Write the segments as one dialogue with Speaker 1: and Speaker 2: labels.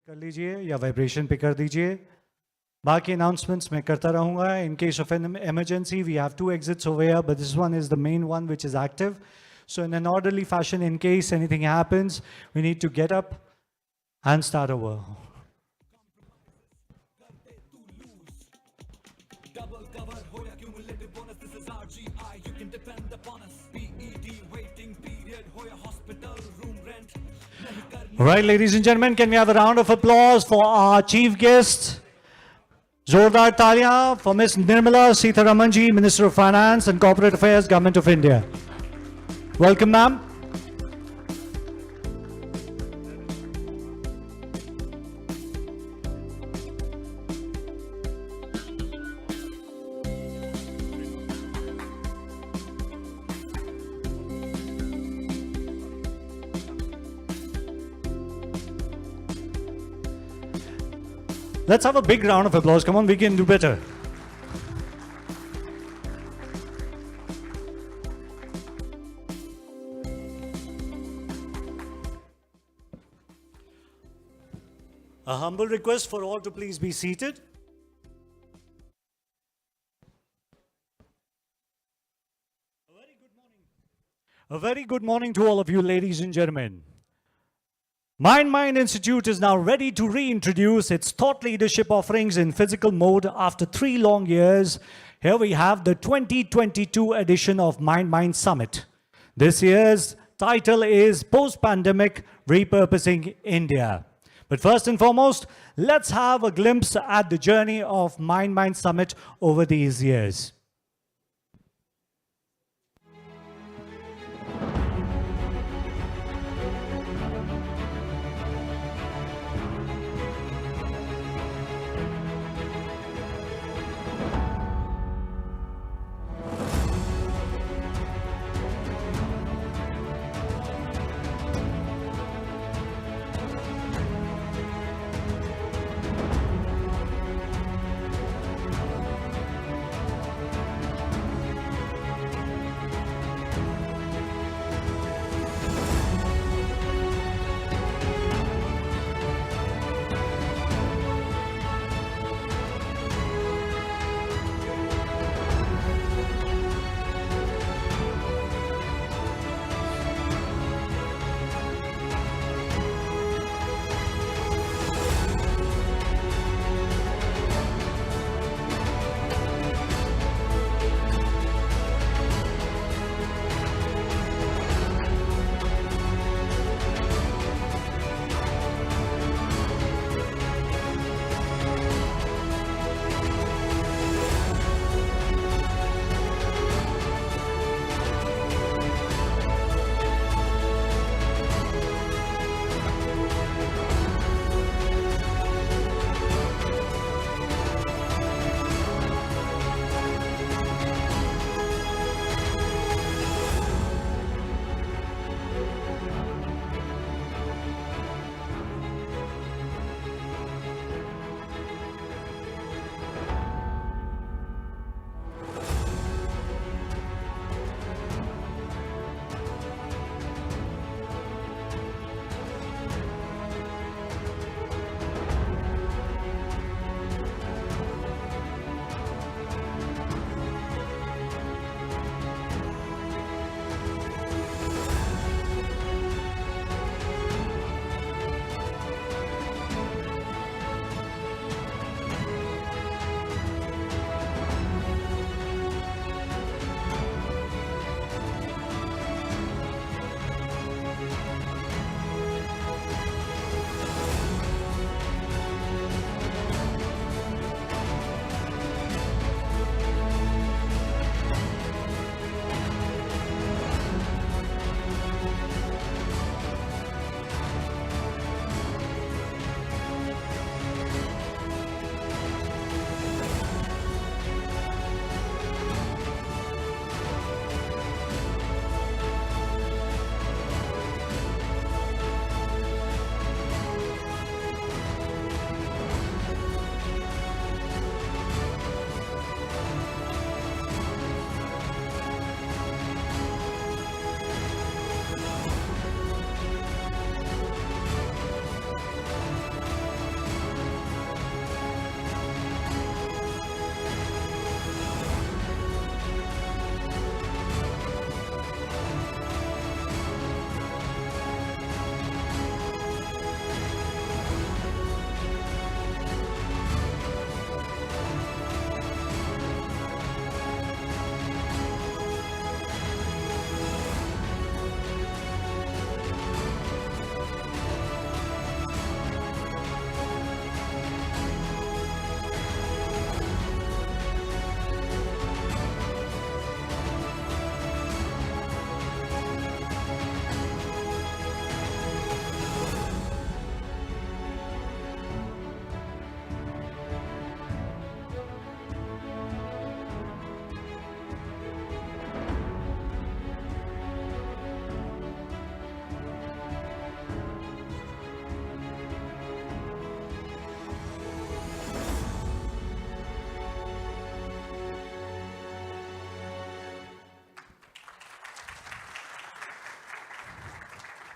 Speaker 1: कर लीजिए या वाइब्रेशन पे कर दीजिए. बाकी announcements मैं करता रहूँगा. In case of an emergency, we have 2 exits over here, but this one is the main one which is active. So in an orderly fashion, in case anything happens, we need to get up and start over. Double cover, hoya cumulative bonus, this is RGI, you can depend upon us. PED, waiting period, hoya hospital, room rent. Right, ladies and gentlemen, can we have a round of applause for our chief guest? Zordar Talia for Ms. Nirmala Sitharamanji, Minister of Finance and Corporate Affairs, Government of India. Welcome, ma'am. Let's have a big round of applause. Come on, we can do better. A humble request for all to please be seated. A very good morning to all of you, ladies and gentlemen. Mindmine Institute is now ready to reintroduce its thought leadership offerings in physical mode after 3 long years. Here we have the 2022 edition of Mindmine Summit. This year's title is Post-Pandemic Repurposing India. But first and foremost, let's have a glimpse at the journey of Mindmine Summit over these years.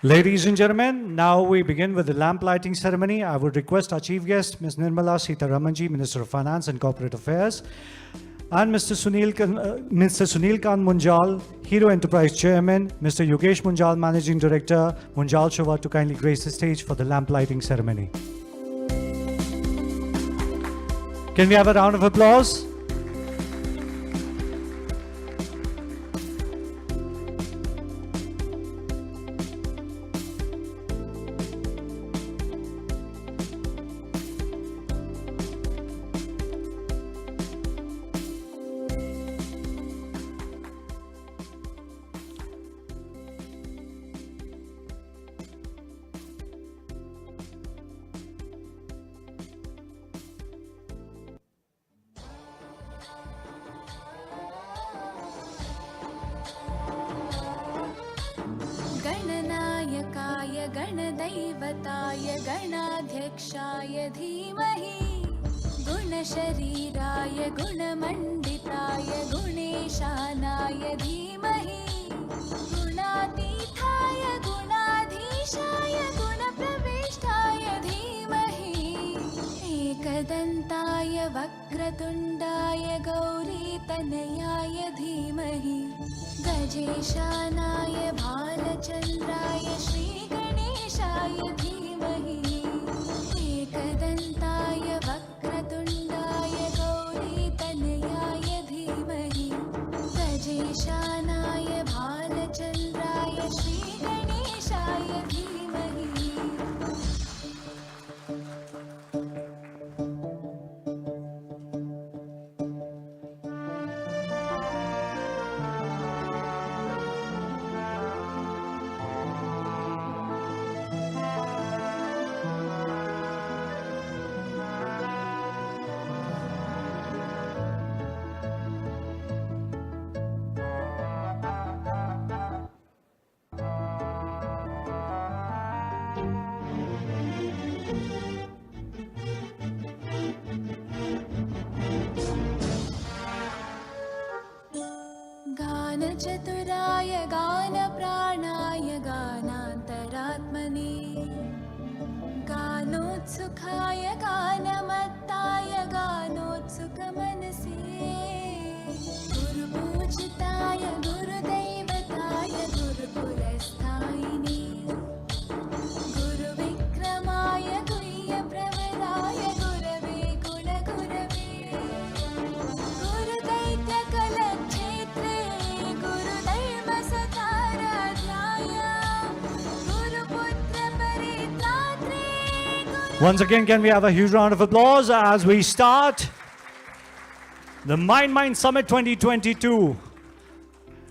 Speaker 1: Ladies and gentlemen, now we begin with the lamp lighting ceremony. I would request our chief guest, Ms. Nirmala Sitharamanji, Minister of Finance and Corporate Affairs, and Mr. Sunil Kant Munjal, Hero Enterprise Chairman, Mr. Yogesh Munjal, Managing Director, Munjal Shova, to kindly grace the stage for the lamp lighting ceremony. Can we have a round of applause?
Speaker 2: गणनायकाय गणदैवताय गणाध्यक्षाय धीमहि गुणशरीराय गुणमण्डिताय गुणेशानाय धीमहि गुणातीताय गुणाधीशाय गुणप्रविष्टाय धीमहि एकदन्ताय वक्रतुण्डाय गौरीतनयाय धीमहि गजेशानाय भालचन्द्राय श्रीगणेशाय धीमहि एकदन्ताय वक्रतुण्डाय गौरीतनयाय धीमहि गजेशानाय भालचन्द्राय श्रीगणेशाय धीमहि गानचतुराय गानप्राणाय गानान्तरात्मने गानोत्सुकाय गानमत्ताय गानोत्सुकमनसे गुरुपूजिताय गुरुदैवताय गुरुकुलस्थायिने गुरुविक्रमाय गुह्यप्रवराय गुरवे गुणगुरवे गुरुदैत्यकलक्षेत्रे गुरुधर्मसताराध्याय गुरुपुत्रपरित्रात्रे
Speaker 1: Once again, can we have a huge round of applause as we start the Mindmine Summit 2022.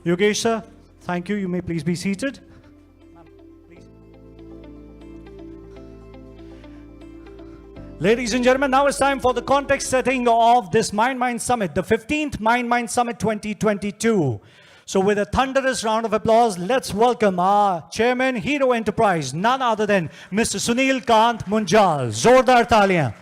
Speaker 1: Yogesh sir, thank you. You may please be seated. Ladies and gentlemen, now it's time for the context setting of this Mindmine Summit, the 15th Mindmine Summit 2022. So with a thunderous round of applause, let's welcome our chairman, Hero Enterprise, none other than Mr. Sunil Kant Munjal. Zordar Taliyan.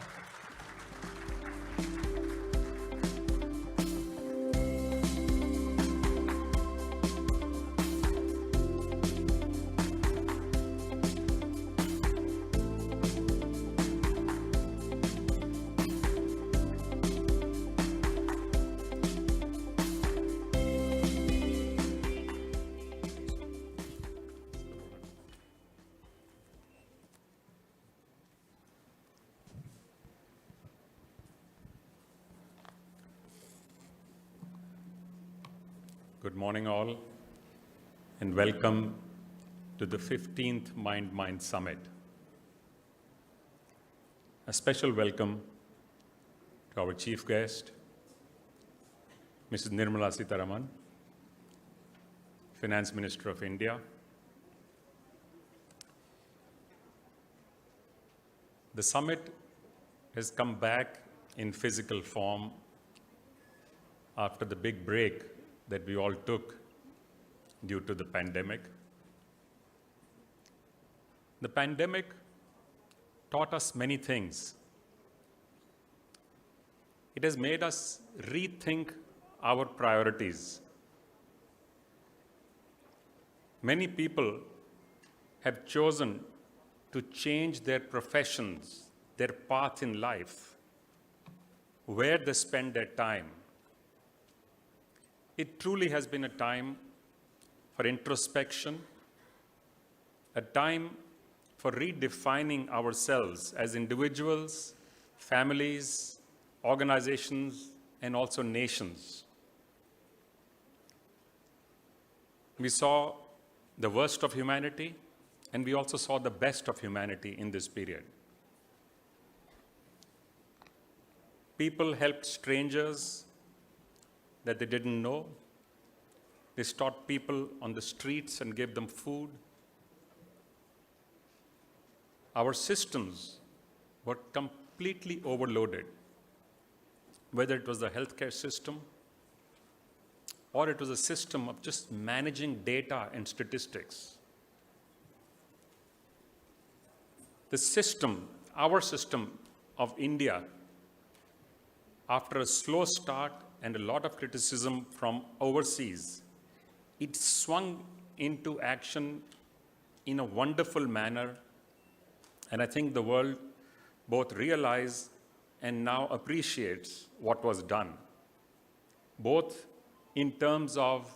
Speaker 3: Good morning all, and welcome to the 15th Mindmine Summit. A special welcome to our chief guest, Mrs. Nirmala Sitharaman, Finance Minister of India. The summit has come back in physical form after the big break that we all took due to the pandemic. The pandemic taught us many things. It has made us rethink our priorities. Many people have chosen to change their professions, their path in life, where they spend their time. It truly has been a time for introspection, a time for redefining ourselves as individuals, families, organizations, and also nations. We saw the worst of humanity, and we also saw the best of humanity in this period. People helped strangers that they didn't know. They stopped people on the streets and gave them food. Our systems were completely overloaded, whether it was the healthcare system or it was a system of just managing data and statistics. The system, our system of India, after a slow start and a lot of criticism from overseas, it swung into action in a wonderful manner. And I think the world both realized and now appreciates what was done, both in terms of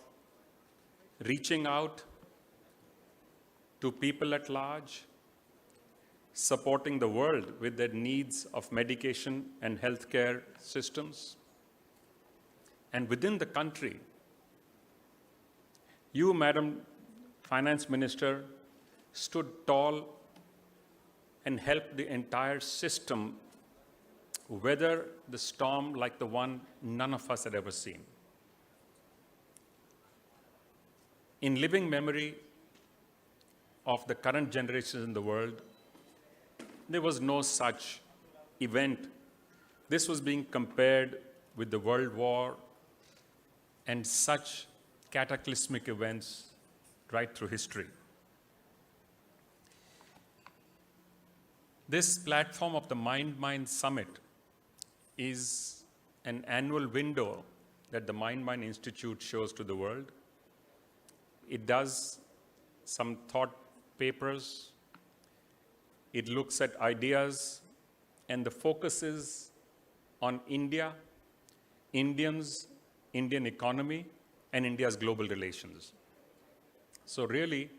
Speaker 3: reaching out to people at large, supporting the world with their needs of medication and healthcare systems, and within the country. You, Madam Finance Minister, stood tall and helped the entire system weather the storm like the one none of us had ever seen. In living memory of the current generations in the world, there was no such event. This was being compared with the World War and such cataclysmic events right through history. This platform of the Mindmine Summit is an annual window that the Mindmine Institute shows to the world. It does some thought papers. It looks at ideas, and the focus is on India, Indians, Indian economy, and India's global relations. So really,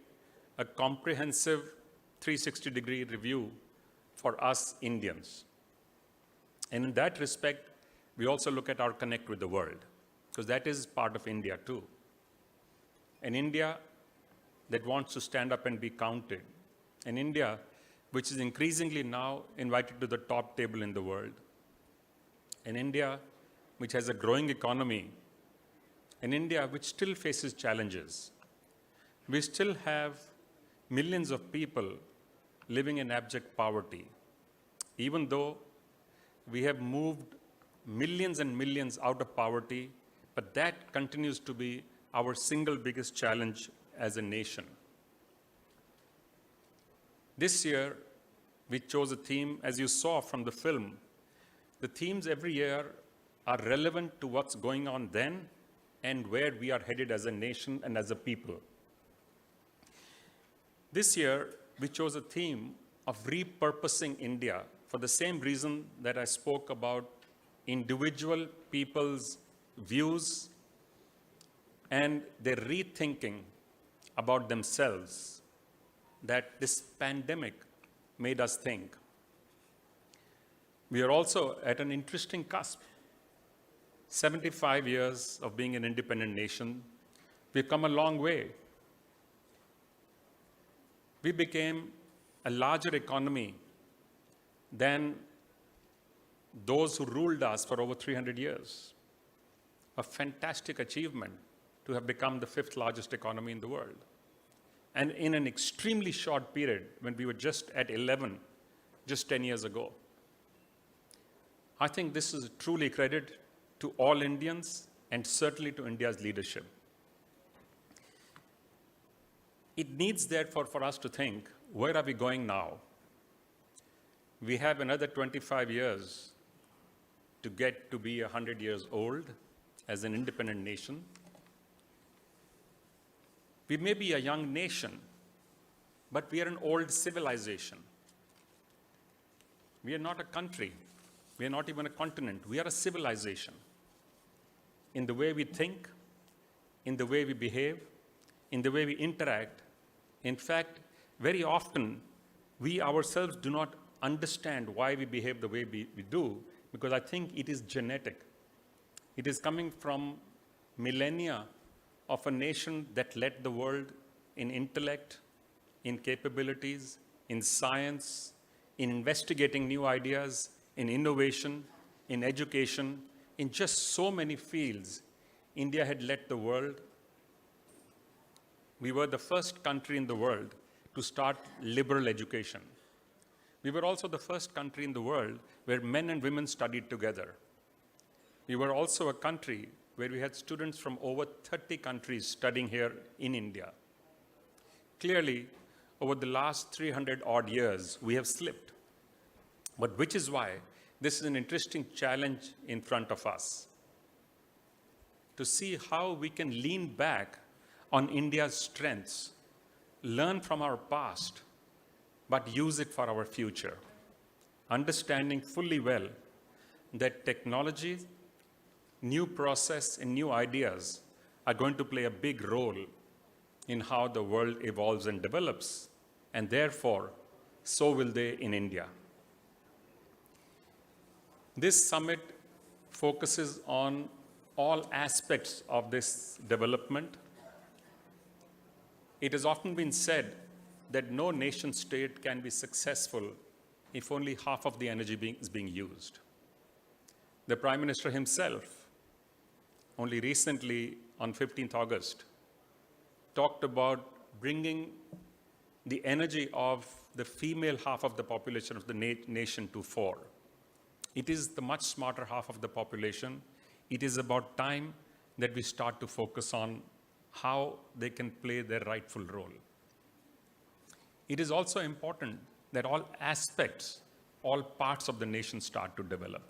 Speaker 3: a comprehensive 360-degree review for us Indians. And in that respect, we also look at our connect with the world, because that is part of India too. An India that wants to stand up and be counted. An India which is increasingly now invited to the top table in the world. An India which has a growing economy. An India which still faces challenges. We still have millions of people living in abject poverty, even though we have moved millions and millions out of poverty, but that continues to be our single biggest challenge as a nation. This year, we chose a theme, as you saw from the film. The themes every year are relevant to what's going on then and where we are headed as a nation and as a people. This year, we chose a theme of repurposing India for the same reason that I spoke about individual people's views and their rethinking about themselves, that this pandemic made us think. We are also at an interesting cusp. 75 years of being an independent nation, we've come a long way. We became a larger economy than those who ruled us for over 300 years. A fantastic achievement to have become the 5th largest economy in the world. And in an extremely short period, when we were just at 11, just 10 years ago. I think this is truly credit to all Indians and certainly to India's leadership. It needs, therefore, for us to think, where are we going now? We have another 25 years to get to be 100 years old as an independent nation. We may be a young nation, but we are an old civilization. We are not a country. We are not even a continent. We are a civilization. In the way we think, in the way we behave, in the way we interact. In fact, very often, we ourselves do not understand why we behave the way we do, because I think it is genetic. It is coming from millennia of a nation that led the world in intellect, in capabilities, in science, in investigating new ideas, in innovation, in education, in just so many fields. India had led the world. We were the first country in the world to start liberal education. We were also the first country in the world where men and women studied together. We were also a country where we had students from over 30 countries studying here in India. Clearly, over the last 300 odd years, we have slipped. But which is why this is an interesting challenge in front of us, to see how we can lean back on India's strengths, learn from our past, but use it for our future, understanding fully well that technology, new process, and new ideas are going to play a big role in how the world evolves and develops, and therefore, so will they in India. This summit focuses on all aspects of this development. It has often been said that no nation state can be successful if only half of the energy is being used. The Prime Minister himself, only recently on 15th August, talked about bringing the energy of the female half of the population of the nation to fore. It is the much smarter half of the population. It is about time that we start to focus on how they can play their rightful role. It is also important that all aspects, all parts of the nation start to develop.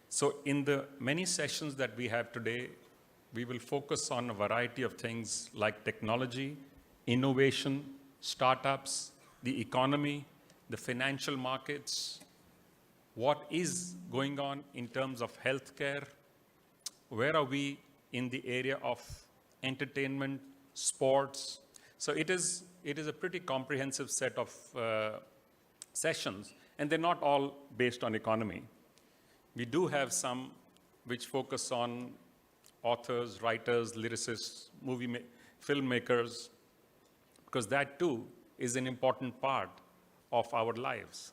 Speaker 3: So in the many sessions that we have today, we will focus on a variety of things like technology, innovation, startups, the economy, the financial markets, what is going on in terms of healthcare, where are we in the area of entertainment, sports. So it is a pretty comprehensive set of sessions, and they're not all based on economy. We do have some which focus on authors, writers, lyricists, filmmakers, because that too is an important part of our lives.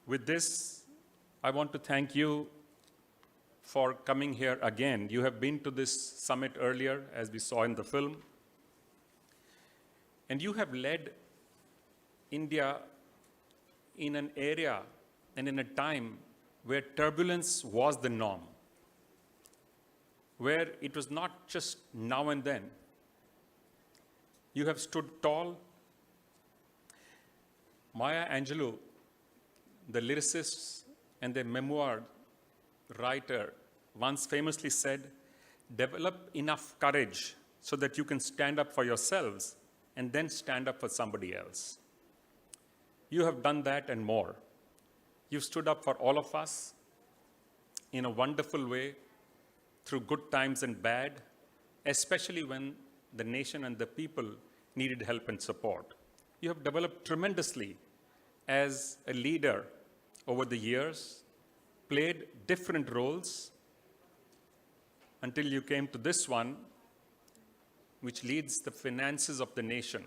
Speaker 3: With this, I want to thank you for coming here again. You have been to this summit earlier, as we saw in the film. And you have led India in an area and in a time where turbulence was the norm, where it was not just now and then. You have stood tall. Maya Angelou, the lyricist and the memoir writer, once famously said, "Develop enough courage so that you can stand up for yourselves and then stand up for somebody else." You have done that and more. You've stood up for all of us in a wonderful way through good times and bad, especially when the nation and the people needed help and support. You have developed tremendously as a leader over the years, played different roles until you came to this one, which leads the finances of the nation,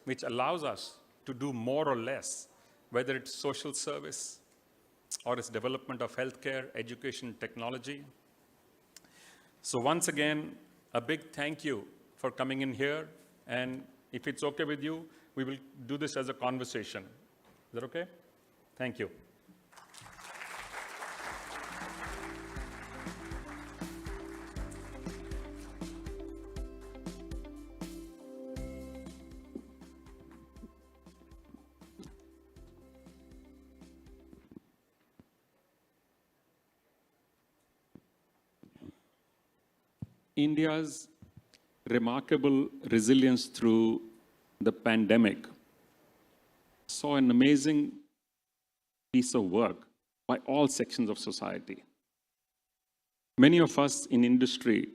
Speaker 3: which allows us to do more or less, whether it's social service or it's development of healthcare, education, technology. So once again, a big thank you for coming in here. And if it's okay with you, we will do this as a conversation. Is that okay? Thank you. India's remarkable resilience through the pandemic, saw an amazing piece of work by all sections of society. Many of us in industry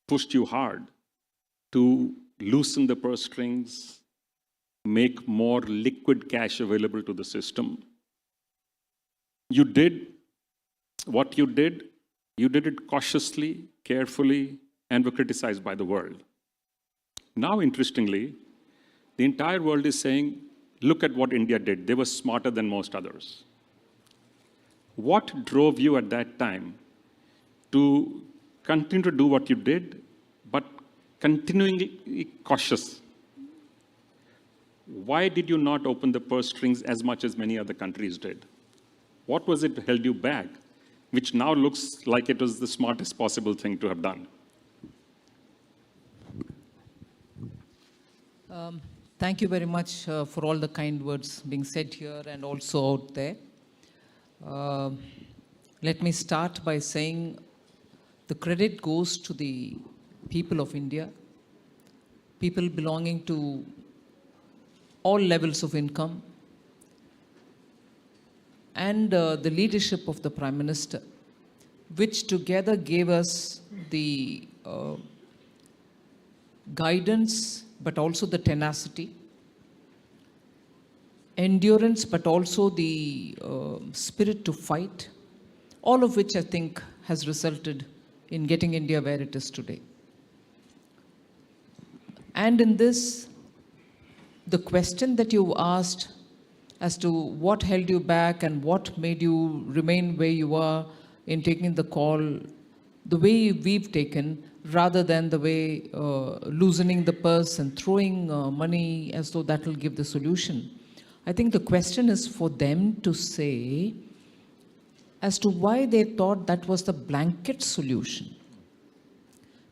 Speaker 3: pushed you hard to loosen the purse strings, make more liquid cash available to the system. You did what you did it cautiously, carefully, and were criticized by the world. Now, interestingly, the entire world is saying, look at what India did. They were smarter than most others. What drove you at that time to continue to do what you did, but continually cautious? Why did you not open the purse strings as much as many other countries did? What was it that held you back, which now looks like it was the smartest possible thing to have done?
Speaker 4: Thank you very much for all the kind words being said here and also out there. Let me start by saying the credit goes to the people of India, people belonging to all levels of income, and the leadership of the Prime Minister, which together gave us the guidance, but also the tenacity, endurance, but also the spirit to fight, all of which I think has resulted in getting India where it is today. And in this, the question that you asked as to what held you back and what made you remain where you are in taking the call, the way we've taken, rather than the way loosening the purse and throwing money as though that will give the solution. I think the question is for them to say as to why they thought that was the blanket solution.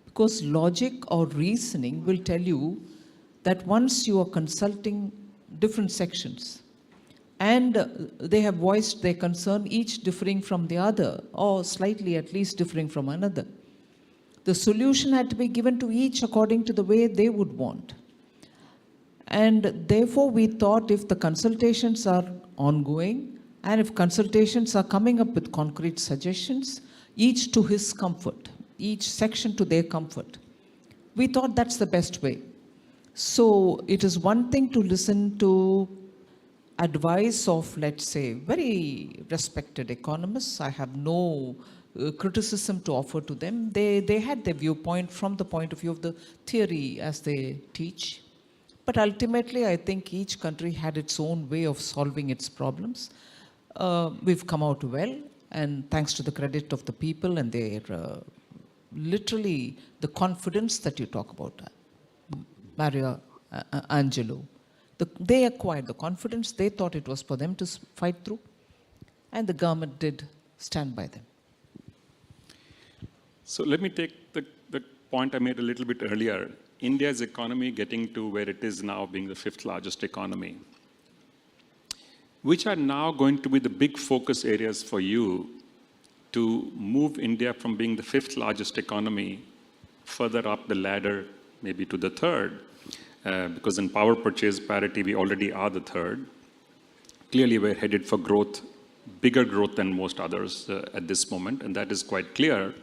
Speaker 4: Because logic or reasoning will tell you that once you are consulting different sections and they have voiced their concern, each differing from the other, or slightly at least differing from another, the solution had to be given to each according to the way they would want. And therefore, we thought if the consultations are ongoing and if consultations are coming up with concrete suggestions, each to his comfort, each section to their comfort, we thought that's the best way. So it is one thing to listen to advice of, let's say, very respected economists. I have no criticism to offer to them. They had their viewpoint from the point of view of the theory as they teach. But ultimately, I think each country had its own way of solving its problems. We've come out well, and thanks to the credit of the people and their literally the confidence that you talk about, Maria Angelo. They acquired the confidence. They thought it was for them to fight through, and the government did stand by them.
Speaker 3: So let me take the point I made a little bit earlier. India's economy getting to where it is now, being the 5th largest economy. Which are now going to be the big focus areas for you to move India from being the 5th largest economy further up the ladder, maybe to the 3rd? Because in power purchase parity, we already are the 3rd. Clearly, we're headed for growth, bigger growth than most others at this moment, and that is quite clear.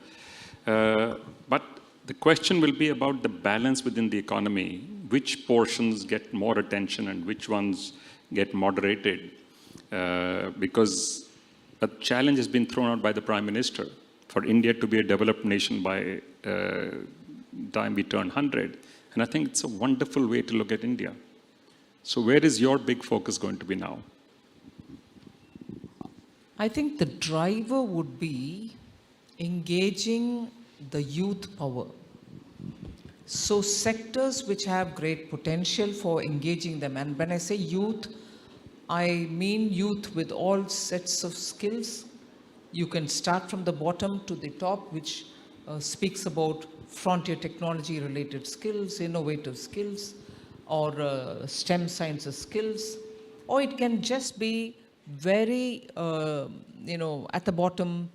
Speaker 3: But the question will be about the balance within the economy, which portions get more attention and which ones get moderated, because a challenge has been thrown out by the Prime Minister for India to be a developed nation by time we turn 100. And I think it's a wonderful way to look at India. So where is your big focus going to be now?
Speaker 4: I think the driver would be engaging the youth power. So sectors which have great potential for engaging them, and when I say youth, I mean youth with all sets of skills. You can start from the bottom to the top, which speaks about frontier technology related skills, innovative skills, or STEM sciences skills, or it can just be very, at the bottom,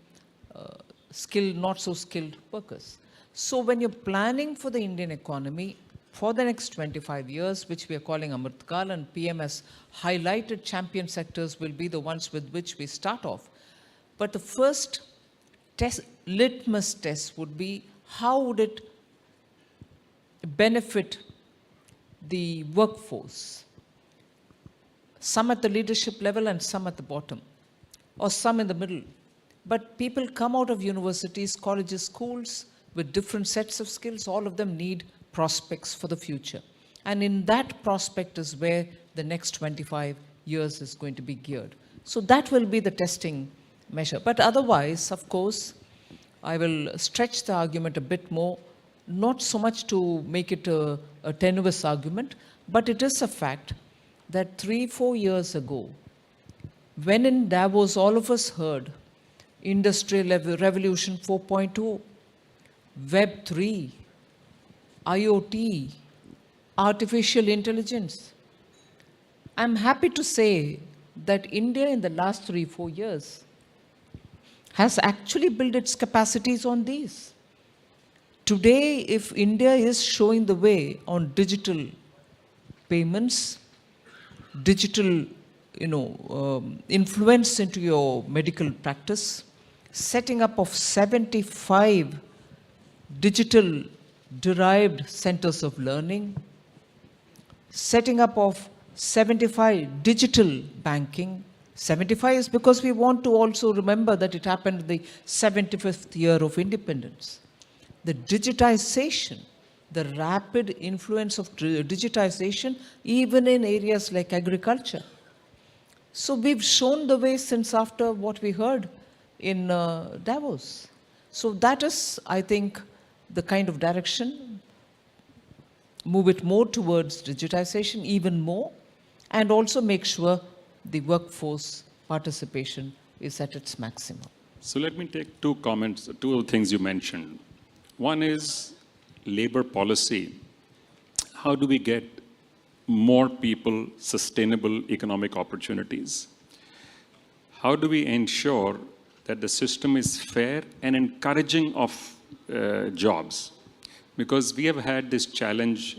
Speaker 4: skilled, not so skilled workers. So when you're planning for the Indian economy for the next 25 years, which we are calling Amritkal, and PM has highlighted champion sectors will be the ones with which we start off. But the first test, litmus test would be how would it benefit the workforce? Some at the leadership level and some at the bottom, or some in the middle. But people come out of universities, colleges, schools with different sets of skills. All of them need prospects for the future. And in that prospect is where the next 25 years is going to be geared. So that will be the testing measure. But otherwise, of course, I will stretch the argument a bit more, not so much to make it a tenuous argument, but it is a fact that 3-4 years ago, when in Davos all of us heard Industrial Revolution 4.0, Web 3, IoT, artificial intelligence, I'm happy to say that India in the last 3-4 years has actually built its capacities on these. Today, if India is showing the way on digital payments, digital influence into your medical practice, setting up of 75 digital derived centers of learning, setting up of 75 digital banking. 75 is because we want to also remember that it happened in the 75th year of independence. The digitization, the rapid influence of digitization, even in areas like agriculture. So we've shown the way since after what we heard in Davos. So that is, I think, the kind of direction. Move it more towards digitization, even more, and also make sure the workforce participation is at its maximum.
Speaker 3: So let me take two comments, two things you mentioned. One is labor policy. How do we get more people sustainable economic opportunities? How do we ensure that the system is fair and encouraging of jobs? Because we have had this challenge,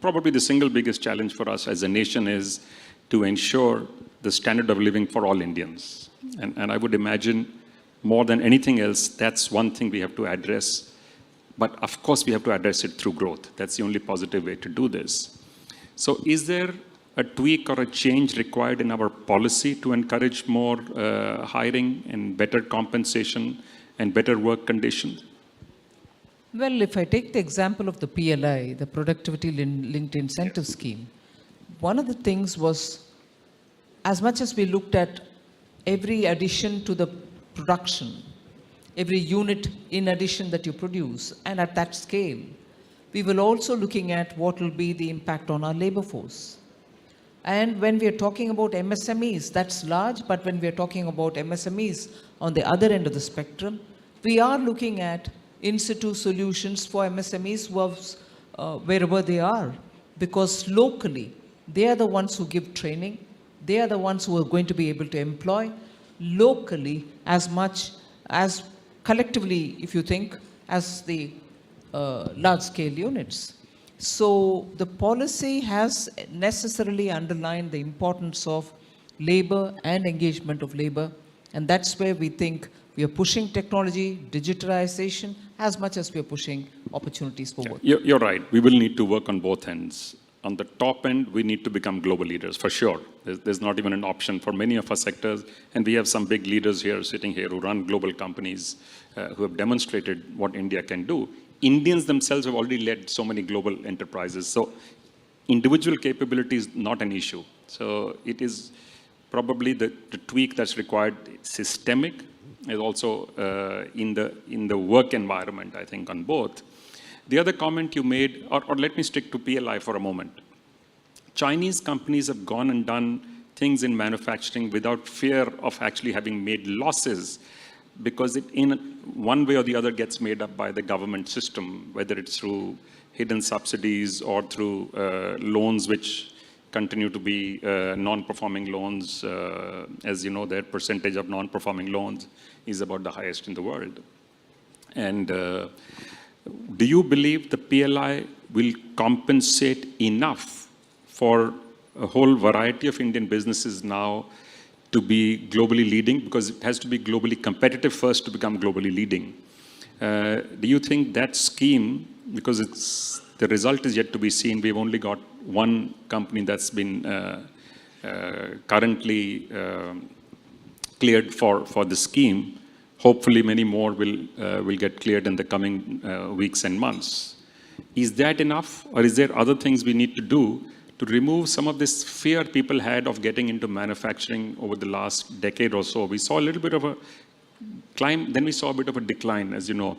Speaker 3: probably the single biggest challenge for us as a nation is to ensure the standard of living for all Indians. And I would imagine more than anything else, that's one thing we have to address. But of course, we have to address it through growth. That's the only positive way to do this. So is there a tweak or a change required in our policy to encourage more hiring and better compensation and better work conditions?
Speaker 4: Well, if I take the example of the PLI, the Productivity Linked Incentive Scheme, one of the things was, as much as we looked at every addition to the production, every unit in addition that you produce, and at that scale, we were also looking at what will be the impact on our labor force. And when we are talking about MSMEs, that's large, but when we are talking about MSMEs on the other end of the spectrum, we are looking at in situ solutions for MSMEs wherever they are, because locally, they are the ones who give training, they are the ones who are going to be able to employ locally as much as collectively, if you think, as the large-scale units. So the policy has necessarily underlined the importance of labor and engagement of labor, and that's where we think we are pushing technology, digitalization, as much as we are pushing opportunities for work.
Speaker 3: You're right. We will need to work on both ends. On the top end, we need to become global leaders, for sure. There's not even an option for many of our sectors. And we have some big leaders here, sitting here, who run global companies, who have demonstrated what India can do. Indians themselves have already led so many global enterprises. So individual capability is not an issue. So it is probably the tweak that's required systemic, is also in the work environment, I think, on both. The other comment you made, or let me stick to PLI for a moment. Chinese companies have gone and done things in manufacturing without fear of actually having made losses, because it, in one way or the other, gets made up by the government system, whether it's through hidden subsidies or through loans which continue to be non-performing loans. As you know, their percentage of non-performing loans is about the highest in the world. And Do you believe the PLI will compensate enough for a whole variety of Indian businesses now to be globally leading? Because it has to be globally competitive first to become globally leading. Do you think that scheme, because the result is yet to be seen, we've only got one company that's been currently cleared for the scheme. Hopefully many more will get cleared in the coming weeks and months. Is that enough, or is there other things we need to do to remove some of this fear people had of getting into manufacturing over the last decade or so? We saw a little bit of a climb, then we saw a bit of a decline, as you know.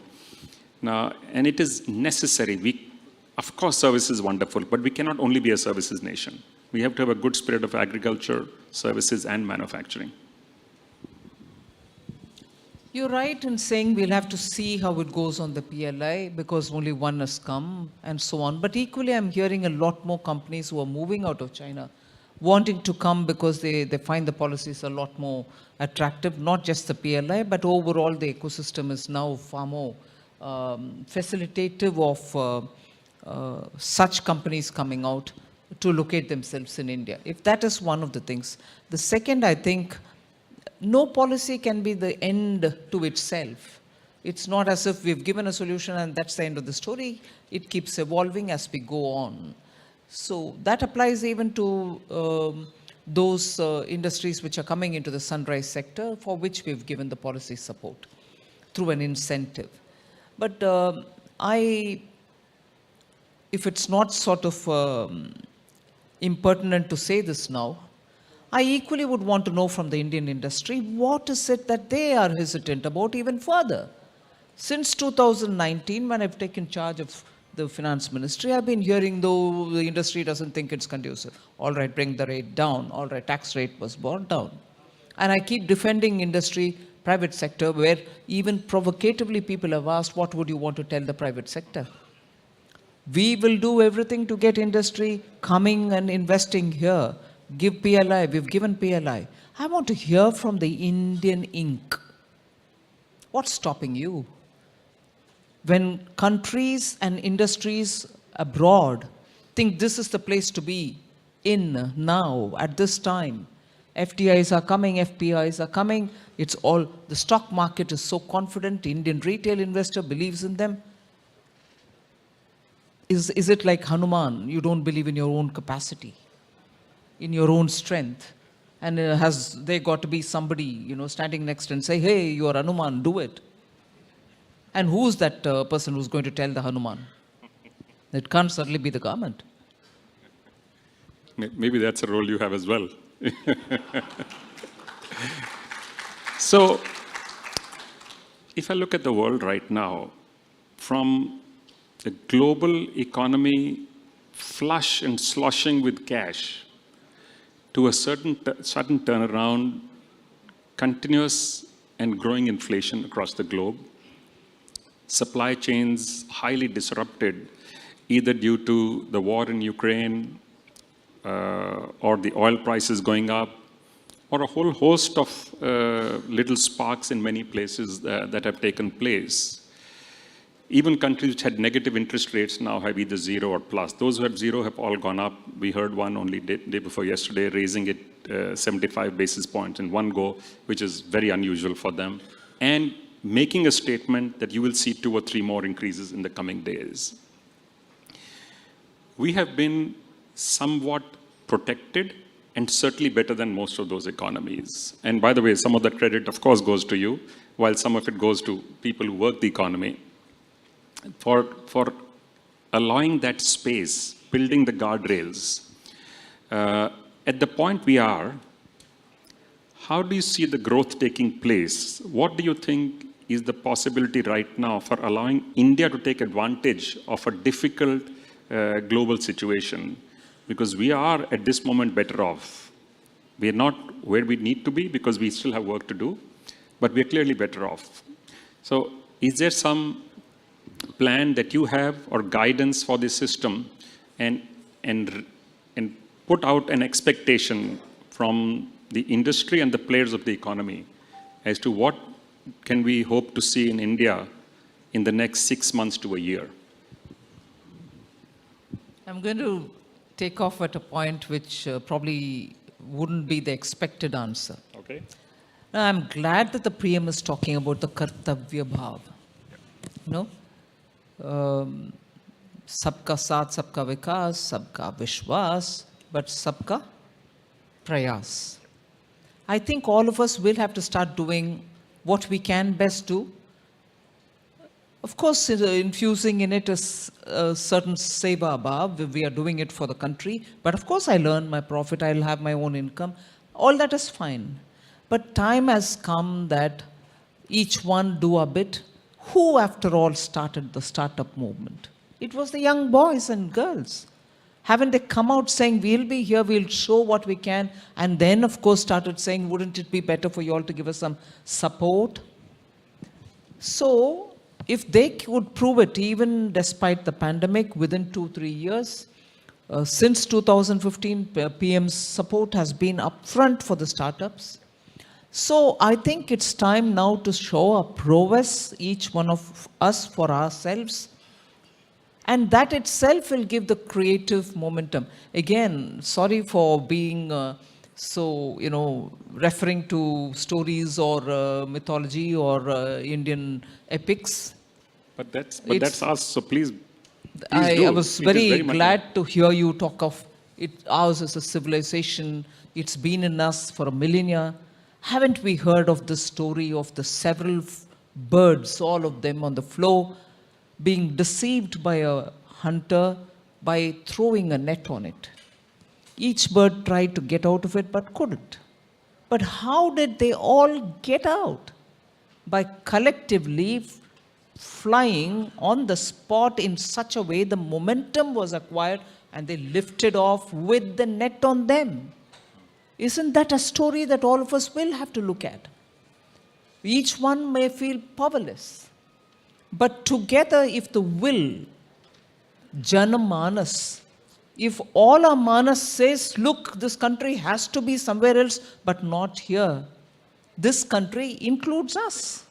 Speaker 3: Now, and it is necessary. Of course, service is wonderful, but we cannot only be a services nation. We have to have a good spirit of agriculture, services, and manufacturing.
Speaker 4: You're right in saying we'll have to see how it goes on the PLI because only one has come and so on. But equally, I'm hearing a lot more companies who are moving out of China wanting to come because they find the policies a lot more attractive, not just the PLI, but overall the ecosystem is now far more facilitative of such companies coming out to locate themselves in India. If that is one of the things. The second, I think, no policy can be the end to itself. It's not as if we've given a solution and that's the end of the story. It keeps evolving as we go on. So that applies even to those industries which are coming into the sunrise sector, for which we've given the policy support through an incentive. But if it's not sort of impertinent to say this now, I equally would want to know from the Indian industry, what is it that they are hesitant about even further? Since 2019, when I've taken charge of the finance ministry, I've been hearing, though the industry doesn't think it's conducive. All right, bring the rate down. All right, tax rate was brought down. And I keep defending industry, private sector, where even provocatively people have asked, what would you want to tell the private sector? We will do everything to get industry coming and investing here. Give PLI, we've given PLI. I want to hear from the Indian Inc. What's stopping you? When countries and industries abroad think this is the place to be in now, at this time, FDIs are coming, FPIs are coming, it's all, the stock market is so confident, the Indian retail investor believes in them. Is it like Hanuman? You don't believe in your own capacity, in your own strength, and has there got to be somebody, standing next and say, hey, you are Hanuman, do it. And who's that person who's going to tell the Hanuman? It can't certainly be the government.
Speaker 3: Maybe that's a role you have as well. So, if I look at the world right now, from the global economy flush and sloshing with cash, to a certain turnaround, continuous and growing inflation across the globe, supply chains highly disrupted, either due to the war in Ukraine or the oil prices going up, or a whole host of little sparks in many places that have taken place. Even countries which had negative interest rates now have either zero or plus. Those who have zero have all gone up. We heard one only day before yesterday, raising it 75 basis points in one go, which is very unusual for them, and making a statement that you will see 2 or 3 more increases in the coming days. We have been somewhat protected and certainly better than most of those economies. And by the way, some of that credit, of course, goes to you, while some of it goes to people who work the economy. For allowing that space, building the guardrails. At the point we are, how do you see the growth taking place? What do you think is the possibility right now for allowing India to take advantage of a difficult global situation? Because we are, at this moment, better off. We are not where we need to be because we still have work to do, but we are clearly better off. So is there some plan that you have or guidance for this system and put out an expectation from the industry and the players of the economy as to what can we hope to see in India in the next 6 months to a year?
Speaker 4: I'm going to take off at a point which probably wouldn't be the expected answer.
Speaker 3: Okay.
Speaker 4: Now, I'm glad that the PM is talking about the kartavya bhav. No? Sabka saath, sabka vikas, sabka vishwas, but sabka prayas. I think all of us will have to start doing what we can best do. Of course, infusing in it a certain seva bhav. We are doing it for the country. But of course, I learn my profit. I'll have my own income. All that is fine. But time has come that each one do a bit. Who, after all, started the startup movement? It was the young boys and girls. Haven't they come out saying, we'll be here, we'll show what we can, and then, of course, started saying, wouldn't it be better for you all to give us some support? So, if they could prove it, even despite the pandemic, within 2-3 years, since 2015, PM's support has been upfront for the startups. So I think it's time now to show a prowess, each one of us for ourselves. And that itself will give the creative momentum. Again, sorry for being referring to stories or mythology or Indian epics.
Speaker 3: But that's us, so please
Speaker 4: I
Speaker 3: do.
Speaker 4: was
Speaker 3: It is
Speaker 4: very
Speaker 3: much-
Speaker 4: glad to hear you talk of it. Ours is a civilization. It's been in us for a millennia. Haven't we heard of the story of the several birds, all of them on the floor, being deceived by a hunter by throwing a net on it? Each bird tried to get out of it but couldn't. But how did they all get out? By collectively flying on the spot in such a way the momentum was acquired and they lifted off with the net on them. Isn't that a story that all of us will have to look at? Each one may feel powerless, but together, if the will, Jana Manas, if all our Manas says, look, this country has to be somewhere else, but not here, this country includes us.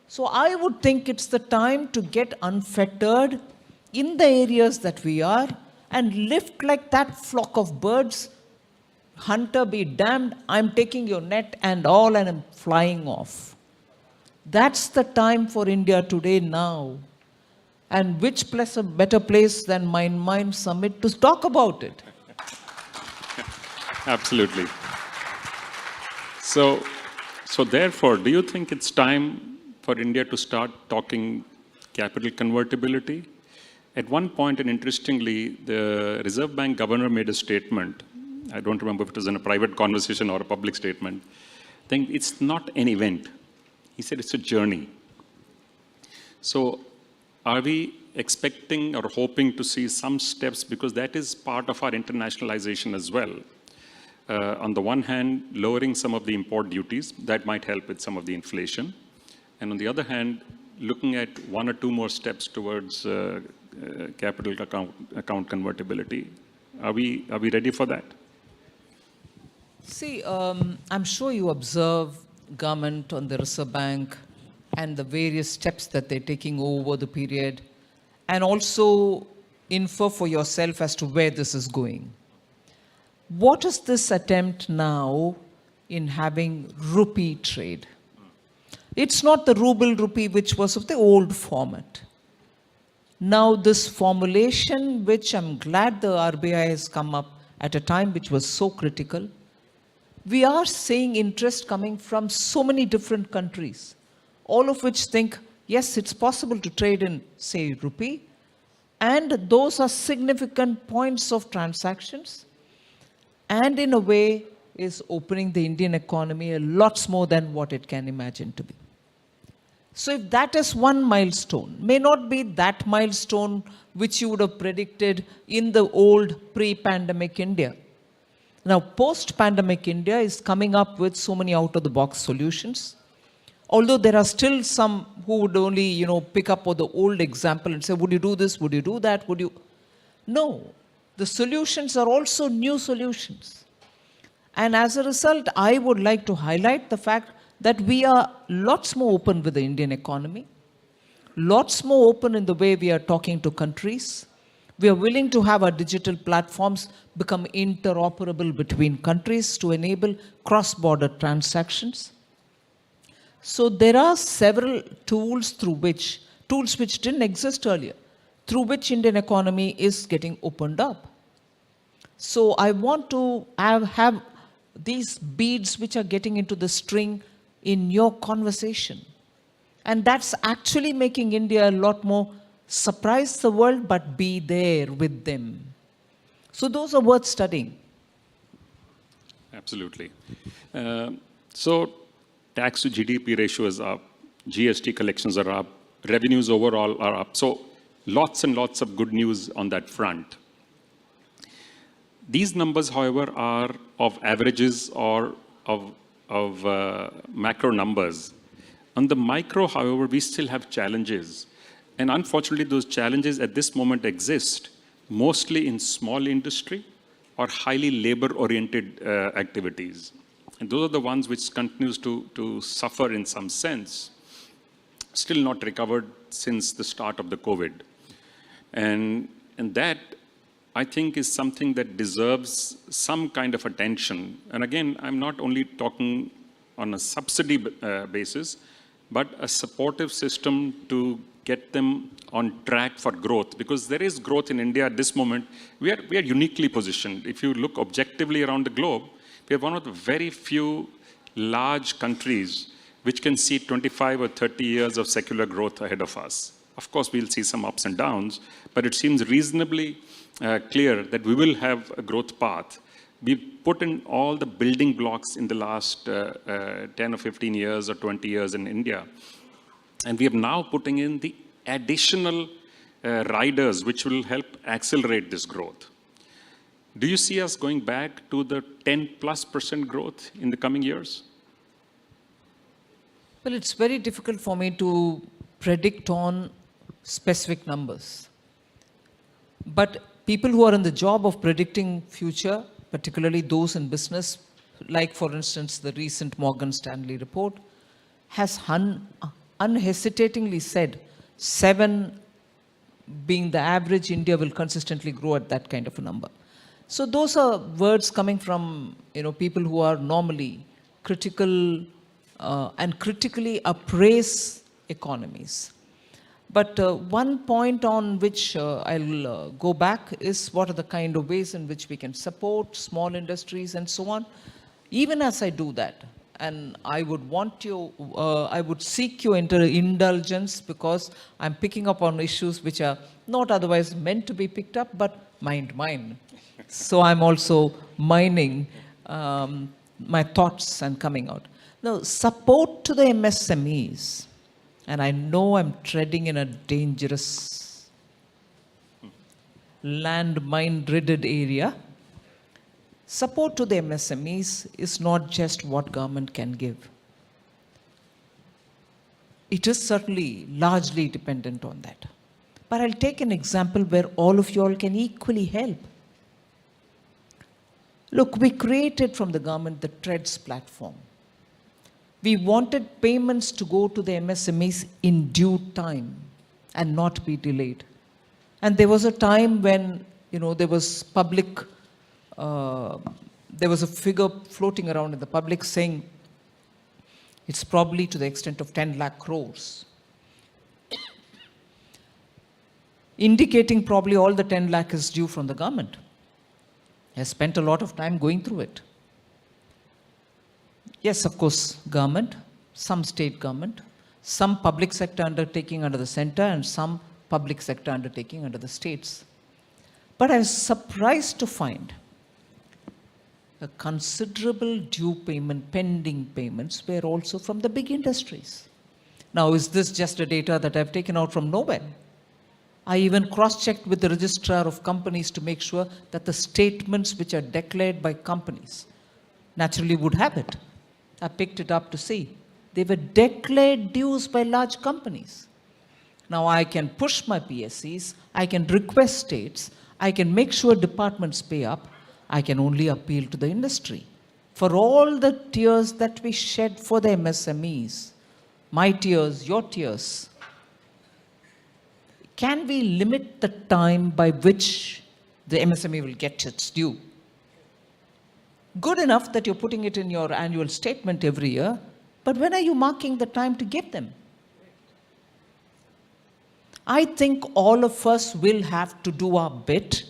Speaker 4: So I would think it's the time to get unfettered in the areas that we are and lift like that flock of birds. Hunter be damned, I'm taking your net and all and I'm flying off. That's the time for India today now. And which place a better place than Mindmine Summit to talk about it?
Speaker 3: Absolutely. So therefore, do you think it's time for India to start talking capital convertibility? At one point, and interestingly, the Reserve Bank governor made a statement. I don't remember if it was in a private conversation or a public statement. I think it's not an event. He said it's a journey. So are we expecting or hoping to see some steps, because that is part of our internationalization as well? On the one hand, lowering some of the import duties, that might help with some of the inflation. And on the other hand, looking at 1 or 2 more steps towards capital account convertibility. Are we ready for that?
Speaker 4: See, I'm sure you observe government on the Reserve Bank and the various steps that they're taking over the period, and also infer for yourself as to where this is going. What is this attempt now in having rupee trade? It's not the ruble rupee which was of the old format. Now this formulation, which I'm glad the RBI has come up at a time which was so critical, we are seeing interest coming from so many different countries, all of which think, yes, it's possible to trade in, say, rupee, and those are significant points of transactions, and in a way is opening the Indian economy a lot more than what it can imagine to be. So if that is one milestone, may not be that milestone which you would have predicted in the old pre-pandemic India. Now, post-pandemic India is coming up with so many out-of-the-box solutions. Although there are still some who would only, pick up on the old example and say, would you do this? Would you do that? Would you? No. The solutions are also new solutions. And as a result, I would like to highlight the fact that we are lots more open with the Indian economy. lots more open in the way we are talking to countries. We are willing to have our digital platforms become interoperable between countries to enable cross-border transactions. So there are several tools which didn't exist earlier, through which Indian economy is getting opened up. So I want to have these beads which are getting into the string in your conversation. And that's actually making India a lot more surprise the world, but be there with them. So those are worth studying.
Speaker 3: Absolutely. So tax to GDP ratio is up, GST collections are up, revenues overall are up. So lots and lots of good news on that front. These numbers, however, are of averages or of macro numbers. On the micro, however, we still have challenges. And unfortunately, those challenges at this moment exist mostly in small industry or highly labor-oriented activities. And those are the ones which continues to suffer in some sense, still not recovered since the start of the COVID. And that, I think, is something that deserves some kind of attention. And again, I'm not only talking on a subsidy basis, but a supportive system to get them on track for growth. Because there is growth in India at this moment. We are uniquely positioned. If you look objectively around the globe, we are one of the very few large countries which can see 25 or 30 years of secular growth ahead of us. Of course, we'll see some ups and downs, but it seems reasonably clear that we will have a growth path. We put in all the building blocks in the last 10 or 15 years or 20 years in India. And we are now putting in the additional riders which will help accelerate this growth. Do you see us going back to the 10+% growth in the coming years?
Speaker 4: Well, it's very difficult for me to predict on specific numbers. But people who are in the job of predicting future, particularly those in business, like for instance the recent Morgan Stanley report, has unhesitatingly said 7 being the average, India will consistently grow at that kind of a number. So those are words coming from people who are normally critical and critically appraise economies. But one point on which I'll go back is what are the kind of ways in which we can support small industries and so on. Even as I do that, and I would seek your indulgence because I'm picking up on issues which are not otherwise meant to be picked up, but mine. So I'm also mining my thoughts and coming out. Now, support to the MSMEs. And I know I'm treading in a dangerous landmine-riddled area. Support to the MSMEs is not just what government can give. It is certainly largely dependent on that. But I'll take an example where all of you all can equally help. Look, we created from the government the TREADS platform. We wanted payments to go to the MSMEs in due time and not be delayed. And there was a time when, there was a figure floating around in the public saying it's probably to the extent of 10 lakh crores. Indicating probably all the 10 lakh is due from the government. I spent a lot of time going through it. Yes, of course, government, some state government, some public sector undertaking under the center, and some public sector undertaking under the states. But I was surprised to find a considerable due payment, pending payments were also from the big industries. Now, is this just a data that I've taken out from nowhere? I even cross-checked with the registrar of companies to make sure that the statements which are declared by companies naturally would have it. I picked it up to see. They were declared dues by large companies. Now I can push my PSCs, I can request states, I can make sure departments pay up, I can only appeal to the industry. For all the tears that we shed for the MSMEs, my tears, your tears, can we limit the time by which the MSME will get its due? Good enough that you're putting it in your annual statement every year, but when are you marking the time to give them? I think all of us will have to do our bit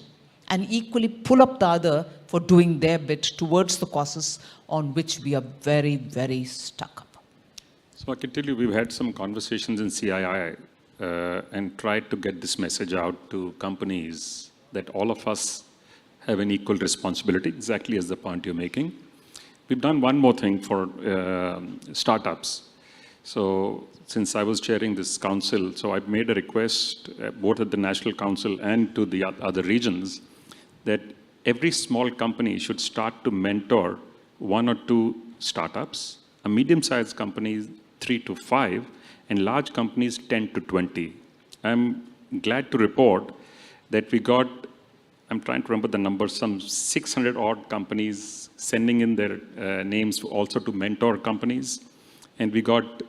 Speaker 4: and equally pull up the other for doing their bit towards the causes on which we are very, very stuck up.
Speaker 3: So I can tell you, we've had some conversations in CII and tried to get this message out to companies that all of us have an equal responsibility, exactly as the point you're making. We've done one more thing for startups. So since I was chairing this council, so I've made a request both at the National Council and to the other regions that every small company should start to mentor 1 or 2 startups, a medium-sized company 3 to 5, and large companies 10 to 20. I'm glad to report that we got, I'm trying to remember the number, some 600 odd companies sending in their names also to mentor companies. And we got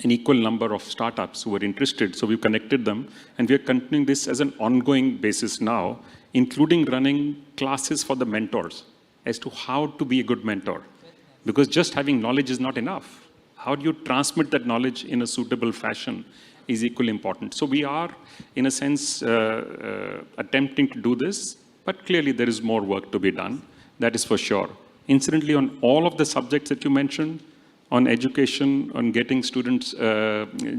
Speaker 3: an equal number of startups who were interested. So we've connected them, and we are continuing this as an ongoing basis now, including running classes for the mentors as to how to be a good mentor. Because just having knowledge is not enough. How do you transmit that knowledge in a suitable fashion is equally important. So we are, in a sense, attempting to do this, but clearly there is more work to be done. That is for sure. Incidentally, on all of the subjects that you mentioned, on education, on getting students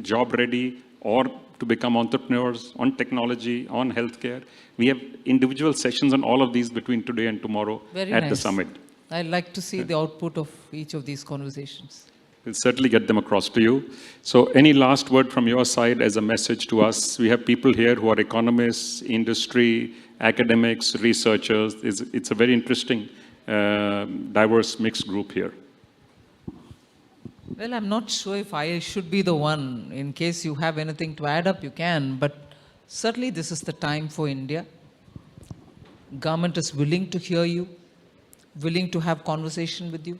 Speaker 3: job ready or to become entrepreneurs, on technology, on healthcare, we have individual sessions on all of these between today and tomorrow at the summit.
Speaker 4: I'd like to see the output of each of these conversations.
Speaker 3: We'll certainly get them across to you. So any last word from your side as a message to us? We have people here who are economists, industry, academics, researchers. It's a very interesting, diverse, mixed group here.
Speaker 4: Well, I'm not sure if I should be the one. In case you have anything to add up, you can. But certainly this is the time for India. Government is willing to hear you, willing to have conversation with you.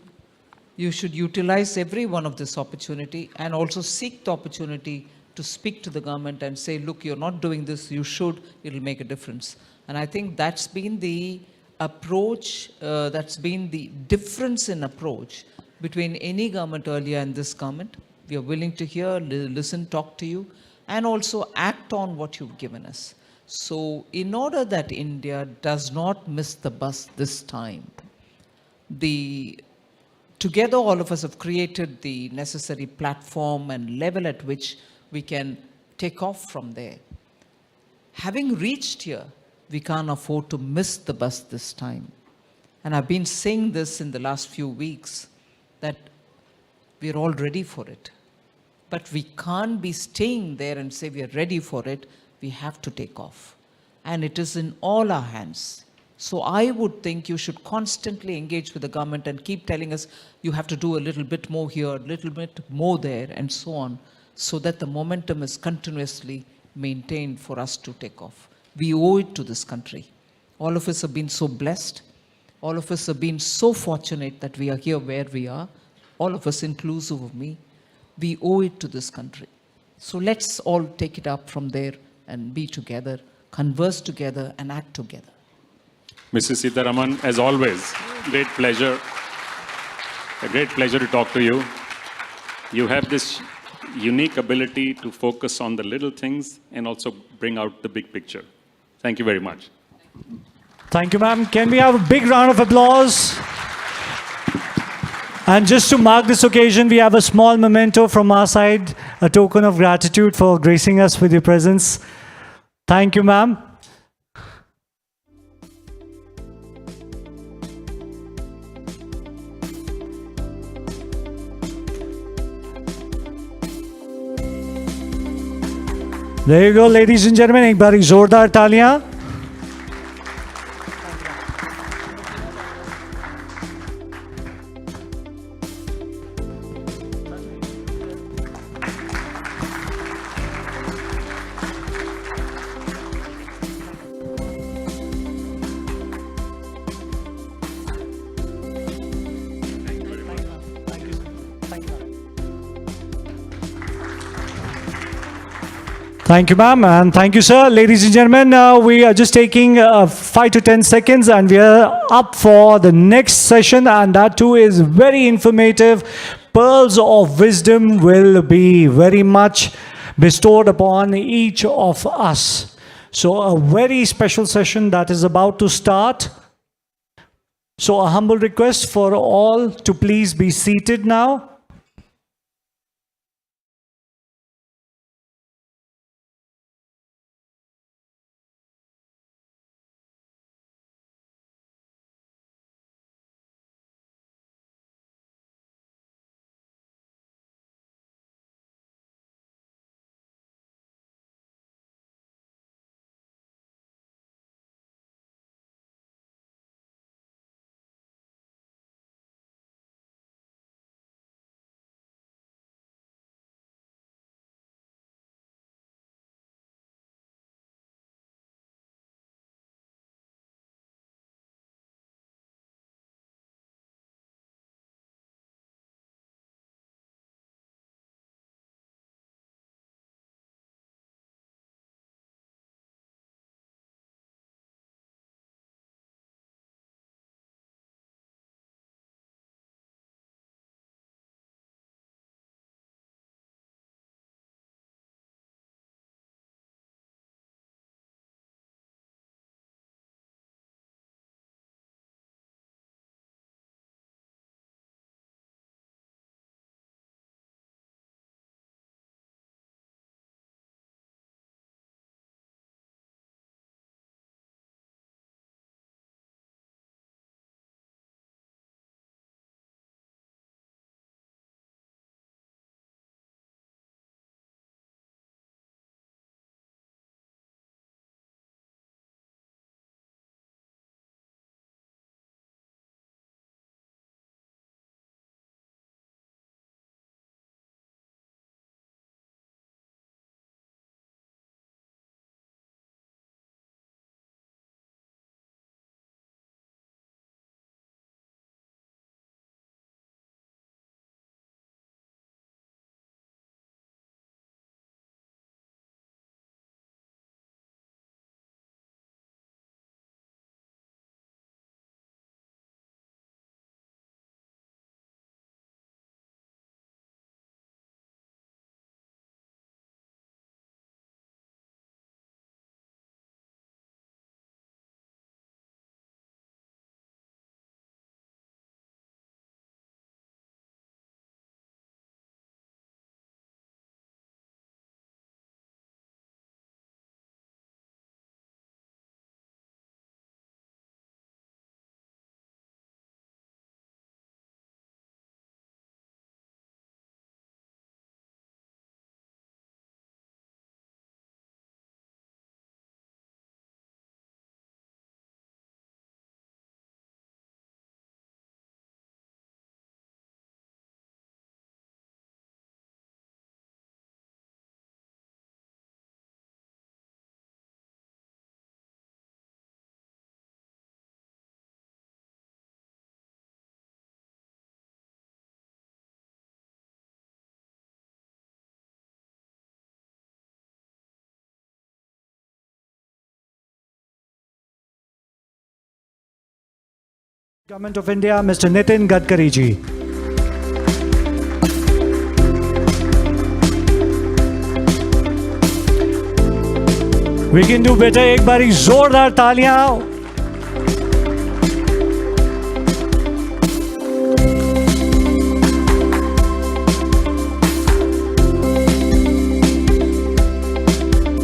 Speaker 4: You should utilize every one of this opportunity and also seek the opportunity to speak to the government and say, look, you're not doing this, you should, it'll make a difference. And I think that's been the approach, that's been the difference in approach between any government earlier and this government. We are willing to hear, listen, talk to you, and also act on what you've given us. So in order that India does not miss the bus this time, together all of us have created the necessary platform and level at which we can take off from there. Having reached here, we can't afford to miss the bus this time. And I've been saying this in the last few weeks, that we're all ready for it. But we can't be staying there and say we are ready for it. We have to take off. And it is in all our hands. So I would think you should constantly engage with the government and keep telling us you have to do a little bit more here, a little bit more there, and so on, so that the momentum is continuously maintained for us to take off. We owe it to this country. All of us have been so blessed. All of us have been so fortunate that we are here where we are. All of us, inclusive of me. We owe it to this country. So let's all take it up from there and be together, converse together, and act together.
Speaker 3: Mrs. Sitaraman, as always, great pleasure. A great pleasure to talk to you. You have this unique ability to focus on the little things and also bring out the big picture. Thank you very much.
Speaker 1: Thank you, ma'am. Can we have a big round of applause? And just to mark this occasion, we have a small memento from our side, a token of gratitude for gracing us with your presence. Thank you, ma'am. There you go, ladies and gentlemen. एक बार जोरदार तालियां. Thank you, ma'am, and thank you, sir. Ladies and gentlemen, we are just taking 5 to 10 seconds, and we are up for the next session, and that too is very informative. Pearls of wisdom will be very much bestowed upon each of us. So, a very special session that is about to start. So, a humble request for all to please be seated now. Government of India, Mr. Nitin Gadkari ji. We can do better. एक बारी जोरदार तालियां.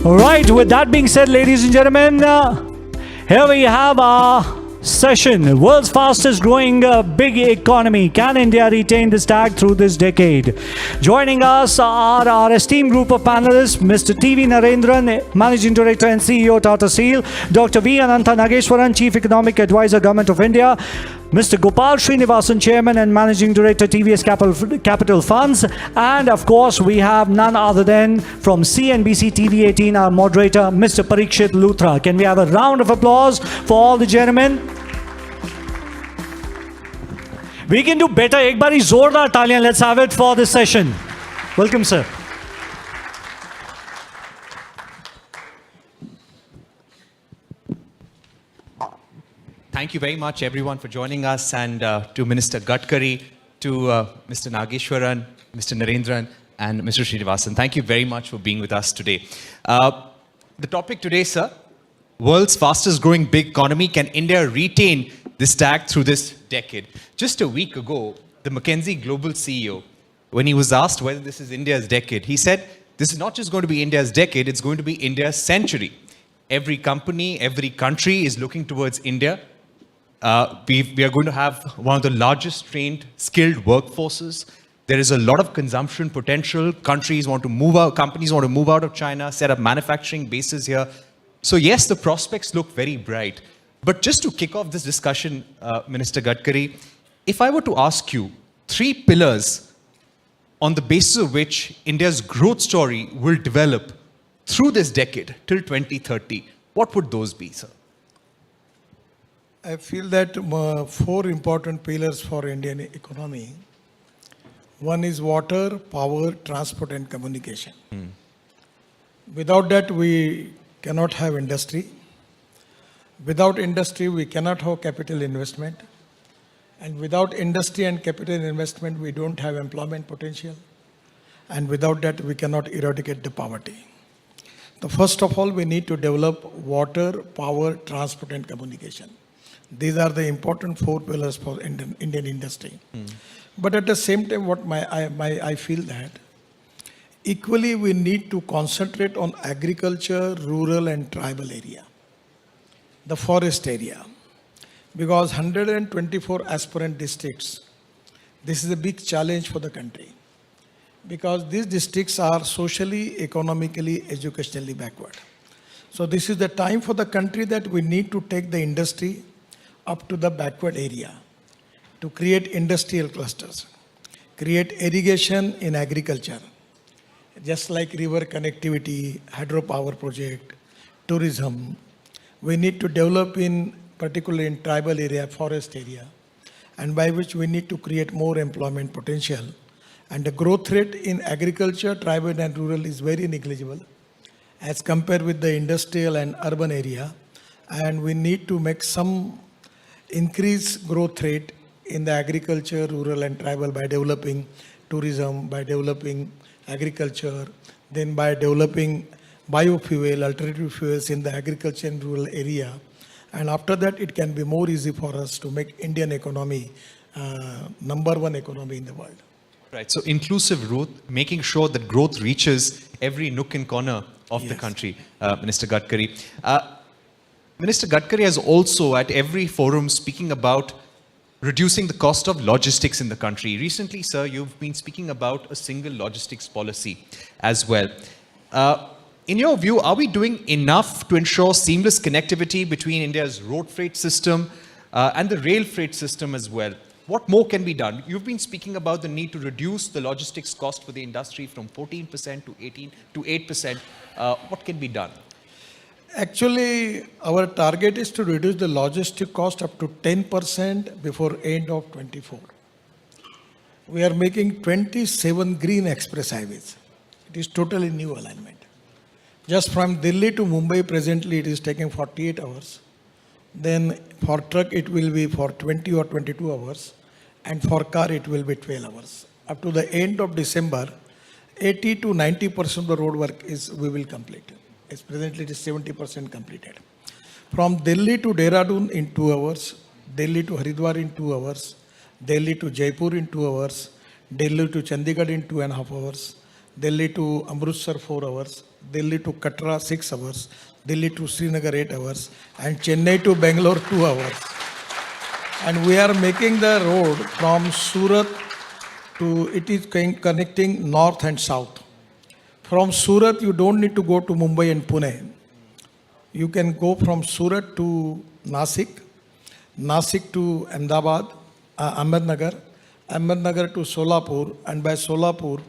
Speaker 1: All right, with that being said, ladies and gentlemen, here we have our session. World's fastest growing big economy. Can India retain this tag through this decade? Joining us are our esteemed group of panelists, Mr. T.V. Narendran, Managing Director and CEO, Tata Steel, Dr. V. Anantha Nageshwaran, Chief Economic Advisor, Government of India, Mr. Gopal Srinivasan, Chairman and Managing Director, TVS Capital Funds, and of course, we have none other than from CNBC TV 18, our moderator, Mr. Parikshit Luthra. Can we have a round of applause for all the gentlemen? We can do better. Ek bari zordar taliyan. Let's have it for this session. Welcome, sir.
Speaker 5: Thank you very much, everyone, for joining us, and to Minister Gadkari, to Mr. Nageshwaran, Mr. Narendran, and Mr. Srinivasan. Thank you very much for being with us today. The topic today, sir, world's fastest growing big economy. Can India retain this tag through this decade? Just a week ago, the McKinsey Global CEO, when he was asked whether this is India's decade, he said, this is not just going to be India's decade, it's going to be India's century. Every company, every country is looking towards India. We are going to have one of the largest trained, skilled workforces. There is a lot of consumption potential. Companies want to move out of China, set up manufacturing bases here. So yes, the prospects look very bright. But just to kick off this discussion, Minister Gadkari, if I were to ask you 3 pillars on the basis of which India's growth story will develop through this decade till 2030, what would those be, sir?
Speaker 6: I feel that 4 important pillars for Indian economy. One is water, power, transport and communication. Without that, we cannot have industry. Without industry, we cannot have capital investment. And without industry and capital investment, we don't have employment potential. And without that, we cannot eradicate the poverty. So first of all, we need to develop water, power, transport and communication. These are the important 4 pillars for Indian industry. But at the same time, what I feel that equally we need to concentrate on agriculture, rural and tribal area, the forest area, because 124 aspirant districts, this is a big challenge for the country, because these districts are socially, economically, educationally backward. So this is the time for the country that we need to take the industry up to the backward area to create industrial clusters, create irrigation in agriculture, just like river connectivity, hydropower project, tourism. We need to develop in, particularly in tribal area, forest area, and by which we need to create more employment potential. And the growth rate in agriculture, tribal and rural is very negligible as compared with the industrial and urban area. And we need to make some increased growth rate in the agriculture, rural and tribal by developing tourism, by developing agriculture, then by developing biofuel, alternative fuels in the agriculture and rural area. And after that, it can be more easy for us to make Indian economy number 1 economy in the world.
Speaker 5: Right, so inclusive growth, making sure that growth reaches every nook and corner of the country, Minister Gadkari. Minister Gadkari has also at every forum speaking about reducing the cost of logistics in the country. Recently, sir, you've been speaking about a single logistics policy as well. In your view, are we doing enough to ensure seamless connectivity between India's road freight system and the rail freight system as well? What more can be done? You've been speaking about the need to reduce the logistics cost for the industry from 14% to 8%. What can be done?
Speaker 6: Actually, our target is to reduce the logistic cost up to 10% before end of 24. We are making 27 green express highways. It is totally new alignment. Just from Delhi to Mumbai presently it is taking 48 hours. Then for truck it will be for 20 or 22 hours. And for car it will be 12 hours. Up to the end of December, 80 to 90% of the road work we will complete. It's presently it is 70% completed. From Delhi to Dehradun in 2 hours, Delhi to Haridwar in 2 hours, Delhi to Jaipur in 2 hours, Delhi to Chandigarh in 2.5 hours, Delhi to Amritsar 4 hours, Delhi to Katra 6 hours, Delhi to Srinagar 8 hours, and Chennai to Bangalore 2 hours. And we are making the road from Surat to, it is connecting north and south. From Surat, you don't need to go to Mumbai and Pune. You can go from Surat to Nasik, Nasik to Ahmedabad, Ahmednagar, Ahmednagar to Solapur, and by Solapur,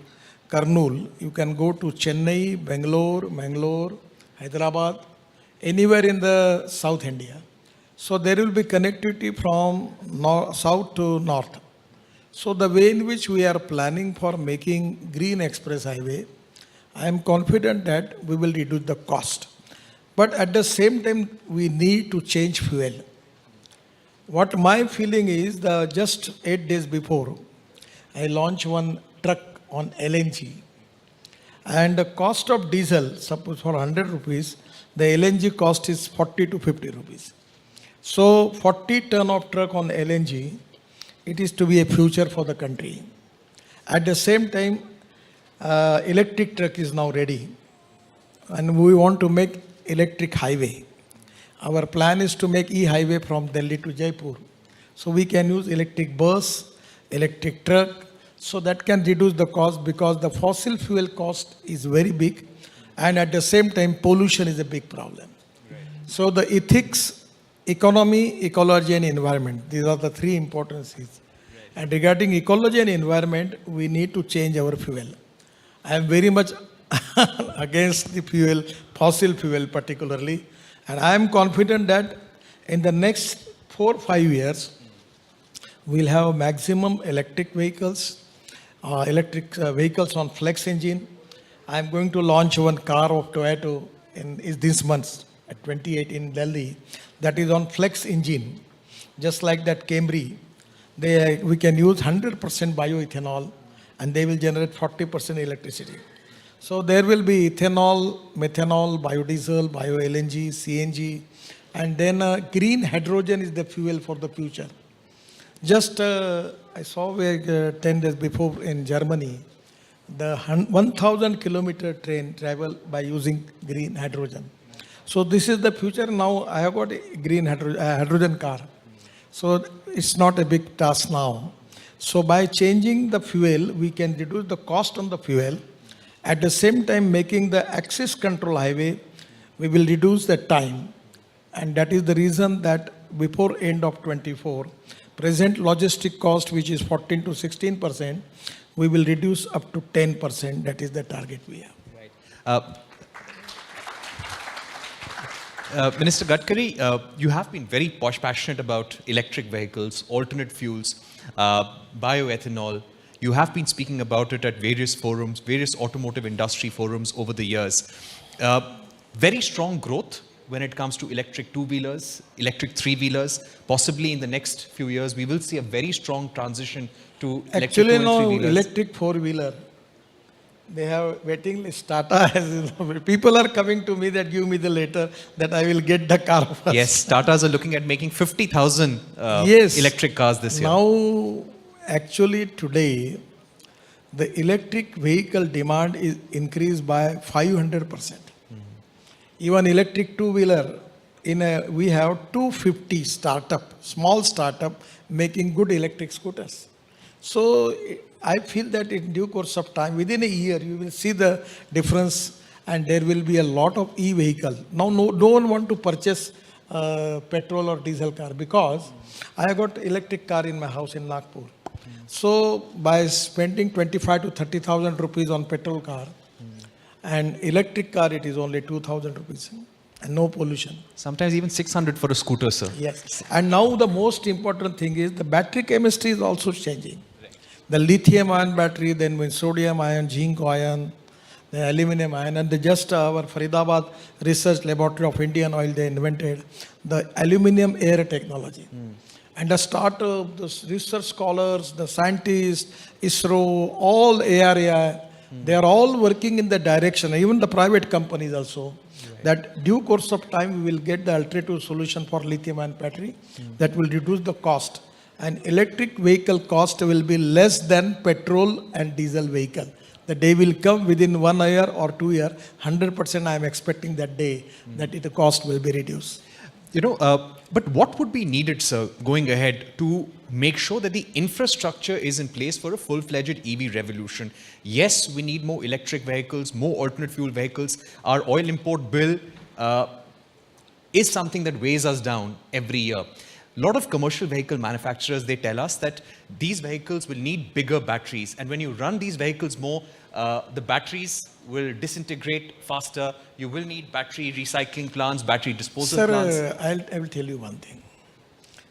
Speaker 6: Kurnool, you can go to Chennai, Bangalore, Hyderabad, anywhere in the South India. So there will be connectivity from south to north. So the way in which we are planning for making Green Express Highway, I am confident that we will reduce the cost. But at the same time, we need to change fuel. What my feeling is, the just 8 days before, I launched one truck on LNG, and the cost of diesel, suppose for 100 rupees, the LNG cost is 40 to 50 rupees. So 40 ton of truck on LNG, it is to be a future for the country. At the same time, electric truck is now ready, and we want to make electric highway. Our plan is to make e-highway from Delhi to Jaipur. So we can use electric bus, electric truck, so that can reduce the cost, because the fossil fuel cost is very big, and at the same time pollution is a big problem. So the ethics, economy, ecology and environment, these are the three important things. And regarding ecology and environment, we need to change our fuel. I am very much against the fuel, fossil fuel particularly, and I am confident that in the next 4 or 5 years, we'll have maximum electric vehicles, vehicles on flex engine. I am going to launch one car of Toyota is this month at 28 in Delhi, that is on flex engine, just like that Camry. We can use 100% bioethanol, and they will generate 40% electricity. So there will be ethanol, methanol, biodiesel, bio-LNG, CNG, and then green hydrogen is the fuel for the future. Just I saw 10 days before in Germany, the 1,000 kilometer train travel by using green hydrogen. So this is the future. Now I have got a green hydrogen car. So it's not a big task now. So by changing the fuel, we can reduce the cost on the fuel. At the same time, making the access control highway, we will reduce the time. And that is the reason that before end of 24, present logistic cost, which is 14 to 16%, we will reduce up to 10%. That is the target we have.
Speaker 5: Right. Minister Gadkari, you have been very passionate about electric vehicles, alternate fuels, bioethanol. You have been speaking about it at various forums, various automotive industry forums over the years. Very strong growth when it comes to electric two-wheelers, electric three-wheelers. Possibly in the next few years, we will see a very strong transition to electric
Speaker 6: Actually,
Speaker 5: two and
Speaker 6: no,
Speaker 5: three-wheelers.
Speaker 6: electric four-wheeler. They have waiting list. Tata has, people are coming to me that give me the letter that I will get the car first.
Speaker 5: Yes, Tatas are looking at making 50,000
Speaker 6: Yes.
Speaker 5: electric cars this year.
Speaker 6: Now, actually today, the electric vehicle demand is increased by 500%. Even electric two-wheeler, we have 250 small startup making good electric scooters. So I feel that in due course of time, within a year, you will see the difference, and there will be a lot of e-vehicle. Now, no one want to purchase petrol or diesel car, because I have got electric car in my house in Nagpur. So by spending 25 to 30,000 rupees on petrol car, and electric car, it is only 2,000 rupees, and no pollution.
Speaker 5: Sometimes even 600 for a scooter, sir.
Speaker 6: Yes. And now the most important thing is the battery chemistry is also changing. The lithium ion battery, then with sodium ion, zinc ion, the aluminum ion, and just our Faridabad Research Laboratory of Indian Oil, they invented the aluminum air technology. And the startup, the research scholars, the scientists, ISRO, all ARAI, they are all working in the direction, even the private companies also, that due course of time we will get the alternative solution for lithium ion battery that will reduce the cost. And electric vehicle cost will be less than petrol and diesel vehicle. The day will come within 1 year or 2 years, 100% I am expecting that day that the cost will be reduced.
Speaker 5: You know, but what would be needed, sir, going ahead to make sure that the infrastructure is in place for a full-fledged EV revolution? Yes, we need more electric vehicles, more alternate fuel vehicles. Our oil import bill is something that weighs us down every year. A lot of commercial vehicle manufacturers, they tell us that these vehicles will need bigger batteries. And when you run these vehicles more, the batteries will disintegrate faster. You will need battery recycling plants, battery disposal plants.
Speaker 6: Sir, I will tell you one thing.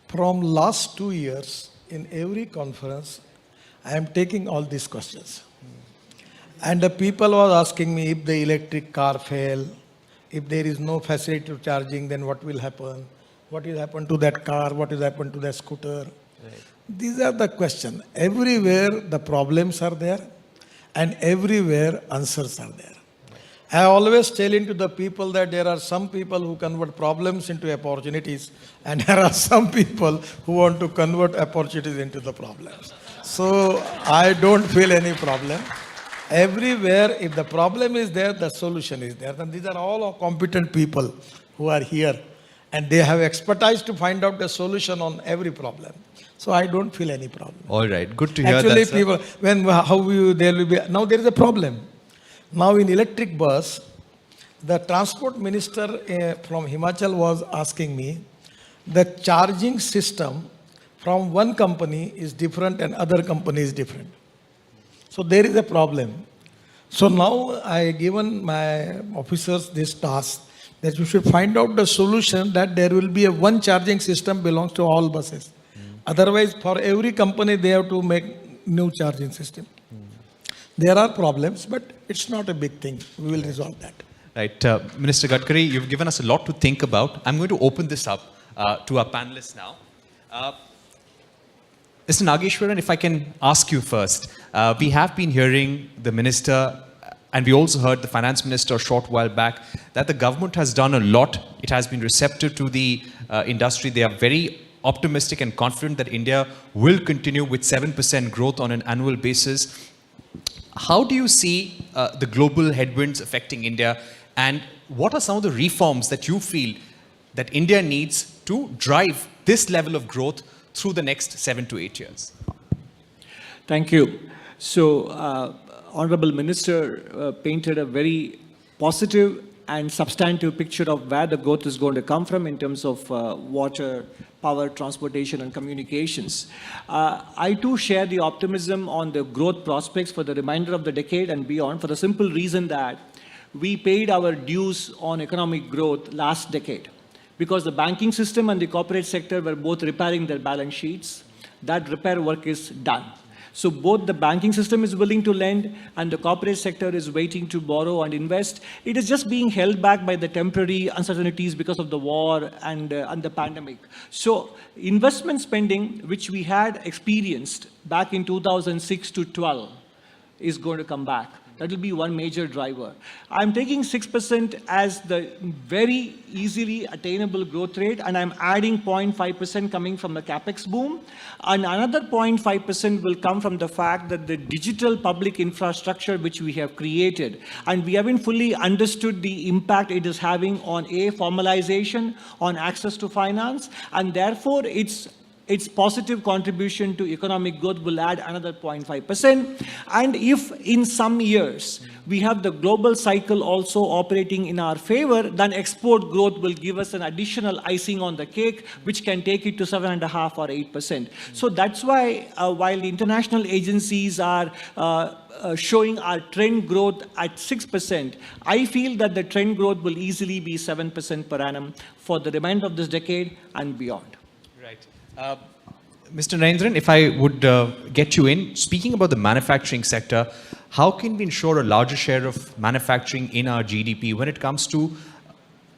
Speaker 6: From last 2 years, in every conference, I am taking all these questions. And the people were asking me, if the electric car fail, if there is no facility to charging, then what will happen? What will happen to that car? What will happen to that scooter? These are the questions. Everywhere the problems are there and everywhere answers are there. I always tell into the people that there are some people who convert problems into opportunities and there are some people who want to convert opportunities into the problems. So I don't feel any problem. Everywhere, if the problem is there, the solution is there. And these are all competent people who are here and they have expertise to find out the solution on every problem. So I don't feel any problem.
Speaker 5: All right, good to hear
Speaker 6: Actually,
Speaker 5: that, sir.
Speaker 6: people, there will be, now there is a problem. Now in electric bus, the transport minister from Himachal was asking me, the charging system from one company is different and other company is different. So there is a problem. So now I given my officers this task that you should find out the solution that there will be a one charging system belongs to all buses. Otherwise, for every company, they have to make new charging system. There are problems, but it's not a big thing. We will resolve that.
Speaker 5: Right. Minister Gadkari, you've given us a lot to think about. I'm going to open this up to our panelists now. Mr. Nageshwaran, if I can ask you first. We have been hearing the minister, and we also heard the finance minister a short while back, that the government has done a lot. It has been receptive to the industry. They are very optimistic and confident that India will continue with 7% growth on an annual basis. How do you see the global headwinds affecting India, and what are some of the reforms that you feel that India needs to drive this level of growth through the next 7 to 8 years?
Speaker 7: Thank you. So, Honorable Minister painted a very positive and substantive picture of where the growth is going to come from in terms of water, power, transportation, and communications. I too share the optimism on the growth prospects for the remainder of the decade and beyond, for the simple reason that we paid our dues on economic growth last decade, because the banking system and the corporate sector were both repairing their balance sheets. That repair work is done. So both the banking system is willing to lend and the corporate sector is waiting to borrow and invest. It is just being held back by the temporary uncertainties because of the war and the pandemic. So investment spending, which we had experienced back in 2006 to 12, is going to come back. That will be one major driver. I'm taking 6% as the very easily attainable growth rate, and I'm adding 0.5% coming from the capex boom. And another 0.5% will come from the fact that the digital public infrastructure which we have created, and we haven't fully understood the impact it is having on formalization, on access to finance, and therefore its positive contribution to economic growth will add another 0.5%. And if in some years we have the global cycle also operating in our favor, then export growth will give us an additional icing on the cake, which can take it to 7.5% or 8%. So that's why while the international agencies are showing our trend growth at 6%, I feel that the trend growth will easily be 7% per annum for the remainder of this decade and beyond.
Speaker 5: Right. Mr. Narendran, if I would get you in, speaking about the manufacturing sector, how can we ensure a larger share of manufacturing in our GDP when it comes to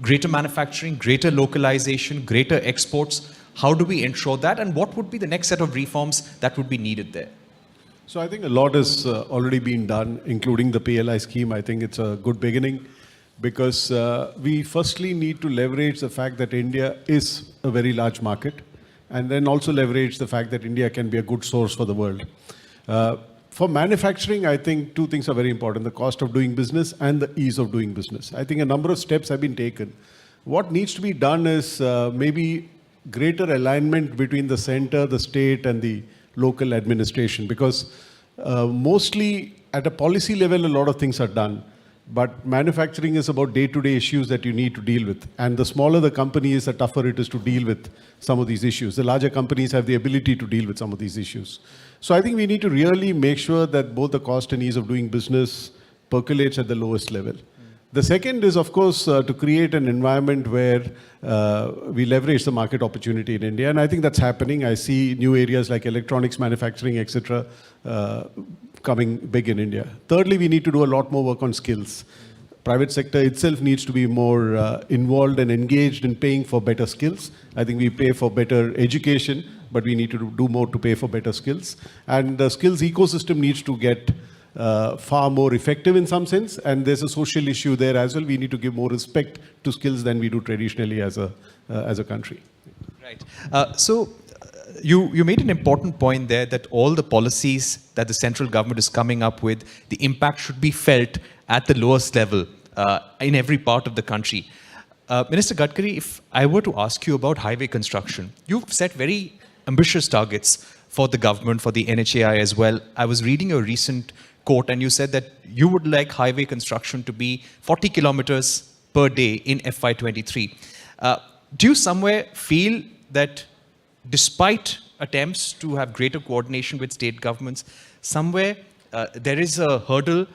Speaker 5: greater manufacturing, greater localization, greater exports? How do we ensure that, and what would be the next set of reforms that would be needed there?
Speaker 8: So I think a lot has already been done, including the PLI scheme. I think it's a good beginning because we firstly need to leverage the fact that India is a very large market, and then also leverage the fact that India can be a good source for the world. For manufacturing, I think two things are very important: the cost of doing business and the ease of doing business. I think a number of steps have been taken. What needs to be done is maybe greater alignment between the center, the state, and the local administration, because mostly at a policy level, a lot of things are done. But manufacturing is about day-to-day issues that you need to deal with. And the smaller the company is, the tougher it is to deal with some of these issues. The larger companies have the ability to deal with some of these issues. So I think we need to really make sure that both the cost and ease of doing business percolates at the lowest level. The second is, of course, to create an environment where we leverage the market opportunity in India. And I think that's happening. I see new areas like electronics manufacturing, etc., coming big in India. Thirdly, we need to do a lot more work on skills. private sector itself needs to be more involved and engaged in paying for better skills. I think we pay for better education, but we need to do more to pay for better skills. And the skills ecosystem needs to get far more effective in some sense. And there's a social issue there as well. We need to give more respect to skills than we do traditionally as a country.
Speaker 5: Right. You made an important point there that all the policies that the central government is coming up with, the impact should be felt at the lowest level in every part of the country. Minister Gadkari, if I were to ask you about highway construction, you've set very ambitious targets for the government, for the NHAI as well. I was reading a recent quote and you said that you would like highway construction to be 40 kilometers per day in FY23. Do you somewhere feel that despite attempts to have greater coordination with state governments, somewhere there is a hurdle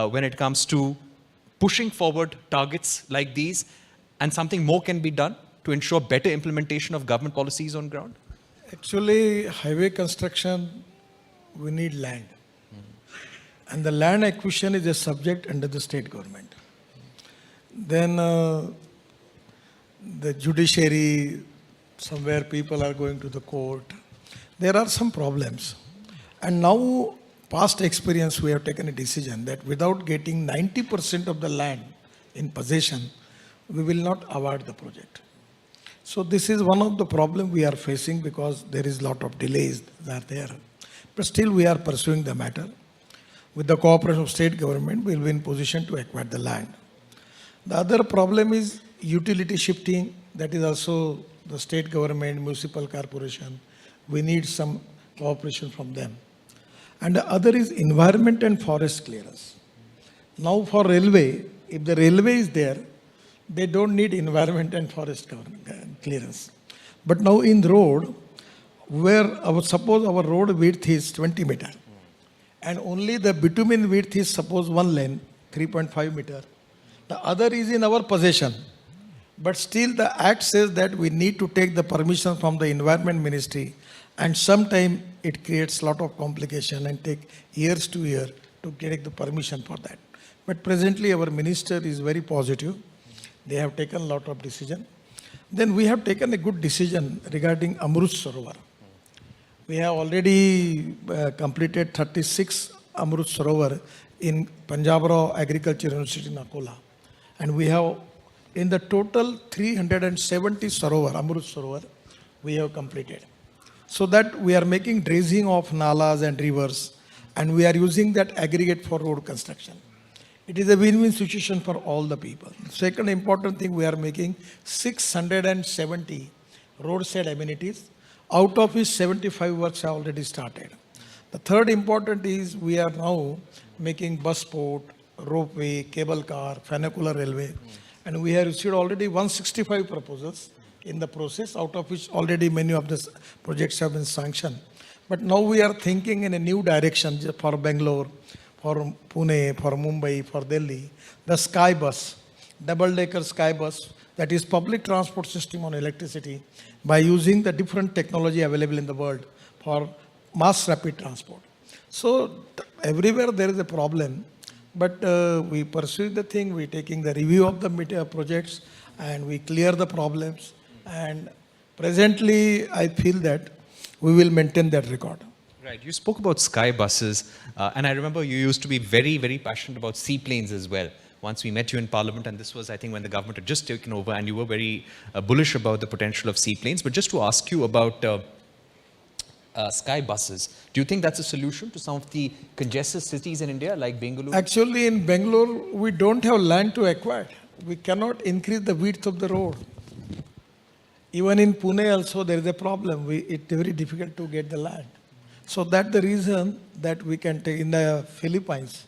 Speaker 5: when it comes to pushing forward targets like these, and something more can be done to ensure better implementation of government policies on ground?
Speaker 6: Actually, highway construction, we need land. And the land acquisition is a subject under the state government. Then the judiciary, somewhere people are going to the court. There are some problems. And now, past experience, we have taken a decision that without getting 90% of the land in possession, we will not award the project. So this is one of the problems we are facing because there is a lot of delays that are there. But still we are pursuing the matter. With the cooperation of state government, we will be in position to acquire the land. The other problem is utility shifting. That is also the state government, municipal corporation. We need some cooperation from them. And the other is environment and forest clearance. Now for railway, if the railway is there, they don't need environment and forest clearance. But now in road, where suppose our road width is 20 meter, and only the bitumen width is suppose one lane, 3.5 meter. The other is in our possession. But still the act says that we need to take the permission from the environment ministry, and sometime it creates a lot of complication and take years to year to get the permission for that. But presently our minister is very positive. They have taken a lot of decision. Then we have taken a good decision regarding Amrut Sarovar. We have already completed 36 Amrut Sarovar in Punjab Agriculture University in Akola. And we have in the total 370 Sarovar, Amrut Sarovar, we have completed. So that we are making dredging of nalas and rivers, and we are using that aggregate for road construction. It is a win-win situation for all the people. Second important thing, we are making 670 roadside amenities, out of which 75 works have already started. The third important is we are now making bus port, ropeway, cable car, funicular railway, and we have received already 165 proposals in the process, out of which already many of the projects have been sanctioned. But now we are thinking in a new direction for Bangalore, for Pune, for Mumbai, for Delhi, the sky bus, double-decker sky bus, that is public transport system on electricity, by using the different technology available in the world for mass rapid transport. So everywhere there is a problem, but we pursue the thing, we taking the review of the projects, and we clear the problems. And presently, I feel that we will maintain that record.
Speaker 5: Right. You spoke about sky buses, and I remember you used to be very, very passionate about seaplanes as well. Once we met you in Parliament, and this was, I think, when the government had just taken over, and you were very bullish about the potential of seaplanes. But just to ask you about sky buses, do you think that's a solution to some of the congested cities in India, like Bengaluru?
Speaker 6: Actually, in Bangalore, we don't have land to acquire. We cannot increase the width of the road. Even in Pune also, there is a problem. It's very difficult to get the land. So that's the reason that we can take in the Philippines.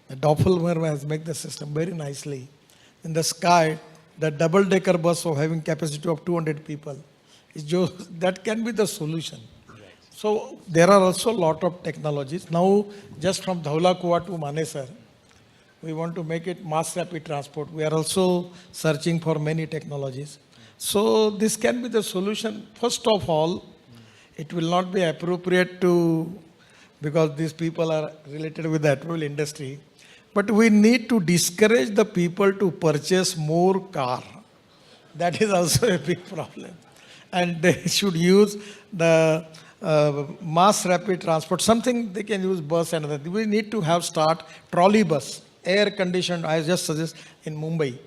Speaker 6: The Doppelmayr has made the system very nicely. In the sky, the double-decker bus of having capacity of 200 people, that can be the solution. Right. So there are also a lot of technologies. Now, just from Dhaulakua to Manesar, we want to make it mass rapid transport. We are also searching for many technologies. So this can be the solution. First of all, it will not be appropriate to, because these people are related with the automobile industry, But we need to discourage the people to purchase more car. That is also a big problem. And they should use the mass rapid transport, something they can use bus and other. We need to have start trolley bus, air conditioned. I just suggest in Mumbai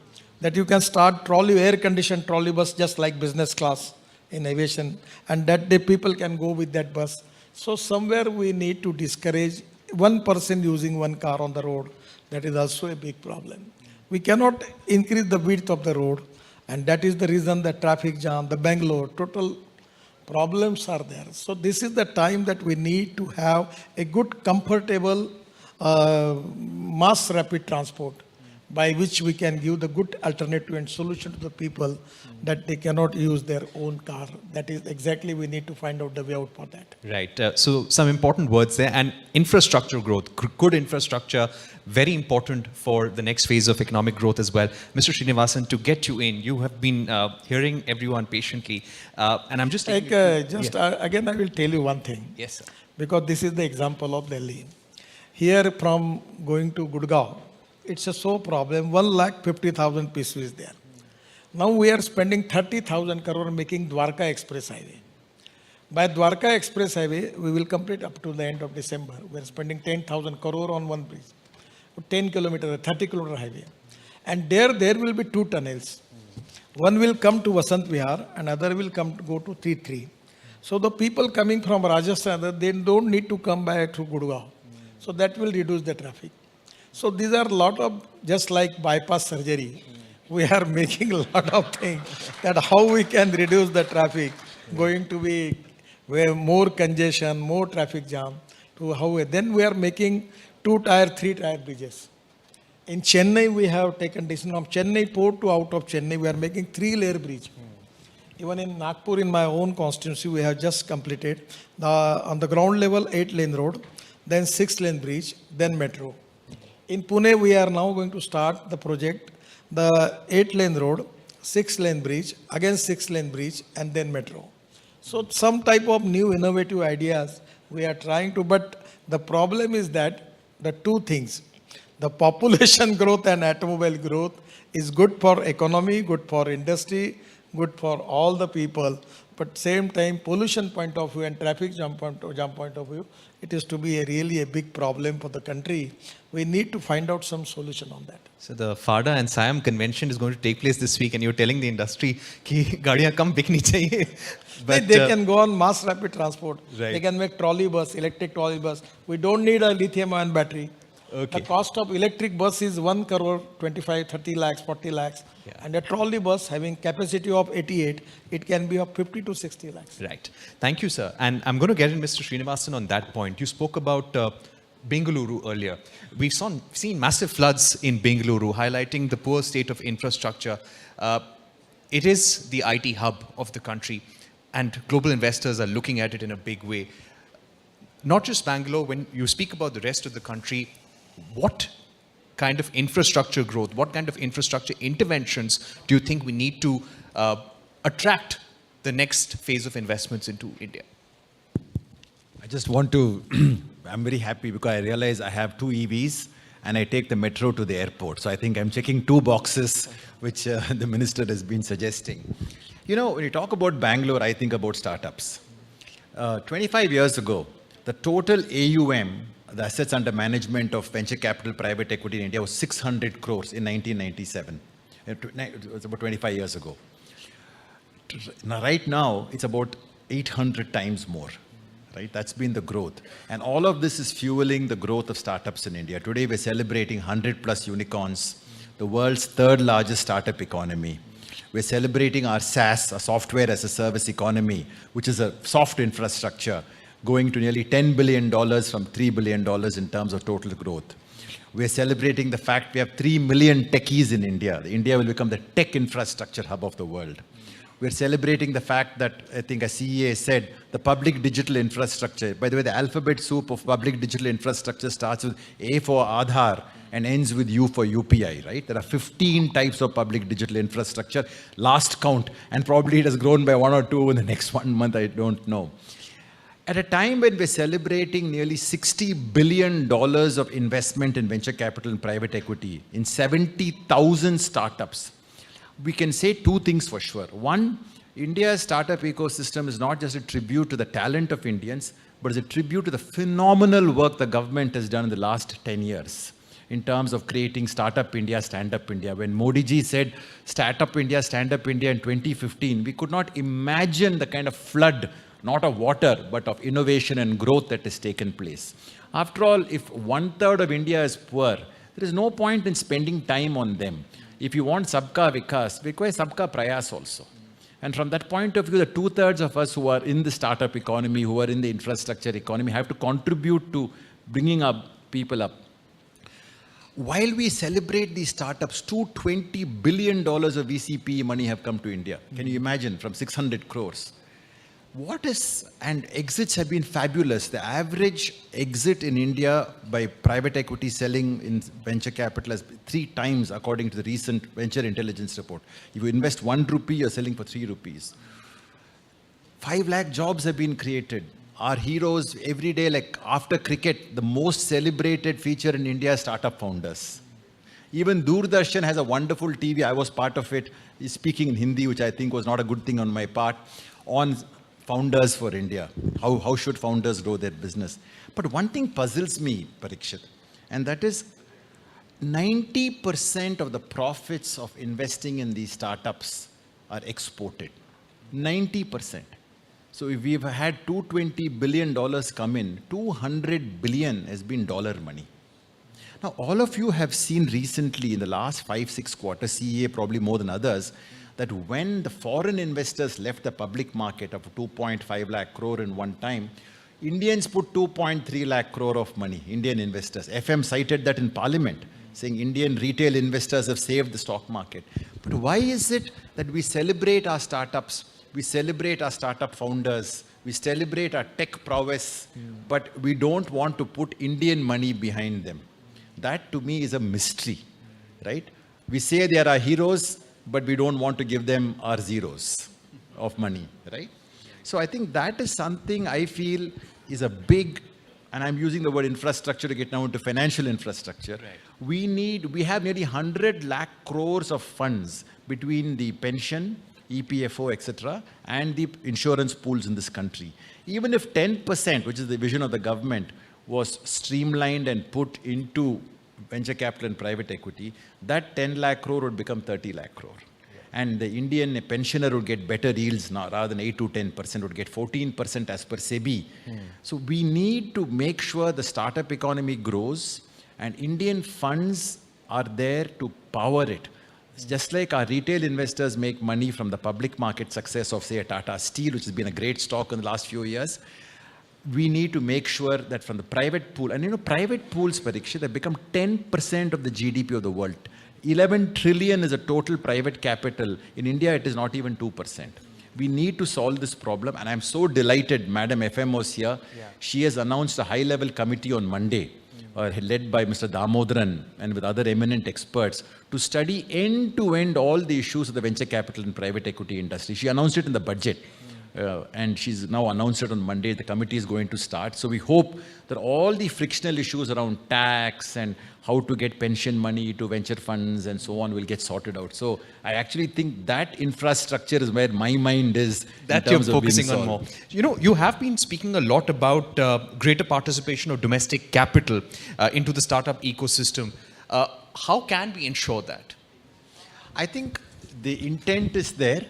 Speaker 6: that you can start air conditioned trolley bus just like business class in aviation, and that the people can go with that bus. So somewhere we need to discourage one person using one car on the road. That is also a big problem. We cannot increase the width of the road, and that is the reason the traffic jam, the Bangalore, total problems are there. So this is the time that we need to have a good, comfortable mass rapid transport by which we can give the good alternative and solution to the people that they cannot use their own car. That is exactly we need to find out the way out for that.
Speaker 5: Right. So some important words there. And infrastructure growth, good infrastructure, very important for the next phase of economic growth as well. Mr. Srinivasan, to get you in, you have been hearing everyone patiently. And I'm just...
Speaker 6: Again, I will tell you one thing.
Speaker 5: Yes, sir.
Speaker 6: Because this is the example of Delhi. Here from going to Gurgaon, it's a so problem, 1,50,000 pieces is there. Now we are spending 30,000 crore making Dwarka Express Highway. By Dwarka Express Highway, we will complete up to the end of December. We are spending 10,000 crore on one bridge, 10 kilometer, 30 kilometer highway. And there will be two tunnels. One will come to Vasant Vihar, and other will go to T3. So the people coming from Rajasthan, they don't need to come by through Gurgaon. So that will reduce the traffic. So these are a lot of, just like bypass surgery, we are making a lot of things that how we can reduce the traffic, going to be where more congestion, more traffic jam, to how then we are making 2-tier, 3-tier bridges. In Chennai, we have taken decision from Chennai port to out of Chennai, we are making 3-layer bridge. Even in Nagpur, in my own constituency, we have just completed on the ground level 8-lane road, then 6-lane bridge, then metro. In Pune, we are now going to start the project, the 8-lane road, 6-lane bridge, again 6-lane bridge, and then metro. So some type of new innovative ideas we are trying to, but the problem is that the two things, the population growth and automobile growth is good for economy, good for industry, good for all the people, but same time pollution point of view and traffic jam point of view, it is to be really a big problem for the country. We need to find out some solution on that.
Speaker 5: So the FADA and SIAM convention is going to take place this week, and you're telling the industry कि गाड़ियाँ कम bikini चाहिए.
Speaker 6: But they can go on mass rapid transport.
Speaker 5: Right.
Speaker 6: They can make trolley bus, electric trolley bus. We don't need a lithium-ion battery.
Speaker 5: Okay.
Speaker 6: The cost of electric bus is 1 crore, 25, 30 lakhs, 40 lakhs.
Speaker 5: Yeah.
Speaker 6: And a trolley bus having capacity of 88, it can be of 50 to 60 lakhs.
Speaker 5: Right. Thank you, sir. And I'm going to get in Mr. Srinivasan on that point. You spoke about Bengaluru earlier. We've seen massive floods in Bengaluru, highlighting the poor state of infrastructure. It is the IT hub of the country, and global investors are looking at it in a big way. Not just Bangalore, when you speak about the rest of the country, what kind of infrastructure growth, what kind of infrastructure interventions do you think we need to attract the next phase of investments into India?
Speaker 9: I just want to, I'm very happy because I realize I have 2 EVs and I take the metro to the airport. So I think I'm checking 2 boxes, which the minister has been suggesting. You know, when you talk about Bangalore, I think about startups. 25 years ago, the total AUM, the assets under management of venture capital private equity in India was 600 crores in 1997. It was about 25 years ago. Now, right now, it's about 800 times more. Right? That's been the growth. And all of this is fueling the growth of startups in India. Today, we're celebrating 100 plus unicorns, the world's 3rd largest startup economy. We're celebrating our SaaS, a software as a service economy, which is a soft infrastructure, going to nearly $10 billion from $3 billion in terms of total growth. We're celebrating the fact we have 3 million techies in India. India will become the tech infrastructure hub of the world. We're celebrating the fact that, I think as CEA said, the public digital infrastructure, by the way, the alphabet soup of public digital infrastructure starts with A for Aadhaar and ends with U for UPI, right? There are 15 types of public digital infrastructure, last count, and probably it has grown by 1 or 2 in the next 1 month, I don't know. At a time when we're celebrating nearly $60 billion of investment in venture capital and private equity in 70,000 startups, we can say two things for sure. One, India's startup ecosystem is not just a tribute to the talent of Indians, but is a tribute to the phenomenal work the government has done in the last 10 years in terms of creating Startup India, Stand Up India. When Modi ji said Startup India, Stand Up India in 2015, we could not imagine the kind of flood, not of water, but of innovation and growth that has taken place. After all, if 1/3 of India is poor, there is no point in spending time on them. If you want Sabka Vikas, require Sabka Prayas also. And from that point of view, the 2/3 of us who are in the startup economy, who are in the infrastructure economy, have to contribute to bringing up people up. While we celebrate these startups, $220 billion of VCP money have come to India. Can you imagine, from 600 crores? And exits have been fabulous. The average exit in India by private equity selling in venture capital is 3 times according to the recent venture intelligence report. If you invest 1 rupee, you're selling for 3 rupees. 5 lakh jobs have been created. Our heroes every day, like after cricket, the most celebrated feature in India is startup founders. Even Doordarshan has a wonderful TV. I was part of it. He's speaking in Hindi, which I think was not a good thing on my part, on founders for India. How should founders grow their business? But one thing puzzles me, Parikshit, and that is 90% of the profits of investing in these startups are exported. 90%. So if we've had $220 billion come in, $200 billion has been dollar money. Now, all of you have seen recently in the last 5-6 quarters, CEA probably more than others, that when the foreign investors left the public market of 2.5 lakh crore in one time, Indians put 2.3 lakh crore of money, Indian investors. FM cited that in Parliament, saying Indian retail investors have saved the stock market. But why is it that we celebrate our startups, we celebrate our startup founders, we celebrate our tech prowess, but we don't want to put Indian money behind them? That to me is a mystery, right? We say they are our heroes, but we don't want to give them our zeros of money, right? So I think that is something I feel is a big, and I'm using the word infrastructure to get now into financial infrastructure. Right. We have nearly 100 lakh crores of funds between the pension, EPFO, etc., and the insurance pools in this country. Even if 10%, which is the vision of the government, was streamlined and put into venture capital and private equity, that 10 lakh crore would become 30 lakh crore. And the Indian pensioner would get better yields now, rather than 8 to 10%, would get 14% as per SEBI. So we need to make sure the startup economy grows and Indian funds are there to power it. It's just like our retail investors make money from the public market success of, say, a Tata Steel, which has been a great stock in the last few years. We need to make sure that from the private pool, and private pools, Parikshit, have become 10% of the GDP of the world. 11 trillion is a total private capital. In India, it is not even 2%. We need to solve this problem, and I'm so delighted Madam FM was here. Yeah. She has announced a high-level committee on Monday, led by Mr. Damodaran and with other eminent experts, to study end-to-end all the issues of the venture capital and private equity industry. She announced it in the budget. And she's now announced it on Monday. The committee is going to start. So we hope that all the frictional issues around tax and how to get pension money to venture funds and so on will get sorted out. So I actually think that infrastructure is where my mind is.
Speaker 5: That you're focusing on more. You have been speaking a lot about greater participation of domestic capital into the startup ecosystem. How can we ensure that?
Speaker 9: I think the intent is there.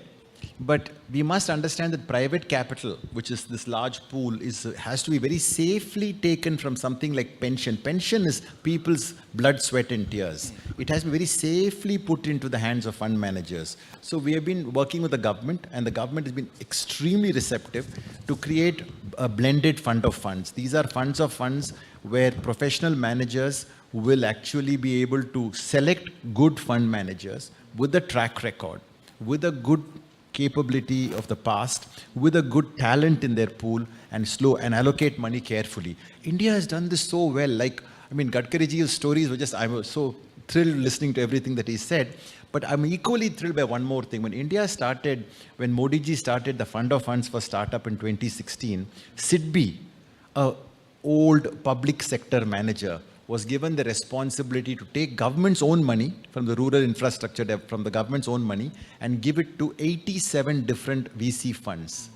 Speaker 9: But we must understand that private capital, which is this large pool, has to be very safely taken from something like pension. Pension is people's blood, sweat and tears. It has to be very safely put into the hands of fund managers. So we have been working with the government, and the government has been extremely receptive to create a blended fund of funds. These are funds of funds where professional managers will actually be able to select good fund managers with a track record, with a good capability of the past, with a good talent in their pool, and allocate money carefully. India has done this so well. Gadkariji's stories were I was so thrilled listening to everything that he said. But I'm equally thrilled by one more thing. When when Modi ji started the Fund of Funds for Startup in 2016, SIDBI, a old public sector manager, was given the responsibility to take government's own money from the rural infrastructure, from the government's own money, and give it to 87 different VC funds.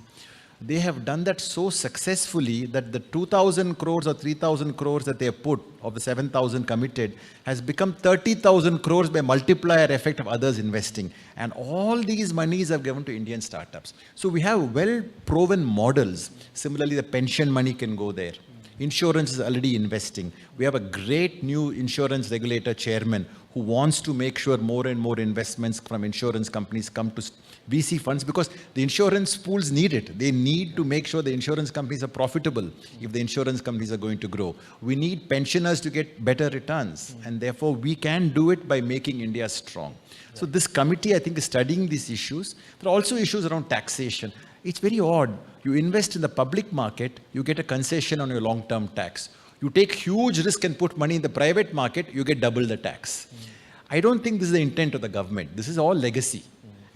Speaker 9: They have done that so successfully that the 2,000 crores or 3,000 crores that they have put of the 7,000 committed has become 30,000 crores by multiplier effect of others investing. And all these monies are given to Indian startups. So we have well-proven models. Similarly, the pension money can go there. Insurance is already investing. We have a great new insurance regulator chairman who wants to make sure more and more investments from insurance companies come to VC funds, because the insurance pools need it. They need to make sure the insurance companies are profitable if the insurance companies are going to grow. We need pensioners to get better returns, and therefore we can do it by making India strong. So this committee, I think, is studying these issues. There are also issues around taxation. It's very odd. You invest in the public market, you get a concession on your long-term tax. You take huge risk and put money in the private market, you get double the tax. I don't think this is the intent of the government. This is all legacy.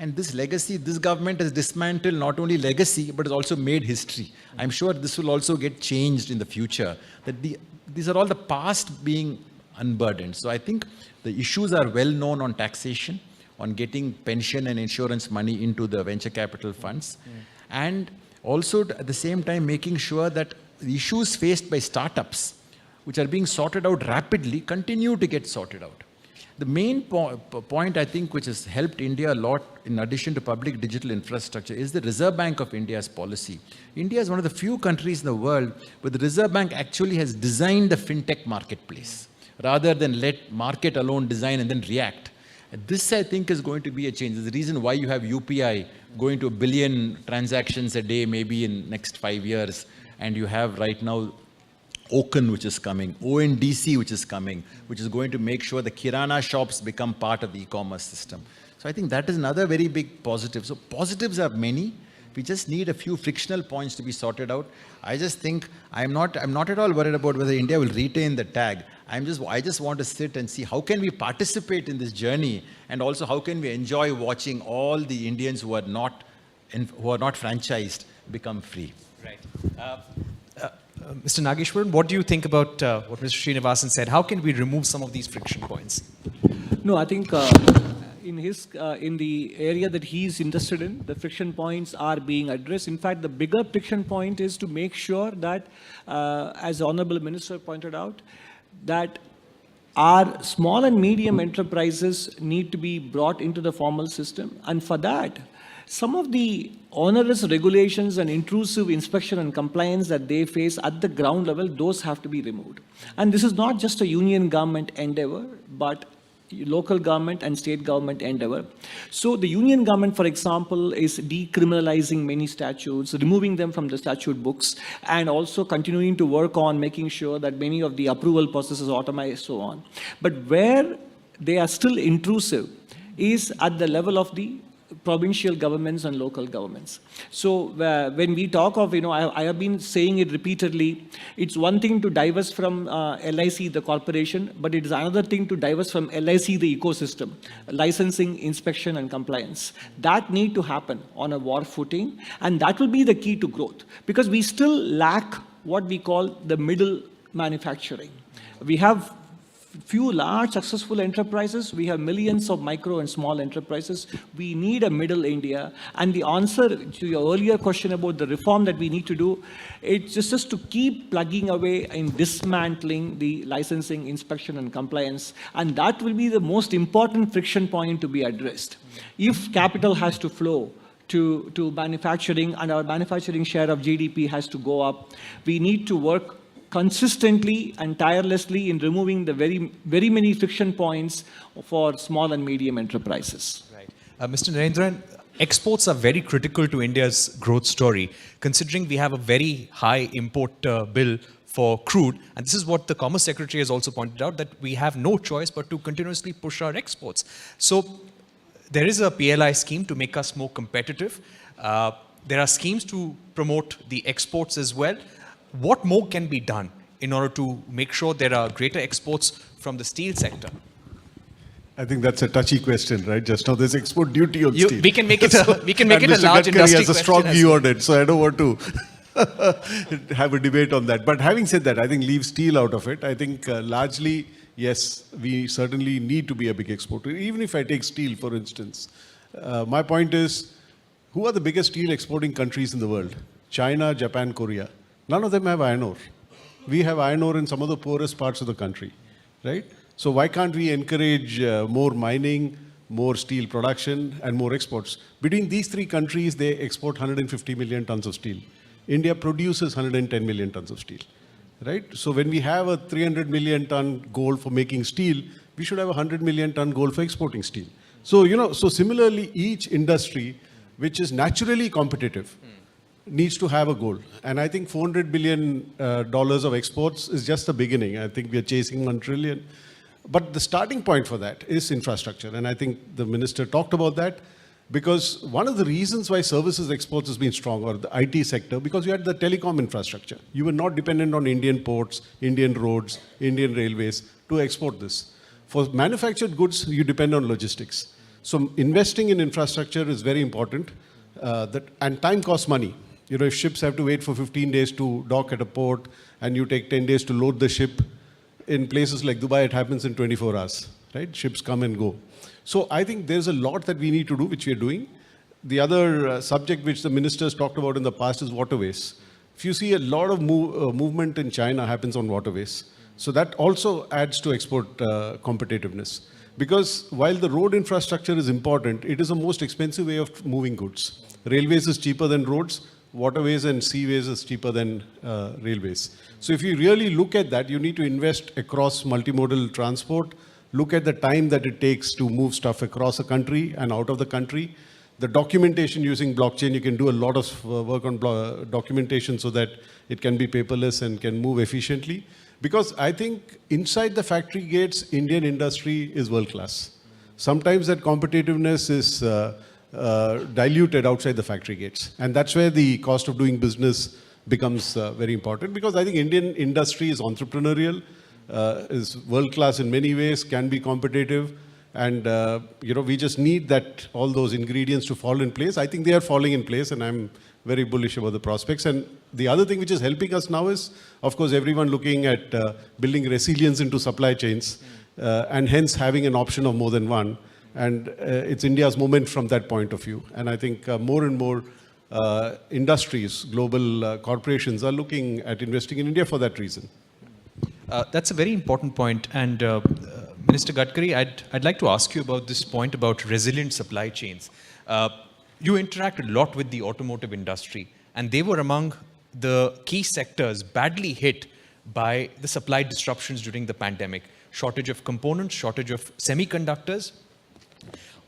Speaker 9: And this legacy, this government has dismantled not only legacy, but has also made history. I'm sure this will also get changed in the future. That these are all the past being unburdened. So I think the issues are well known on taxation, on getting pension and insurance money into the venture capital funds. And also at the same time making sure that the issues faced by startups, which are being sorted out rapidly, continue to get sorted out. The main point, I think, which has helped India a lot, in addition to public digital infrastructure, is the Reserve Bank of India's policy. India is one of the few countries in the world where the Reserve Bank actually has designed the fintech marketplace, rather than let market alone design and then react. And this, I think, is going to be a change. There's the reason why you have UPI going to 1 billion transactions a day, maybe in next 5 years. And you have right now Open, which is coming, ONDC, which is coming, which is going to make sure the Kirana shops become part of the e-commerce system. So I think that is another very big positive. So positives are many. We just need a few frictional points to be sorted out. I just think I'm not at all worried about whether India will retain the tag. I just want to sit and see how can we participate in this journey, and also how can we enjoy watching all the Indians who are not franchised become free.
Speaker 5: Right. Mr. Nageshwaran, what do you think about what Mr. Srinivasan said? How can we remove some of these friction points?
Speaker 7: No, I think in the area that he's interested in, the friction points are being addressed. In fact, the bigger friction point is to make sure that, as the Honorable Minister pointed out, that our small and medium enterprises need to be brought into the formal system. And for that, some of the onerous regulations and intrusive inspection and compliance that they face at the ground level, those have to be removed. And this is not just a union government endeavor, but local government and state government endeavor. So the union government, for example, is decriminalizing many statutes, removing them from the statute books, and also continuing to work on making sure that many of the approval processes are automated, so on. But where they are still intrusive is at the level of the provincial governments and local governments. So when we talk of, I have been saying it repeatedly, it's one thing to divest from LIC, the corporation, but it is another thing to divest from LIC, the ecosystem, licensing, inspection, and compliance. That need to happen on a war footing, and that will be the key to growth, because we still lack what we call the middle manufacturing. We have few large successful enterprises, we have millions of micro and small enterprises. We need a middle India. And the answer to your earlier question about the reform that we need to do, it's just to keep plugging away in dismantling the licensing, inspection, and compliance. And that will be the most important friction point to be addressed. If capital has to flow to manufacturing, and our manufacturing share of GDP has to go up, we need to work consistently and tirelessly in removing the very many friction points for small and medium enterprises.
Speaker 5: Right. Mr. Narendran, exports are very critical to India's growth story, considering we have a very high import bill for crude. And this is what the Commerce Secretary has also pointed out, that we have no choice but to continuously push our exports. So there is a PLI scheme to make us more competitive. There are schemes to promote the exports as well. What more can be done in order to make sure there are greater exports from the steel sector?
Speaker 8: I think that's a touchy question, right? Just now, there's export duty on steel.
Speaker 5: We can make it. We can make
Speaker 8: And
Speaker 5: it a
Speaker 8: Mr.
Speaker 5: large
Speaker 8: Gadkari
Speaker 5: industry
Speaker 8: has a
Speaker 5: question
Speaker 8: strong
Speaker 5: as
Speaker 8: view
Speaker 5: well.
Speaker 8: on it, so I don't want to have a debate on that. But having said that, I think leave steel out of it. I think largely, yes, we certainly need to be a big exporter. Even if I take steel, for instance, my point is, who are the biggest steel exporting countries in the world? China, Japan, Korea. None of them have iron ore. We have iron ore in some of the poorest parts of the country, right? So why can't we encourage more mining, more steel production, and more exports? Between these three countries, they export 150 million tons of steel. India produces 110 million tons of steel, right? So when we have a 300 million ton goal for making steel, we should have a 100 million ton goal for exporting steel. So, so similarly, each industry, which is naturally competitive, needs to have a goal. And I think $400 billion of exports is just the beginning. I think we are chasing 1 trillion. But the starting point for that is infrastructure. And I think the minister talked about that, because one of the reasons why services exports has been strong, or the IT sector, because you had the telecom infrastructure. You were not dependent on Indian ports, Indian roads, Indian railways to export this. For manufactured goods, you depend on logistics. So investing in infrastructure is very important. And time costs money. If ships have to wait for 15 days to dock at a port and you take 10 days to load the ship, in places like Dubai, it happens in 24 hours, right? Ships come and go. So I think there's a lot that we need to do, which we are doing. The other subject which the ministers talked about in the past is waterways. If you see, a lot of movement in China happens on waterways. So that also adds to export competitiveness. Because while the road infrastructure is important, it is the most expensive way of moving goods. Railways is cheaper than roads. Waterways and seaways is cheaper than railways. So if you really look at that, you need to invest across multimodal transport, look at the time that it takes to move stuff across a country and out of the country. The documentation using blockchain, you can do a lot of work on documentation so that it can be paperless and can move efficiently. Because I think inside the factory gates, Indian industry is world class. Sometimes that competitiveness is diluted outside the factory gates. And that's where the cost of doing business becomes very important, because I think Indian industry is entrepreneurial, is world-class in many ways, can be competitive, and we just need that, all those ingredients to fall in place. I think they are falling in place, and I'm very bullish about the prospects. And the other thing which is helping us now is, of course, everyone looking at building resilience into supply chains, and hence having an option of more than one. And it's India's moment from that point of view. And I think more and more industries, global corporations are looking at investing in India for that reason.
Speaker 5: That's a very important point. And Minister Gadkari, I'd like to ask you about this point about resilient supply chains. You interact a lot with the automotive industry, and they were among the key sectors badly hit by the supply disruptions during the pandemic. Shortage of components, shortage of semiconductors.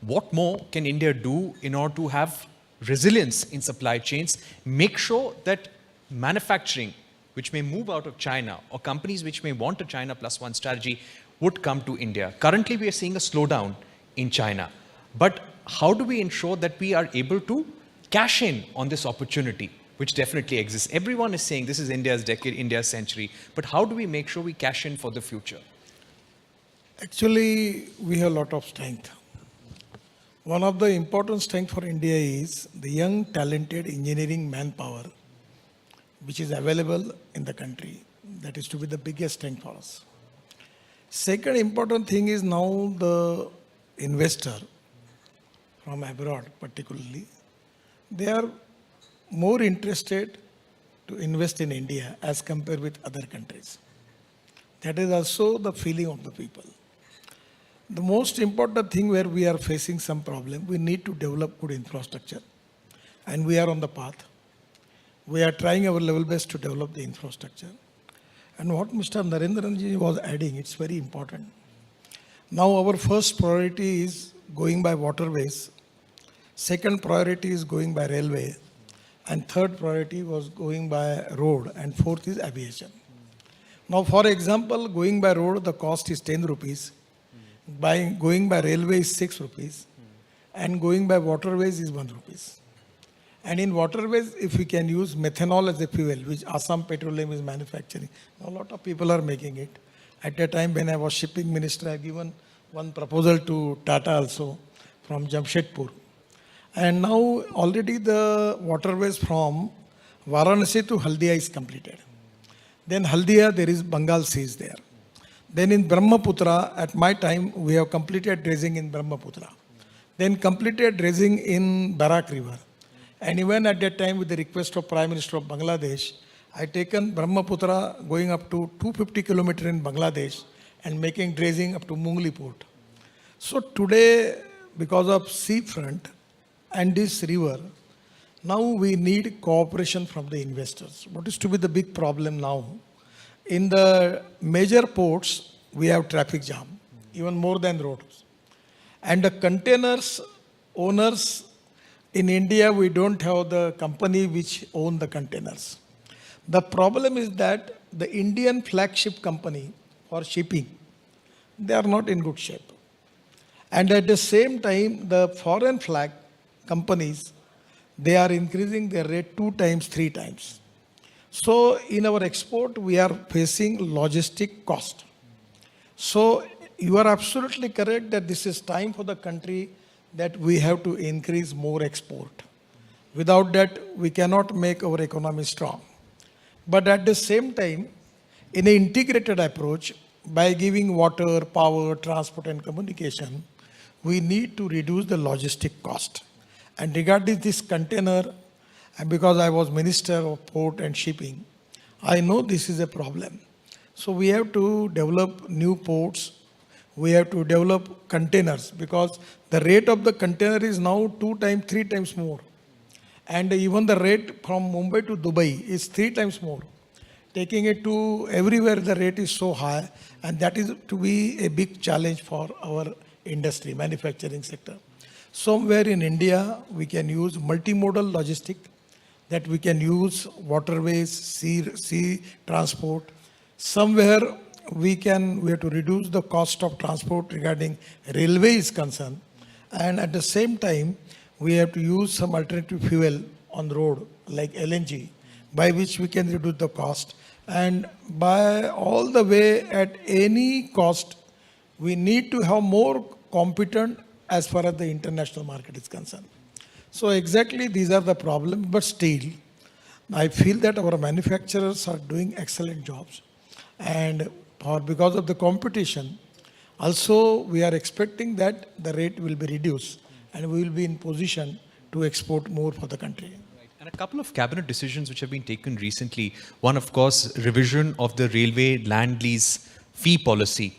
Speaker 5: What more can India do in order to have resilience in supply chains, make sure that manufacturing, which may move out of China, or companies which may want a China plus one strategy, would come to India? Currently, we are seeing a slowdown in China. But how do we ensure that we are able to cash in on this opportunity, which definitely exists? Everyone is saying this is India's decade, India's century. But how do we make sure we cash in for the future?
Speaker 6: Actually, we have a lot of strength. One of the important strengths for India is the young, talented engineering manpower, which is available in the country. That is to be the biggest strength for us. Second important thing is now the investor from abroad particularly, they are more interested to invest in India as compared with other countries. That is also the feeling of the people. The most important thing where we are facing some problem, we need to develop good infrastructure. And we are on the path. We are trying our level best to develop the infrastructure. And what Mr. Narendran was adding, it's very important. Now our first priority is going by waterways. Second priority is going by railway. And third priority was going by road. And fourth is aviation. Now, for example, going by road, the cost is 10 rupees. Going by railway is 6 rupees. And going by waterways is 1 rupees. And in waterways, if we can use methanol as a fuel, which Assam Petroleum is manufacturing, a lot of people are making it. At the time when I was shipping minister, I given one proposal to Tata also from Jamshedpur. And now already the waterways from Varanasi to Haldia is completed. Then Haldia, there is Bengal Sea is there. Then in Brahmaputra, at my time, we have completed dredging in Brahmaputra. Then completed dredging in Barak River. And even at that time, with the request of Prime Minister of Bangladesh, I taken Brahmaputra going up to 250 kilometers in Bangladesh and making dredging up to Mungli port. So today, because of seafront and this river, now we need cooperation from the investors. What is to be the big problem now? In the major ports, we have traffic jam, even more than roads. And the containers owners in India, we don't have the company which own the containers. The problem is that the Indian flagship company for shipping, they are not in good shape. And at the same time, the foreign flag companies, they are increasing their rate 2 times, 3 times. So in our export, we are facing logistic cost. So you are absolutely correct that this is time for the country that we have to increase more export. Without that, we cannot make our economy strong. But at the same time, in an integrated approach, by giving water, power, transport and communication, we need to reduce the logistic cost. And regarding this container, and because I was Minister of Port and Shipping, I know this is a problem. So we have to develop new ports. We have to develop containers because the rate of the container is now 2 times, 3 times more. And even the rate from Mumbai to Dubai is 3 times more. Taking it to everywhere, the rate is so high, and that is to be a big challenge for our industry, manufacturing sector. Somewhere in India, we can use multimodal logistic, that we can use waterways, sea transport. Somewhere we have to reduce the cost of transport regarding railway is concerned. And at the same time, we have to use some alternative fuel on the road, like LNG, by which we can reduce the cost. And by all the way, at any cost, we need to have more competent as far as the international market is concerned. So exactly these are the problems, but still, I feel that our manufacturers are doing excellent jobs. And because of the competition, also we are expecting that the rate will be reduced and we will be in position to export more for the country.
Speaker 5: And a couple of cabinet decisions which have been taken recently. One, of course, revision of the railway land lease fee policy.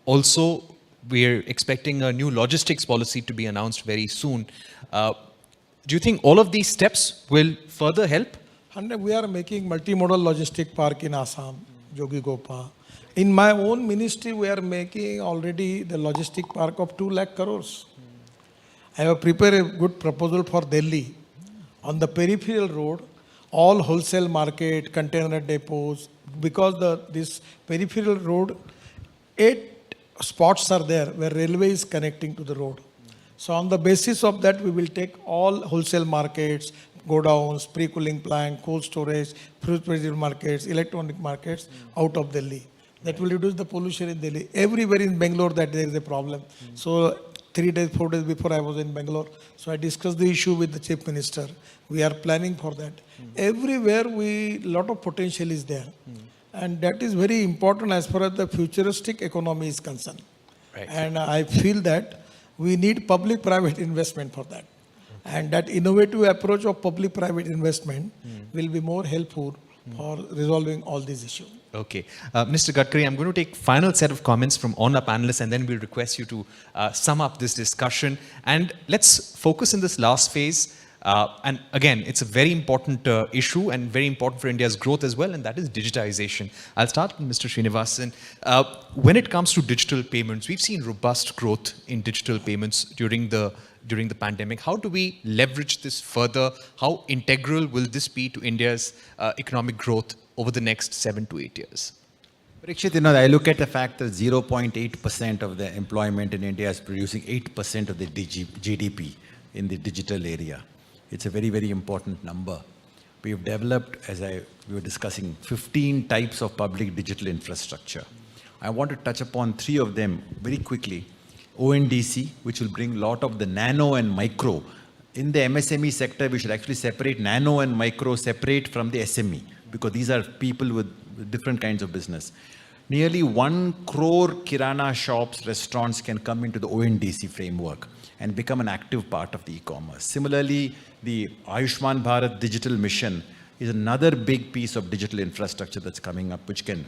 Speaker 5: Also, we're expecting a new logistics policy to be announced very soon. Do you think all of these steps will further help?
Speaker 6: And we are making multimodal logistic park in Assam, Jogigopa. In my own ministry, we are making already the logistic park of 2 lakh crores. I have prepared a good proposal for Delhi. On the peripheral road, all wholesale market, container depots, because this peripheral road, 8 spots are there where railway is connecting to the road. So on the basis of that, we will take all wholesale markets, godowns, pre-cooling plant, cold storage, fruit preserve markets, electronic markets out of Delhi. That will reduce the pollution in Delhi. Everywhere in Bangalore that there is a problem. So 3 days, 4 days before I was in Bangalore, so I discussed the issue with the Chief Minister. We are planning for that. Everywhere lot of potential is there. And that is very important as far as the futuristic economy is concerned.
Speaker 5: Right.
Speaker 6: And I feel that we need public-private investment for that. And that innovative approach of public-private investment will be more helpful for resolving all these issues.
Speaker 5: Okay. Mr. Gadkari, I'm going to take final set of comments from all our panelists and then we'll request you to sum up this discussion. And let's focus in this last phase. And again, it's a very important issue and very important for India's growth as well, and that is digitization. I'll start with Mr. Srinivasan. When it comes to digital payments, we've seen robust growth in digital payments during the pandemic. How do we leverage this further? How integral will this be to India's economic growth over the next 7 to 8 years?
Speaker 9: Parikshit, I look at the fact that 0.8% of the employment in India is producing 8% of the GDP in the digital area. It's a very, very important number. We have developed, we were discussing, 15 types of public digital infrastructure. I want to touch upon three of them very quickly. ONDC, which will bring a lot of the nano and micro. In the MSME sector, we should actually separate nano and micro separate from the SME, because these are people with different kinds of business. Nearly 1 crore Kirana shops, restaurants can come into the ONDC framework and become an active part of the e-commerce. Similarly, the Ayushman Bharat Digital Mission is another big piece of digital infrastructure that's coming up, which can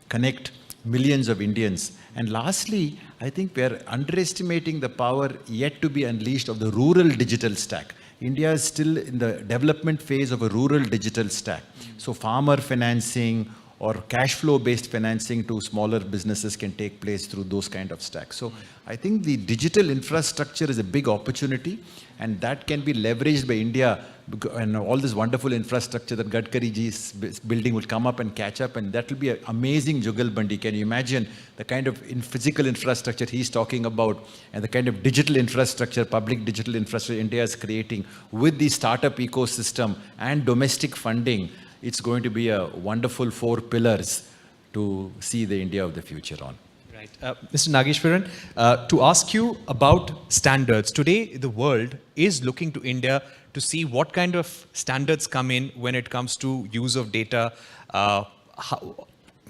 Speaker 9: connect millions of Indians. And lastly, I think we're underestimating the power yet to be unleashed of the rural digital stack. India is still in the development phase of a rural digital stack. So farmer financing or cash flow based financing to smaller businesses can take place through those kind of stacks. So I think the digital infrastructure is a big opportunity, and that can be leveraged by India, and all this wonderful infrastructure that Gadkari ji is building will come up and catch up, and that will be an amazing Jugalbandi. Can you imagine the kind of physical infrastructure he's talking about, and the kind of digital infrastructure, public digital infrastructure India is creating with the startup ecosystem and domestic funding? It's going to be a wonderful 4 pillars to see the India of the future on.
Speaker 5: Right. Mr. Nageshwaran, to ask you about standards. Today, the world is looking to India to see what kind of standards come in when it comes to use of data.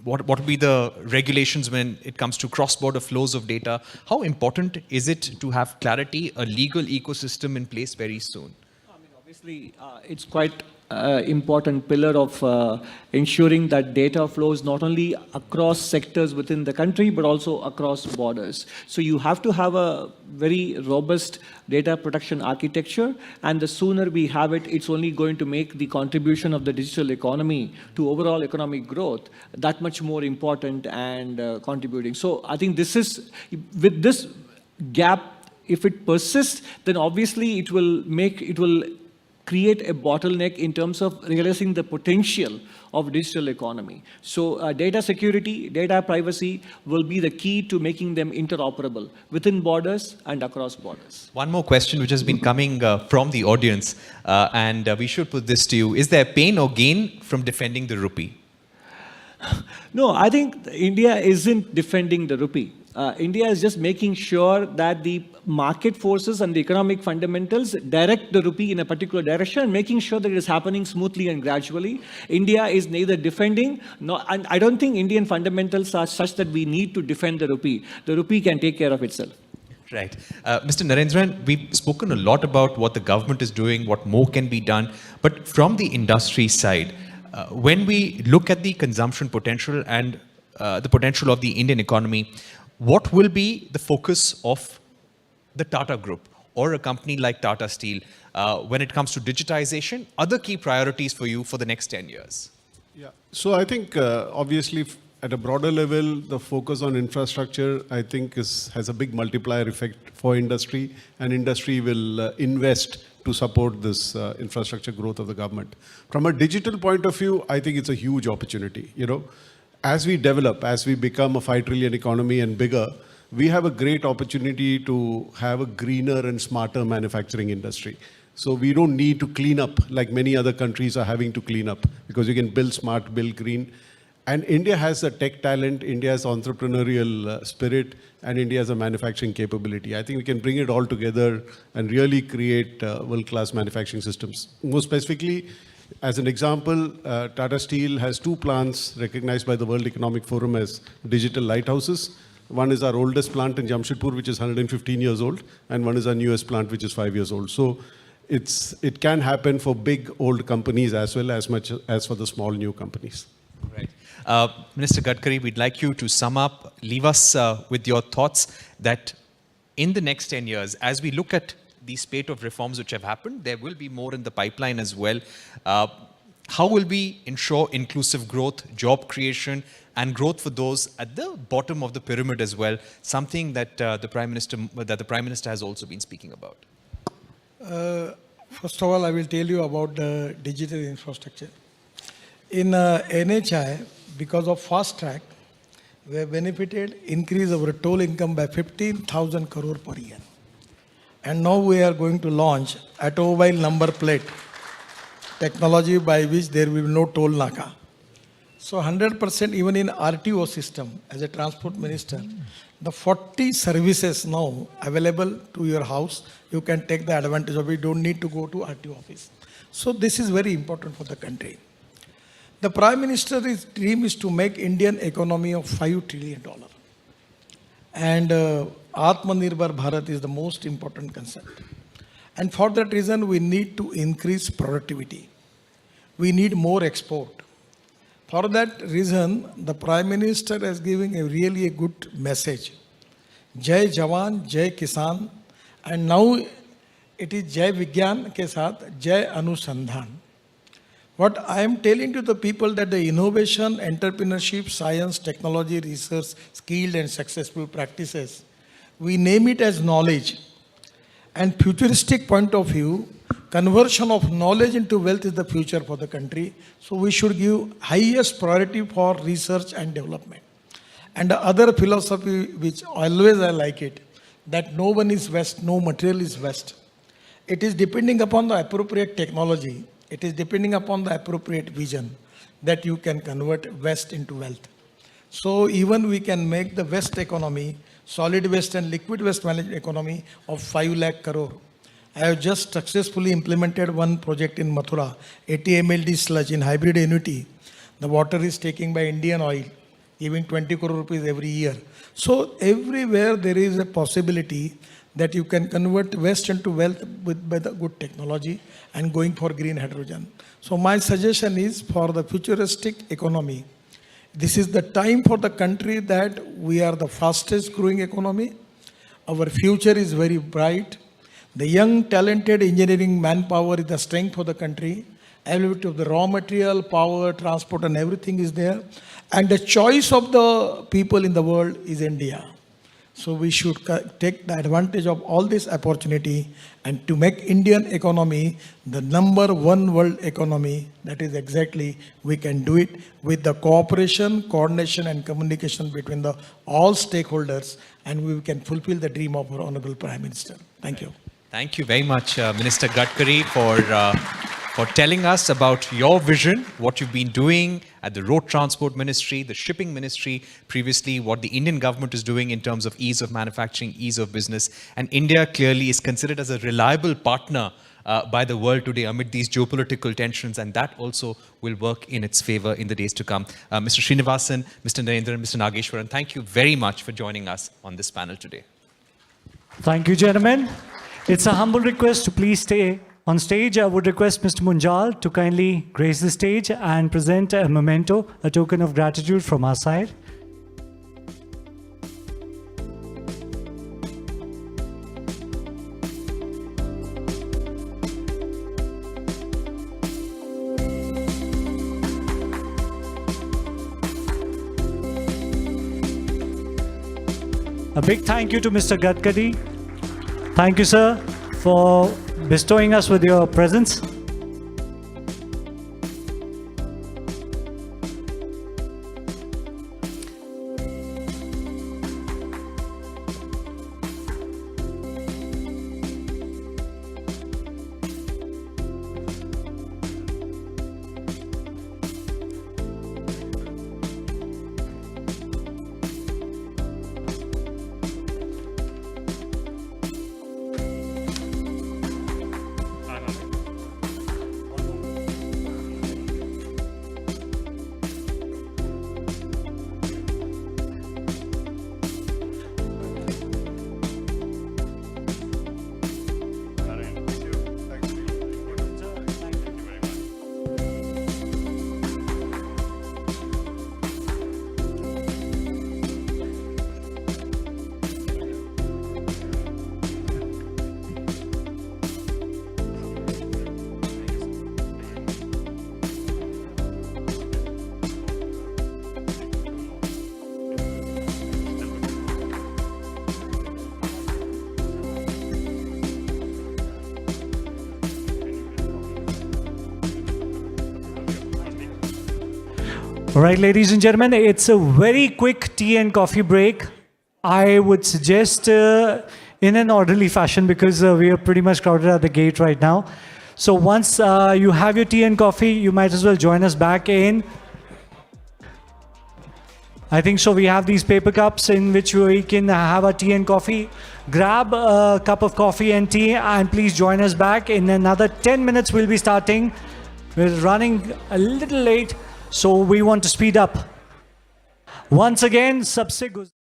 Speaker 5: What will be the regulations when it comes to cross-border flows of data? How important is it to have clarity, a legal ecosystem in place very soon?
Speaker 7: I mean, obviously, it's quite important pillar of ensuring that data flows not only across sectors within the country, but also across borders. So you have to have a very robust data protection architecture, and the sooner we have it, it's only going to make the contribution of the digital economy to overall economic growth that much more important and contributing. So I think this is, with this gap, if it persists, then obviously it will create a bottleneck in terms of realizing the potential of digital economy. So data security, data privacy will be the key to making them interoperable within borders and across borders.
Speaker 5: One more question which has been coming from the audience, and we should put this to you. Is there pain or gain from defending the rupee?
Speaker 7: No, I think India isn't defending the rupee. India is just making sure that the market forces and the economic fundamentals direct the rupee in a particular direction, and making sure that it is happening smoothly and gradually. India is neither defending, and I don't think Indian fundamentals are such that we need to defend the rupee. The rupee can take care of itself.
Speaker 5: Right. Mr. Narendran, we've spoken a lot about what the government is doing, what more can be done, but from the industry side, when we look at the consumption potential and the potential of the Indian economy, what will be the focus of the Tata Group or a company like Tata Steel when it comes to digitization? Other key priorities for you for the next 10 years?
Speaker 8: Yeah. So I think obviously at a broader level, the focus on infrastructure, I think has a big multiplier effect for industry, and industry will invest to support this infrastructure growth of the government. From a digital point of view, I think it's a huge opportunity. You know, as we develop, as we become a 5 trillion economy and bigger, we have a great opportunity to have a greener and smarter manufacturing industry. So we don't need to clean up like many other countries are having to clean up, because you can build smart, build green. And India has a tech talent, India has entrepreneurial spirit, and India has a manufacturing capability. I think we can bring it all together and really create world-class manufacturing systems. More specifically, as an example, Tata Steel has 2 plants recognized by the World Economic Forum as digital lighthouses. One is our oldest plant in Jamshedpur, which is 115 years old, and one is our newest plant, which is 5 years old. So it can happen for big old companies as well as much as for the small new companies.
Speaker 5: Right. Minister Gadkari, we'd like you to sum up, leave us with your thoughts that in the next 10 years, as we look at the spate of reforms which have happened, there will be more in the pipeline as well. How will we ensure inclusive growth, job creation, and growth for those at the bottom of the pyramid as well? Something that the Prime Minister has also been speaking about.
Speaker 6: First of all, I will tell you about the digital infrastructure. In NHI, because of fast track, we have benefited increase our toll income by 15,000 crore per year. And now we are going to launch automobile number plate technology by which there will be no toll naka. So 100% even in RTO system, as a transport minister, the 40 services now available to your house, you can take the advantage of it. You don't need to go to RTO office. So this is very important for the country. The Prime Minister's dream is to make Indian economy of $5 trillion. And Atmanirbhar Bharat is the most important concept. And for that reason, we need to increase productivity. We need more export. For that reason, the Prime Minister is giving really a good message. Jai Jawan, Jai Kisan, and now it is Jai Vigyan ke saath Jai Anusandhan. What I am telling to the people that the innovation, entrepreneurship, science, technology, research, skilled and successful practices, we name it as knowledge. And futuristic point of view, conversion of knowledge into wealth is the future for the country. So we should give highest priority for research and development. And the other philosophy which always I like it, that no one is West, no material is West. It is depending upon the appropriate technology. It is depending upon the appropriate vision that you can convert West into wealth. So even we can make the West economy, solid waste and liquid waste management economy of 5 lakh crore. I have just successfully implemented one project in Mathura, 80 MLD sludge in hybrid annuity. The water is taken by Indian Oil, giving 20 crore rupees every year. So everywhere there is a possibility that you can convert waste into wealth by the good technology and going for green hydrogen. So my suggestion is for the futuristic economy, this is the time for the country that we are the fastest growing economy. Our future is very bright. The young, talented engineering manpower is the strength for the country. Availability of the raw material, power, transport and everything is there. And the choice of the people in the world is India. So we should take the advantage of all this opportunity and to make Indian economy the number one world economy. That is exactly, we can do it with the cooperation, coordination and communication between the all stakeholders, and we can fulfill the dream of our Honorable Prime Minister. Thank you.
Speaker 5: Thank you very much, Minister Gadkari, for telling us about your vision, what you've been doing at the Road Transport Ministry, the Shipping Ministry, previously what the Indian government is doing in terms of ease of manufacturing, ease of business. And India clearly is considered as a reliable partner by the world today amid these geopolitical tensions, and that also will work in its favor in the days to come. Mr. Srinivasan, Mr. Narendran, Mr. Nageshwaran, thank you very much for joining us on this panel today.
Speaker 1: Thank you, gentlemen. It's a humble request to please stay on stage. I would request Mr. Munjal to kindly grace the stage and present a memento, a token of gratitude from our side. A big thank you to Mr. Gadkari. Thank you, sir, for bestowing us with your presence. All right, ladies and gentlemen, it's a very quick tea and coffee break. I would suggest in an orderly fashion because we are pretty much crowded at the gate right now. So once you have your tea and coffee, you might as well join us back in I think so. We have these paper cups in which we can have a tea and coffee. Grab a cup of coffee and tea, and please join us back. In another 10 minutes, we'll be starting. We're running a little late, so we want to speed up. Once again, sabse guz-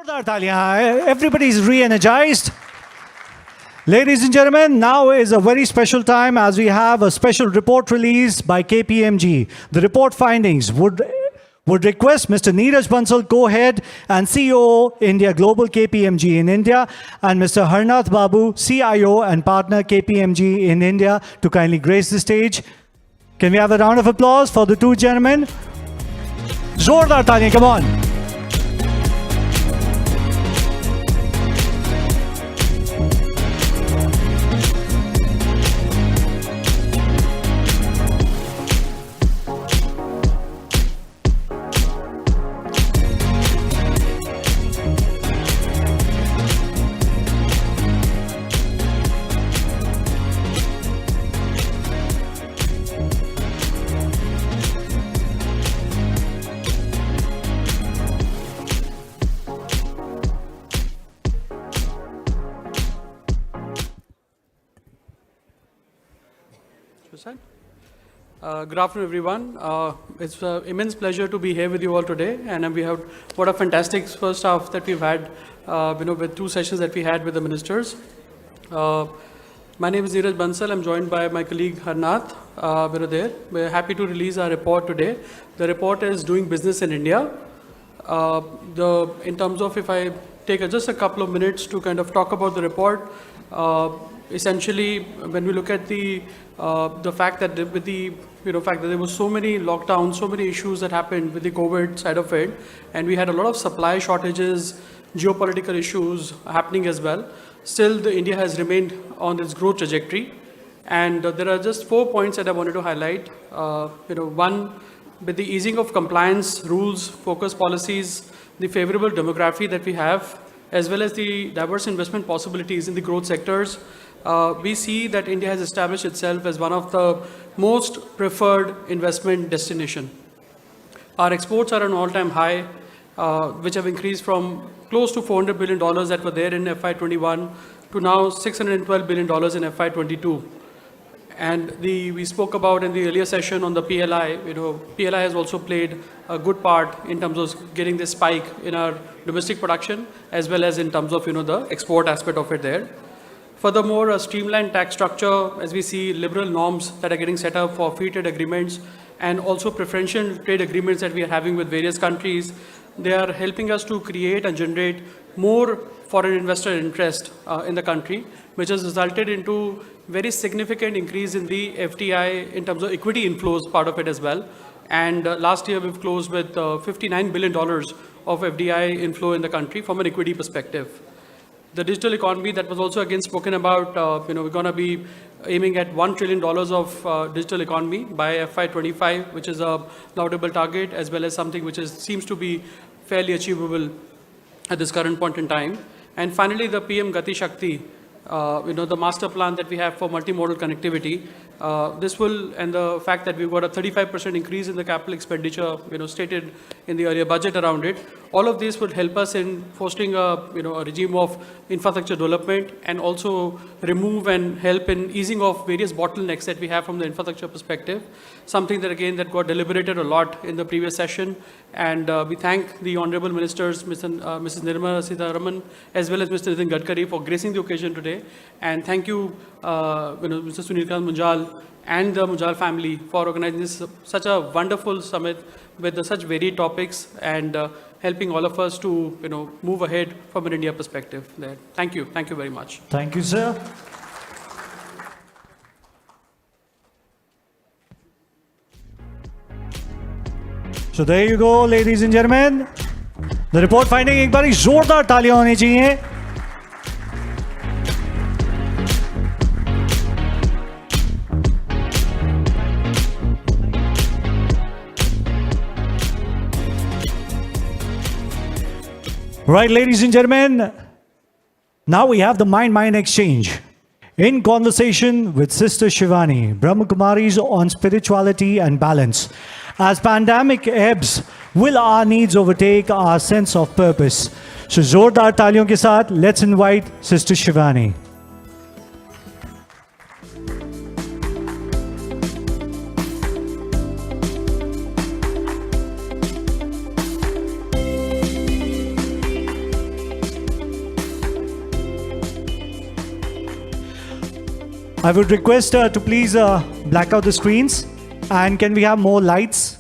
Speaker 1: Zordar taaliyan. Everybody's re-energized. Ladies and gentlemen, now is a very special time as we have a special report released by KPMG. The report findings would request Mr. Neeraj Bansal, co-head and CEO India Global KPMG in India, and Mr. Harnath Babu, CIO and partner KPMG in India, to kindly grace the stage. Can we have a round of applause for the two gentlemen? Zordar taaliyan, come on.
Speaker 10: Good afternoon, everyone. It's an immense pleasure to be here with you all today, and we have what a fantastic first half that we've had, with two sessions that we had with the ministers. My name is Neeraj Bansal. I'm joined by my colleague Harnath. We're happy to release our report today. The report is Doing Business in India. In terms of, if I take just a couple of minutes to kind of talk about the report, essentially, when we look at the fact that with the fact that there was so many lockdowns, so many issues that happened with the COVID side of it, and we had a lot of supply shortages, geopolitical issues happening as well. Still, India has remained on its growth trajectory, and there are just 4 points that I wanted to highlight. One, with the easing of compliance rules, focus policies, the favorable demography that we have, as well as the diverse investment possibilities in the growth sectors, we see that India has established itself as one of the most preferred investment destination. Our exports are at an all-time high, which have increased from close to $400 billion that were there in FY21 to now $612 billion in FY22. And we spoke about in the earlier session on the PLI. PLI has also played a good part in terms of getting this spike in our domestic production, as well as in terms of the export aspect of it there. Furthermore, a streamlined tax structure, as we see liberal norms that are getting set up for free trade agreements, and also preferential trade agreements that we are having with various countries, they are helping us to create and generate more foreign investor interest in the country, which has resulted into very significant increase in the FDI in terms of equity inflows, part of it as well. And last year we've closed with $59 billion of FDI inflow in the country from an equity perspective. The digital economy that was also again spoken about, we're going to be aiming at $1 trillion of digital economy by FY25, which is a laudable target, as well as something which seems to be fairly achievable at this current point in time. And finally, the PM Gati Shakti, the master plan that we have for multimodal connectivity. This will, and the fact that we've got a 35% increase in the capital expenditure, stated in the earlier budget around it. All of this will help us in fostering a regime of infrastructure development, and also remove and help in easing of various bottlenecks that we have from the infrastructure perspective. Something that again that got deliberated a lot in the previous session, and we thank the honourable ministers, Mrs. Nirmala Sitharaman, as well as Mr. Nitin Gadkari for gracing the occasion today, and thank you, Mr. Sunilkant Munjal and the Munjal family for organizing such a wonderful summit with such varied topics, and helping all of us to move ahead from an India perspective there. Thank you very much.
Speaker 1: Thank you, sir. So there you go, ladies and gentlemen. The report finding एक बारी जोरदार तालियां होनी चाहिए. Right, ladies and gentlemen, now we have the Mind Exchange. In conversation with Sister Shivani, Brahmakumaris on spirituality and balance. As pandemic ebbs, will our needs overtake our sense of purpose? So zordar taaliyon ke saath, let's invite Sister Shivani. I would request to please black out the screens. And can we have more lights?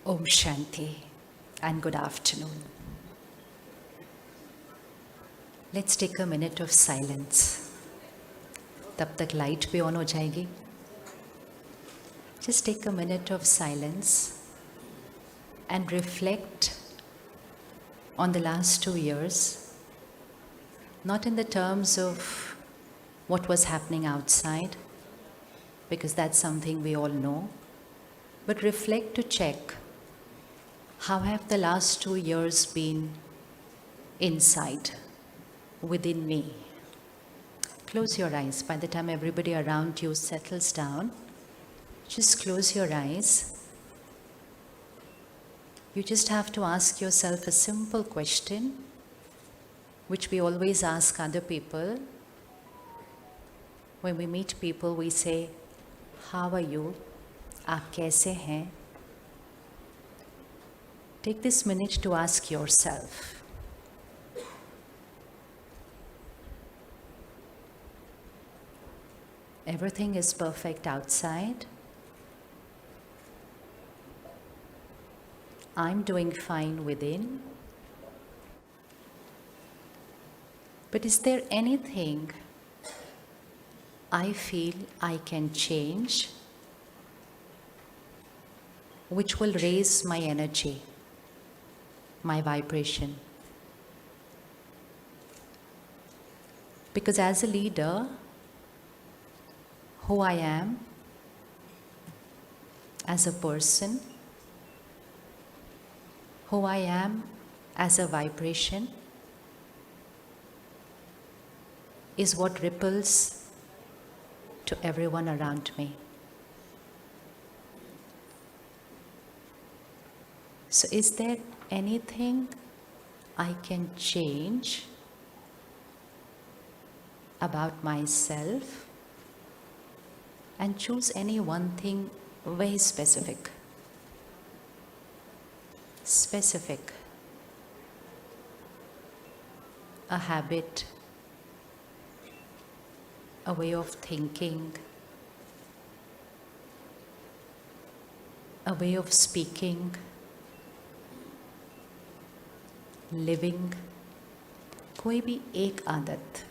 Speaker 11: Om Shanti and good afternoon. Let's take a minute of silence. तब तक light भी on हो जाएगी. Just take a minute of silence and reflect on the last 2 years, not in the terms of what was happening outside, because that's something we all know, but reflect to check how have the last 2 years been inside, within me. Close your eyes. By the time everybody around you settles down, just close your eyes. You just have to ask yourself a simple question, which we always ask other people. When we meet people, we say, "How are you? Aap kaise hain?" Take this minute to ask yourself. Everything is perfect outside. I'm doing fine within. But is there anything I feel I can change which will raise my energy, my vibration? Because as a leader, who I am as a person, who I am as a vibration, is what ripples to everyone around me. So is there anything I can change about myself? And choose any one thing very specific. Specific. A habit, a way of thinking, a way of speaking, living, कोई भी एक आदत.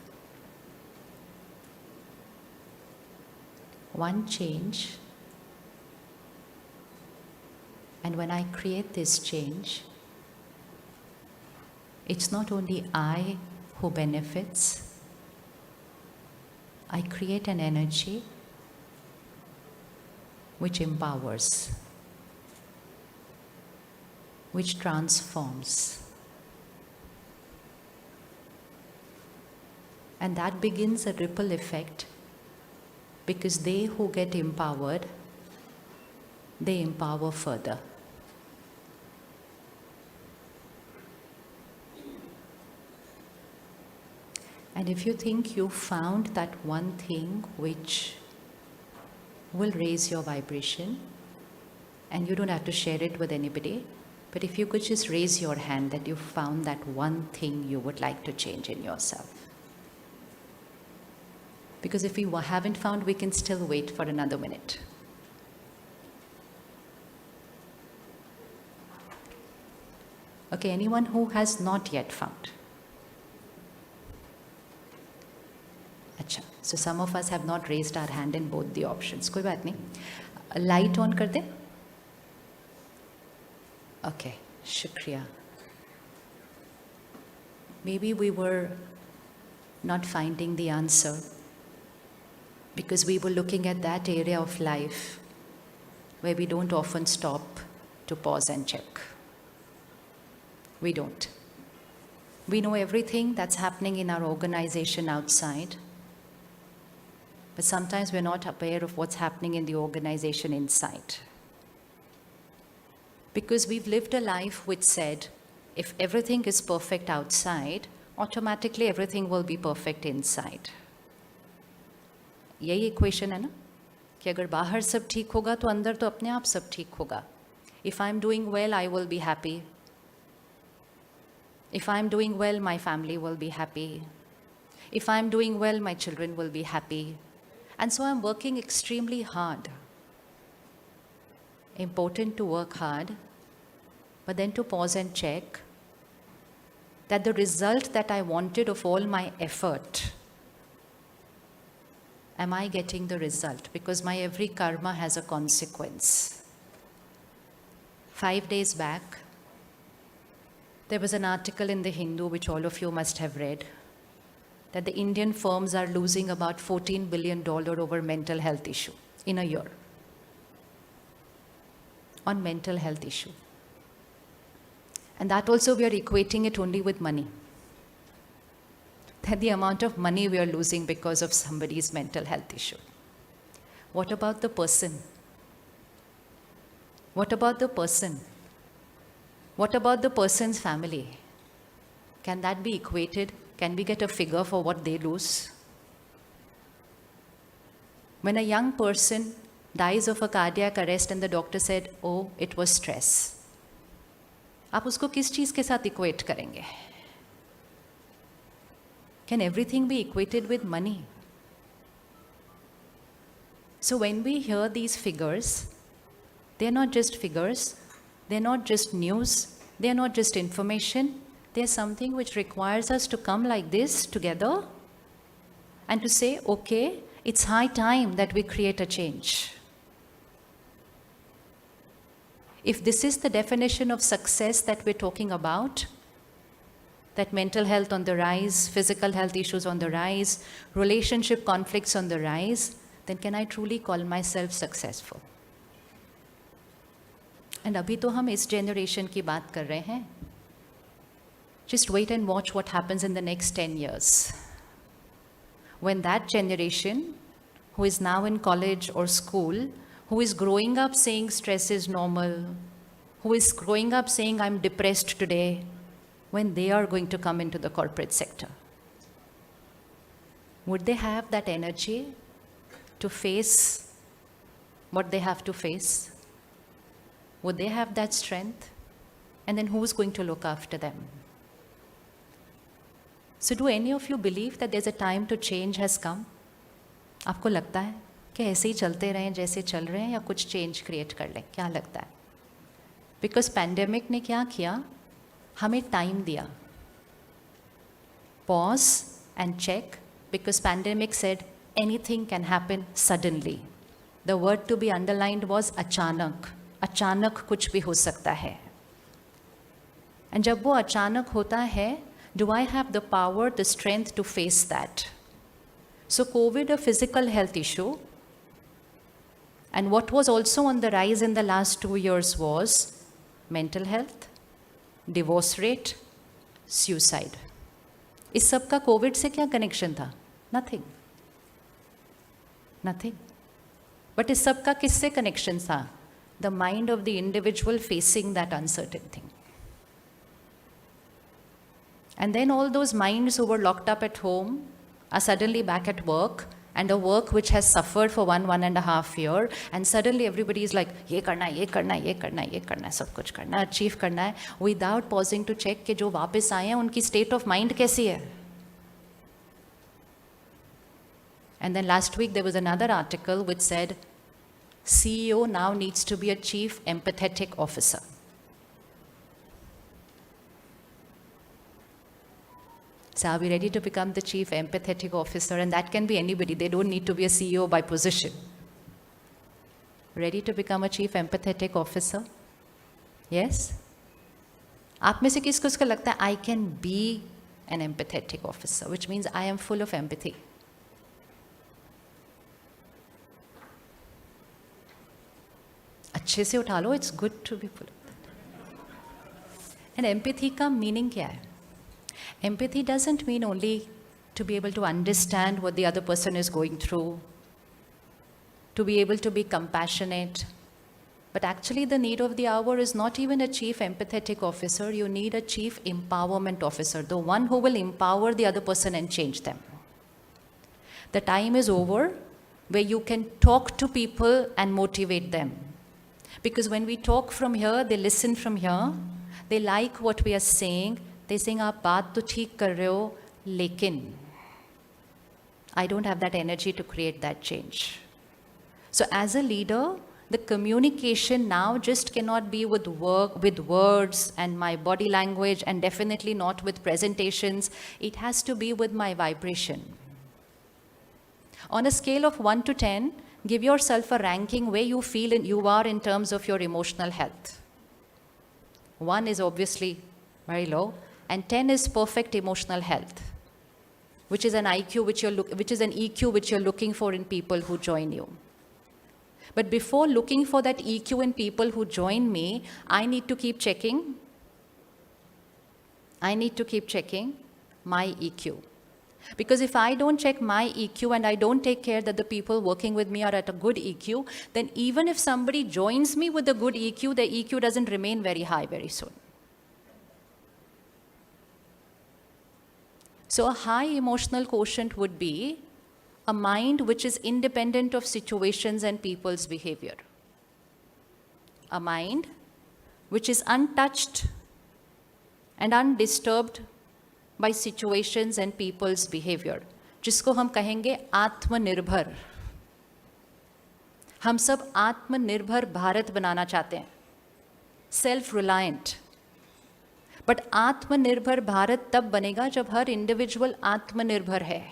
Speaker 11: One change, and when I create this change, it's not only I who benefits, I create an energy which empowers, which transforms. And that begins a ripple effect. Because they who get empowered, they empower further. And if you think you found that one thing which will raise your vibration, and you don't have to share it with anybody, but if you could just raise your hand that you found that one thing you would like to change in yourself. Because if we haven't found, we can still wait for another minute. Okay, anyone who has not yet found? Acha, so some of us have not raised our hand in both the options. कोई बात नहीं. Light on कर दे. Okay, shukriya. Maybe we were not finding the answer because we were looking at that area of life where we don't often stop to pause and check. We don't. We know everything that's happening in our organization outside, but sometimes we're not aware of what's happening in the organization inside. Because we've lived a life which said, if everything is perfect outside, automatically everything will be perfect inside. यही equation है ना कि अगर बाहर सब ठीक होगा तो अंदर तो अपने आप सब ठीक होगा. If I'm doing well, I will be happy. If I'm doing well, my family will be happy. If I'm doing well, my children will be happy. And so I'm working extremely hard. Important to work hard, but then to pause and check that the result that I wanted of all my effort, am I getting the result? Because my every karma has a consequence. 5 days back, there was an article in the Hindu, which all of you must have read, that the Indian firms are losing about $14 billion over mental health issue in a year. On mental health issue. And that also we are equating it only with money. That the amount of money we are losing because of somebody's mental health issue. What about the person? What about the person? What about the person's family? Can that be equated? Can we get a figure for what they lose? When a young person dies of a cardiac arrest and the doctor said, oh, it was stress. आप उसको किस चीज़ के साथ equate करेंगे? Can everything be equated with money? So when we hear these figures, they're not just figures, they're not just news, they're not just information, they're something which requires us to come like this together and to say, okay, it's high time that we create a change. If this is the definition of success that we're talking about, that mental health on the rise, physical health issues on the rise, relationship conflicts on the rise, then can I truly call myself successful? And अभी तो हम इस generation की बात कर रहे हैं. Just wait and watch what happens in the next 10 years. When that generation, who is now in college or school, who is growing up saying stress is normal, who is growing up saying I'm depressed today, when they are going to come into the corporate sector, would they have that energy to face what they have to face? Would they have that strength? And then who's going to look after them? So do any of you believe that there's a time to change has come? आपको लगता है कि ऐसे ही चलते रहें जैसे चल रहे हैं या कुछ चेंज क्रिएट कर लें? क्या लगता है? बिकॉज पैंडेमिक ने क्या किया? हमें टाइम दिया. Pause and check, because pandemic said anything can happen suddenly. The word to be underlined was अचानक. अचानक कुछ भी हो सकता है. एंड जब वो अचानक होता है, do I have the power, the strength to face that? So COVID, a physical health issue, and what was also on the rise in the last 2 years was mental health, divorce rate, suicide. इस सब का Covid से क्या connection था? Nothing. Nothing. But इस सब का किससे कनेक्शन था? The mind of the individual facing that uncertain thing. And then all those minds who were locked up at home are suddenly back at work, and a work which has suffered for 1.5 years, and suddenly everybody is like, ये करना है, ये करना है, ये करना है, ये करना है, सब कुछ करना है, achieve करना है, without pausing to check कि जो वापस आए हैं उनकी state of mind कैसी है. And then last week there was another article which said, CEO now needs to be a chief empathetic officer. So are we ready to become the chief empathetic officer? And that can be anybody. They don't need to be a CEO by position. Ready to become a chief empathetic officer? Yes? आप में से किसको इसका लगता है I can be an empathetic officer, which means I am full of empathy. अच्छे से उठा लो. It's good to be full of that. And empathy का meaning क्या है? Empathy doesn't mean only to be able to understand what the other person is going through, to be able to be compassionate. But actually the need of the hour is not even a chief empathetic officer. You need a chief empowerment officer, the one who will empower the other person and change them. The time is over where you can talk to people and motivate them. Because when we talk from here, they listen from here, they like what we are saying, they saying, "Aap baat to theek kar rahe ho, lekin." I don't have that energy to create that change. So as a leader, the communication now just cannot be with words and my body language, and definitely not with presentations. It has to be with my vibration. On a scale of 1 to 10, give yourself a ranking where you feel you are in terms of your emotional health. 1 is obviously very low, and 10 is perfect emotional health, which is an IQ which is an EQ which you're looking for in people who join you. But before looking for that EQ in people who join me, I need to keep checking. I need to keep checking my EQ. Because if I don't check my EQ and I don't take care that the people working with me are at a good EQ, then even if somebody joins me with a good EQ, the EQ doesn't remain very high very soon. So a high emotional quotient would be a mind which is independent of situations and people's behavior. A mind which is untouched and undisturbed by situations and people's behavior, जिसको हम कहेंगे आत्मनिर्भर. हम सब आत्मनिर्भर भारत बनाना चाहते हैं, self-reliant. But आत्मनिर्भर भारत तब बनेगा जब हर इंडिविजुअल आत्मनिर्भर है.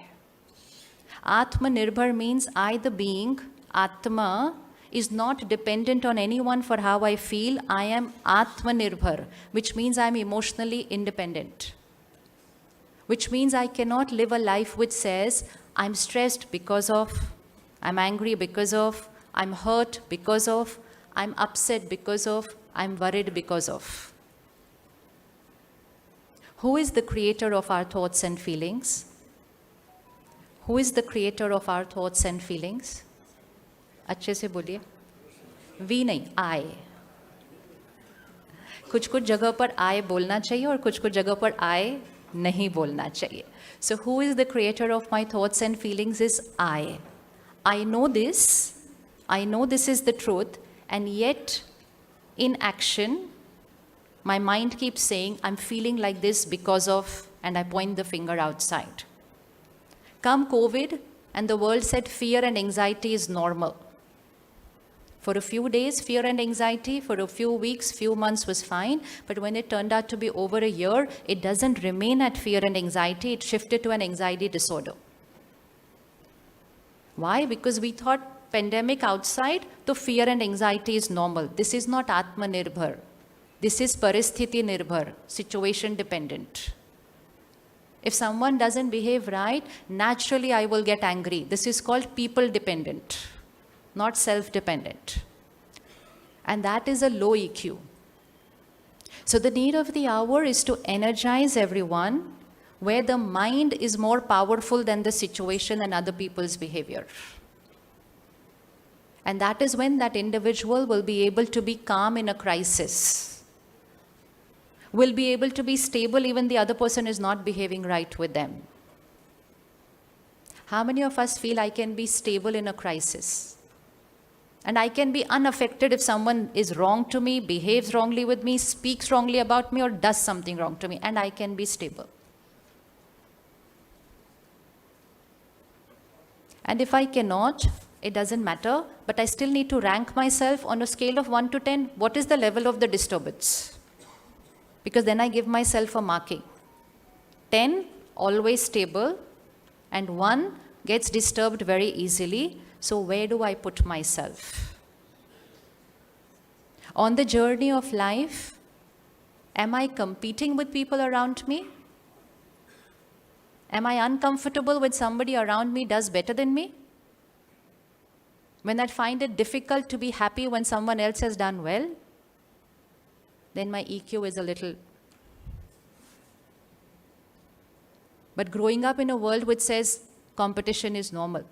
Speaker 11: Atmanirbhar means I, the being, Atma, is not dependent on anyone for how I feel. I am Atmanirbhar, which means I am emotionally independent. Which means I cannot live a life which says, I'm stressed because of, I'm angry because of, I'm hurt because of, I'm upset because of, I'm worried because of. Who is the creator of our thoughts and feelings? Who is the creator of our thoughts and feelings? अच्छे से बोलिए. We नहीं, I. कुछ कुछ जगह पर I बोलना चाहिए और कुछ कुछ जगह पर I नहीं बोलना चाहिए. So who is the creator of my thoughts and feelings is I. I know this is the truth, and yet in action, my mind keeps saying, I'm feeling like this because of, and I point the finger outside. Come COVID, and the world said fear and anxiety is normal. For a few days, fear and anxiety, for a few weeks, few months was fine, but when it turned out to be over a year, it doesn't remain at fear and anxiety, it shifted to an anxiety disorder. Why? Because we thought pandemic outside, so fear and anxiety is normal. This is not Atmanirbhar. This is Paristhiti Nirbhar, situation dependent. If someone doesn't behave right, naturally I will get angry. This is called people dependent, not self-dependent. And that is a low EQ. So the need of the hour is to energize everyone where the mind is more powerful than the situation and other people's behavior. And that is when that individual will be able to be calm in a crisis. Will be able to be stable even the other person is not behaving right with them. How many of us feel I can be stable in a crisis? And I can be unaffected if someone is wrong to me, behaves wrongly with me, speaks wrongly about me, or does something wrong to me, and I can be stable. And if I cannot, it doesn't matter, but I still need to rank myself on a scale of 1 to 10. What is the level of the disturbance? Because then I give myself a marking. 10, always stable, and 1 gets disturbed very easily. So where do I put myself? On the journey of life, am I competing with people around me? Am I uncomfortable with somebody around me does better than me? When I find it difficult to be happy when someone else has done well, then my EQ is a little. But growing up in a world which says competition is normal.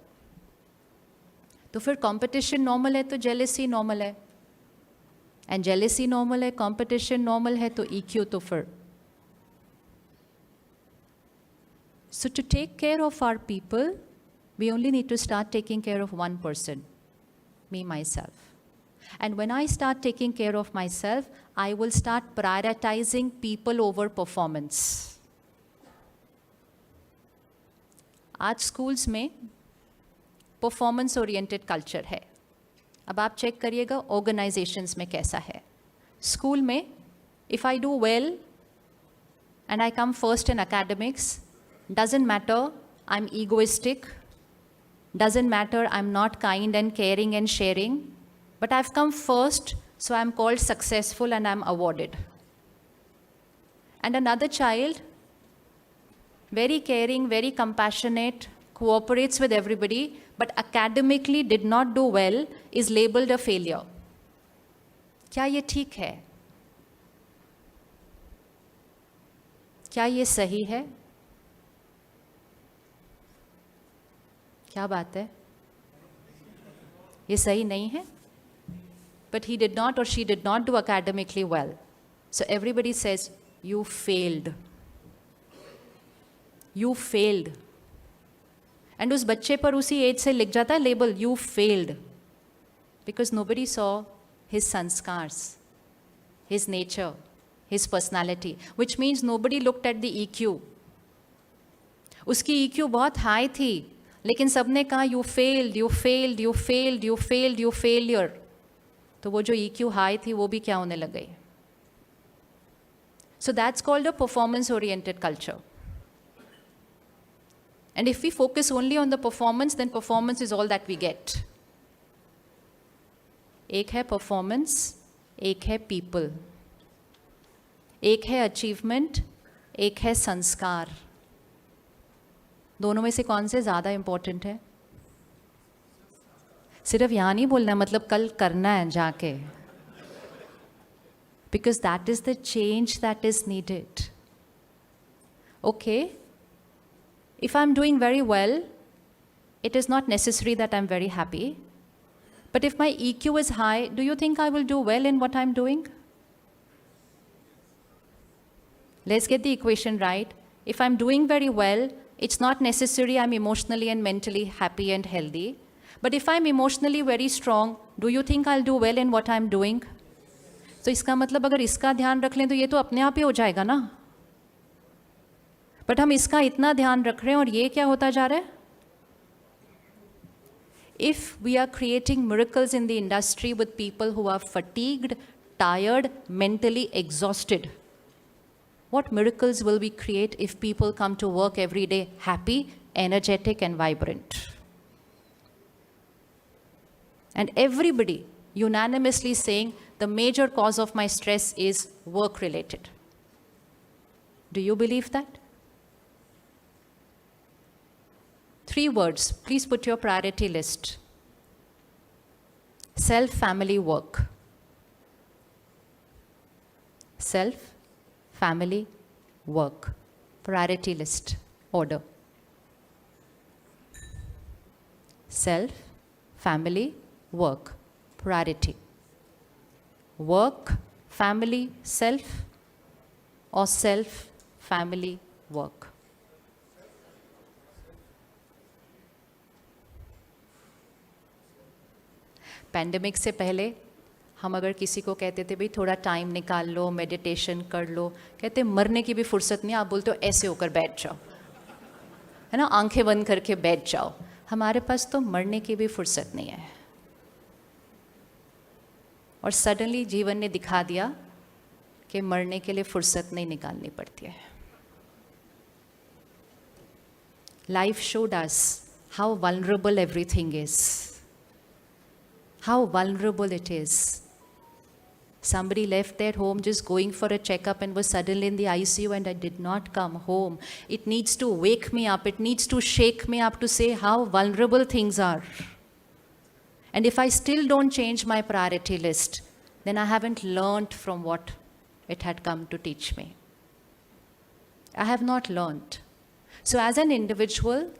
Speaker 11: तो फिर competition normal है तो jealousy normal है. And jealousy normal है, competition normal है तो EQ तो फिर. So to take care of our people, We only need to start taking care of one person, me, myself. And when I start taking care of myself, I will start prioritizing people over performance. आज schools में performance oriented culture है. अब आप check करिएगा organisations में कैसा है. School में if I do well and I come first in academics, doesn't matter I'm egoistic, doesn't matter I'm not kind and caring and sharing, but I've come first, so I'm called successful and I'm awarded. And another child, very caring, very compassionate, cooperates with everybody, but academically did not do well, is labeled a failure. क्या ये ठीक है? क्या ये सही है? क्या बात है? ये सही नहीं है? But he did not or she did not do academically well. So everybody says, you failed. You failed. And उस बच्चे पर उसी एज से लिख जाता है label, you failed. Because nobody saw his sanskars, his nature, his personality, which means nobody looked at the EQ. उसकी EQ बहुत हाई थी, लेकिन सबने कहा you failed, you failed, you failed, you failed, you failure. तो वो जो EQ high थी वो भी क्या होने लग गई. So that's called a performance-oriented culture. And if we focus only on the performance, then performance is all that we get. एक है performance, एक है people. एक है achievement, एक है संस्कार. दोनों में से कौन से ज़्यादा important है? सिर्फ यहाँ नहीं बोलना है, मतलब कल करना है जाके. Because that is the change that is needed. Okay, if I'm doing very well, it is not necessary that I'm very happy. But if my EQ is high, do you think I will do well in what I'm doing? Let's get the equation right. If I'm doing very well, it's not necessary I'm emotionally and mentally happy and healthy. But if I'm emotionally very strong, do you think I'll do well in what I'm doing? तो इसका मतलब अगर इसका ध्यान रख लें तो ये तो अपने आप ही हो जाएगा ना. बट हम इसका इतना ध्यान रख रहे हैं और ये क्या होता जा रहा है? If we are creating miracles in the industry with people who are fatigued, tired, mentally exhausted, what miracles will we create if people come to work every day happy, energetic, and vibrant? And everybody unanimously saying the major cause of my stress is work-related. Do you believe that? 3 words, please put your priority list. Self, family, work. Self, family, work. Priority list, order. Self, family, work. Priority. Work, family, self, or self, family, work? Pandemic से पहले हम अगर किसी को कहते थे भाई थोड़ा टाइम निकाल लो, मेडिटेशन कर लो, कहते मरने की भी फुर्सत नहीं, आप बोलते हो ऐसे होकर बैठ जाओ, है ना, आंखें बंद करके बैठ जाओ. हमारे पास तो मरने की भी फुर्सत नहीं है. और सडनली जीवन ने दिखा दिया कि मरने के लिए फुर्सत नहीं निकालनी पड़ती है. Life showed us how vulnerable everything is. How vulnerable it is. Somebody left their home just going for a checkup and was suddenly in the ICU and I did not come home. It needs to wake me up. It needs to shake me up to say how vulnerable things are. And if I still don't change my priority list, then I haven't learned from what it had come to teach me. I have not learned. So as an individual,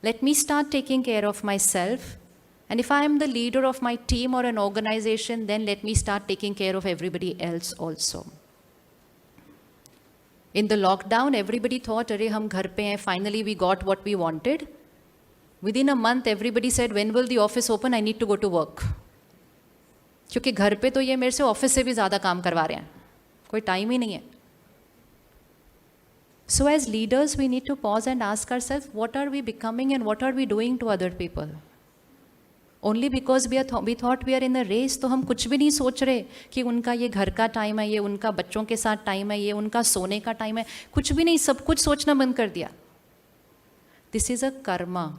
Speaker 11: let me start taking care of myself. And if I am the leader of my team or an organization, then let me start taking care of everybody else also. In the lockdown, everybody thought, "Arey, hum ghar pe hain, finally we got what we wanted." Within a month, everybody said, when will the office open? I need to go to work. क्योंकि घर पे तो ये मेरे से office से भी ज़्यादा काम करवा रहे हैं, कोई टाइम ही नहीं है. So as leaders, we need to pause and ask ourselves, what are we becoming and what are we doing to other people? Only because we thought we are in a race, तो हम कुछ भी नहीं सोच रहे कि उनका ये घर का टाइम है, ये उनका बच्चों के साथ टाइम है, ये उनका सोने का टाइम है, कुछ भी नहीं, सब कुछ सोचना बंद कर दिया. This is a karma.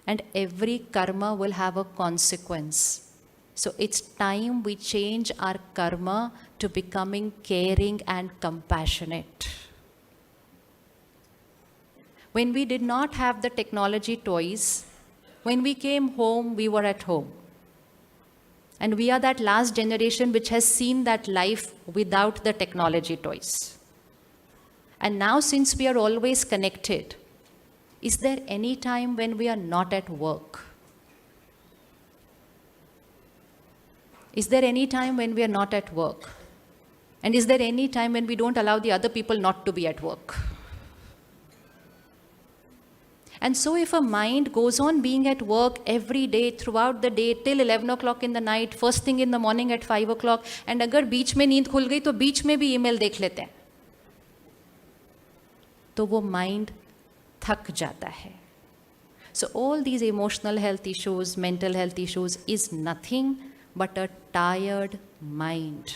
Speaker 11: And every karma will have a consequence. So it's time we change our karma to becoming caring and compassionate. When we did not have the technology toys, when we came home, we were at home. And we are that last generation which has seen that life without the technology toys. And now, since we are always connected, is there any time when we are not at work? Is there any time when we are not at work? And is there any time when we don't allow the other people not to be at work? And so if a mind goes on being at work every day, throughout the day, till 11 o'clock in the night, first thing in the morning at 5 o'clock, and अगर बीच में नींद खुल गई तो बीच में भी email देख लेते हैं, तो वो mind थक जाता है. So all these emotional health issues, mental health issues is nothing but a tired mind.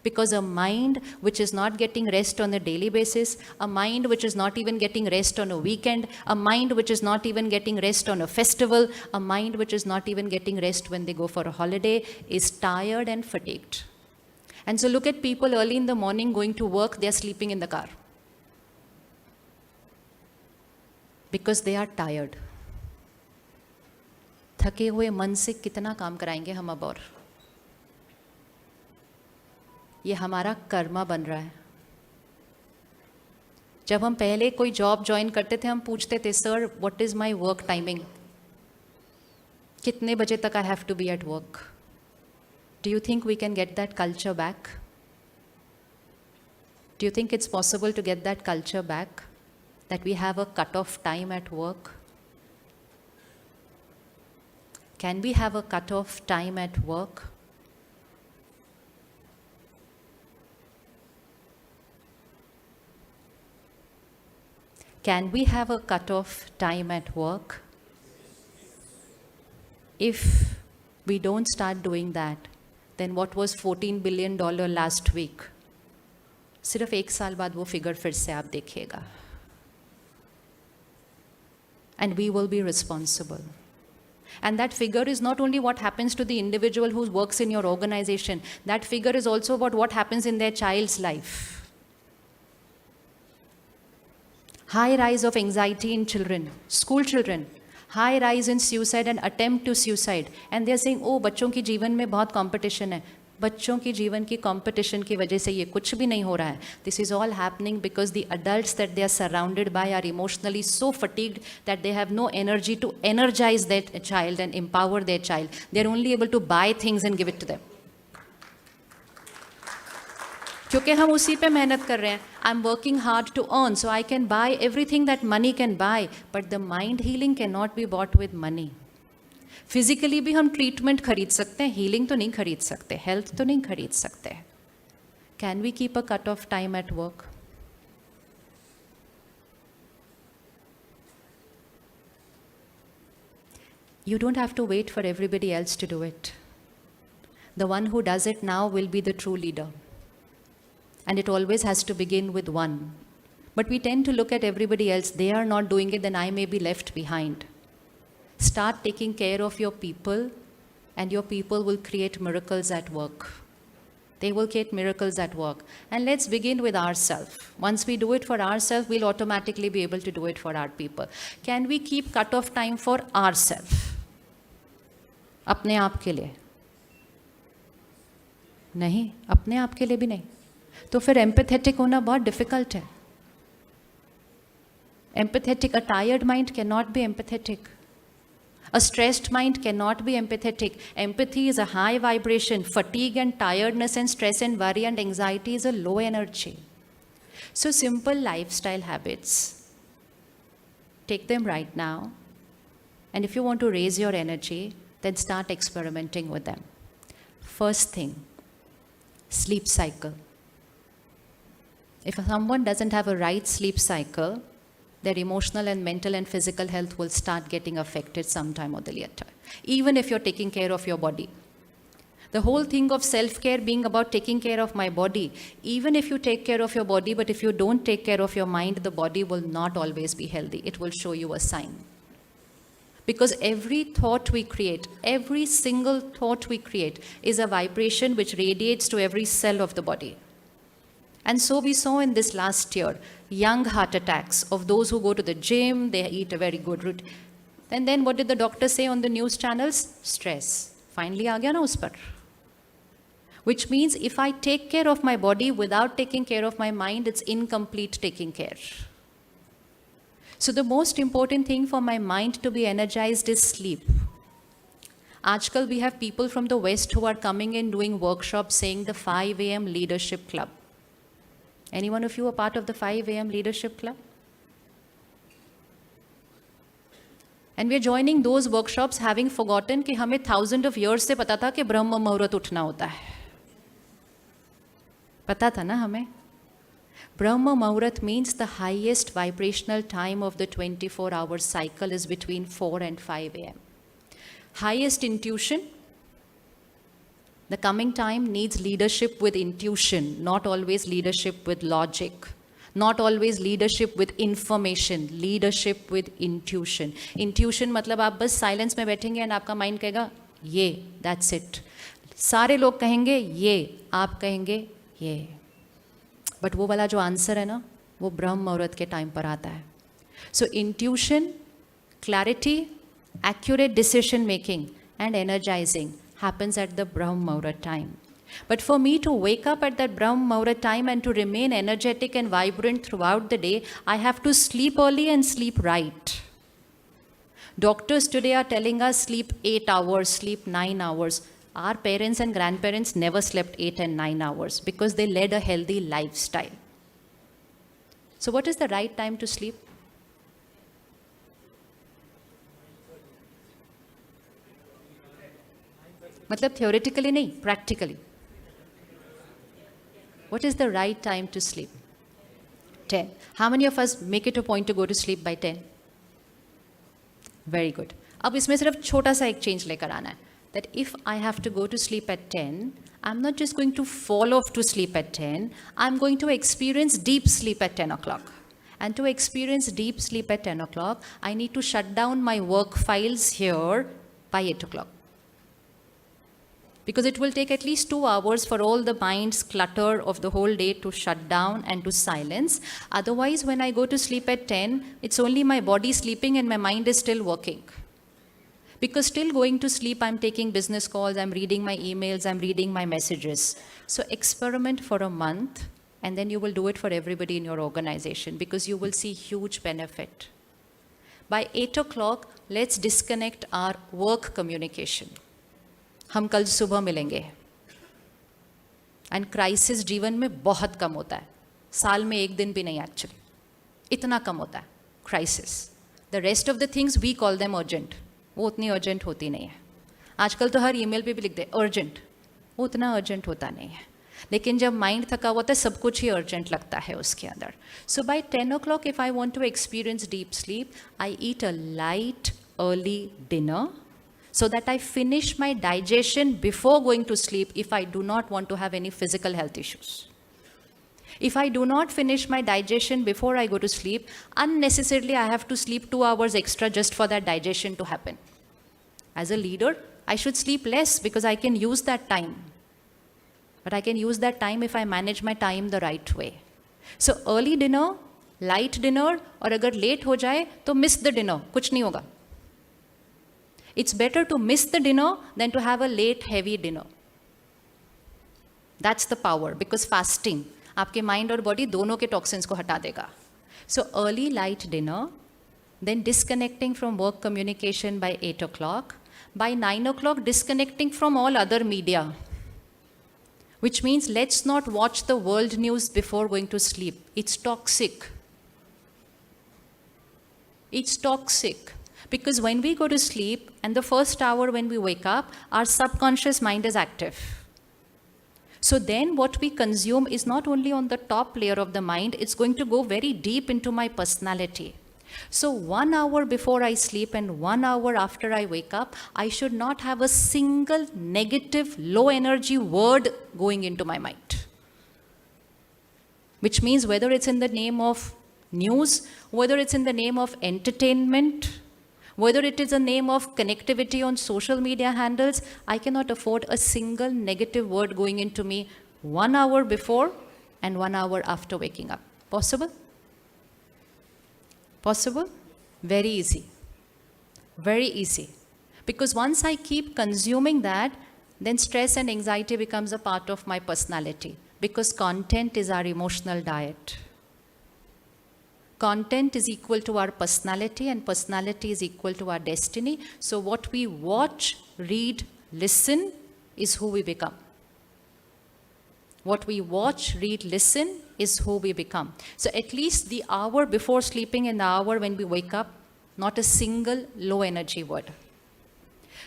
Speaker 11: Because a mind which is not getting rest on a daily basis, a mind which is not even getting rest on a weekend, a mind which is not even getting rest on a festival, a mind which is not even getting rest when they go for a holiday, is tired and fatigued. And so look at people early in the morning going to work, they are sleeping in the car. Because they are tired. थके हुए मन से कितना काम कराएंगे हम अब और? ये हमारा कर्मा बन रहा है. जब हम पहले कोई जॉब ज्वाइन करते थे, हम पूछते थे, sir what is my work timing, कितने बजे तक I have to be at work. Do you think we can get that culture back? Do you think it's possible to get that culture back, that we have a cut-off time at work? Can we have a cut-off time at work? Can we have a cut-off time at work? If we don't start doing that, then what was $14 billion last week? सिर्फ एक साल बाद वो figure फिर से आप देखिएगा. And we will be responsible. And that figure is not only what happens to the individual who works in your organization, that figure is also about what happens in their child's life. High rise of anxiety in children, school children, high rise in suicide and attempt to suicide. And they're saying, oh, बच्चों की जीवन में बहुत competition है. बच्चों की जीवन की कंपटीशन की वजह से ये कुछ भी नहीं हो रहा है. This is all happening because the adults that they are surrounded by are emotionally so fatigued that they have no energy to energize their child and empower their child. They are only able to buy things and give it to them. क्योंकि हम उसी पे मेहनत कर रहे हैं. I am working hard to earn so I can buy everything that money can buy, but the mind healing can not be bought with money. Physically भी हम ट्रीटमेंट खरीद सकते हैं, हीलिंग तो नहीं खरीद सकते, हेल्थ तो नहीं खरीद सकते. Can we keep a cut off time at work? You don't have to wait for everybody else to do it. The one who does it now will be the true leader. And it always has to begin with one. But we tend to look at everybody else. They are not doing it, then I may be left behind. Start taking care of your people, and your people will create miracles at work. They will create miracles at work. And let's begin with ourselves. Once we do it for ourselves, we'll automatically be able to do it for our people. Can we keep cut-off time for ourselves? अपने आप के लिए नहीं, अपने आप के लिए भी नहीं. तो फिर empathetic होना बहुत difficult है. Empathetic, a tired mind cannot be empathetic. A stressed mind cannot be empathetic. Empathy is a high vibration. Fatigue and tiredness and stress and worry and anxiety is a low energy. So simple lifestyle habits. Take them right now. And if you want to raise your energy, then start experimenting with them. First thing, sleep cycle. If someone doesn't have a right sleep cycle, their emotional and mental and physical health will start getting affected sometime or the later, even if you're taking care of your body. The whole thing of self-care being about taking care of my body, even if you take care of your body, but if you don't take care of your mind, the body will not always be healthy. It will show you a sign. Because every thought we create, every single thought we create is a vibration which radiates to every cell of the body. And so we saw in this last year, young heart attacks of those who go to the gym, they eat a very good routine. And then what did the doctor say on the news channels? Stress. Finally, aa gaya na us par. Which means if I take care of my body without taking care of my mind, it's incomplete taking care. So the most important thing for my mind to be energized is sleep. Aajkal we have people from the West who are coming in doing workshops saying the 5 a.m. leadership club. Any one of you a part of the 5 a.m. leadership club? And we are joining those workshops having forgotten कि हमें thousands of years से पता था कि ब्रह्म मुहूर्त उठना होता है. पता था ना हमें? Brahma Muhurat means the highest vibrational time of the 24-hour cycle is between 4 and 5 a.m. Highest intuition. The coming time needs leadership with intuition, not always leadership with logic, not always leadership with information, leadership with intuition. Intuition मतलब आप बस silence में बैठेंगे and आपका mind कहेगा ये, that's it. सारे लोग कहेंगे ये, आप कहेंगे ये. बट वो वाला जो आंसर है ना, वो ब्रह्म मुहूर्त के टाइम पर आता है. So intuition, clarity, accurate decision making and energizing happens at the Brahm Muhurat time. But for me to wake up at that Brahm Muhurat time and to remain energetic and vibrant throughout the day, I have to sleep early and sleep right. Doctors today are telling us sleep 8 hours, sleep 9 hours. Our parents and grandparents never slept 8 and 9 hours because they led a healthy lifestyle. So what is the right time to sleep? मतलब theoretically नहीं, practically. What is the right time to sleep? 10. How many of us make it a point to go to sleep by 10? Very good. अब इसमें सिर्फ छोटा सा एक change लेकर आना है. That if I have to go to sleep at 10, I'm not just going to fall off to sleep at 10, I'm going to experience deep sleep at 10 o'clock. And to experience deep sleep at 10 o'clock, I need to shut down my work files here by 8 o'clock. Because it will take at least 2 hours for all the mind's clutter of the whole day to shut down and to silence. Otherwise, when I go to sleep at 10, it's only my body sleeping and my mind is still working. Because still going to sleep, I'm taking business calls, I'm reading my emails, I'm reading my messages. So experiment for a month, and then you will do it for everybody in your organization because you will see huge benefit. By 8 o'clock, let's disconnect our work communication. हम कल सुबह मिलेंगे. And crisis जीवन में बहुत कम होता है. साल में एक दिन भी नहीं actually. इतना कम होता है. Crisis. The rest of the things we call them urgent. वो उतनी अर्जेंट होती नहीं है. आजकल तो हर ईमेल पे भी लिख दे अर्जेंट, वो उतना अर्जेंट होता नहीं है. लेकिन जब माइंड थका हुआ होता है सब कुछ ही अर्जेंट लगता है उसके अंदर. सो bye 10 o'clock if I want to experience deep sleep, I eat a light early dinner so that I finish my digestion before going to sleep if I do not want to have any physical health issues. If I do not finish my digestion before I go to sleep, unnecessarily I have to sleep 2 hours extra just for that digestion to happen. As a leader, I should sleep less because I can use that time. But I can use that time if I manage my time the right way. So early dinner, light dinner, और अगर late हो जाए तो miss the dinner, कुछ नहीं होगा. It's better to miss the dinner than to have a late heavy dinner. That's the power because fasting आपके mind और बॉडी दोनों के टॉक्सिन्स को हटा देगा. So early light dinner, then disconnecting from work communication by 8 o'clock. By 9 o'clock, disconnecting from all other media. Which means let's not watch the world news before going to sleep. It's toxic. It's toxic. Because when we go to sleep and the first hour when we wake up, our subconscious mind is active. So then what we consume is not only on the top layer of the mind, it's going to go very deep into my personality. So 1 hour before I sleep and 1 hour after I wake up, I should not have a single negative, low energy word going into my mind. Which means whether it's in the name of news, whether it's in the name of entertainment, whether it is a name of connectivity on social media handles, I cannot afford a single negative word going into me 1 hour before and 1 hour after waking up. Possible? Possible? Very easy. Very easy. Because once I keep consuming that, then stress and anxiety becomes a part of my personality. Because content is our emotional diet. Content is equal to our personality, and personality is equal to our destiny. So what we watch, read, listen is who we become. What we watch, read, listen is who we become. So at least the hour before sleeping and the hour when we wake up, not a single low energy word.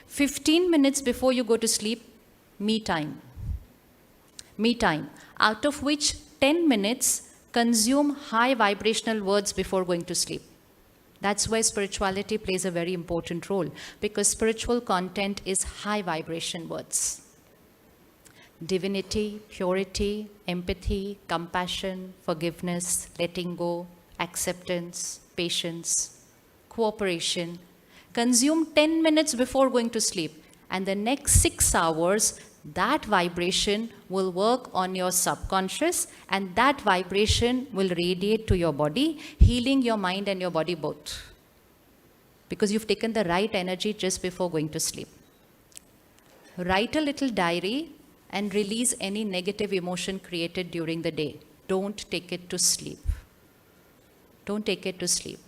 Speaker 11: 15 minutes before you go to sleep, me time. Me time, out of which 10 minutes consume high vibrational words before going to sleep. That's why spirituality plays a very important role, because spiritual content is high vibration words. Divinity, purity, empathy, compassion, forgiveness, letting go, acceptance, patience, cooperation. Consume 10 minutes before going to sleep, and the next 6 hours, that vibration will work on your subconscious, and that vibration will radiate to your body, healing your mind and your body both. Because you've taken the right energy just before going to sleep. Write a little diary and release any negative emotion created during the day. Don't take it to sleep. Don't take it to sleep.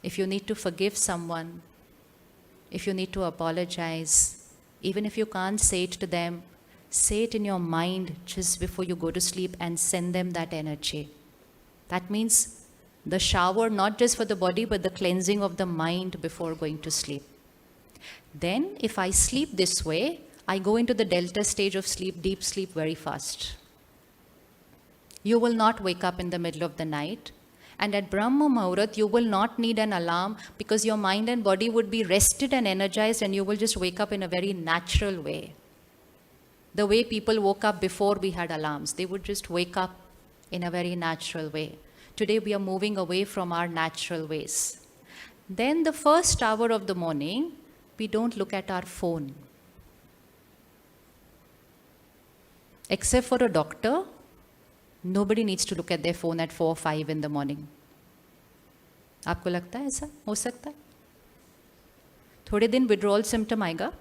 Speaker 11: If you need to forgive someone, if you need to apologize, even if you can't say it to them, say it in your mind just before you go to sleep and send them that energy. That means the shower, not just for the body, but the cleansing of the mind before going to sleep. Then, if I sleep this way, I go into the delta stage of sleep, deep sleep, very fast. You will not wake up in the middle of the night. And at Brahma Muhurat, you will not need an alarm, because your mind and body would be rested and energized, and you will just wake up in a very natural way. The way people woke up before we had alarms, they would just wake up in a very natural way. Today we are moving away from our natural ways. Then the first hour of the morning, we don't look at our phone. Except for a doctor, nobody needs to look at their phone at 4 or 5 in the morning. आपको लगता है ऐसा हो सकता है? थोड़े दिन withdrawal symptom आएगा?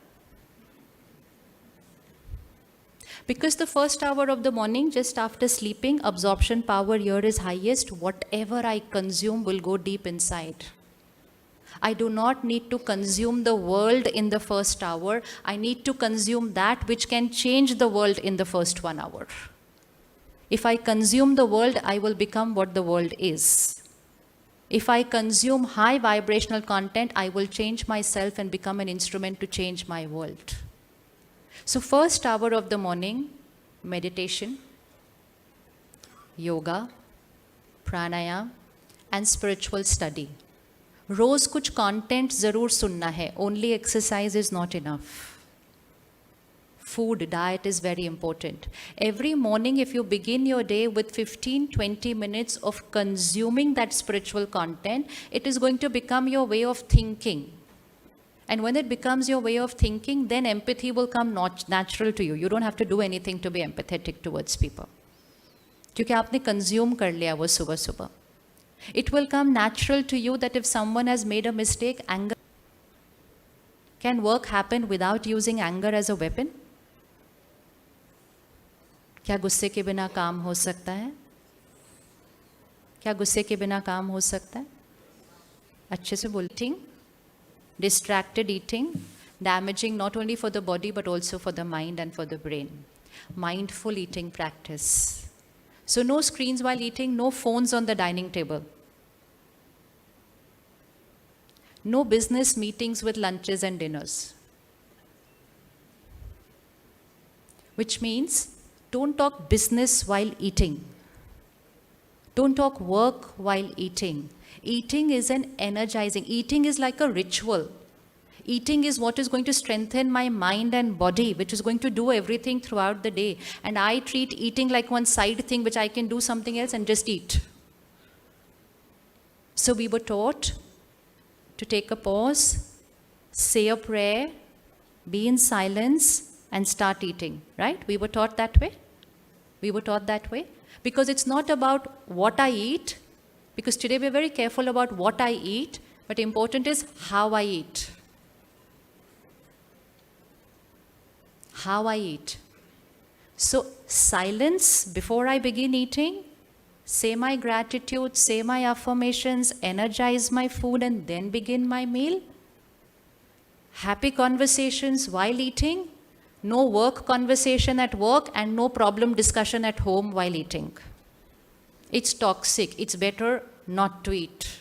Speaker 11: Because the first hour of the morning, just after sleeping, absorption power here is highest. Whatever I consume will go deep inside. I do not need to consume the world in the first hour. I need to consume that which can change the world in the first 1 hour. If I consume the world, I will become what the world is. If I consume high vibrational content, I will change myself and become an instrument to change my world. So first hour of the morning, meditation, yoga, pranayam, and spiritual study. रोज कुछ content ज़रूर सुनना है. Only exercise is not enough. Food, diet is very important. Every morning, if you begin your day with 15-20 minutes of consuming that spiritual content, it is going to become your way of thinking. And when it becomes your way of thinking, then empathy will come natural to you. You don't have to do anything to be empathetic towards people. क्योंकि आपने consume कर लिया वो सुबह सुबह. It will come natural to you that if someone has made a mistake, anger. Can work happen without using anger as a weapon? क्या गुस्से के बिना काम हो सकता है? क्या गुस्से के बिना काम हो सकता है? अच्छे से बोलती. Distracted eating, damaging not only for the body but also for the mind and for the brain. Mindful eating practice. So no screens while eating, no phones on the dining table. No business meetings with lunches and dinners. Which means don't talk business while eating. Don't talk work while eating. Eating is an energizing. Eating is like a ritual. Eating is what is going to strengthen my mind and body, which is going to do everything throughout the day. And I treat eating like one side thing which I can do something else and just eat. So we were taught to take a pause, say a prayer, be in silence, and start eating, right? We were taught that way. We were taught that way. Because it's not about what I eat, because today we're very careful about what I eat, but important is how I eat. How I eat. So silence before I begin eating, say my gratitude, say my affirmations, energize my food, and then begin my meal. Happy conversations while eating, no work conversation at work, and no problem discussion at home while eating. It's toxic. It's better not to eat.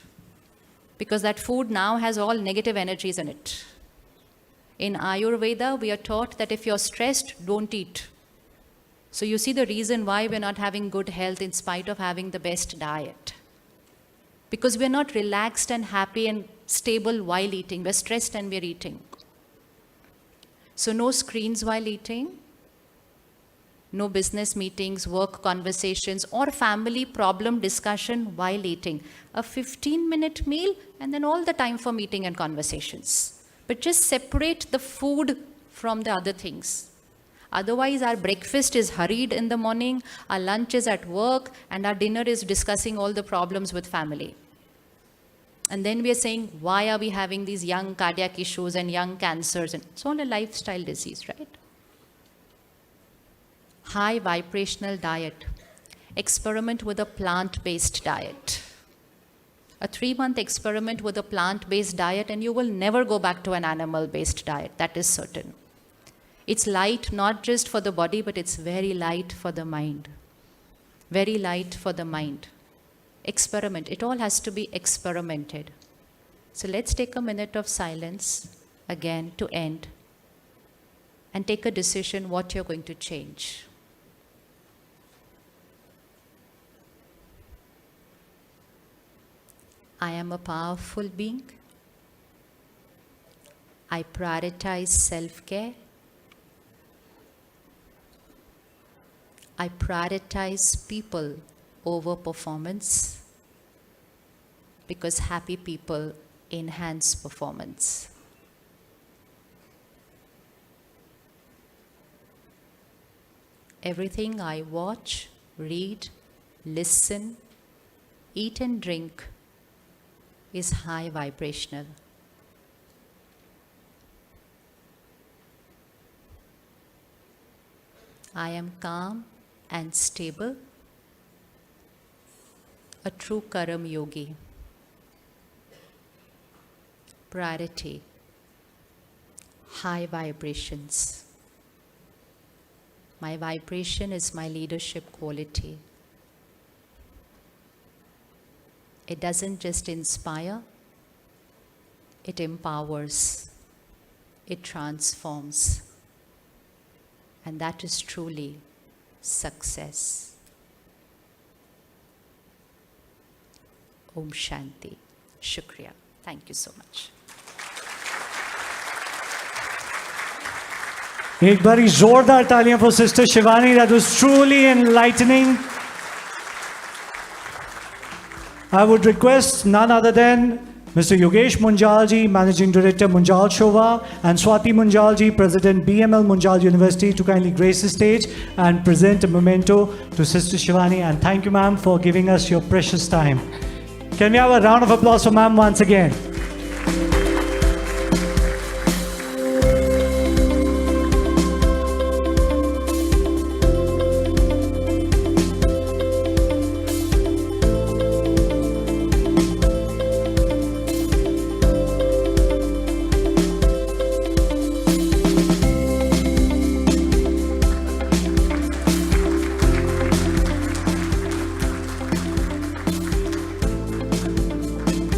Speaker 11: Because that food now has all negative energies in it. In Ayurveda, we are taught that if you're stressed, don't eat. So you see the reason why we're not having good health in spite of having the best diet. Because we're not relaxed and happy and stable while eating. We're stressed and we're eating. So no screens while eating. No business meetings, work conversations, or family problem discussion while eating. A 15-minute meal and then all the time for meeting and conversations. But just separate the food from the other things. Otherwise, our breakfast is hurried in the morning, our lunch is at work, and our dinner is discussing all the problems with family. And then we are saying, why are we having these young cardiac issues and young cancers? And it's all a lifestyle disease, right? High vibrational diet. Experiment with a plant-based diet. A 3-month experiment with a plant-based diet, and you will never go back to an animal-based diet. That is certain. It's light not just for the body, but it's very light for the mind. Very light for the mind. Experiment. It all has to be experimented. So let's take a minute of silence again to end and take a decision what you're going to change. I am a powerful being. I prioritize self-care. I prioritize people over performance because happy people enhance performance. Everything I watch, read, listen, eat and drink is high vibrational. I am calm and stable, a true Karam yogi. Priority, high vibrations. My vibration is my leadership quality. It doesn't just inspire, it empowers, it transforms. And that is truly success. Om Shanti. Shukriya. Thank you so much.
Speaker 1: एक बारी जोरदार तालियां for Sister Shivani. That was truly enlightening. I would request none other than Mr. Yogesh Munjalji, Managing Director Munjal Shova, and Swati Munjalji, President BML Munjal University, to kindly grace the stage and present a memento to Sister Shivani. And thank you, ma'am, for giving us your precious time. Can we have a round of applause for ma'am once again?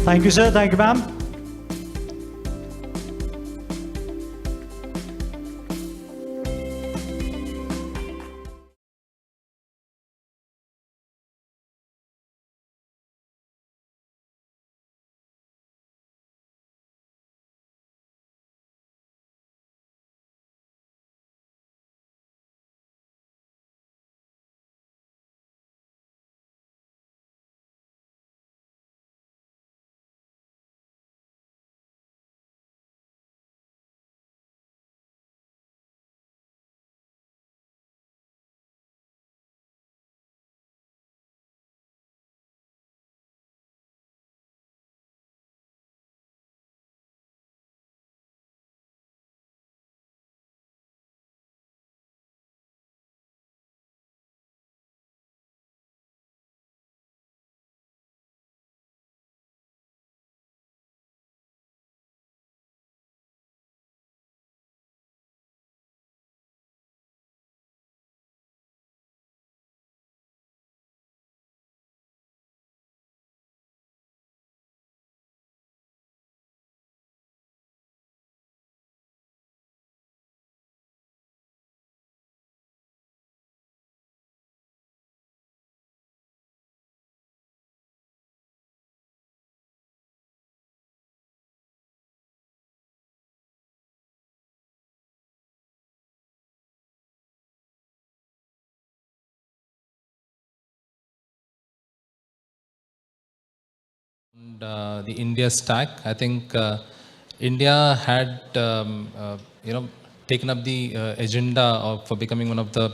Speaker 1: Thank you, sir. Thank you, ma'am.
Speaker 12: And, the India stack. I think India had, taken up the agenda for becoming one of the,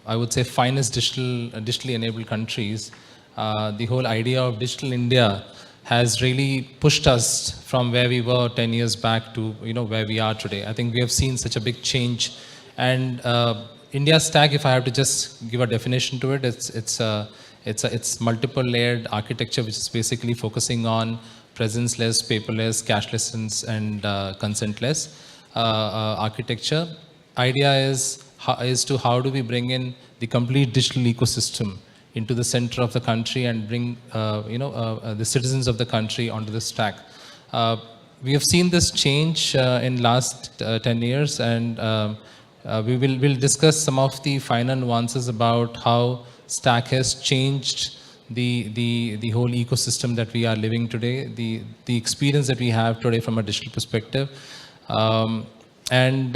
Speaker 12: I would say, finest digitally enabled countries. The whole idea of digital India has really pushed us from where we were 10 years back to where we are today. I think we have seen such a big change, and India stack, if I have to just give a definition to it, it's multiple layered architecture, which is basically focusing on presence-less, paperless, cashless, and consentless architecture. Idea is how do we bring in the complete digital ecosystem into the center of the country and bring the citizens of the country onto the stack. We have seen this change in last 10 years, and we'll discuss some of the finer nuances about how stack has changed the whole ecosystem that we are living today, the experience that we have today from a digital perspective, and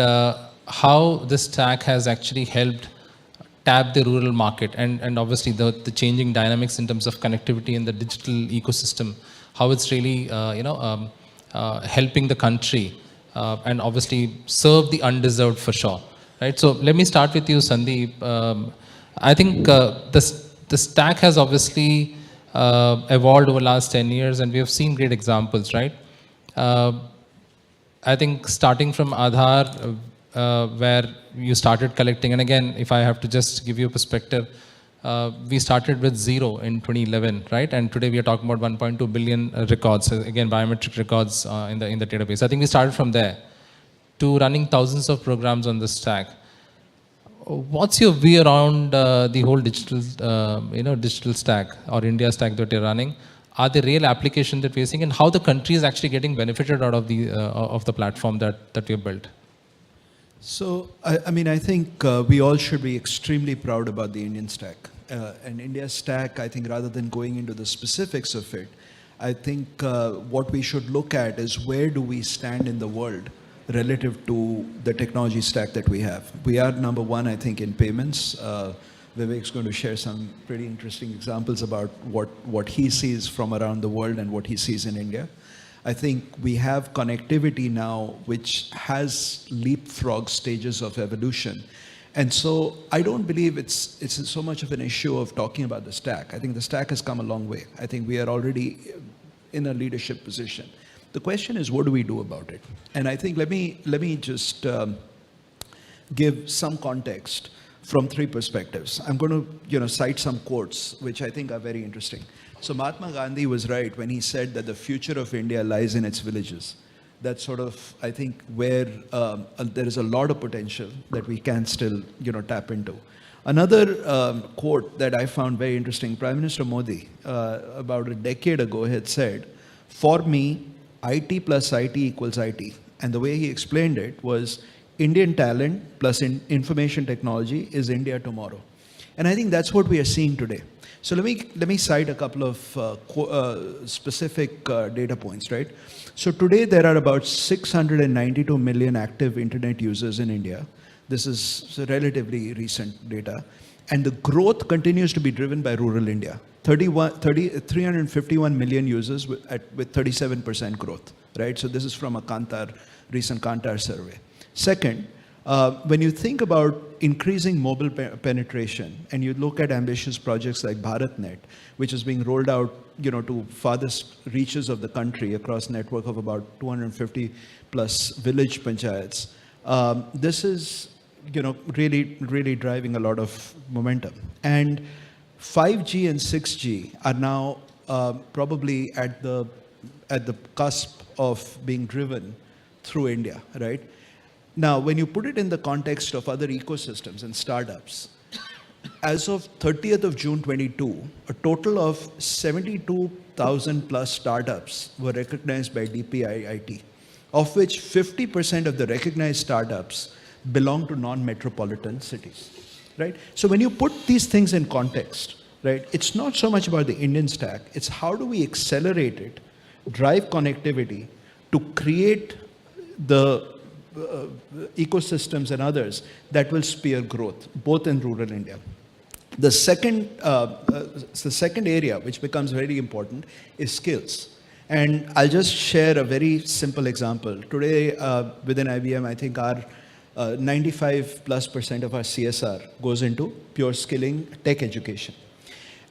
Speaker 12: how the stack has actually helped tap the rural market, and obviously the changing dynamics in terms of connectivity in the digital ecosystem, how it's really helping the country and obviously serve the undeserved for sure. Right. So let me start with you, Sandeep. I think the stack has obviously evolved over the last 10 years, and we have seen great examples, right? I think starting from Aadhaar, where you started collecting, and again, if I have to just give you a perspective, we started with 0 in 2011, right? And today we are talking about 1.2 billion records, again, biometric records in the database. I think we started from there to running thousands of programs on the stack. What's your view around the whole digital stack or India stack that you're running? Are there real applications that we're seeing, and how the country is actually getting benefited out of the platform that we have built?
Speaker 13: So, I think we all should be extremely proud about the Indian stack. And India stack, I think rather than going into the specifics of it, I think what we should look at is where do we stand in the world relative to the technology stack that we have. We are number one, I think, in payments. Vivek's going to share some pretty interesting examples about what he sees from around the world and what he sees in India. I think we have connectivity now which has leapfrog stages of evolution. And so I don't believe it's so much of an issue of talking about the stack. I think the stack has come a long way. I think we are already in a leadership position. The question is, what do we do about it? And I think let me just give some context from three perspectives. I'm going to cite some quotes which I think are very interesting. So Mahatma Gandhi was right when he said that the future of India lies in its villages. That's sort of, I think, where there is a lot of potential that we can still tap into. Another quote that I found very interesting, Prime Minister Modi about a decade ago had said, "For me, IT plus IT equals IT." And the way he explained it was Indian talent plus information technology is India tomorrow. And I think that's what we are seeing today. So let me cite a couple of specific data points, right? So today there are about 692 million active internet users in India. This is relatively recent data. And the growth continues to be driven by rural India. 351 million users with 37% growth, right? So this is from a recent Kantar survey. Second, when you think about increasing mobile penetration and you look at ambitious projects like BharatNet, which is being rolled out to farthest reaches of the country across a network of about 250 plus village panchayats, this is really driving a lot of momentum. And 5G and 6G are now probably at the cusp of being driven through India, right? Now, when you put it in the context of other ecosystems and startups, as of 30th of June 22, a total of 72,000 plus startups were recognized by DPIIT, of which 50% of the recognized startups belong to non-metropolitan cities, right? So when you put these things in context, right, it's not so much about the Indian stack, it's how do we accelerate it, drive connectivity to create the ecosystems and others that will spur growth, both in rural India. The second area which becomes very important is skills. And I'll just share a very simple example. Today, within IBM, I think our 95+% of our CSR goes into pure skilling, tech education.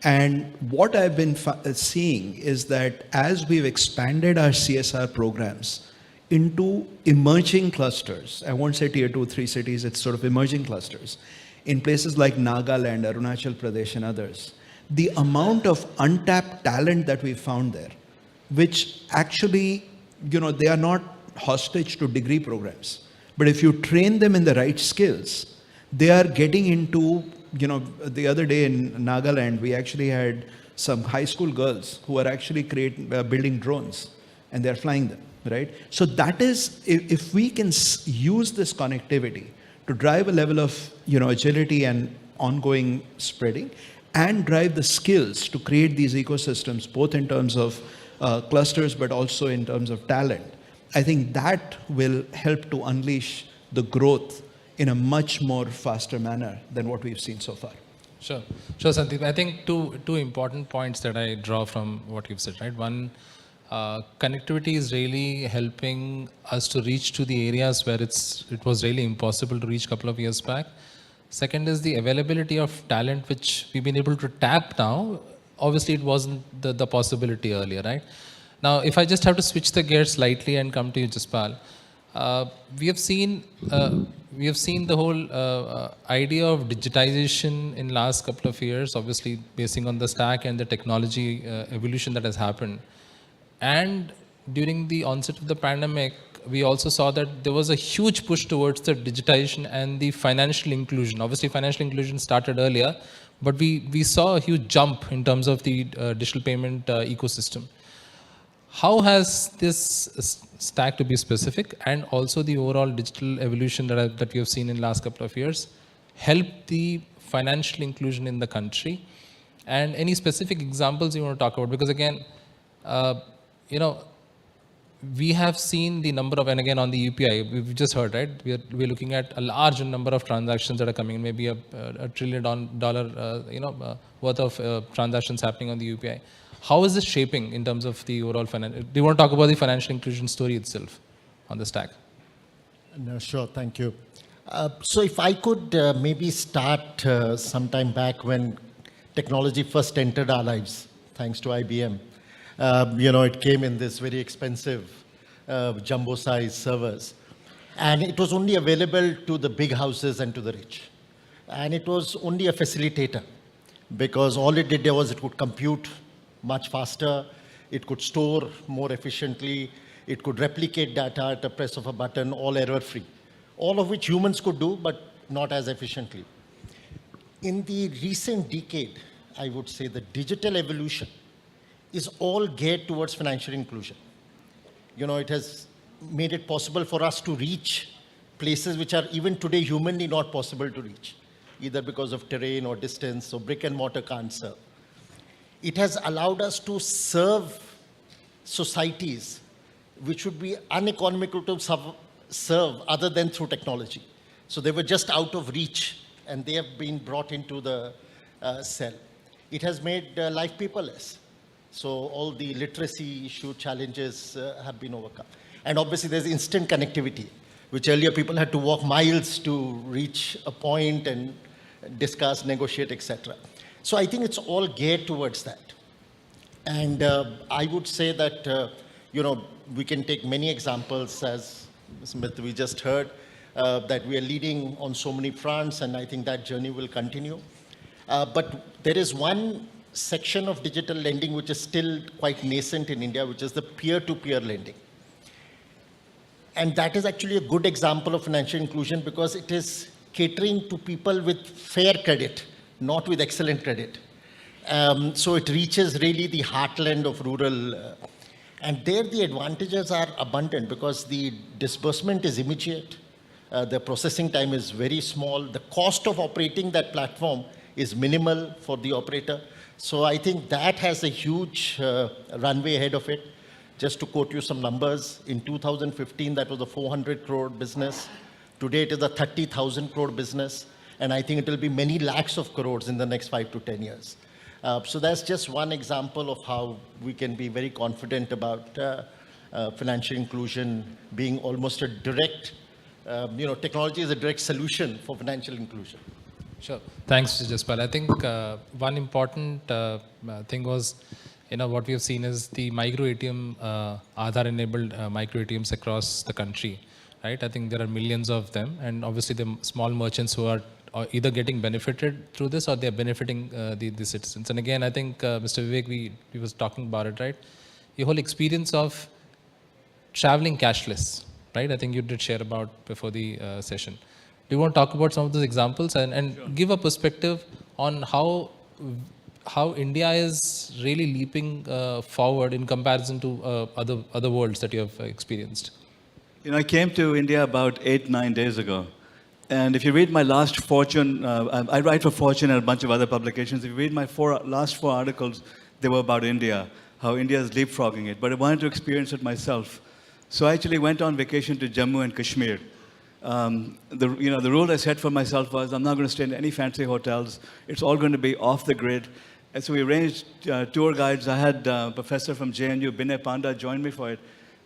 Speaker 13: And what I've been seeing is that as we've expanded our CSR programs into emerging clusters, I won't say tier 2, 3 cities, it's sort of emerging clusters, in places like Nagaland, Arunachal Pradesh and others, the amount of untapped talent that we found there, which actually, they are not hostage to degree programs. But if you train them in the right skills, they are getting into, the other day in Nagaland, we actually had some high school girls who are actually building drones and they're flying them, right? So that is, if we can use this connectivity to drive a level of, agility and ongoing spreading and drive the skills to create these ecosystems, both in terms of clusters, but also in terms of talent, I think that will help to unleash the growth in a much more faster manner than what we've seen so far.
Speaker 12: Sure, Sandeep. I think two important points that I draw from what you've said, right? One, connectivity is really helping us to reach to the areas where it was really impossible to reach a couple of years back. Second is the availability of talent, which we've been able to tap now. Obviously, it wasn't the possibility earlier, right? Now, if I just have to switch the gears slightly and come to you, Jaspal, we have seen the whole idea of digitization in last couple of years, obviously basing on the stack and the technology evolution that has happened. And during the onset of the pandemic, we also saw that there was a huge push towards the digitization and the financial inclusion. Obviously, financial inclusion started earlier, but we saw a huge jump in terms of the digital payment ecosystem. How has this stack, to be specific, and also the overall digital evolution that we have seen in the last couple of years, helped the financial inclusion in the country? And any specific examples you want to talk about? Because again, we have seen the number of, and again on the UPI, we've just heard, right? We're looking at a large number of transactions that are coming in, maybe a $1 trillion worth of transactions happening on the UPI. How is this shaping in terms of the overall finance? Do you want to talk about the financial inclusion story itself on the stack?
Speaker 14: No, sure, thank you. So if I could maybe start sometime back when technology first entered our lives, thanks to IBM. It came in this very expensive jumbo-sized servers. And it was only available to the big houses and to the rich. And it was only a facilitator, because all it did was it could compute much faster, it could store more efficiently, it could replicate data at a press of a button, all error-free. All of which humans could do, but not as efficiently. In the recent decade, I would say the digital evolution is all geared towards financial inclusion. It has made it possible for us to reach places which are even today humanly not possible to reach, either because of terrain or distance, or brick and mortar can't serve. It has allowed us to serve societies which would be uneconomical to serve other than through technology. So they were just out of reach, and they have been brought into the cell. It has made life paperless. So all the literacy issue challenges have been overcome. And obviously there's instant connectivity, which earlier people had to walk miles to reach a point and discuss, negotiate, etc. So I think it's all geared towards that. And I would say that, we can take many examples, as Smith, we just heard, that we are leading on so many fronts, and I think that journey will continue. But there is one section of digital lending which is still quite nascent in India, which is the peer-to-peer lending. And that is actually a good example of financial inclusion, because it is catering to people with fair credit, not with excellent credit. So it reaches really the heartland of rural. And there the advantages are abundant, because the disbursement is immediate. The processing time is very small. The cost of operating that platform is minimal for the operator. So I think that has a huge runway ahead of it. Just to quote you some numbers, in 2015, that was a 400 crore business. Today, it is a 30,000 crore business. And I think it will be many lakhs of crores in the next 5 to 10 years. So that's just one example of how we can be very confident about financial inclusion being almost a direct, technology is a direct solution for financial inclusion.
Speaker 12: Sure. Thanks, Jaspal. I think one important thing was, what we have seen is the micro ATM, Aadhaar-enabled micro ATMs across the country, right? I think there are millions of them, and obviously the small merchants who are either getting benefited through this or they're benefiting the citizens. And again, I think Mr. Vivek, we was talking about it, right? The whole experience of traveling cashless, right? I think you did share about before the session. Do you want to talk about some of those examples and give a perspective on how India is really leaping forward in comparison to other worlds that you have experienced?
Speaker 15: I came to India about 8-9 days ago. And if you read my last Fortune, I write for Fortune and a bunch of other publications. If you read my last four articles, they were about India, how India is leapfrogging it. But I wanted to experience it myself. So I actually went on vacation to Jammu and Kashmir. The rule I set for myself was I'm not going to stay in any fancy hotels. It's all going to be off the grid. And so we arranged tour guides. I had a professor from JNU, Binay Panda, join me for it.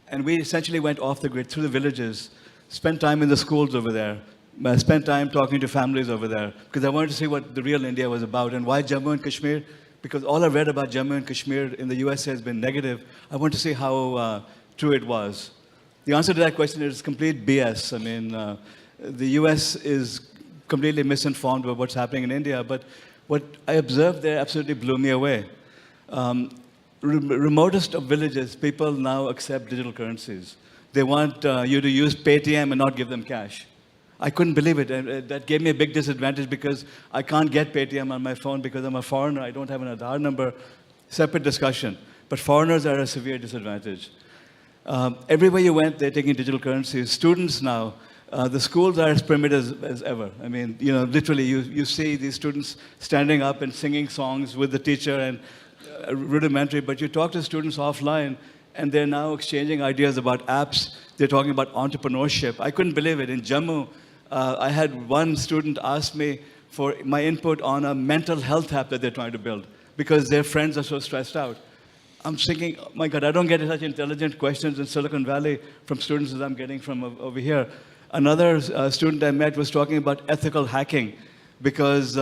Speaker 15: And we essentially went off the grid through the villages, spent time in the schools over there, spent time talking to families over there, because I wanted to see what the real India was about. And why Jammu and Kashmir? Because all I read about Jammu and Kashmir in the USA has been negative. I want to see how true it was. The answer to that question is complete BS. I mean, the US is completely misinformed about what's happening in India, but what I observed there absolutely blew me away. Remotest of villages, people now accept digital currencies. They want you to use Paytm and not give them cash. I couldn't believe it. And that gave me a big disadvantage because I can't get Paytm on my phone because I'm a foreigner. I don't have an Aadhaar number. Separate discussion. But foreigners are at a severe disadvantage. Everywhere you went, they're taking digital currencies. Students now, the schools are as primitive as ever. I mean, literally, you see these students standing up and singing songs with the teacher and rudimentary, but you talk to students offline, and they're now exchanging ideas about apps. They're talking about entrepreneurship. I couldn't believe it. In Jammu, I had one student ask me for my input on a mental health app that they're trying to build because their friends are so stressed out. I'm thinking, oh my God, I don't get such intelligent questions in Silicon Valley from students as I'm getting from over here. Another student I met was talking about ethical hacking because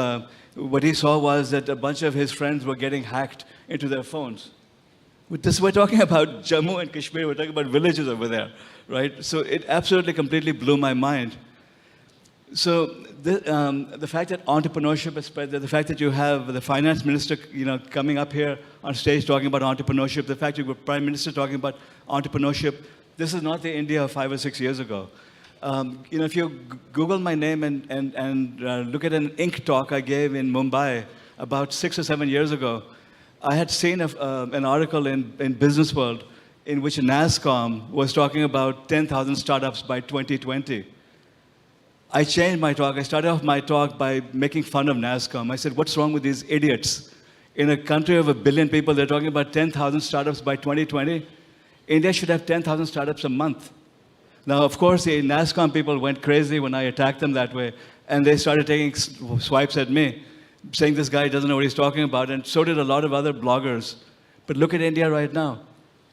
Speaker 15: what he saw was that a bunch of his friends were getting hacked into their phones. We're talking about Jammu and Kashmir, we're talking about villages over there, right? So it absolutely completely blew my mind. So the fact that entrepreneurship is spread, the fact that you have the finance minister, coming up here on stage talking about entrepreneurship, the fact you have the prime minister talking about entrepreneurship, this is not the India of 5 or 6 years ago. If you Google my name and look at an Inc. talk I gave in Mumbai about 6 or 7 years ago, I had seen an article in Business World in which NASSCOM was talking about 10,000 startups by 2020. I changed my talk. I started off my talk by making fun of NASSCOM. I said, what's wrong with these idiots? In a country of 1 billion people, they're talking about 10,000 startups by 2020. India should have 10,000 startups a month. Now, of course, the NASSCOM people went crazy when I attacked them that way, and they started taking swipes at me, saying this guy doesn't know what he's talking about, and so did a lot of other bloggers. But look at India right now.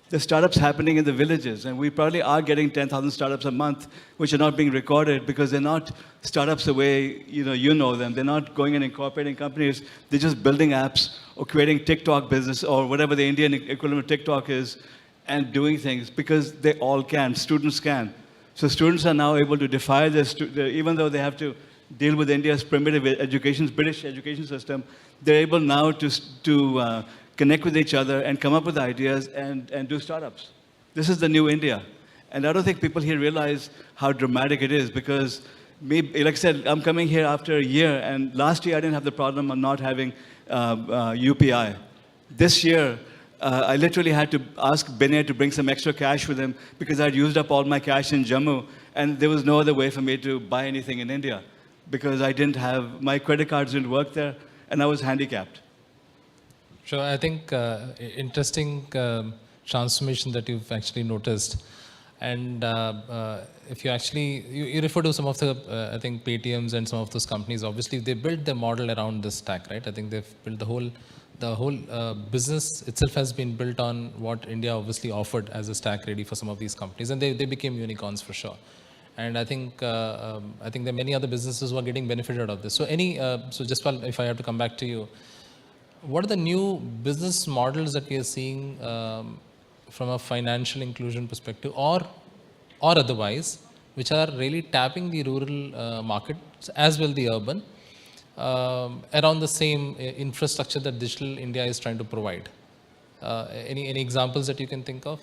Speaker 15: There's startups happening in the villages, and we probably are getting 10,000 startups a month, which are not being recorded because they're not startups the way you know them. They're not going and incorporating companies. They're just building apps or creating TikTok business or whatever the Indian equivalent of TikTok is, and doing things because they all can. Students can. So students are now able to defy this, even though they have to deal with India's primitive British education system, they're able now to connect with each other and come up with ideas and do startups. This is the new India. And I don't think people here realize how dramatic it is because, like I said, I'm coming here after a year, and last year I didn't have the problem of not having UPI. This year, I literally had to ask Binay to bring some extra cash with him because I'd used up all my cash in Jammu, and there was no other way for me to buy anything in India because I didn't have, my credit cards didn't work there, and I was handicapped.
Speaker 12: Sure, I think interesting transformation that you've actually noticed. And if you actually, you refer to some of the, I think, Paytms and some of those companies, obviously they built their model around this stack, right? I think they've built the whole the whole business itself has been built on what India obviously offered as a stack ready for some of these companies, and they became unicorns for sure. And I think there are many other businesses who are getting benefited out of this. So so Jaspal, if I have to come back to you, what are the new business models that we are seeing from a financial inclusion perspective, or otherwise, which are really tapping the rural markets as well the urban, around the same infrastructure that Digital India is trying to provide? Any examples that you can think of?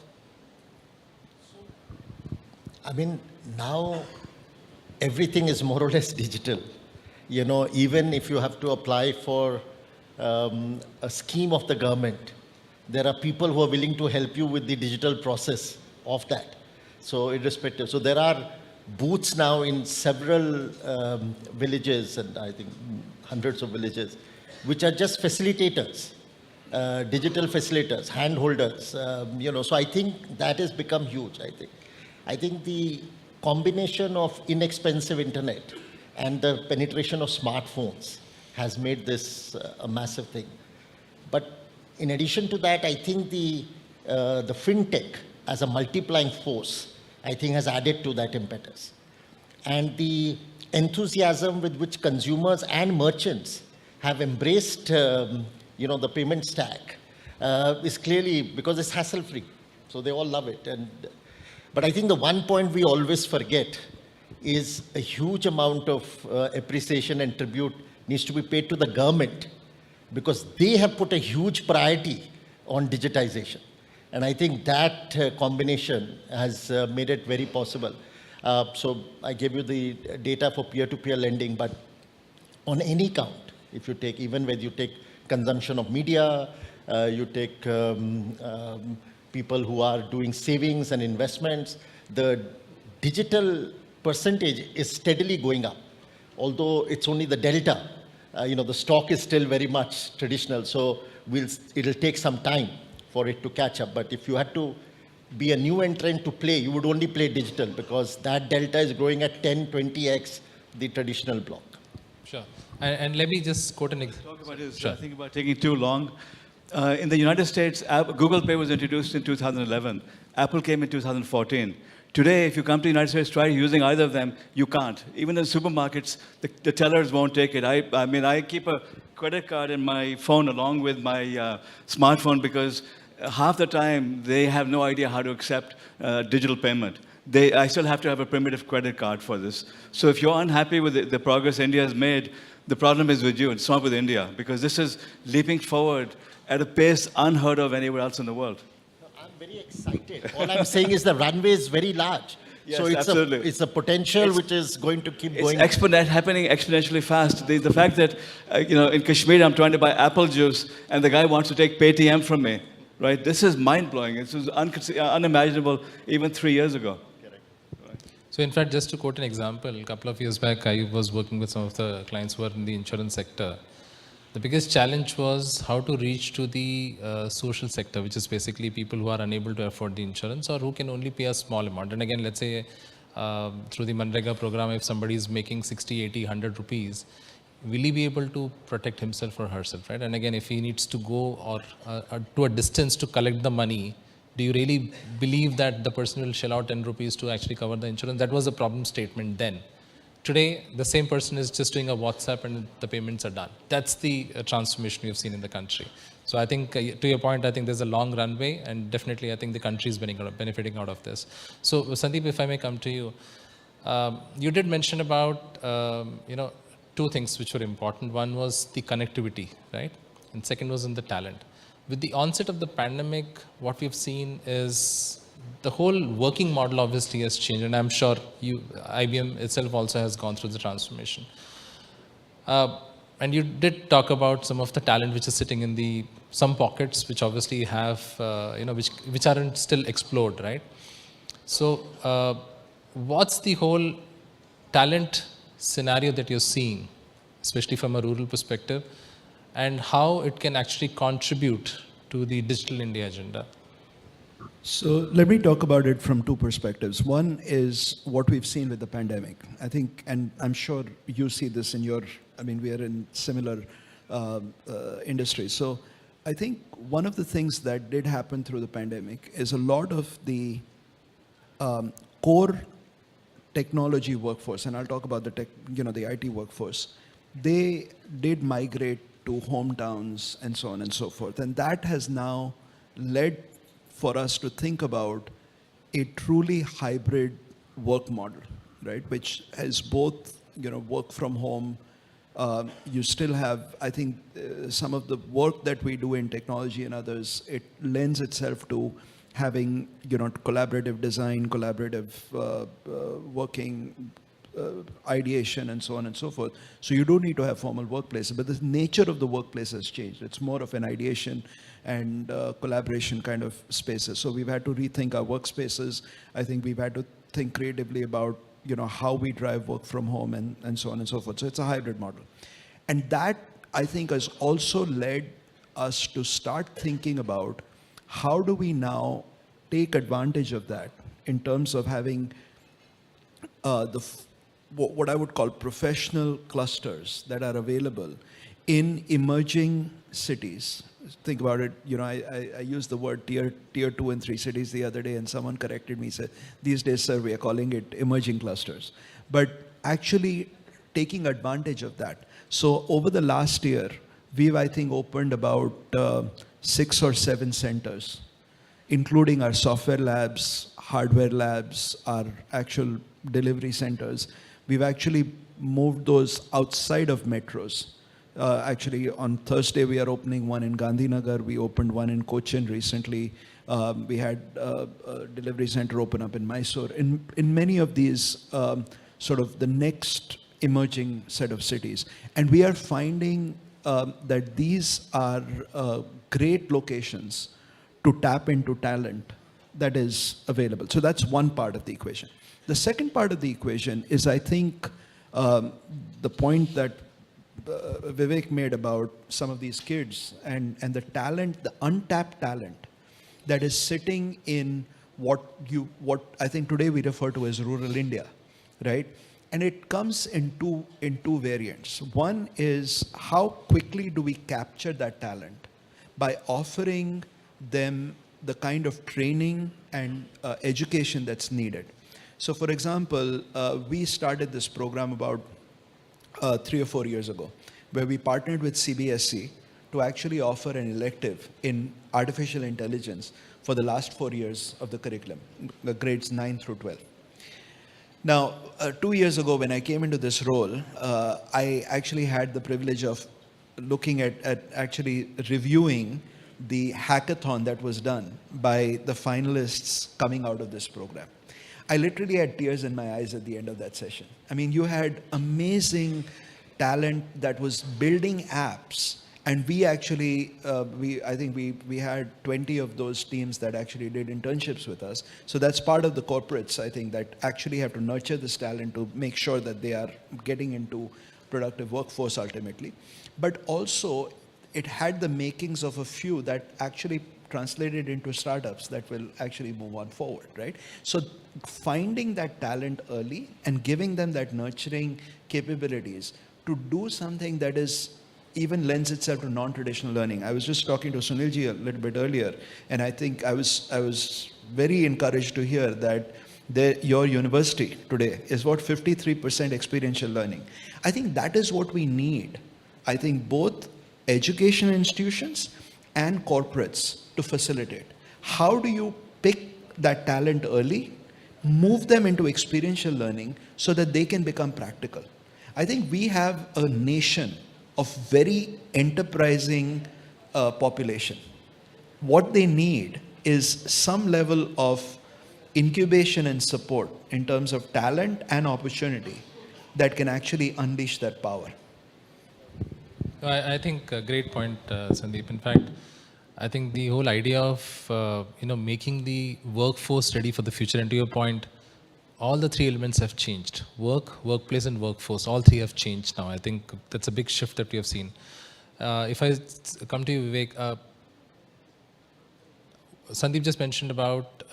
Speaker 14: I mean, now everything is more or less digital. You know, even if you have to apply for a scheme of the government, there are people who are willing to help you with the digital process of that. So irrespective. So there are booths now in several villages, and I think hundreds of villages, which are just facilitators, digital facilitators, hand holders. You know, so I think that has become huge, I think the combination of inexpensive internet and the penetration of smartphones has made this a massive thing. But in addition to that, I think the fintech as a multiplying force, I think has added to that impetus. And the enthusiasm with which consumers and merchants have embraced, you know, the payment stack is clearly because it's hassle-free. So they all love it. But I think the one point we always forget is a huge amount of appreciation and tribute needs to be paid to the government, because they have put a huge priority on digitization. And I think that combination has made it very possible. So I gave you the data for peer-to-peer lending, but on any count, if you take, even when you take consumption of media, you take people who are doing savings and investments, the digital percentage is steadily going up. Although it's only the delta, you know, the stock is still very much traditional, so it'll take some time for it to catch up. But if you had to be a new entrant to play, you would only play digital, because that delta is growing at 10, 20x the traditional block.
Speaker 12: Sure. And let me just quote an example.
Speaker 15: Talk about his,
Speaker 12: Sure.
Speaker 15: I think about taking too long. In the United States, Google Pay was introduced in 2011. Apple came in 2014. Today, if you come to the United States, try using either of them, you can't. Even in supermarkets, the tellers won't take it. I mean, I keep a credit card in my phone along with my smartphone, because half the time they have no idea how to accept digital payment. I still have to have a primitive credit card for this. So if you're unhappy with the progress India has made, the problem is with you. It's not with India, because this is leaping forward at a pace unheard of anywhere else in the world.
Speaker 14: I'm very excited. All I'm saying is the runway is very large.
Speaker 15: Yes,
Speaker 14: so
Speaker 15: absolutely.
Speaker 14: It's a potential which is going to keep going.
Speaker 15: It's happening exponentially fast. The fact that, you know, in Kashmir, I'm trying to buy apple juice, and the guy wants to take Paytm from me, right? This is mind-blowing. This was unimaginable even 3 years ago.
Speaker 12: So in fact, just to quote an example, a couple of years back, I was working with some of the clients who are in the insurance sector. The biggest challenge was how to reach to the social sector, which is basically people who are unable to afford the insurance or who can only pay a small amount. And again, let's say through the Manrega program, if somebody is making 60, 80, 100 rupees, will he be able to protect himself or herself, right? And again, if he needs to go or to a distance to collect the money, do you really believe that the person will shell out 10 rupees to actually cover the insurance? That was a problem statement then. Today, the same person is just doing a WhatsApp and the payments are done. That's the transformation we have seen in the country. So I think, to your point, I think there's a long runway, and definitely I think the country is benefiting out of this. So Sandeep, if I may come to you, you did mention about, two things which were important. One was the connectivity, right? And second was in the talent. With the onset of the pandemic, what we've seen is the whole working model obviously has changed, and I'm sure IBM itself also has gone through the transformation. And you did talk about some of the talent which is sitting in some pockets, which obviously have, which aren't still explored, right? So, what's the whole talent scenario that you're seeing, especially from a rural perspective, and how it can actually contribute to the Digital India agenda?
Speaker 13: So let me talk about it from two perspectives. One is what we've seen with the pandemic. I think, and I'm sure you see this in we are in similar industries. So I think one of the things that did happen through the pandemic is a lot of the core technology workforce, and I'll talk about the IT workforce, they did migrate to hometowns and so on and so forth. And that has now led for us to think about a truly hybrid work model, right? Which has both, work from home. You still have, I think, some of the work that we do in technology and others, it lends itself to having, collaborative design, collaborative working, ideation, and so on and so forth. So you don't need to have formal workplaces, but the nature of the workplace has changed. It's more of an ideation and collaboration kind of spaces. So we've had to rethink our workspaces. I think we've had to think creatively about, how we drive work from home and so on and so forth. So it's a hybrid model. And that, I think, has also led us to start thinking about how do we now take advantage of that in terms of having what I would call professional clusters that are available in emerging cities. Think about it, I used the word tier 2 and 3 cities the other day, and someone corrected me, said, these days, sir, we are calling it emerging clusters. But actually taking advantage of that. So over the last year, we've, I think, opened about 6 or 7 centers, including our software labs, hardware labs, our actual delivery centers. We've actually moved those outside of metros. Actually, on Thursday, we are opening one in Gandhinagar. We opened one in Cochin recently. We had a delivery center open up in Mysore. In many of these, sort of the next emerging set of cities. And we are finding that these are great locations to tap into talent that is available. So that's one part of the equation. The second part of the equation is, I think, the point that Vivek made about some of these kids and the talent, the untapped talent that is sitting in what I think today we refer to as rural India, right? And it comes in two variants. One is how quickly do we capture that talent by offering them the kind of training and education that's needed. So for example, we started this program about 3 or 4 years ago, where we partnered with CBSE to actually offer an elective in artificial intelligence for the last 4 years of the curriculum, the grades 9 through 12. Now, 2 years ago, when I came into this role, I actually had the privilege of looking at actually reviewing the hackathon that was done by the finalists coming out of this program. I literally had tears in my eyes at the end of that session. I mean, you had amazing talent that was building apps, and we actually, I think we had 20 of those teams that actually did internships with us. So that's part of the corporates, I think, that actually have to nurture this talent to make sure that they are getting into productive workforce ultimately. But also, it had the makings of a few that actually translated into startups that will actually move on forward, right? So finding that talent early and giving them that nurturing capabilities to do something that is even lends itself to non-traditional learning. I was just talking to Sunilji a little bit earlier, and I think I was very encouraged to hear that your university today is what 53% experiential learning. I think that is what we need. I think both education institutions and corporates to facilitate. How do you pick that talent early, move them into experiential learning so that they can become practical? I think we have a nation of very enterprising population. What they need is some level of incubation and support in terms of talent and opportunity that can actually unleash that power.
Speaker 12: I think a great point, Sandeep. In fact, I think the whole idea of making the workforce ready for the future, and to your point, all the 3 elements have changed. Work, workplace, and workforce. All 3 have changed now. I think that's a big shift that we have seen. If I come to you, Vivek, Sandeep just mentioned about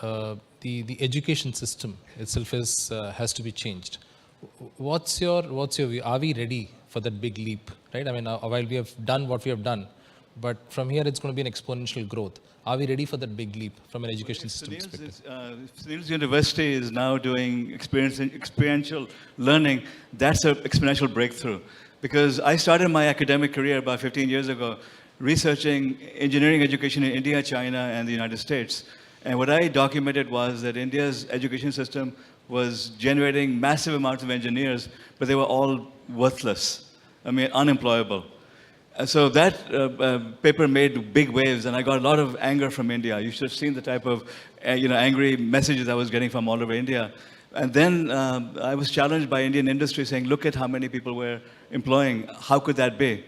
Speaker 12: the education system itself has to be changed. What's your view? Are we ready for that big leap? Right? I mean, while we have done what we have done, but from here it's going to be an exponential growth. Are we ready for that big leap from an education system perspective?
Speaker 15: Sunil's University is now doing experiential learning. That's an exponential breakthrough. Because I started my academic career about 15 years ago researching engineering education in India, China, and the United States. And what I documented was that India's education system was generating massive amounts of engineers, but they were all worthless. I mean, unemployable. So that paper made big waves, and I got a lot of anger from India. You should have seen the type of angry messages I was getting from all over India. And then I was challenged by Indian industry saying, look at how many people we're employing. How could that be?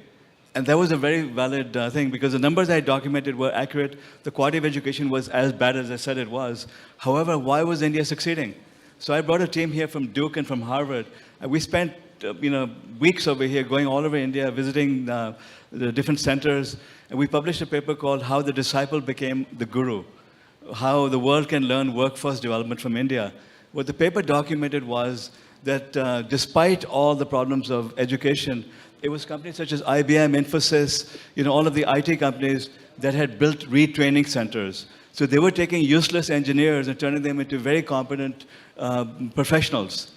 Speaker 15: And that was a very valid thing, because the numbers I documented were accurate. The quality of education was as bad as I said it was. However, why was India succeeding? So I brought a team here from Duke and from Harvard. And we spent weeks over here going all over India, visiting the different centers. And we published a paper called How the Disciple Became the Guru, how the world can learn workforce development from India. What the paper documented was that despite all the problems of education, it was companies such as IBM, Infosys, all of the IT companies that had built retraining centers. So they were taking useless engineers and turning them into very competent professionals.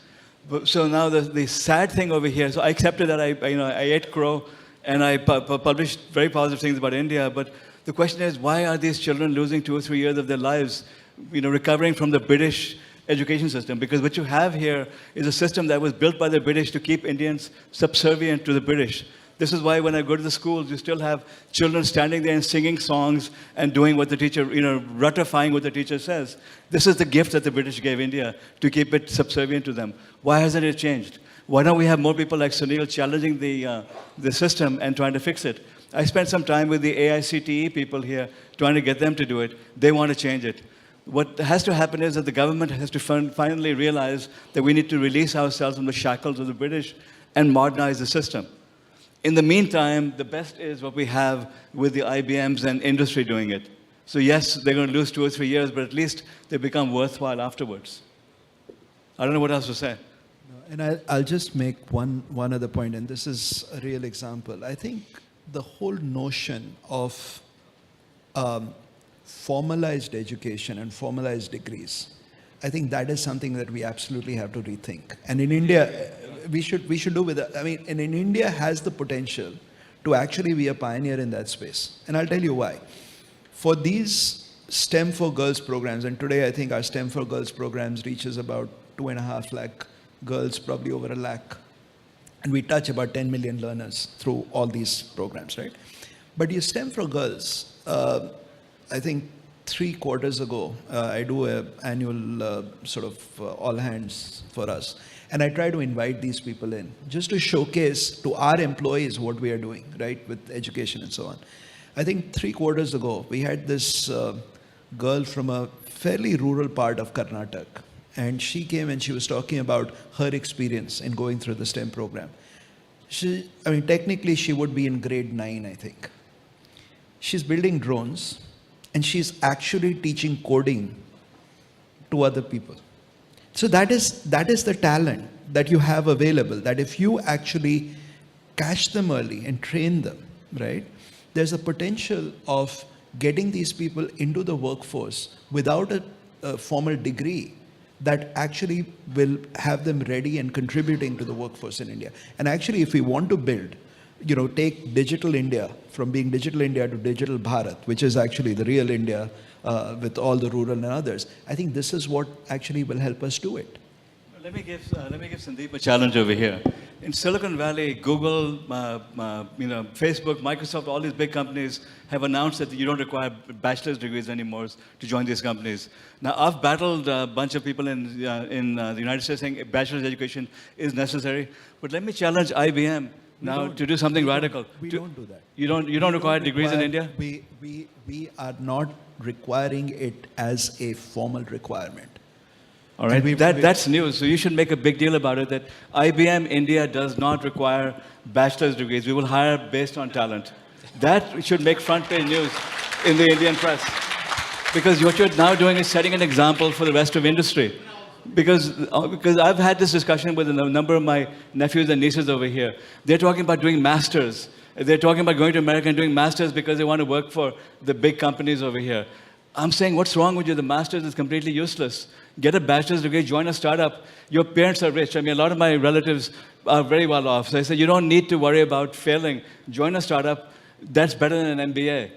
Speaker 15: So now the sad thing over here, so I accepted that I ate crow and I published very positive things about India, but the question is, why are these children losing 2 or 3 years of their lives, recovering from the British education system? Because what you have here is a system that was built by the British to keep Indians subservient to the British. This is why when I go to the schools, you still have children standing there and singing songs and doing what the teacher, ratifying what the teacher says. This is the gift that the British gave India to keep it subservient to them. Why hasn't it changed? Why don't we have more people like Sunil challenging the system and trying to fix it? I spent some time with the AICTE people here trying to get them to do it. They want to change it. What has to happen is that the government has to finally realize that we need to release ourselves from the shackles of the British and modernize the system. In the meantime, the best is what we have with the IBMs and industry doing it. So yes, they're going to lose 2 or 3 years, but at least they become worthwhile afterwards. I don't know what else to say.
Speaker 13: And I'll just make one other point, and this is a real example. I think the whole notion of formalized education and formalized degrees, I think that is something that we absolutely have to rethink. And in India, we should do with it. I mean, and in India has the potential to actually be a pioneer in that space. And I'll tell you why. For these STEM for Girls programs, and today I think our STEM for Girls programs reaches about 2.5 lakh girls, probably over 1 lakh. And we touch about 10 million learners through all these programs, right? But your STEM for Girls, I think 3 quarters ago, I do an annual sort of all hands for us. And I try to invite these people in just to showcase to our employees what we are doing, right, with education and so on. I think 3 quarters ago, we had this girl from a fairly rural part of Karnataka. And she came and she was talking about her experience in going through the STEM program. Technically she would be in grade 9, I think. She's building drones and she's actually teaching coding to other people. So that is the talent that you have available, that if you actually catch them early and train them, right, there's a potential of getting these people into the workforce without a formal degree that actually will have them ready and contributing to the workforce in India. And actually, if we want to build, take digital India from being digital India to digital Bharat, which is actually the real India with all the rural and others, I think this is what actually will help us do it.
Speaker 15: Let me give Sandeep a challenge over here. In Silicon Valley, Google, Facebook, Microsoft, all these big companies have announced that you don't require bachelor's degrees anymore to join these companies. Now, I've battled a bunch of people in the United States saying bachelor's education is necessary. But let me challenge IBM now to do something radical.
Speaker 13: We don't do that.
Speaker 15: You don't require degrees in India?
Speaker 13: We are not requiring it as a formal requirement.
Speaker 15: All right, that's news. So you should make a big deal about it, that IBM India does not require bachelor's degrees. We will hire based on talent. That should make front page news in the Indian press. Because what you're now doing is setting an example for the rest of industry. Because I've had this discussion with a number of my nephews and nieces over here. They're talking about doing masters They're talking about going to America and doing masters because they want to work for the big companies over here. I'm saying, what's wrong with you? The master's is completely useless. Get a bachelor's degree, join a startup. Your parents are rich. I mean, a lot of my relatives are very well off. So I said, you don't need to worry about failing. Join a startup. That's better than an MBA.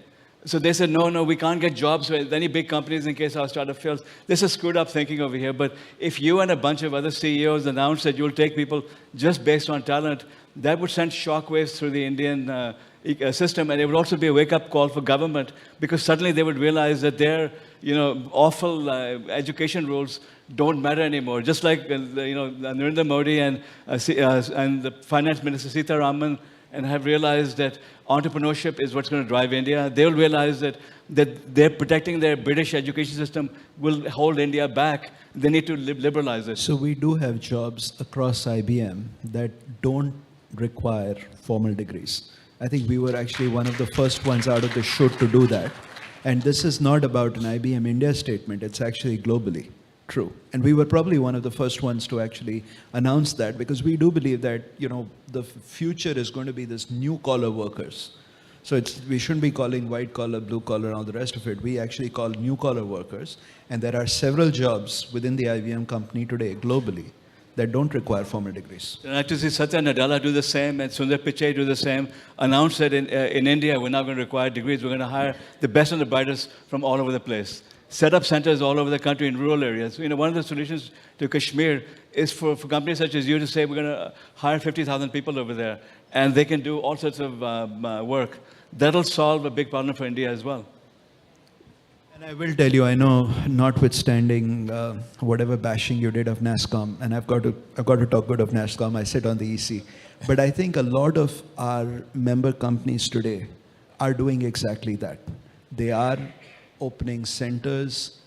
Speaker 15: So they said, no, we can't get jobs with any big companies in case our startup fails. This is screwed up thinking over here. But if you and a bunch of other CEOs announce that you'll take people just based on talent, that would send shockwaves through the Indian system. And it would also be a wake-up call for government, because suddenly they would realize that their awful education rules don't matter anymore. Just like Narendra Modi and the Finance Minister Sitaraman and have realized that entrepreneurship is what's going to drive India. They'll realize that they're protecting their British education system will hold India back. They need to liberalize it.
Speaker 13: So we do have jobs across IBM that don't require formal degrees. I think we were actually one of the first ones out of the chute to do that. And this is not about an IBM India statement, it's actually globally true. And we were probably one of the first ones to actually announce that, because we do believe that, the future is going to be this new collar workers. So we shouldn't be calling white collar, blue collar, and all the rest of it. We actually call new collar workers. And there are several jobs within the IBM company today globally that don't require formal degrees.
Speaker 15: And I to see Satya Nadella do the same, and Sundar Pichai do the same. Announce that in India, we're not going to require degrees. We're going to hire the best and the brightest from all over the place. Set up centers all over the country in rural areas. One of the solutions to Kashmir is for companies such as you to say, we're going to hire 50,000 people over there, and they can do all sorts of work. That'll solve a big problem for India as well.
Speaker 13: And I will tell you, I know, notwithstanding whatever bashing you did of NASSCOM, and I've got to talk good of NASSCOM, I sit on the EC, but I think a lot of our member companies today are doing exactly that. They are opening centers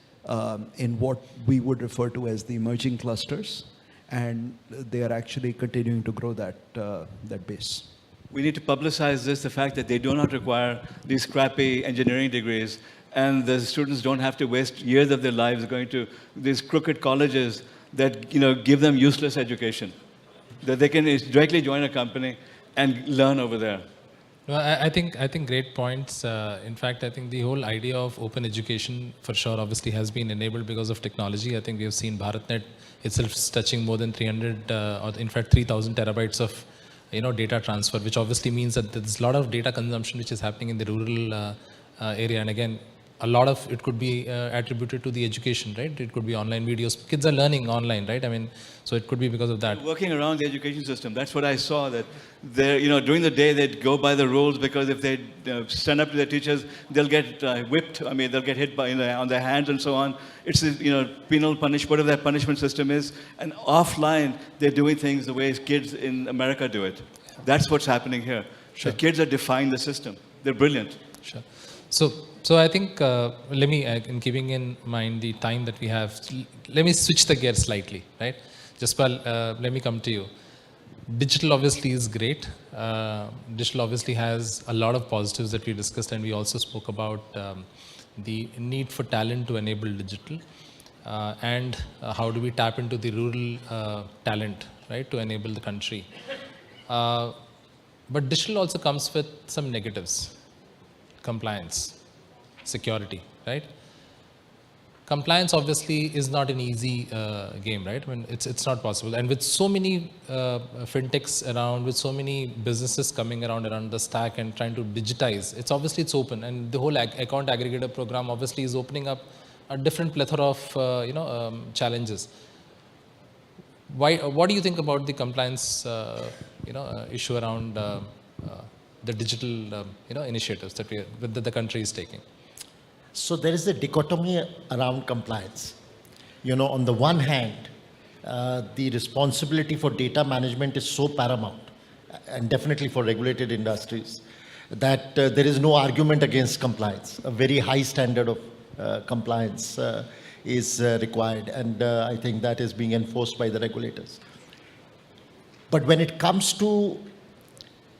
Speaker 13: in what we would refer to as the emerging clusters, and they are actually continuing to grow that base.
Speaker 15: We need to publicize this, the fact that they do not require these crappy engineering degrees, and the students don't have to waste years of their lives going to these crooked colleges that give them useless education, that they can directly join a company and learn over there.
Speaker 12: No, I think great points. In fact, I think the whole idea of open education, for sure, obviously has been enabled because of technology. I think we have seen BharatNet itself touching more than 300, or in fact 3,000 terabytes of data transfer, which obviously means that there's a lot of data consumption which is happening in the rural area. And again, a lot of it could be attributed to the education, right? It could be online videos. Kids are learning online, right? I mean, so it could be because of that.
Speaker 15: Working around the education system, that's what I saw, that they're, during the day they'd go by the rules, because if they stand up to their teachers, they'll get whipped. I mean, they'll get hit on their hands and so on. It's penal punish, whatever that punishment system is. And offline, they're doing things the way kids in America do it. That's what's happening here.
Speaker 12: Sure.
Speaker 15: The kids are defying the system. They're brilliant.
Speaker 12: Sure. So I think, let me, in keeping in mind the time that we have, let me switch the gear slightly, right? Jaspal, let me come to you. Digital obviously is great. Digital obviously has a lot of positives that we discussed, and we also spoke about the need for talent to enable digital, and how do we tap into the rural talent, right, to enable the country. But digital also comes with some negatives. Compliance, security, right? Compliance obviously is not an easy game, right? I mean, it's not possible. And with so many fintechs around, with so many businesses coming around the stack and trying to digitize, it's open. And the whole account aggregator program obviously is opening up a different plethora of challenges. What do you think about the compliance issue around the digital initiatives that the country is taking?
Speaker 14: So there is a dichotomy around compliance. On the one hand, the responsibility for data management is so paramount, and definitely for regulated industries, that there is no argument against compliance. A very high standard of compliance is required, and I think that is being enforced by the regulators. But when it comes to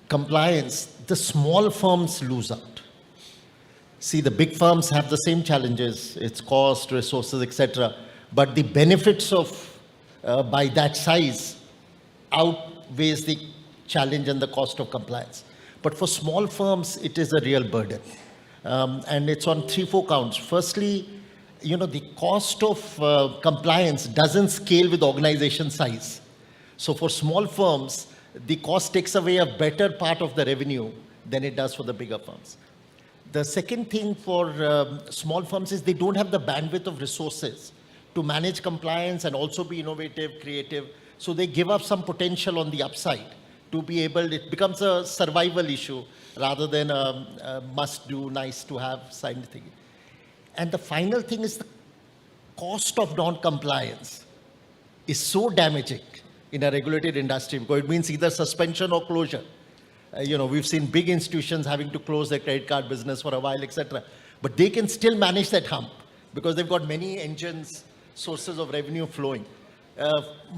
Speaker 14: compliance, the small firms lose out. See, the big firms have the same challenges, its cost, resources, etc. But the benefits of by that size outweighs the challenge and the cost of compliance. But for small firms, it is a real burden. And it's on 3-4 counts. Firstly, the cost of compliance doesn't scale with organization size. So for small firms, the cost takes away a better part of the revenue than it does for the bigger firms. The second thing for small firms is they don't have the bandwidth of resources to manage compliance and also be innovative, creative. So they give up some potential on the upside to be able, it becomes a survival issue rather than a must-do, nice-to-have side thing. And the final thing is the cost of non-compliance is so damaging in a regulated industry because it means either suspension or closure. We've seen big institutions having to close their credit card business for a while, etc. But they can still manage that hump because they've got many engines, sources of revenue flowing.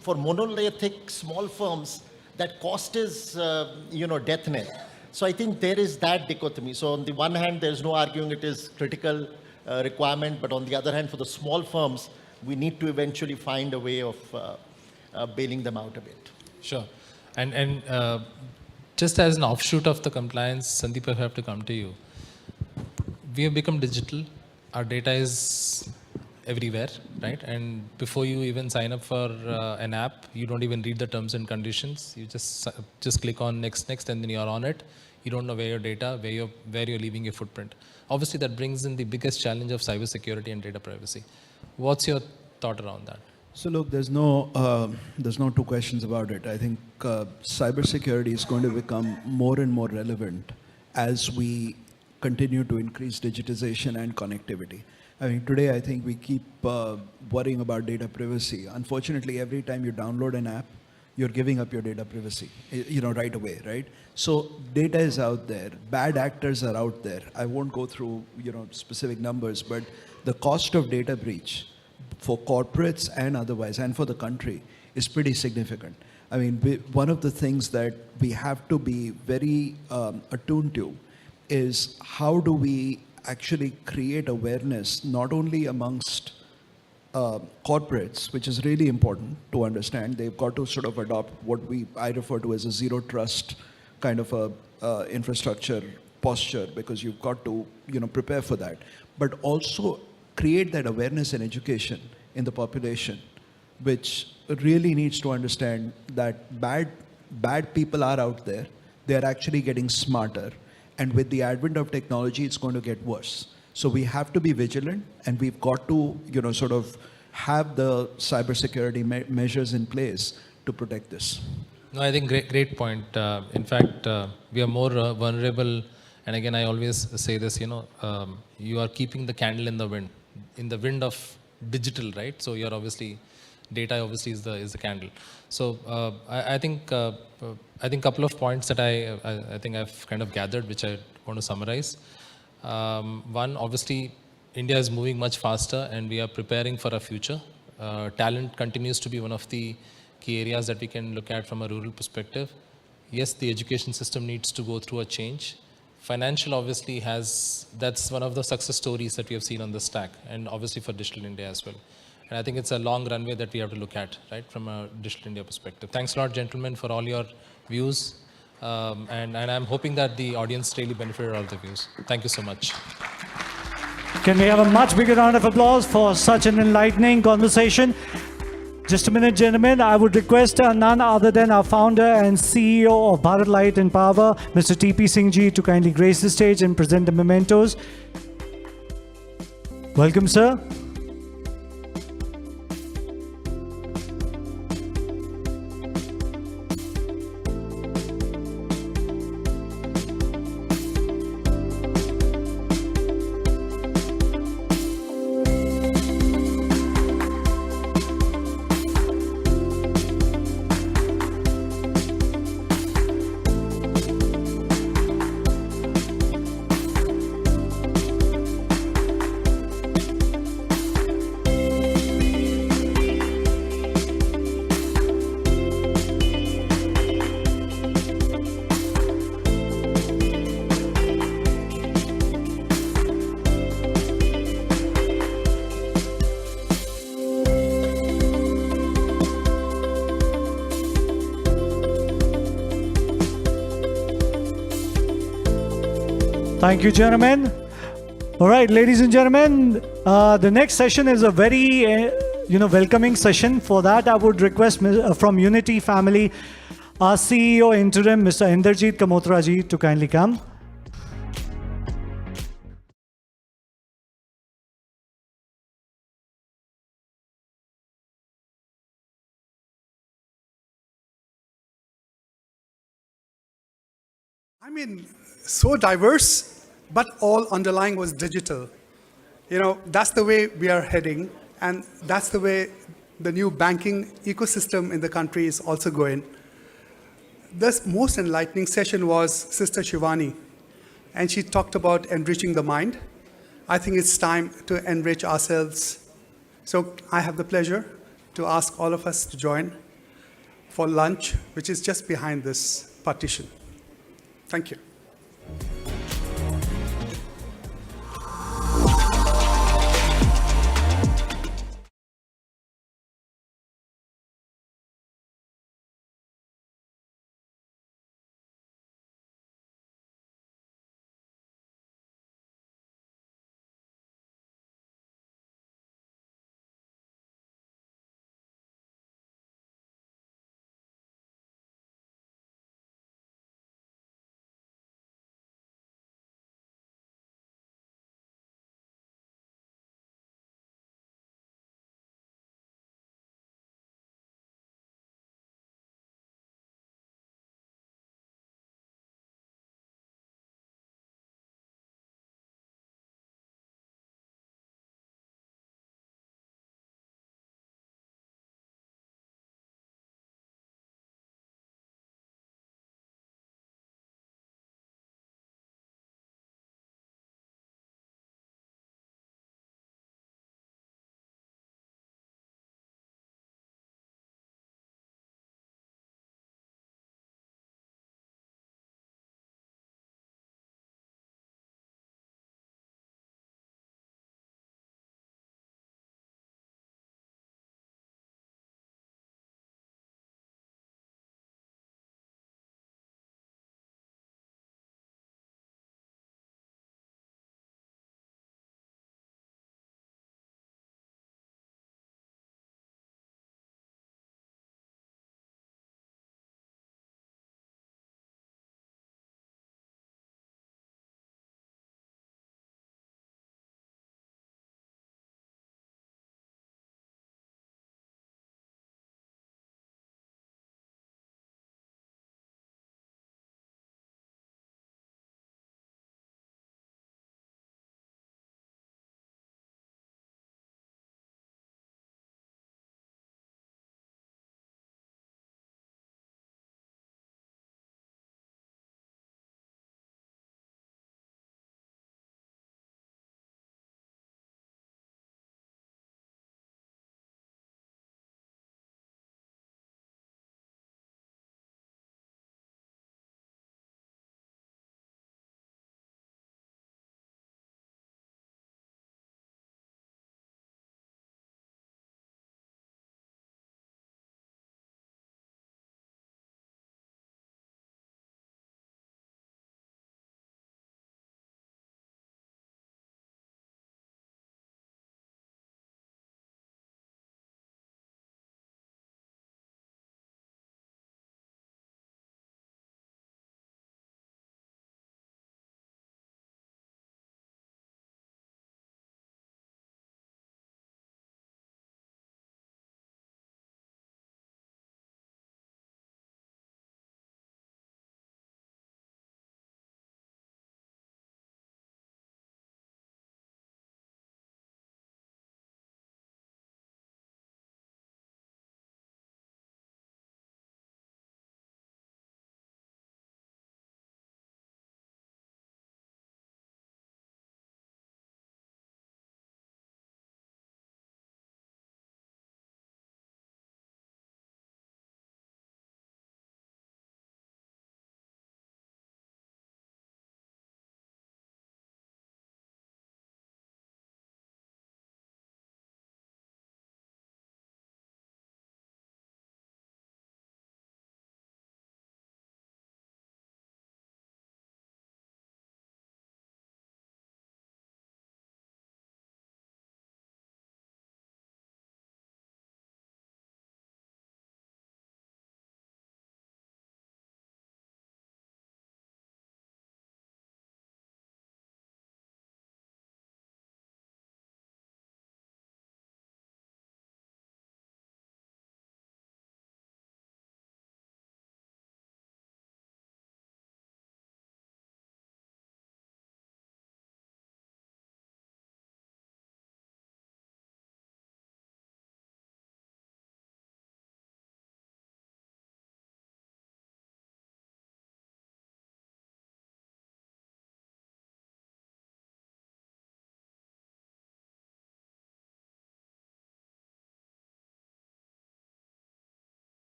Speaker 14: For monolithic small firms, that cost is, death knell. So I think there is that dichotomy. So on the one hand, there's no arguing it is critical requirement, but on the other hand, for the small firms, we need to eventually find a way of bailing them out a bit.
Speaker 12: Sure. And just as an offshoot of the compliance, Sandeep, I have to come to you. We have become digital. Our data is everywhere, right? And before you even sign up for an app, you don't even read the terms and conditions. You just click on next, and then you're on it. You don't know where your data, where you're leaving your footprint. Obviously, that brings in the biggest challenge of cybersecurity and data privacy. What's your thought around that?
Speaker 13: So look, there's no two questions about it. I think cybersecurity is going to become more and more relevant as we continue to increase digitization and connectivity. I mean, today I think we keep worrying about data privacy. Unfortunately, every time you download an app, you're giving up your data privacy, right away, right? So data is out there. Bad actors are out there. I won't go through, specific numbers, but the cost of data breach for corporates and otherwise, and for the country, is pretty significant. I mean, one of the things that we have to be very attuned to is how do we actually create awareness, not only amongst corporates, which is really important to understand. They've got to sort of adopt what I refer to as a zero trust kind of a infrastructure posture, because you've got to prepare for that. But also create that awareness and education in the population, which really needs to understand that bad people are out there. They're actually getting smarter. And with the advent of technology, it's going to get worse. So we have to be vigilant, and we've got to, sort of have the cybersecurity measures in place to protect this.
Speaker 12: No, I think great point. In fact, we are more vulnerable. And again, I always say this, you are keeping the candle in the wind of digital, right? So you're data obviously is the candle. So I think couple of points that I think I've kind of gathered, which I want to summarize. One, obviously, India is moving much faster, and we are preparing for our future. Talent continues to be one of the key areas that we can look at from a rural perspective. Yes, the education system needs to go through a change. Financial obviously that's one of the success stories that we have seen on the stack, and obviously for Digital India as well. And I think it's a long runway that we have to look at, right, from a Digital India perspective. Thanks a lot, gentlemen, for all your views. And I'm hoping that the audience really benefited all the views. Thank you so much.
Speaker 1: Can we have a much bigger round of applause for such an enlightening conversation? Just a minute, gentlemen. I would request none other than our founder and CEO of Bharat Light and Power, Mr. T.P. Singh Ji, to kindly grace the stage and present the mementos. Welcome, sir. Thank you, gentlemen. All right, ladies and gentlemen, the next session is a very, welcoming session. For that, I would request from Unity family, our CEO interim, Mr. Inderjeet Kamotra ji, to kindly come.
Speaker 16: I mean, so diverse, but all underlying was digital. That's the way we are heading, and that's the way the new banking ecosystem in the country is also going. This most enlightening session was Sister Shivani, and she talked about enriching the mind. I think it's time to enrich ourselves. So I have the pleasure to ask all of us to join for lunch, which is just behind this partition. Thank you.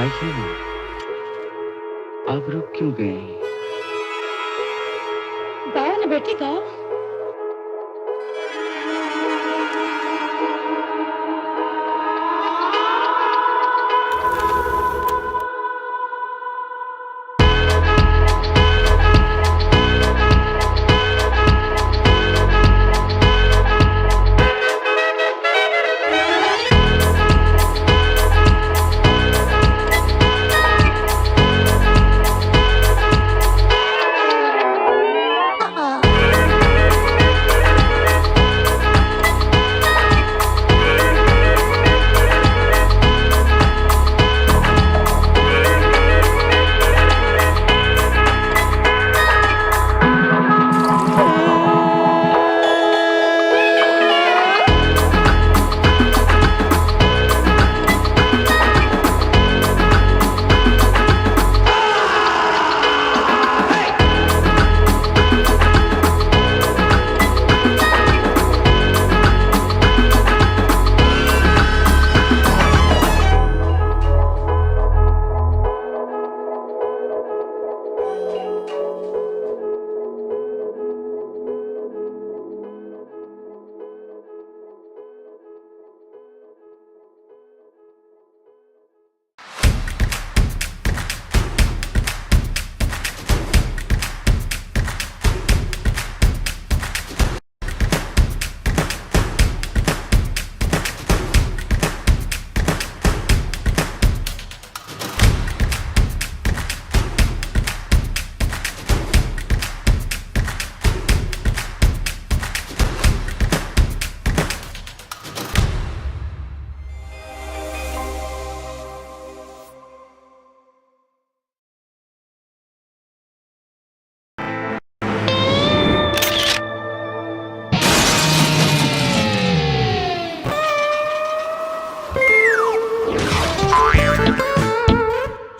Speaker 17: भाई सुनो, आप रुक क्यों गए?
Speaker 2: गाओ ना बेटी गाओ।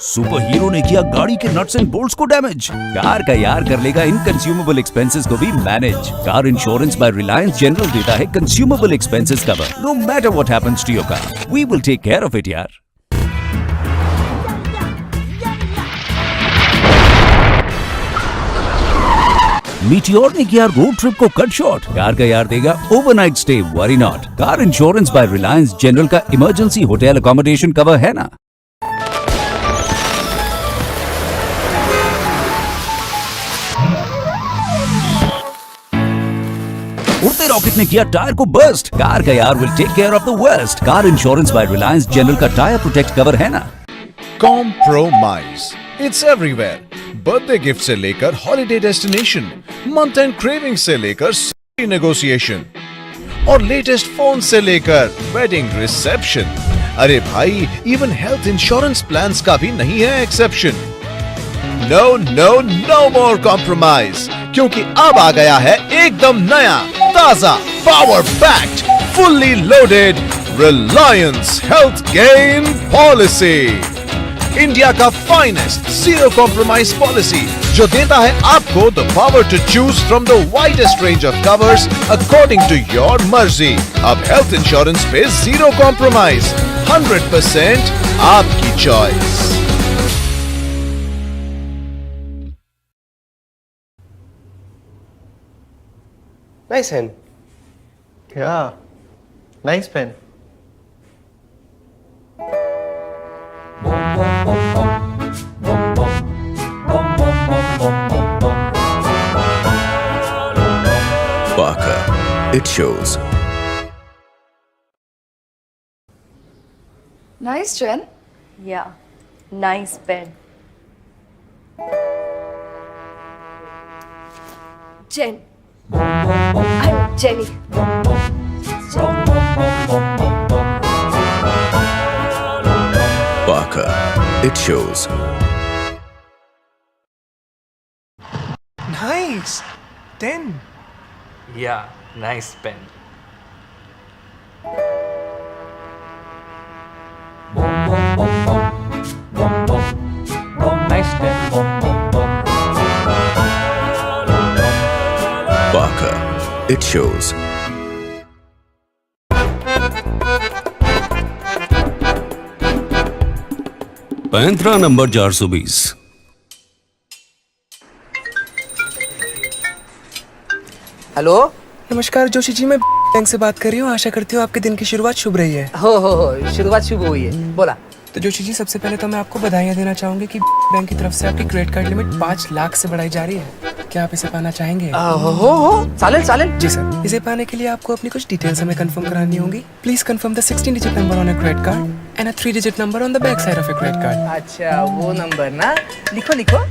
Speaker 18: सुपर हीरो ने किया गाड़ी के नट्स एंड बोल्ट्स को डैमेज। कार का यार कर लेगा इन कंज्यूमेबल एक्सपेंसेस को भी manage. Car insurance by Reliance general देता है consumable expenses cover. No matter what happens to your car, we will take care of it यार। मीटियोर ने किया रोड ट्रिप को कट शॉर्ट। कार का यार देगा overnight stay, worry not. Car insurance by Reliance general का इमरजेंसी होटल अकोमोडेशन कवर है ना। उड़ते रॉकेट ने किया टायर को बर्स्ट। कार का यार will take care of the worst. Car insurance by Reliance general का टायर प्रोटेक्ट कवर है ना।
Speaker 19: Compromise it's everywhere. Birthday gift से लेकर holiday destination, month end craving से लेकर नेगोशिएशन और लेटेस्ट फोन से लेकर वेडिंग रिसेप्शन। अरे भाई, इवन हेल्थ इंश्योरेंस प्लान्स का भी नहीं है exception. No no no more compromise, क्योंकि अब आ गया है एकदम नया, ताजा, power packed, fully loaded Reliance health gain policy. India का फाइनेस्ट जीरो कॉम्प्रोमाइज पॉलिसी, जो देता है आपको the power to choose from the widest range of covers according to your मर्जी। अब हेल्थ इंश्योरेंस पे जीरो कॉम्प्रोमाइज, 100% आपकी choice.
Speaker 20: Nice pen. Yeah, nice pen.
Speaker 18: Parker, it shows.
Speaker 21: Nice, Jen. Yeah, nice pen. Jen. I'm Jenny.
Speaker 18: Parker, it shows.
Speaker 20: Nice. 10.
Speaker 22: Yeah, nice pen. Nice pen.
Speaker 18: Parker, it shows. पैंतरा number 420।
Speaker 20: Hello,
Speaker 3: नमस्कार जोशी जी, मैं bank से बात कर रही हूँ। आशा करती हूँ आपके दिन की शुरुआत शुभ रही है।
Speaker 20: हो शुरुआत शुभ हुई है, बोला।
Speaker 3: तो जोशी जी, सबसे पहले तो मैं आपको बधाइयाँ देना चाहूंगी कि बैंक की तरफ से आपकी क्रेडिट कार्ड लिमिट 5 लाख से बढ़ाई जा रही है। क्या आप इसे पाना चाहेंगे?
Speaker 20: हो चालेल।
Speaker 3: जी सर, इसे पाने के लिए आपको अपनी कुछ डिटेल्स हमें कंफर्म करानी होंगी। Please confirm the 16 digit number on a credit card and a 3 digit number on the back side of a credit card.
Speaker 20: अच्छा, वो नंबर ना, लिखो 100।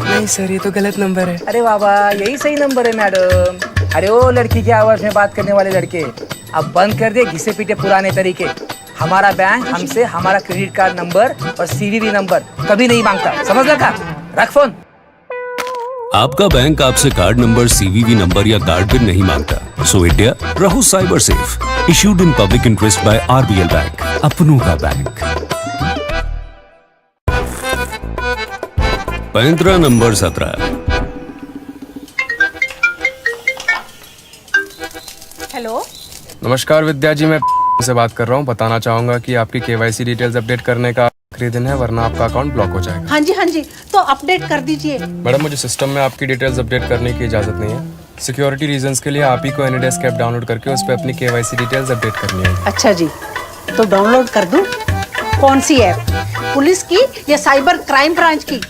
Speaker 3: नहीं सर, ये तो गलत नंबर है।
Speaker 20: अरे बाबा, यही सही नंबर है मैडम। अरे ओ लड़की की आवाज में बात करने वाले लड़के, अब बंद कर दे घिसे पीटे पुराने तरीके। हमारा बैंक हमसे हमारा क्रेडिट कार्ड नंबर और सीवीवी नंबर कभी नहीं मांगता, समझ लगा? रख फोन।
Speaker 18: आपका बैंक आपसे कार्ड नंबर, सीवीवी नंबर या कार्ड पिन नहीं मांगता। सो इंडिया, रहो cyber safe. Issued in public interest by RBL bank, अपनों का बैंक। पैंतरा नंबर 17।
Speaker 21: हेलो,
Speaker 3: नमस्कार विद्या जी, मैं से बात कर रहा हूँ। बताना चाहूंगा कि आपकी केवाईसी डिटेल्स अपडेट करने का आखिरी दिन है, वरना आपका अकाउंट ब्लॉक हो जाएगा।
Speaker 21: हाँ जी, तो अपडेट कर दीजिए।
Speaker 3: मैडम, मुझे सिस्टम में आपकी डिटेल्स अपडेट करने की इजाजत नहीं है। सिक्योरिटी रीजंस के लिए आप ही को एनीडेस्क ऐप डाउनलोड करके उस पर अपनी केवाईसी डिटेल्स अपडेट करनी है।
Speaker 21: अच्छा जी, तो डाउनलोड कर दूं? कौन सी ऐप, पुलिस की या साइबर क्राइम ब्रांच की?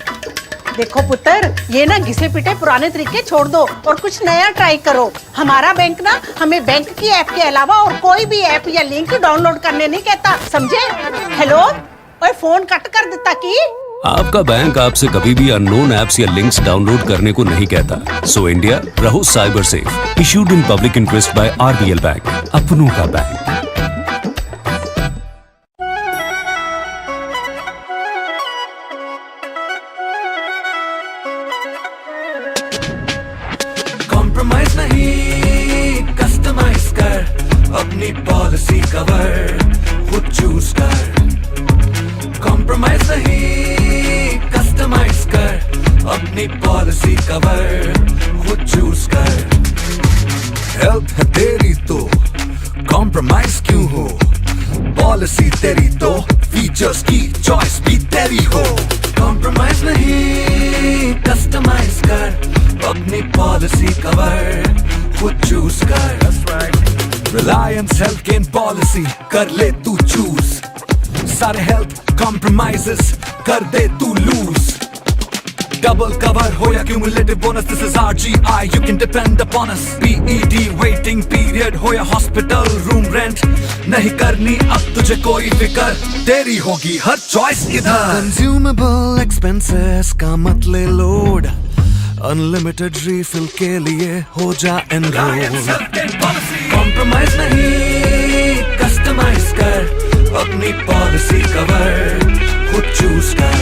Speaker 21: देखो पुत्र, ये ना घिसे पिटे पुराने तरीके छोड़ दो और कुछ नया ट्राई करो। हमारा बैंक ना हमें बैंक की ऐप के अलावा और कोई भी ऐप या लिंक डाउनलोड करने नहीं कहता, समझे? हेलो, ओए फोन कट कर देता की?
Speaker 18: आपका बैंक आपसे कभी भी अननोन ऐप्स या लिंक्स डाउनलोड करने को नहीं कहता। सो इंडिया, रहो cyber safe. Issued in public interest by RBL bank, अपनों का बैंक।
Speaker 4: कॉम्प्रोमाइज नहीं, कस्टमाइज कर अपनी पॉलिसी कवर, खुद चूज कर। कॉम्प्रोमाइज नहीं, कस्टमाइज कर अपनी पॉलिसी कवर, खुद चूज कर। हेल्प है तेरी तो कॉम्प्रोमाइज क्यों हो, पॉलिसी तेरी तो फीचर्स की चॉइस भी तेरी हो। कॉम्प्रोमाइज नहीं, कस्टमाइज कर अपनी पॉलिसी कवर, खुद चूज कर। रिलायंस हेल्थ गेन पॉलिसी कर ले तू चूज, सारे हेल्थ कॉम्प्रोमाइजेस कर दे तू लूज। डबल कवर हो या cumulative bonus, this is RGI, you can depend upon us। PED waiting period हो या हॉस्पिटल रूम रेंट, नहीं करनी अब तुझे कोई फिकर, तेरी होगी हर चॉइस इधर। कंज्यूमेबल एक्सपेंसेस का मत ले लोड, अनलिमिटेड रिफिल के लिए हो जा एनरोल। कॉम्प्रोमाइज नहीं, कस्टमाइज कर अपनी पॉलिसी कवर, खुद चूज कर।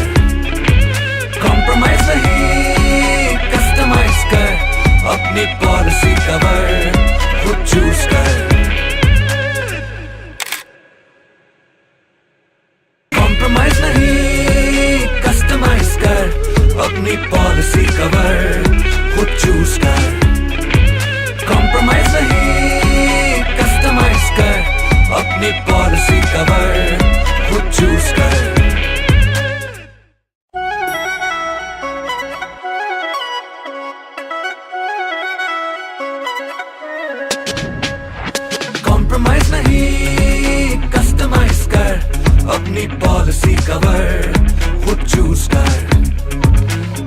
Speaker 4: कॉम्प्रोमाइज नहीं, कस्टमाइज कर अपनी पॉलिसी कवर, खुद चूज कर। कॉम्प्रोमाइज नहीं, कस्टमाइज कर अपनी पॉलिसी कवर, खुद चूज कर। कॉम्प्रोमाइज नहीं, कस्टमाइज कर अपनी पॉलिसी कवर, खुद चूज कर। कॉम्प्रोमाइज नहीं, कस्टमाइज कर अपनी पॉलिसी कवर, खुद चूज कर।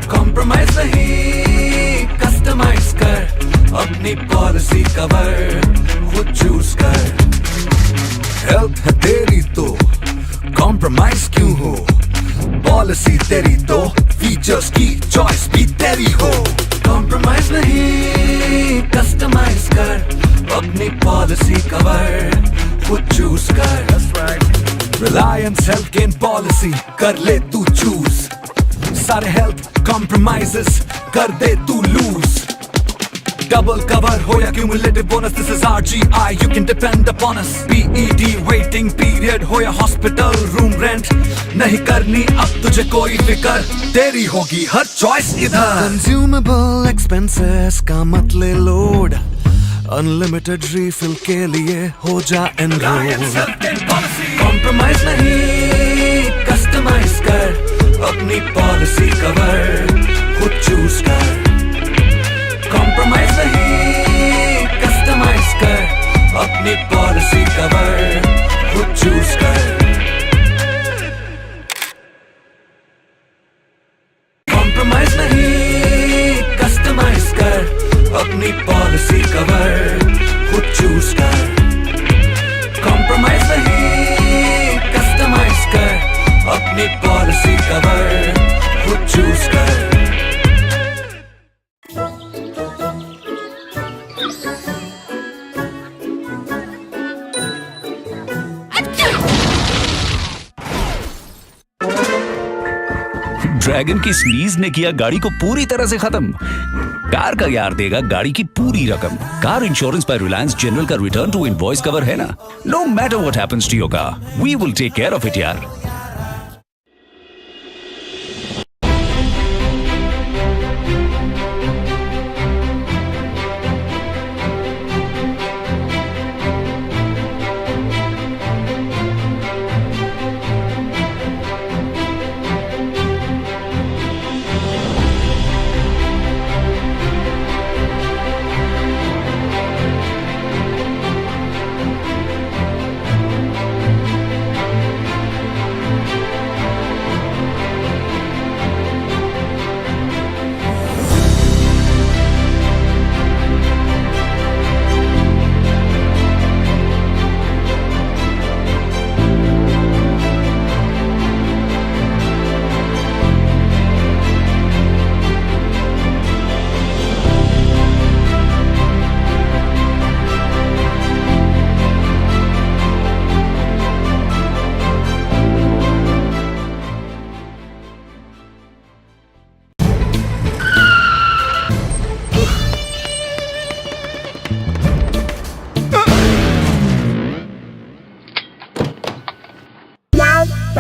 Speaker 4: कॉम्प्रोमाइज नहीं, कस्टमाइज कर अपनी पॉलिसी कवर, खुद चूज कर। हेल्प है तेरी तो कॉम्प्रोमाइज क्यों हो, पॉलिसी तेरी तो फीचर्स की चॉइस भी तेरी हो। कॉम्प्रोमाइज नहीं, कस्टमाइज कर अपनी पॉलिसी कवर, खुद चूज कर। रिलायंस हेल्थ गेन पॉलिसी कर ले तू चूज, सारे हेल्थ कॉम्प्रोमाइजेस कर दे तू लूज। डबल कवर हो या cumulative bonus, this is RGI, you can depend upon us। PED waiting period हो या हॉस्पिटल रूम रेंट, नहीं करनी अब तुझे कोई फिकर, तेरी होगी हर चॉइस इधर। कंज्यूमेबल एक्सपेंसेस का मत ले लोड, अनलिमिटेड रिफिल के लिए हो जा एनरोल। कॉम्प्रोमाइज नहीं, कस्टमाइज कर अपनी पॉलिसी कवर, खुद चूज कर। कॉम्प्रोमाइज नहीं, कस्टमाइज कर अपनी पॉलिसी कवर, खुद चूज कर। कॉम्प्रोमाइज नहीं, कस्टमाइज कर अपनी पॉलिसी कवर, खुद चूज कर। कॉम्प्रोमाइज नहीं, कस्टमाइज कर अपनी पॉलिसी कवर, खुद चूज कर।
Speaker 18: ड्रैगन की स्नीज ने किया गाड़ी को पूरी तरह से खत्म। कार का यार देगा गाड़ी की पूरी रकम। Car insurance by Reliance general का रिटर्न टू इनवॉइस कवर है ना। No matter what happens to your car, we will take care of it यार।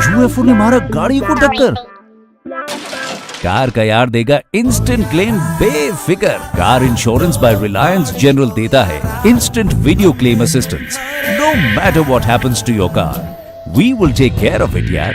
Speaker 18: यूएफओ ने मारा गाड़ी को टक्कर। कार का यार देगा इंस्टेंट क्लेम बेफिक्र। Car insurance by Reliance general देता है instant video claim assistance. No matter what happens to your car, we will take care of it यार।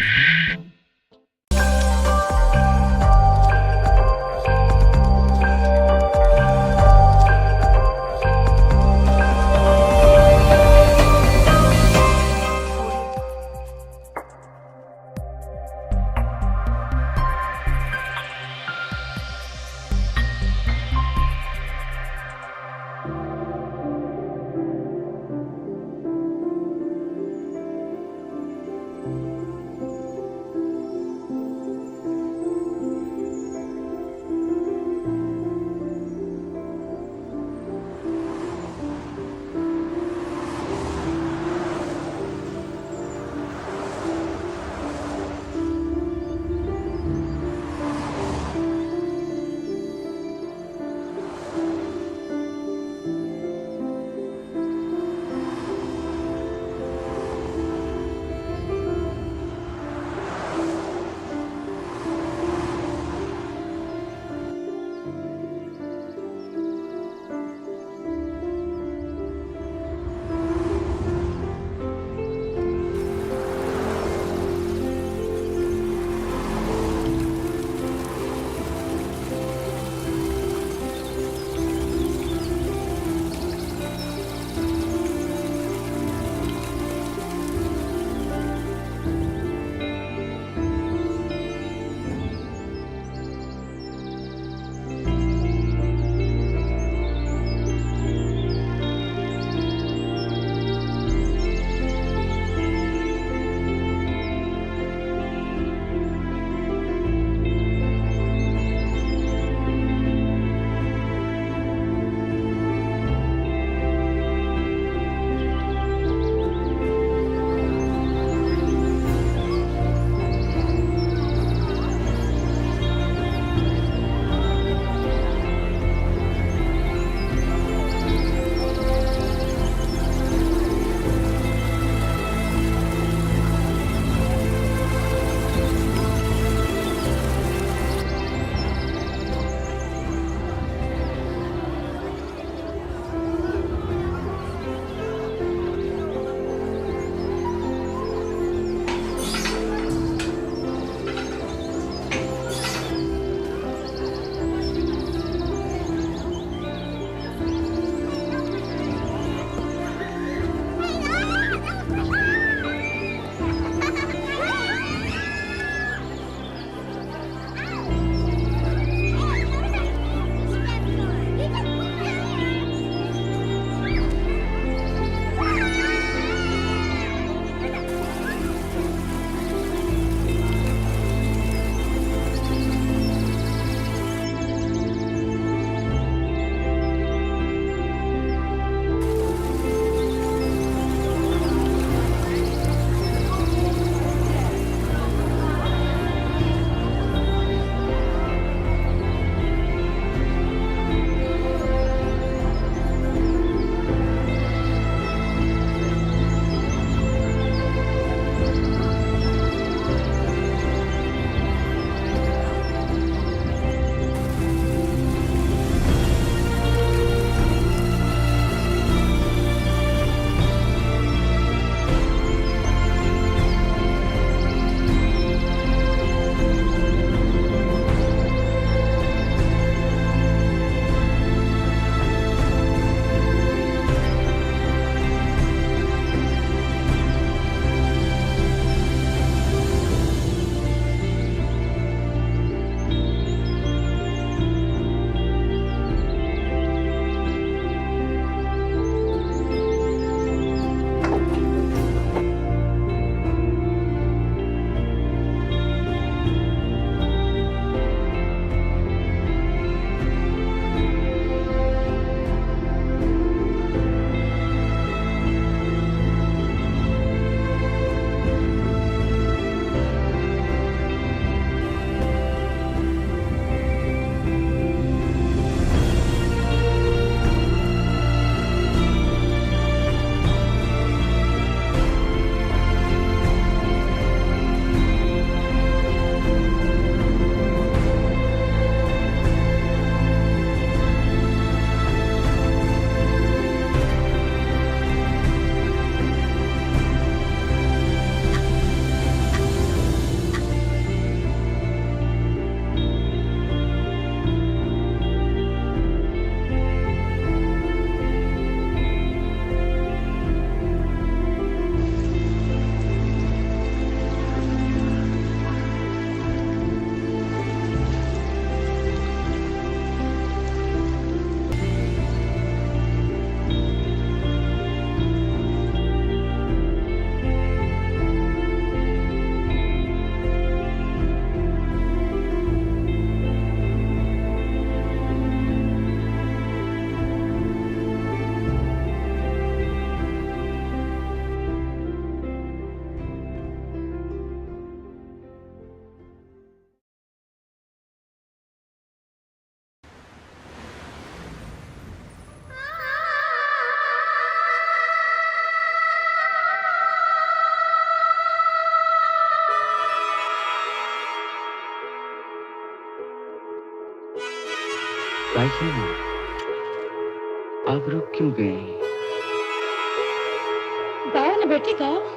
Speaker 17: बाकी आप रुक क्यों गए?
Speaker 21: गाओ ना बेटी गाओ।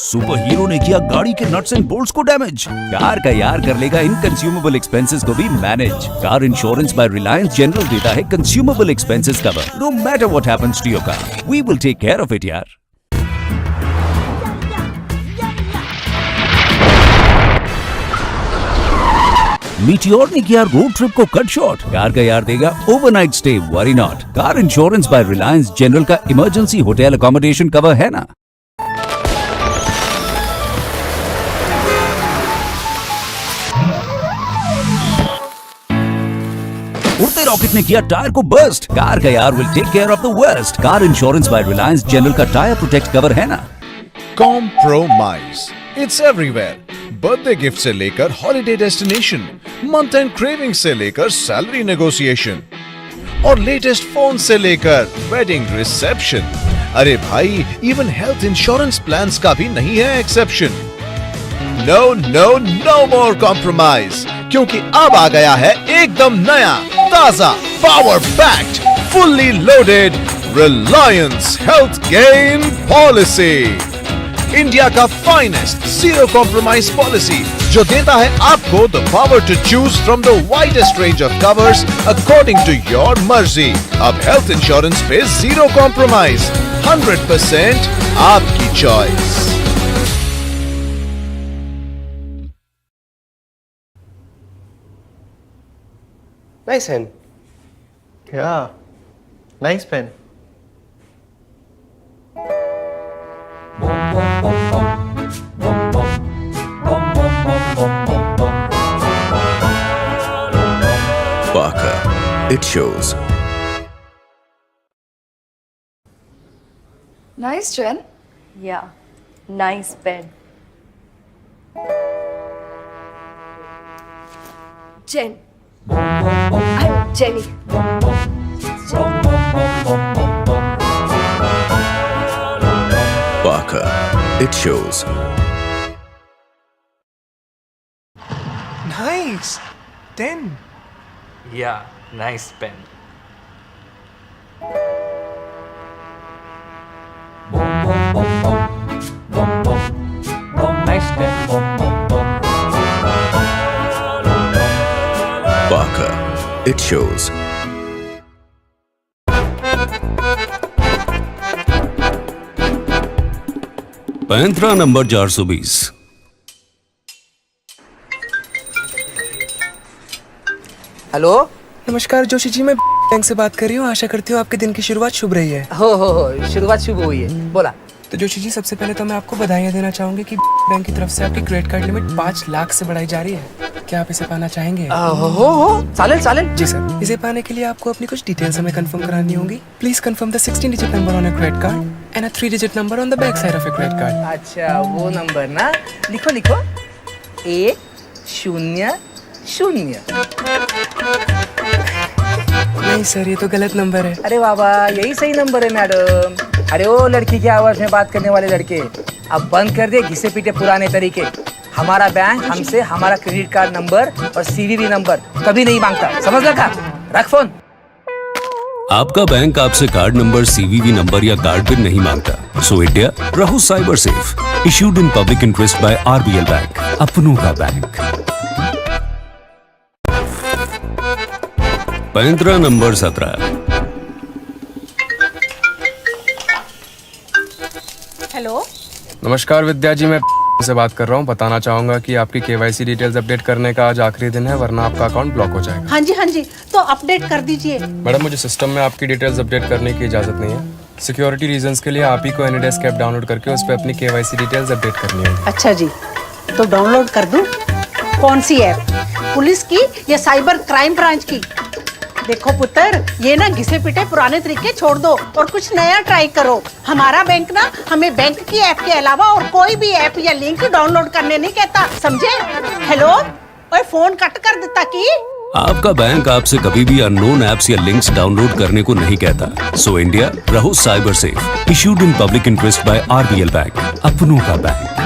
Speaker 18: सुपर हीरो ने किया गाड़ी के नट्स एंड बोल्ट्स को डैमेज। कार का यार कर लेगा इनकंज्यूमेबल एक्सपेंसेस को भी manage. Car insurance by Reliance general देता है consumable expenses cover. No matter what happens to your car, we will take care of it यार। मीटियोर ने किया रोड ट्रिप को कट शॉर्ट। कार का यार देगा overnight stay, worry not. Car insurance by Reliance general का इमरजेंसी होटल अकोमोडेशन कवर है ना। उड़ते रॉकेट ने किया टायर को बर्स्ट। कार का यार will take care of the worst. Car insurance by Reliance general का टायर प्रोटेक्ट कवर है ना।
Speaker 19: Compromise it's everywhere. Birthday gift से लेकर holiday destination, month end craving से लेकर सैलरी नेगोशिएशन और लेटेस्ट फोन से लेकर वेडिंग रिसेप्शन। अरे भाई, इवन हेल्थ इंश्योरेंस प्लान्स का भी नहीं है exception. No no no more compromise, क्योंकि अब आ गया है एकदम नया, ताजा, power packed, fully loaded Reliance health gain policy. India का फाइनेस्ट जीरो कॉम्प्रोमाइज पॉलिसी, जो देता है आपको the power to choose from the widest range of covers according to your मर्जी। अब हेल्थ इंश्योरेंस पे जीरो कॉम्प्रोमाइज, 100% आपकी choice.
Speaker 7: Nice pen. Yeah, nice pen.
Speaker 18: Parker, it shows.
Speaker 9: Nice, Jen. Yeah, nice pen. Jen. I'm Jenny.
Speaker 18: Parker, it shows.
Speaker 7: Nice. 10.
Speaker 22: Yeah, nice pen. Nice pen.
Speaker 18: Parker, it shows. पैंतरा number 420।
Speaker 20: Hello.
Speaker 3: नमस्कार जोशी जी, मैं bank से बात कर रही हूँ। आशा करती हूँ आपके दिन की शुरुआत शुभ रही है।
Speaker 20: हो शुरुआत शुभ हुई है, बोला।
Speaker 3: तो जोशी जी, सबसे पहले तो मैं आपको बधाइयाँ देना चाहूंगी कि बैंक की तरफ से आपकी क्रेडिट कार्ड लिमिट 5 लाख से बढ़ाई जा रही है। क्या आप इसे पाना चाहेंगे?
Speaker 20: हो चालेल।
Speaker 3: जी सर, इसे पाने के लिए आपको अपनी कुछ डिटेल्स हमें कंफर्म करानी होंगी। Please confirm the 16 digit number on a credit card and a 3 digit number on the back side of a credit card.
Speaker 20: अच्छा, वो नंबर ना, लिखो 100।
Speaker 3: नहीं सर, ये तो गलत नंबर है।
Speaker 20: अरे बाबा, यही सही नंबर है मैडम। अरे ओ लड़की की आवाज में बात करने वाले लड़के, अब बंद कर दे घिसे पीटे पुराने तरीके। हमारा बैंक हमसे हमारा क्रेडिट कार्ड नंबर और सीवीवी नंबर कभी नहीं मांगता, समझ लगा? रख फोन।
Speaker 18: आपका बैंक आपसे कार्ड नंबर, सीवीवी नंबर या कार्ड पिन नहीं मांगता। सो इंडिया, रहो cyber safe. Issued in public interest by RBL bank, अपनों का बैंक। पैंतरा नंबर 17।
Speaker 21: हेलो।
Speaker 3: नमस्कार विद्या जी, मैं से बात कर रहा हूँ। बताना चाहूंगा कि आपकी केवाईसी डिटेल्स अपडेट करने का आज आखिरी दिन है, वरना आपका अकाउंट ब्लॉक हो जाएगा।
Speaker 21: हाँ जी, तो अपडेट कर दीजिए।
Speaker 3: मैडम, मुझे सिस्टम में आपकी डिटेल्स अपडेट करने की इजाजत नहीं है। सिक्योरिटी रीजंस के लिए आप ही को एनीडेस्क ऐप डाउनलोड करके उस पर अपनी केवाईसी डिटेल्स अपडेट करनी होगी।
Speaker 21: अच्छा जी, तो डाउनलोड कर दूं? कौन सी ऐप, पुलिस की या साइबर क्राइम ब्रांच की? देखो पुत्र, ये ना घिसे पिटे पुराने तरीके छोड़ दो और कुछ नया ट्राई करो। हमारा बैंक ना हमें बैंक की ऐप के अलावा और कोई भी ऐप या लिंक डाउनलोड करने नहीं कहता, समझे? हेलो, ओए फोन कट कर देता की?
Speaker 18: आपका बैंक आपसे कभी भी अननोन ऐप्स या लिंक्स डाउनलोड करने को नहीं कहता। सो इंडिया, रहो cyber safe. Issued in public interest by RBL bank, अपनों का bank.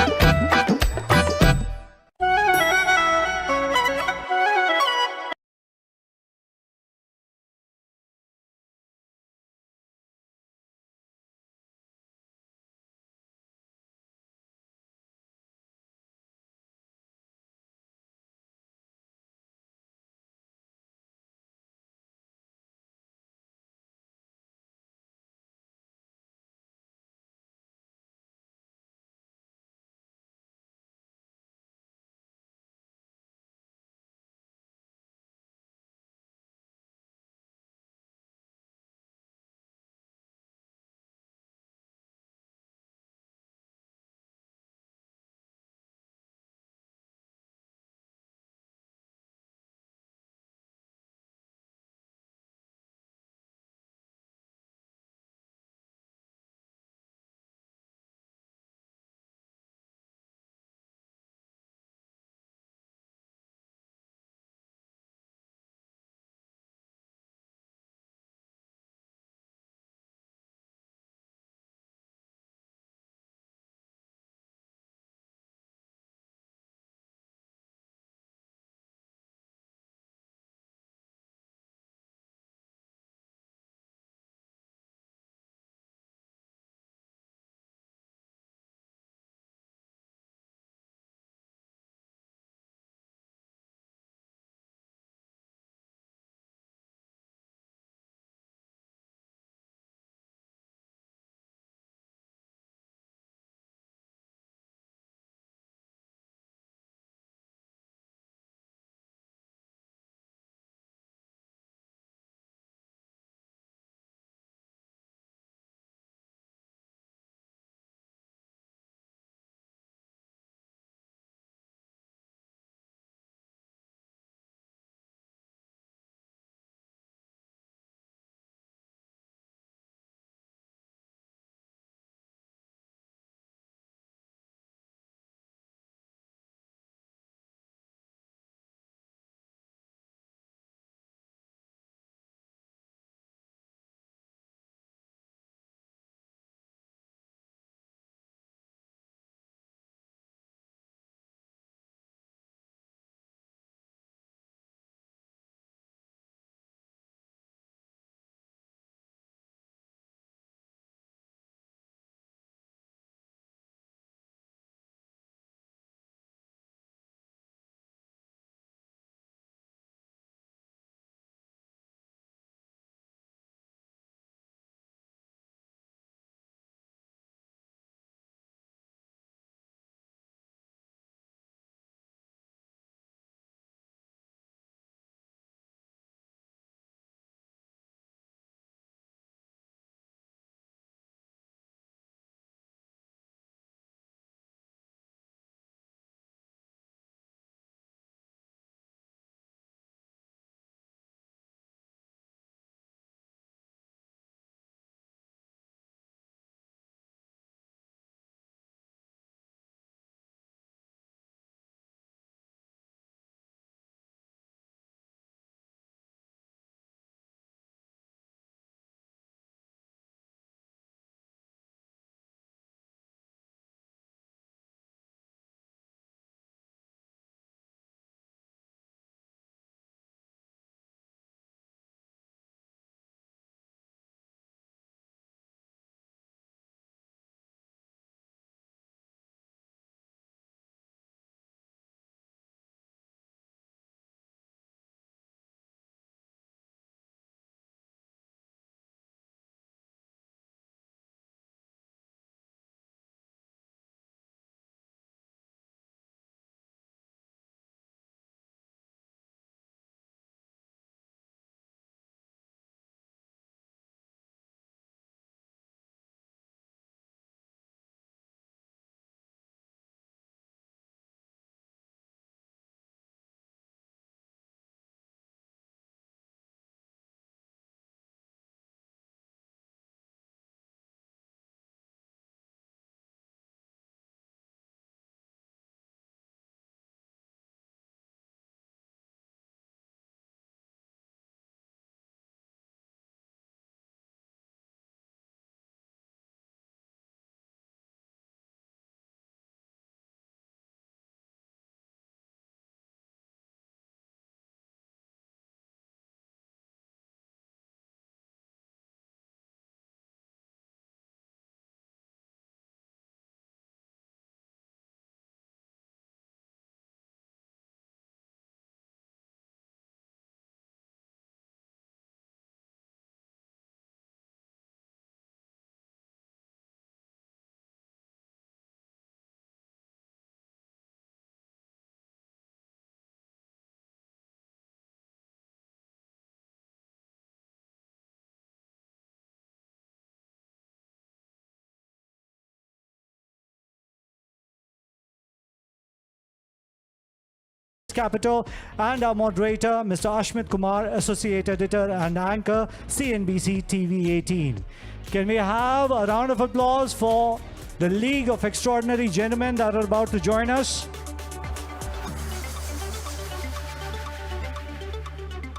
Speaker 1: Capital, and our moderator, Mr. Ashmit Kumar, Associate Editor and Anchor, CNBC TV 18. Can we have a round of applause for the League of Extraordinary Gentlemen that are about to join us?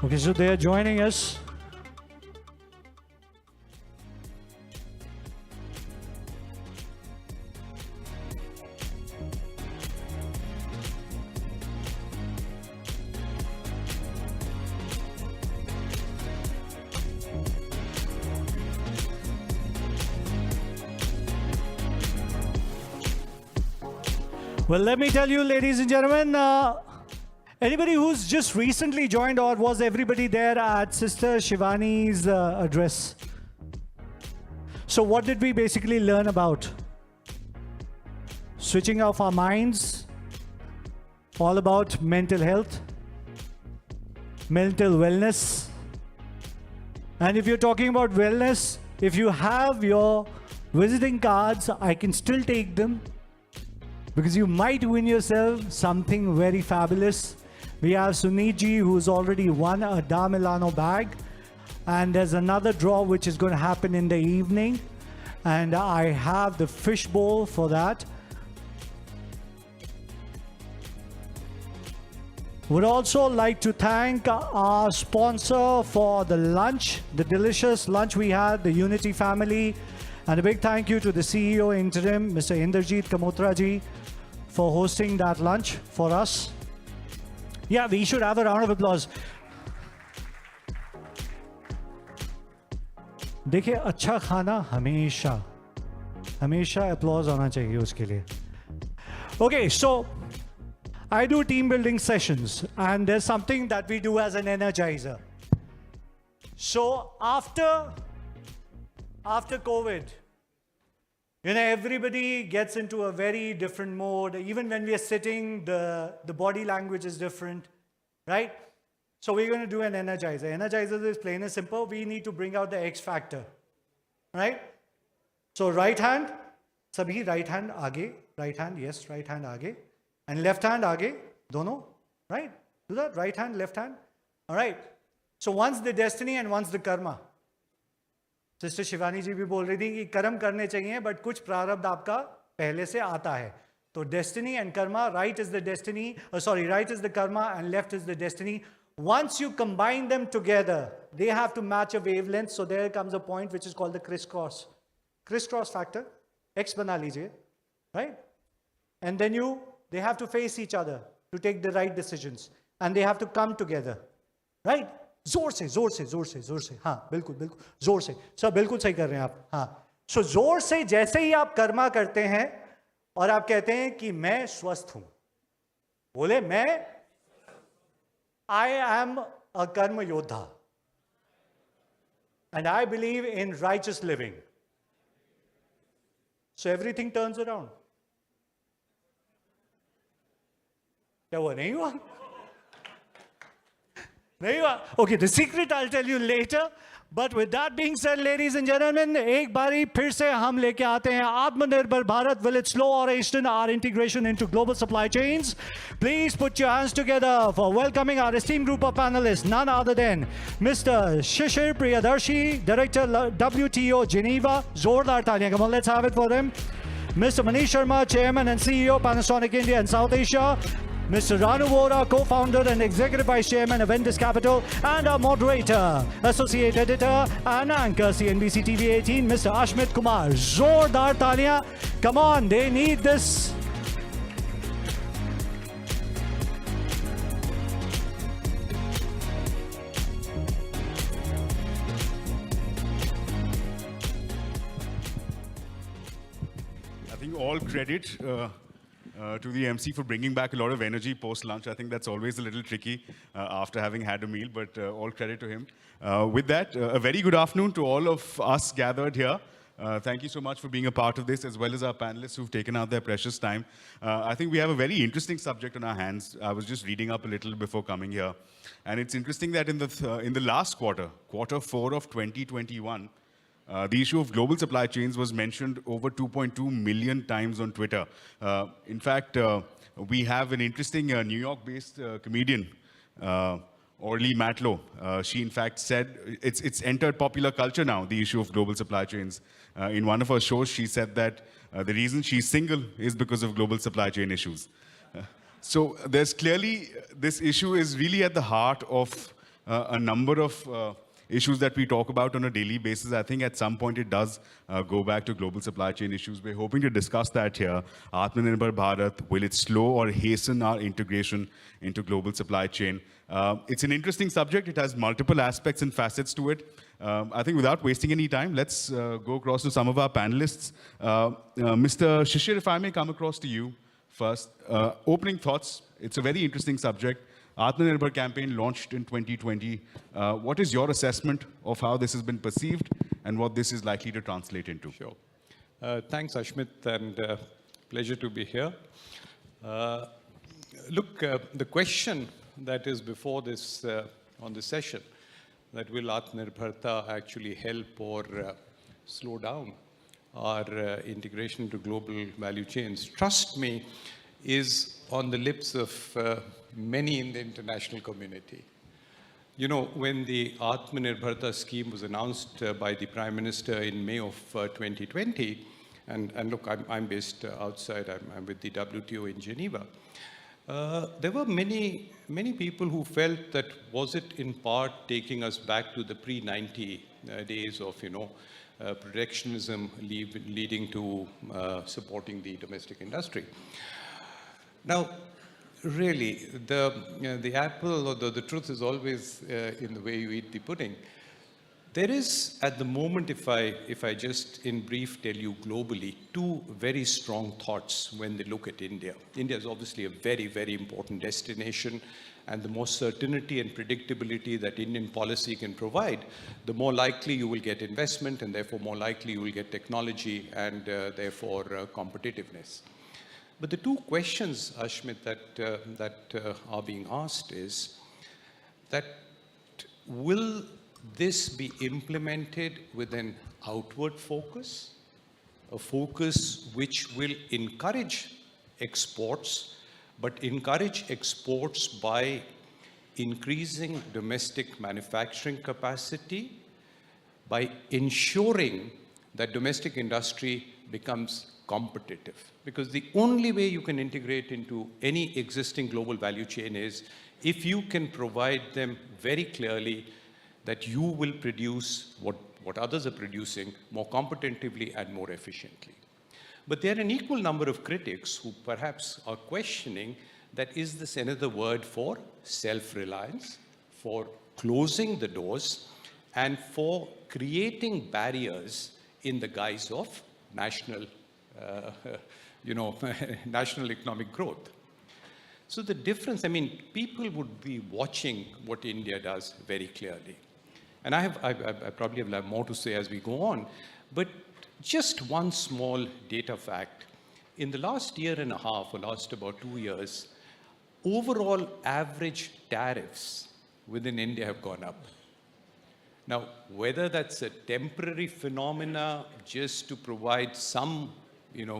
Speaker 1: Okay, so they are joining us. Well, let me tell you, ladies and gentlemen, anybody who's just recently joined, or was everybody there at Sister Shivani's address? So what did we basically learn about? Switching off our minds, all about mental health, mental wellness. And if you're talking about wellness, if you have your visiting cards, I can still take them, because you might win yourself something very fabulous. We have Suniji, who's already won a Da Milano bag. And there's another draw which is going to happen in the evening. And I have the fishbowl for that. Would also like to thank our sponsor for the lunch, the delicious lunch we had, the Unity family. And a big thank you to the CEO interim, Mr. Inderjeet Kamotra ji, for hosting that lunch for us. Yeah, we should have a round of applause. देखिए, अच्छा खाना हमेशा applause आना चाहिए उसके लिए. Okay, so I do team building sessions, and there's something that we do as an energizer. So after COVID, everybody gets into a very different mode. Even when we are sitting, the body language is different, right? So we're going to do an energizer. Energizer is plain and simple. We need to bring out the X factor, right? So right hand, sabhi right hand aage, right hand, yes, right hand aage, and left hand aage, dono, right? Do that, right hand, left hand. All right. So one's the destiny and one's the karma. Sister Shivani ji भी बोल रही थी कि कर्म करने चाहिए, but कुछ प्रारब्ध आपका पहले से आता है. तो destiny and Karma, right is the destiny, sorry, right is the Karma and left is the destiny. Once you combine them together, they have to match a wavelength. So there comes a point which is called the crisscross factor. X bana lijiye, right? And then they have to face each other to take the right decisions, and they have to come together, right? जोर से, हाँ, बिल्कुल जोर से, सब बिल्कुल सही कर रहे हैं आप. हाँ, सो जोर से जैसे ही आप कर्मा करते हैं और आप कहते हैं कि मैं स्वस्थ हूं, बोले I am a karma yodha, and I believe in righteous living. So everything turns around. क्या हुआ? नहीं हुआ? Okay, the secret I'll tell you later. But with that being said, ladies and gentlemen, एक बारी फिर से हम लेके आते हैं आत्मनिर्भर Bharat. Will it slow or hasten our integration into global supply chains? Please put your hands together for welcoming our esteemed group of panelists, none other than Mr. Shishir Priyadarshi, Director WTO Geneva. Zordar taaliyan. Come on, let's have it for him. Mr. Manish Sharma, Chairman and CEO, Panasonic India and South Asia. Mr. Ranu Vora, co-founder and executive vice chairman of Vendis Capital, and our moderator, associate editor and anchor CNBC TV 18, Mr. Ashmit Kumar. Zordar taaliyan. Come on, they need this.
Speaker 6: I think all credit to the MC for bringing back a lot of energy post-lunch. I think that's always a little tricky after having had a meal, but all credit to him. With that, a very good afternoon to all of us gathered here. Thank you so much for being a part of this, as well as our panelists who've taken out their precious time. I think we have a very interesting subject on our hands. I was just reading up a little before coming here. And it's interesting that in the last quarter 4 of 2021, The issue of global supply chains was mentioned over 2.2 million times on Twitter. In fact, we have an interesting New York-based comedian, Orly Matlow. She, in fact, said it's entered popular culture now, the issue of global supply chains. In one of her shows, she said that the reason she's single is because of global supply chain issues. So there's clearly, this issue is really at the heart of a number of issues that we talk about on a daily basis. I think at some point it does go back to global supply chain issues. We're hoping to discuss that here. Atmanirbhar Bharat, will it slow or hasten our integration into global supply chain? It's an interesting subject. It has multiple aspects and facets to it. I think without wasting any time, let's go across to some of our panelists. Mr. Shishir, if I may come across to you first. Opening thoughts. It's a very interesting subject. Atmanirbhar campaign launched in 2020. What is your assessment of how this has been perceived and what this is likely to translate into?
Speaker 5: Sure. Thanks, Ashmit, and pleasure to be here. Look, the question that is before this, on this session, that will Atmanirbharta actually help or slow down our integration into global value chains, trust me, is on the lips of many in the international community. You know, when the Atmanirbharta scheme was announced by the Prime Minister in May of 2020, and look, I'm based outside, I'm with the WTO in Geneva, there were many people who felt that was it in part taking us back to the pre-90 days of, you know, protectionism leading to supporting the domestic industry. Now, really, the apple or the truth is always in the way you eat the pudding. There is, at the moment, if I just in brief tell you globally, two very strong thoughts when they look at India. India is obviously a very, very important destination, and the more certainty and predictability that Indian policy can provide, the more likely you will get investment, and therefore more likely you will get technology and therefore competitiveness. But the two questions, Ashmit, that are being asked is that will this be implemented with an outward focus, a focus which will encourage exports, but encourage exports by increasing domestic manufacturing capacity, by ensuring that domestic industry becomes competitive. Because the only way you can integrate into any existing global value chain is if you can provide them very clearly that you will produce what others are producing more competitively and more efficiently. But there are an equal number of critics who perhaps are questioning that is this another word for self-reliance, for closing the doors, and for creating barriers in the guise of national national economic growth. So the difference, I mean, people would be watching what India does very clearly. And I probably have more to say as we go on, but just one small data fact. In the last year and a half, or last about 2 years, overall average tariffs within India have gone up. Now, whether that's a temporary phenomena just to provide some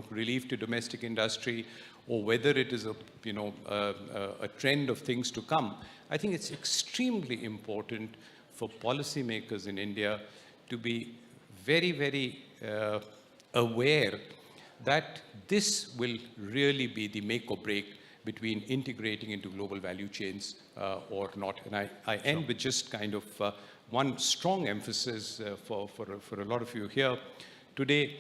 Speaker 5: relief to domestic industry, or whether it is a trend of things to come, I think it's extremely important for policymakers in India to be very, very aware that this will really be the make or break between integrating into global value chains or not. And I end with just kind of one strong emphasis for a lot of you here. Today,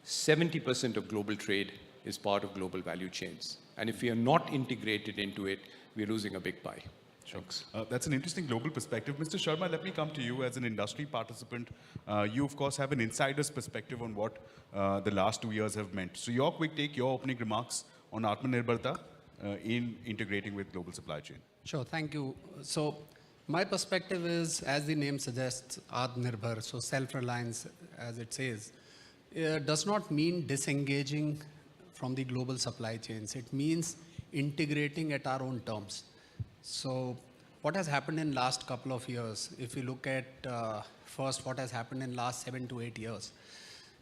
Speaker 5: 70% of global trade is part of global value chains. And if we are not integrated into it, we're losing a big pie. Thanks.
Speaker 6: That's an interesting global perspective. Mr. Sharma, let me come to you as an industry participant. You, of course, have an insider's perspective on what the last 2 years have meant. So your quick take, your opening remarks on Atmanirbharta in integrating with global supply chain.
Speaker 8: Sure, thank you. So my perspective is, as the name suggests, Atmanirbhar, so self-reliance, as it says, does not mean disengaging from the global supply chains. It means integrating at our own terms. So what has happened in last couple of years, if you look at first what has happened in last 7 to 8 years,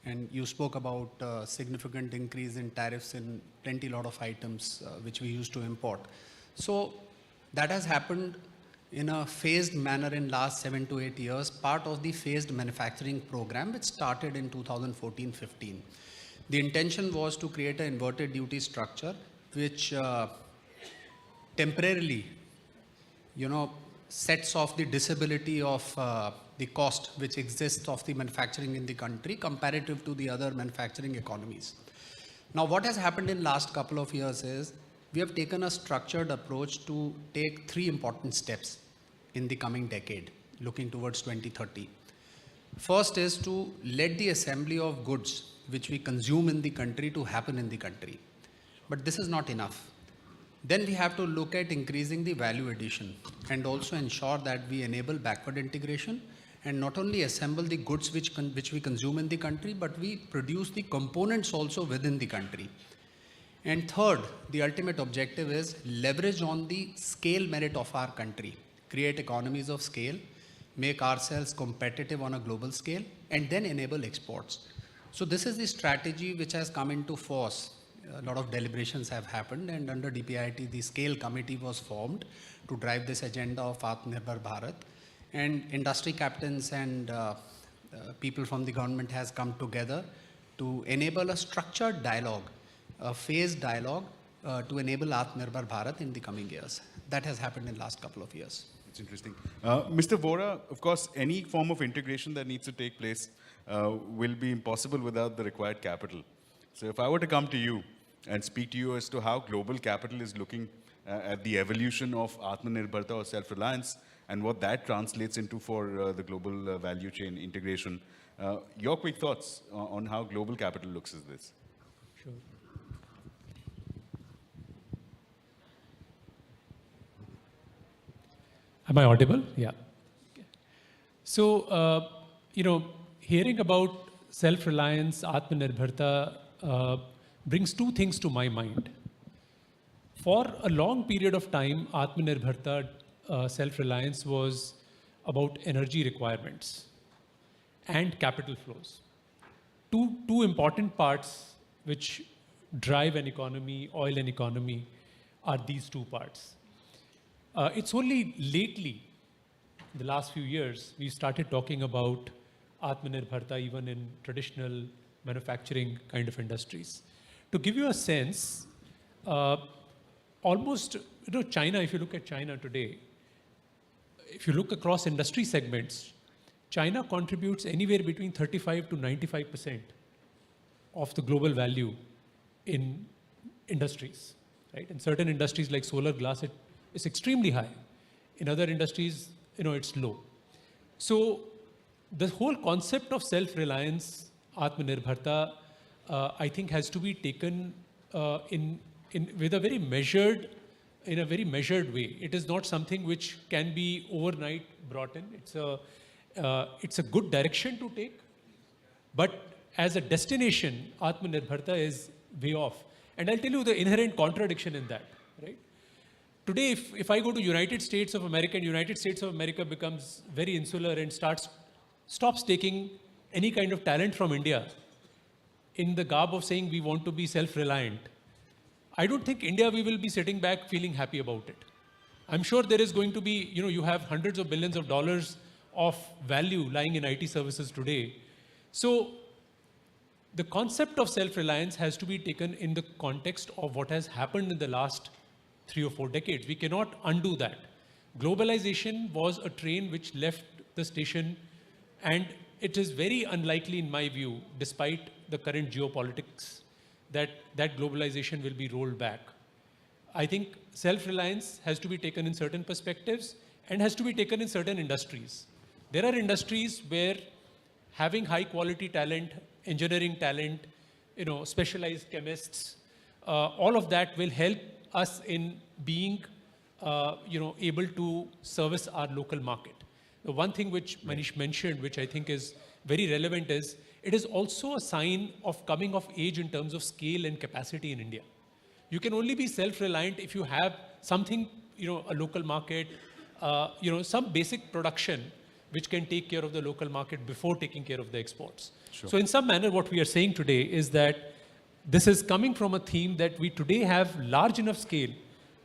Speaker 8: and you spoke about significant increase in tariffs in plenty lot of items which we used to import. So that has happened in a phased manner in last 7 to 8 years, part of the phased manufacturing program which started in 2014-15. The intention was to create an inverted duty structure which temporarily, sets off the disability of the cost which exists of the manufacturing in the country comparative to the other manufacturing economies. Now, what has happened in last couple of years is we have taken a structured approach to take 3 important steps in the coming decade, looking towards 2030. First is to let the assembly of goods which we consume in the country to happen in the country. But this is not enough. Then we have to look at increasing the value addition and also ensure that we enable backward integration and not only assemble the goods which we consume in the country, but we produce the components also within the country. And third, the ultimate objective is leverage on the scale merit of our country, create economies of scale, make ourselves competitive on a global scale, and then enable exports. So this is the strategy which has come into force. A lot of deliberations have happened, and under DPIIT, the scale committee was formed to drive this agenda of Atmanirbhar Bharat. And industry captains and people from the government has come together to enable a structured dialogue, a phased dialogue to enable Atmanirbhar Bharat in the coming years. That has happened in last couple of years.
Speaker 6: It's interesting. Mr. Vora, of course, any form of integration that needs to take place will be impossible without the required capital. So if I were to come to you and speak to you as to how global capital is looking at the evolution of Atmanirbharta or self-reliance and what that translates into for the global value chain integration, your quick thoughts on how global capital looks at this.
Speaker 10: Sure. Am I audible? Yeah. So, hearing about self-reliance, Atmanirbharta, brings 2 things to my mind. For a long period of time, Atmanirbharta, self-reliance was about energy requirements and capital flows. Two important parts which drive an economy, oil and economy, are these 2 parts. It's only lately, the last few years, we started talking about Atmanirbharta even in traditional manufacturing kind of industries. To give you a sense, almost, China, if you look at China today, if you look across industry segments, China contributes anywhere between 35 to 95% of the global value in industries, right? In certain industries like solar glass, it's extremely high. In other industries, it's low. So the whole concept of self-reliance, Atmanirbharta, I think has to be taken with a very measured, in a very measured way. It is not something which can be overnight brought in. It's a good direction to take, but as a destination, Atmanirbharta is way off. And I'll tell you the inherent contradiction in that, right? Today, if I go to United States of America, and United States of America becomes very insular and stops taking any kind of talent from India in the garb of saying we want to be self-reliant, I don't think India, we will be sitting back feeling happy about it. I'm sure there is going to be, you have hundreds of billions of dollars of value lying in IT services today. So the concept of self-reliance has to be taken in the context of what has happened in the last 3 or 4 decades. We cannot undo that. Globalization was a train which left the station, and it is very unlikely, in my view, despite the current geopolitics, that globalization will be rolled back. I think self-reliance has to be taken in certain perspectives and has to be taken in certain industries. There are industries where having high quality talent, engineering talent, specialized chemists, all of that will help us in being, able to service our local market. The one thing which Manish mentioned, which I think is very relevant, is it is also a sign of coming of age in terms of scale and capacity in India. You can only be self-reliant if you have something, a local market, some basic production which can take care of the local market before taking care of the exports.
Speaker 6: Sure.
Speaker 10: So in some manner, what we are saying today is that this is coming from a theme that we today have large enough scale,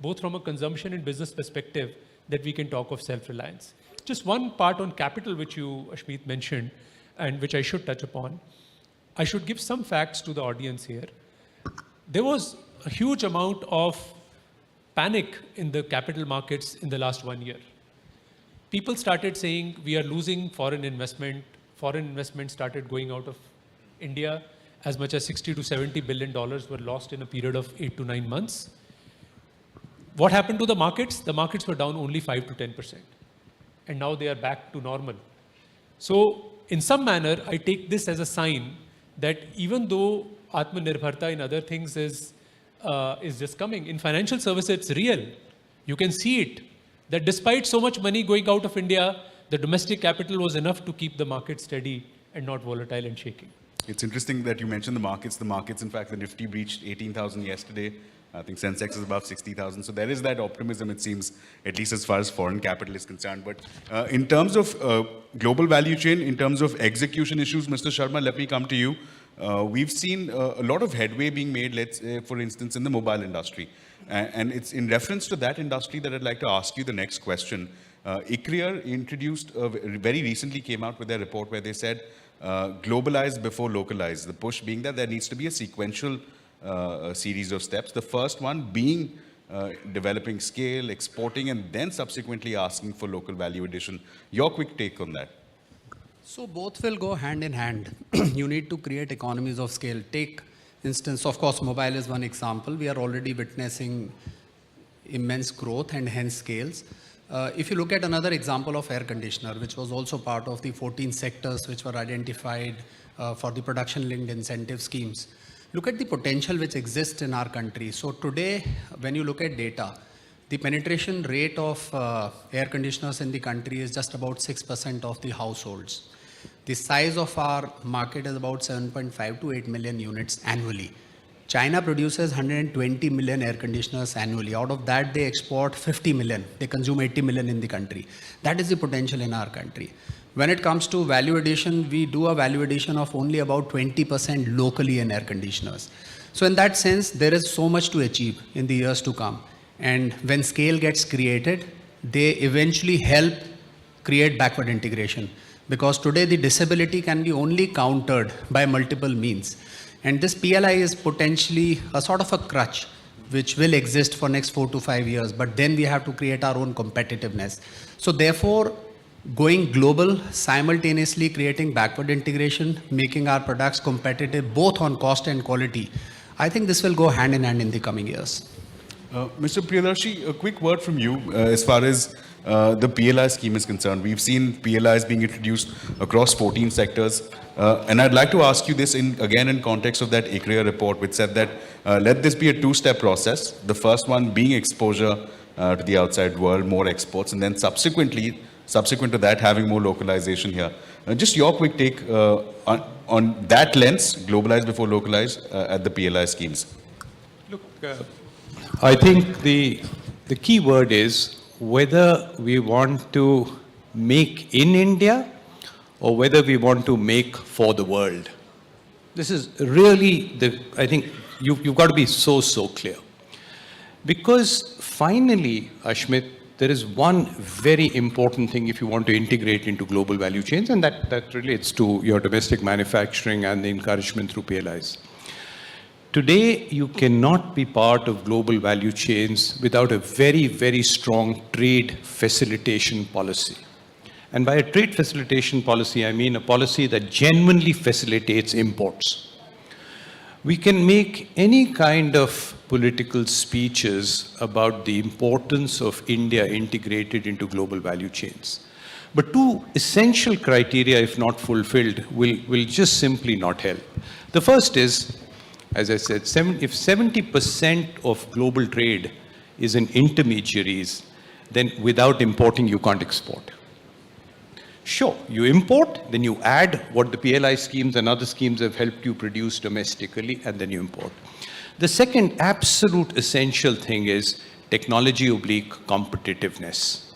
Speaker 10: both from a consumption and business perspective, that we can talk of self-reliance. Just one part on capital, which you, Ashmeet, mentioned, and which I should touch upon. I should give some facts to the audience here. There was a huge amount of panic in the capital markets in the last 1 year. People started saying we are losing foreign investment. Foreign investment started going out of India. As much as $60 to $70 billion were lost in a period of 8 to 9 months. What happened to the markets? The markets were down only 5 to 10%. And now they are back to normal. So in some manner, I take this as a sign that even though Atmanirbharta in other things is just coming, in financial services, it's real. You can see it, that despite so much money going out of India, the domestic capital was enough to keep the market steady and not volatile and shaking.
Speaker 6: It's interesting that you mentioned the markets. The markets, in fact, the Nifty breached 18,000 yesterday. I think Sensex is above 60,000. So there is that optimism, it seems, at least as far as foreign capital is concerned. But in terms of global value chain, in terms of execution issues, Mr. Sharma, let me come to you. We've seen a lot of headway being made, let's for instance, in the mobile industry. And it's in reference to that industry that I'd like to ask you the next question. ICRIER introduced, very recently came out with their report where they said, globalize before localize. The push being that there needs to be a sequential series of steps. The first one being developing scale, exporting, and then subsequently asking for local value addition. Your quick take on that.
Speaker 8: So both will go hand in hand. You need to create economies of scale. Take instance, of course, mobile is one example. We are already witnessing immense growth and hence scales. If you look at another example of air conditioner, which was also part of the 14 sectors which were identified for the production-linked incentive schemes, look at the potential which exists in our country. So today, when you look at data, the penetration rate of air conditioners in the country is just about 6% of the households. The size of our market is about 7.5 to 8 million units annually. China produces 120 million air conditioners annually. Out of that, they export 50 million. They consume 80 million in the country. That is the potential in our country. When it comes to value addition, we do a value addition of only about 20% locally in air conditioners. So in that sense, there is so much to achieve in the years to come. And when scale gets created, they eventually help create backward integration. Because today the disability can be only countered by multiple means. And this PLI is potentially a sort of a crutch which will exist for next 4 to 5 years. But then we have to create our own competitiveness. So therefore, going global, simultaneously creating backward integration, making our products competitive both on cost and quality, I think this will go hand in hand in the coming years.
Speaker 6: Mr. Priyadarshi, a quick word from you as far as the PLI scheme is concerned. We've seen PLIs being introduced across 14 sectors. And I'd like to ask you this again in context of that ICRIER report, which said that let this be a two-step process. The first one being exposure to the outside world, more exports, and then subsequent to that, having more localization here. Just your quick take on that lens, globalize before localize, at the PLI schemes.
Speaker 5: Look, I think the key word is whether we want to make in India or whether we want to make for the world. This is really I think you've got to be so clear. Because finally, Ashmit, there is one very important thing if you want to integrate into global value chains, and that relates to your domestic manufacturing and the encouragement through PLIs. Today, you cannot be part of global value chains without a very, very strong trade facilitation policy. And by a trade facilitation policy, I mean a policy that genuinely facilitates imports. We can make any kind of political speeches about the importance of India integrated into global value chains. But two essential criteria, if not fulfilled, will just simply not help. The first is, as I said, if 70% of global trade is in intermediaries, then without importing, you can't export. Sure, you import, then you add what the PLI schemes and other schemes have helped you produce domestically, and then you import. The second absolute essential thing is technology oblique competitiveness.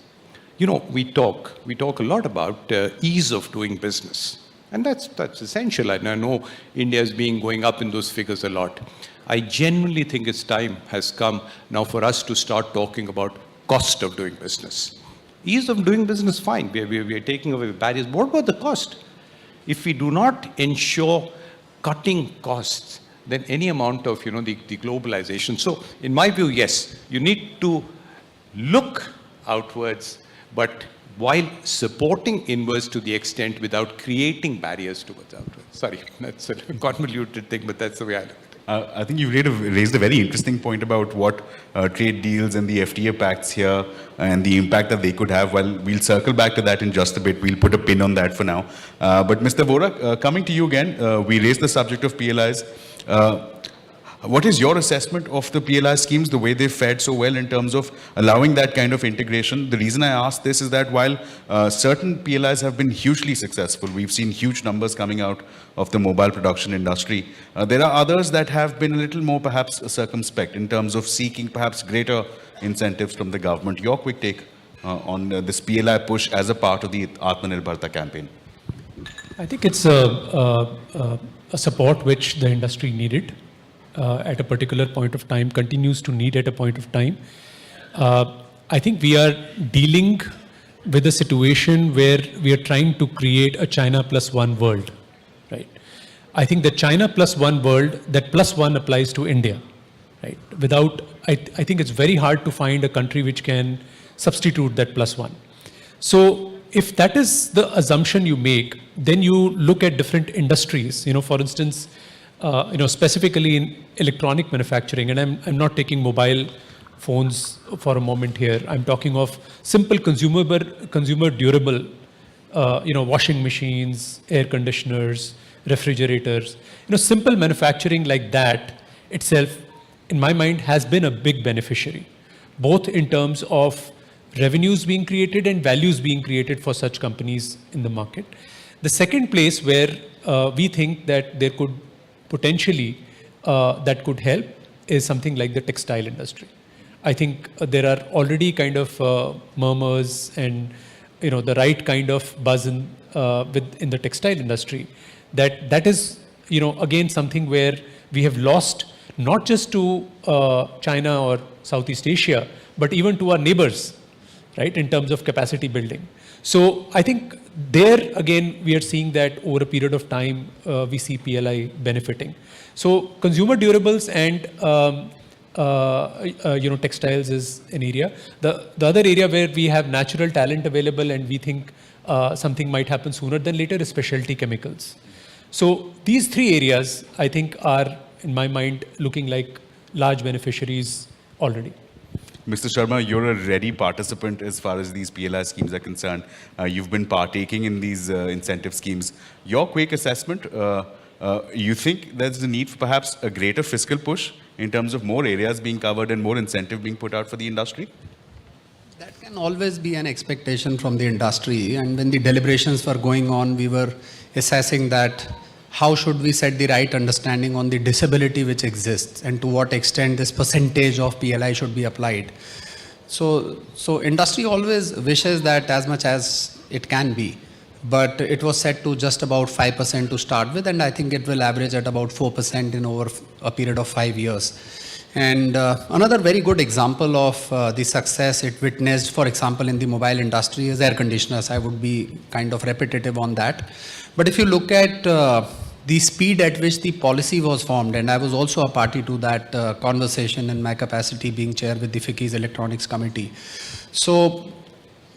Speaker 5: you know, we talk a lot about ease of doing business. And that's essential. And I know India is going up in those figures a lot. I genuinely think its time has come now for us to start talking about cost of doing business. Ease of doing business, fine. We are taking away barriers. What about the cost? If we do not ensure cutting costs, then any amount of, you know, the globalization. So in my view, yes, you need to look outwards, but while supporting inwards to the extent without creating barriers towards outwards. Sorry, that's a convoluted thing, but that's the way I look at it.
Speaker 6: I think you raised a very interesting point about what trade deals and the FTA pacts here and the impact that they could have. Well, we'll circle back to that in just a bit. We'll put a pin on that for now. But Mr. Vora, coming to you again, we raised the subject of PLIs. What is your assessment of the PLI schemes, the way they fared so well in terms of allowing that kind of integration? The reason I ask this is that while certain PLIs have been hugely successful, we've seen huge numbers coming out of the mobile production industry, there are others that have been a little more perhaps circumspect in terms of seeking perhaps greater incentives from the government. Your quick take on this PLI push as a part of the Atmanirbharta campaign.
Speaker 10: I think it's a support which the industry needed. At a particular point of time, continues to need at a point of time. I think we are dealing with a situation where we are trying to create a China plus one world, right? I think the China plus one world, that plus one applies to India, right? I think it's very hard to find a country which can substitute that plus one. So if that is the assumption you make, then you look at different industries. You know, for instance, specifically in electronic manufacturing, and I'm not taking mobile phones for a moment here. I'm talking of simple consumer durable, washing machines, air conditioners, refrigerators. Simple manufacturing like that itself, in my mind, has been a big beneficiary, both in terms of revenues being created and values being created for such companies in the market. The second place where we think that there could potentially that could help is something like the textile industry. I think there are already kind of murmurs and the right kind of buzz in the textile industry. That is again something where we have lost not just to China or Southeast Asia, but even to our neighbors, right, in terms of capacity building. So I think there again we are seeing that over a period of time we see PLI benefiting. So consumer durables and textiles is an area. The other area where we have natural talent available and we think something might happen sooner than later is specialty chemicals. So these three areas I think are, in my mind, looking like large beneficiaries already.
Speaker 6: Mr. Sharma, you're a ready participant as far as these PLI schemes are concerned. You've been partaking in these incentive schemes. Your quick assessment, you think there's a need for perhaps a greater fiscal push in terms of more areas being covered and more incentive being put out for the industry?
Speaker 8: That can always be an expectation from the industry. And when the deliberations were going on, we were assessing that how should we set the right understanding on the disability which exists and to what extent this percentage of PLI should be applied. So industry always wishes that as much as it can be, but it was set to just about 5% to start with, and I think it will average at about 4% in over a period of 5 years. And another very good example of the success it witnessed, for example, in the mobile industry is air conditioners. I would be kind of repetitive on that. But if you look at the speed at which the policy was formed, and I was also a party to that conversation in my capacity being chair with the FICCI's Electronics Committee. So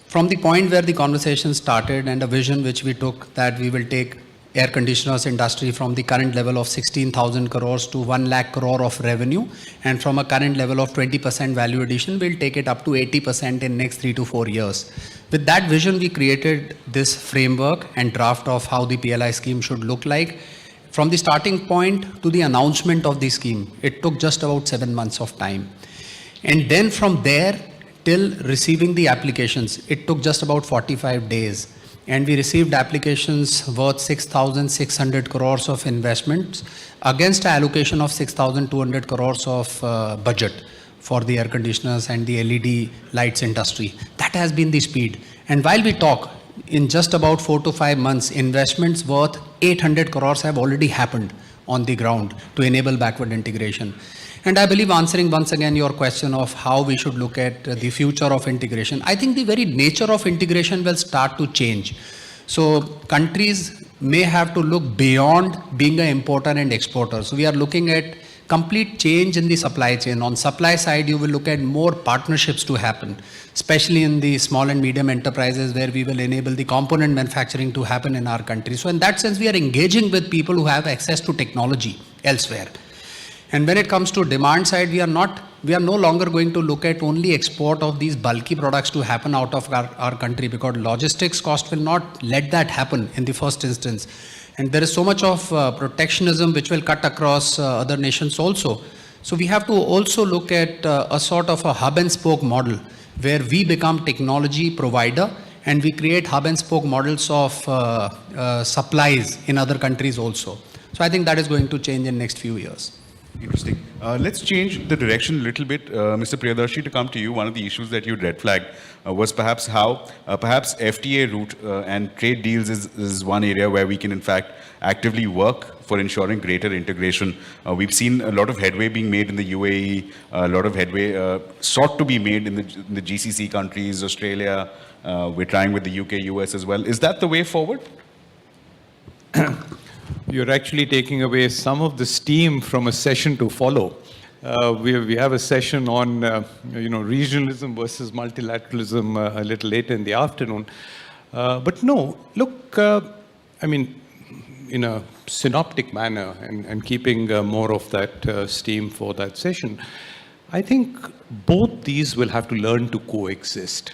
Speaker 8: from the point where the conversation started and a vision which we took that we will take air conditioners industry from the current level of 16,000 crores to 1 lakh crore of revenue, and from a current level of 20% value addition, we'll take it up to 80% in next 3 to 4 years. With that vision, we created this framework and draft of how the PLI scheme should look like. From the starting point to the announcement of the scheme, it took just about 7 months of time. And then from there till receiving the applications, it took just about 45 days. And we received applications worth 6,600 crores of investments against an allocation of 6,200 crores of budget for the air conditioners and the LED lights industry. That has been the speed. And while we talk, in just about 4 to 5 months, investments worth 800 crores have already happened on the ground to enable backward integration. And I believe, answering once again your question of how we should look at the future of integration, I think the very nature of integration will start to change. So countries may have to look beyond being an importer and exporter. So we are looking at complete change in the supply chain. On supply side, you will look at more partnerships to happen, especially in the small and medium enterprises, where we will enable the component manufacturing to happen in our country. So in that sense, we are engaging with people who have access to technology elsewhere. And when it comes to demand side, we are no longer going to look at only export of these bulky products to happen out of our country, because logistics cost will not let that happen in the first instance. And there is so much of protectionism which will cut across other nations also. So we have to also look at a sort of a hub and spoke model, where we become technology provider and we create hub and spoke models of supplies in other countries also. So I think that is going to change in next few years.
Speaker 6: Interesting. Let's change the direction a little bit. Mr. Priyadarshi, to come to you, one of the issues that you red flagged was perhaps how perhaps FTA route and trade deals is one area where we can in fact actively work for ensuring greater integration. We've seen a lot of headway being made in the UAE, a lot of headway sought to be made in the GCC countries, Australia. We're trying with the UK, US as well. Is that the way forward?
Speaker 5: You're actually taking away some of the steam from a session to follow. We have a session on regionalism versus multilateralism a little later in the afternoon. But no, look, I mean, in a synoptic manner and keeping more of that steam for that session, I think both these will have to learn to coexist.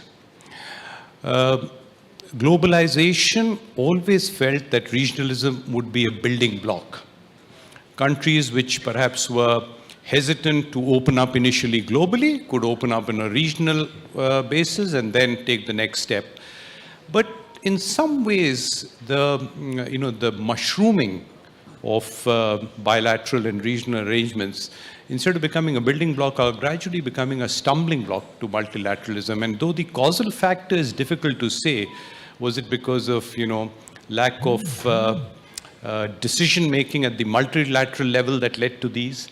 Speaker 5: Globalization always felt that regionalism would be a building block. Countries which perhaps were hesitant to open up initially globally could open up on a regional basis and then take the next step. But in some ways, the mushrooming of bilateral and regional arrangements, instead of becoming a building block, are gradually becoming a stumbling block to multilateralism. And though the causal factor is difficult to say, was it because of lack of decision making at the multilateral level that led to these?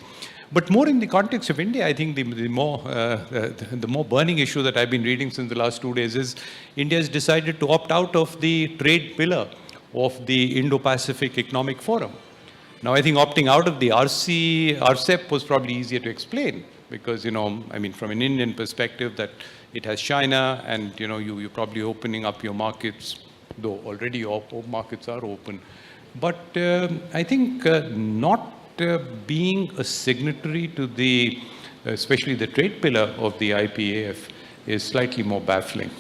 Speaker 5: But more in the context of India, I think the more burning issue that I've been reading since the last 2 days is India has decided to opt out of the trade pillar of the Indo-Pacific Economic Forum. Now, I think opting out of the RCEP was probably easier to explain because, I mean, from an Indian perspective, that it has China and, you're probably opening up your markets, though already your markets are open. But I think not being a signatory to especially the trade pillar of the IPAF is slightly more baffling.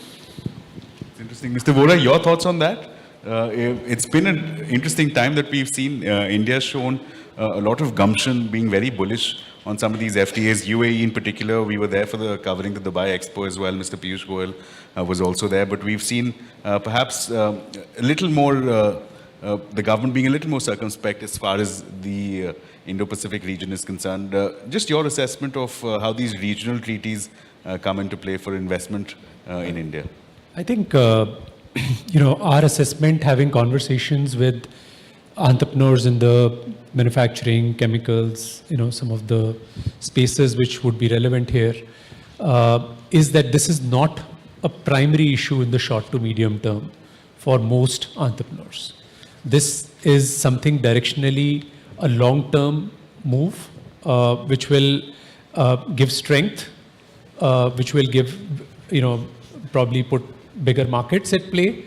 Speaker 6: It's interesting. Mr. Vora, your thoughts on that? It's been an interesting time that we've seen India shown a lot of gumption, being very bullish on some of these FTAs. UAE in particular, we were there for covering the Dubai Expo as well. Mr. Piyush Goyal was also there. But we've seen perhaps a little more, the government being a little more circumspect as far as the Indo-Pacific region is concerned. Just your assessment of how these regional treaties come into play for investment in India.
Speaker 10: I think, our assessment, having conversations with entrepreneurs in the manufacturing, chemicals, some of the spaces which would be relevant here, is that this is not a primary issue in the short to medium term for most entrepreneurs. This is something directionally a long-term move, which will give strength, which will give, probably put bigger markets at play,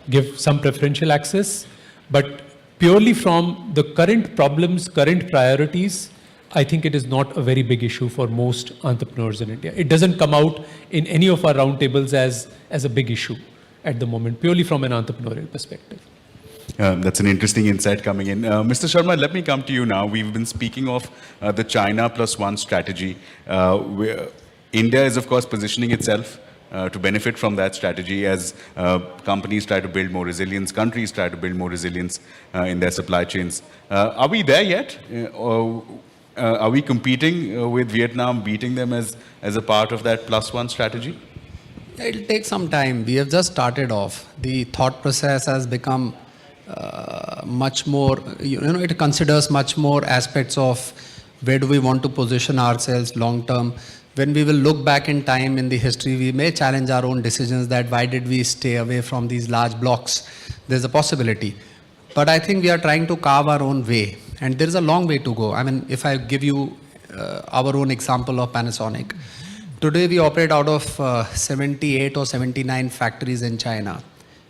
Speaker 10: give some preferential access, but purely from the current problems, current priorities, I think it is not a very big issue for most entrepreneurs in India. It doesn't come out in any of our roundtables as a big issue at the moment, purely from an entrepreneurial perspective.
Speaker 6: That's an interesting insight coming in. Mr. Sharma, let me come to you now. We've been speaking of the China +1 strategy. India is, of course, positioning itself to benefit from that strategy as companies try to build more resilience, countries try to build more resilience in their supply chains. Are we there yet? Are we competing with Vietnam, beating them as a part of that +1 strategy?
Speaker 8: It'll take some time. We have just started off. The thought process has become much more, it considers much more aspects of where do we want to position ourselves long term. When we will look back in time in the history, we may challenge our own decisions that why did we stay away from these large blocks? There's a possibility. But I think we are trying to carve our own way. And there is a long way to go. I mean, if I give you our own example of Panasonic, today we operate out of 78 or 79 factories in China.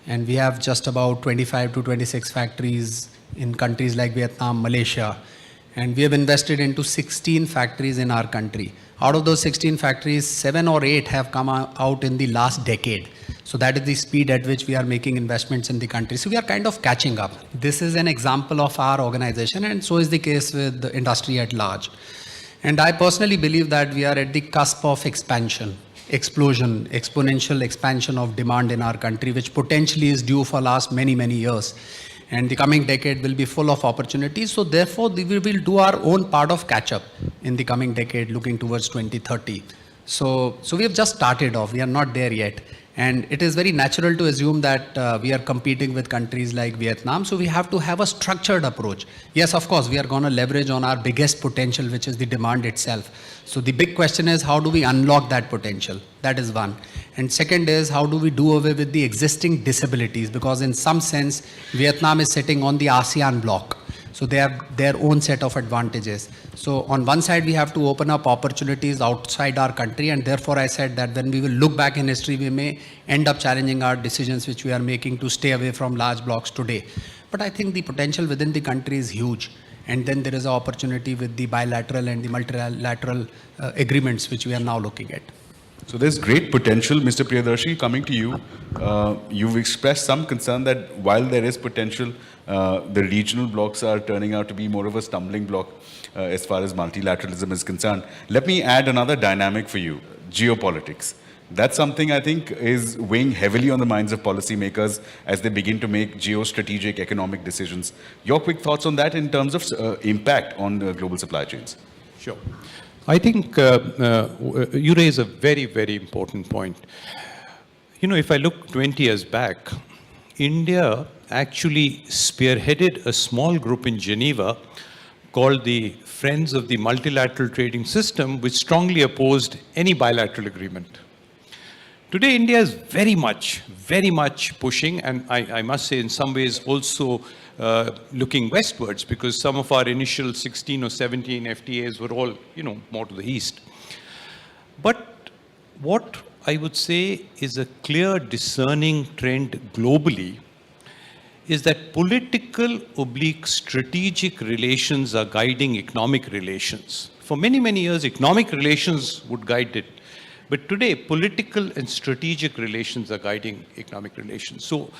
Speaker 8: And we have just about 25 to 26 factories in countries like Vietnam, Malaysia. And we have invested into 16 factories in our country. Out of those 16 factories, 7 or 8 have come out in the last decade. So that is the speed at which we are making investments in the country. So we are kind of catching up. This is an example of our organization, and so is the case with the industry at large. And I personally believe that we are at the cusp of expansion, explosion, exponential expansion of demand in our country, which potentially is due for last many, many years. And the coming decade will be full of opportunities. So therefore, we will do our own part of catch-up in the coming decade, looking towards 2030. So we have just started off. We are not there yet. And it is very natural to assume that we are competing with countries like Vietnam. So we have to have a structured approach. Yes, of course, we are going to leverage on our biggest potential, which is the demand itself. So the big question is, how do we unlock that potential? That is one. And second is, how do we do away with the existing disabilities? Because in some sense, Vietnam is sitting on the ASEAN bloc. So they have their own set of advantages. So on one side, we have to open up opportunities outside our country. And therefore, I said that when we will look back in history, we may end up challenging our decisions which we are making to stay away from large blocks today. But I think the potential within the country is huge. And then there is an opportunity with the bilateral and the multilateral agreements which we are now looking at.
Speaker 6: So there's great potential. Mr. Priyadarshi, coming to you, you've expressed some concern that while there is potential, the regional blocks are turning out to be more of a stumbling block as far as multilateralism is concerned. Let me add another dynamic for you, geopolitics. That's something I think is weighing heavily on the minds of policymakers as they begin to make geostrategic economic decisions. Your quick thoughts on that in terms of impact on global supply chains?
Speaker 5: Sure. I think you raise a very, very important point. You know, if I look 20 years back, India actually spearheaded a small group in Geneva called the Friends of the Multilateral Trading System, which strongly opposed any bilateral agreement. Today, India is very much pushing, and I must say in some ways also looking westwards, because some of our initial 16 or 17 FTAs were all, more to the east. But what I would say is a clear discerning trend globally is that political/strategic relations are guiding economic relations. For many, many years, economic relations would guide it. But today, political and strategic relations are guiding economic relations. So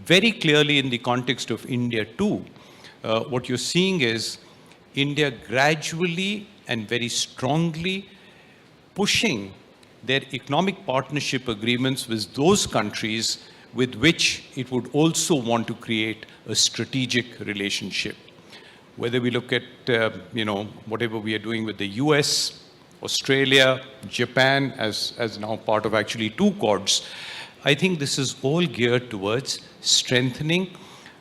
Speaker 5: very clearly in the context of India too, what you're seeing is India gradually and very strongly pushing their economic partnership agreements with those countries with which it would also want to create a strategic relationship. Whether we look at, whatever we are doing with the US, Australia, Japan, as now part of actually 2 Quads, I think this is all geared towards strengthening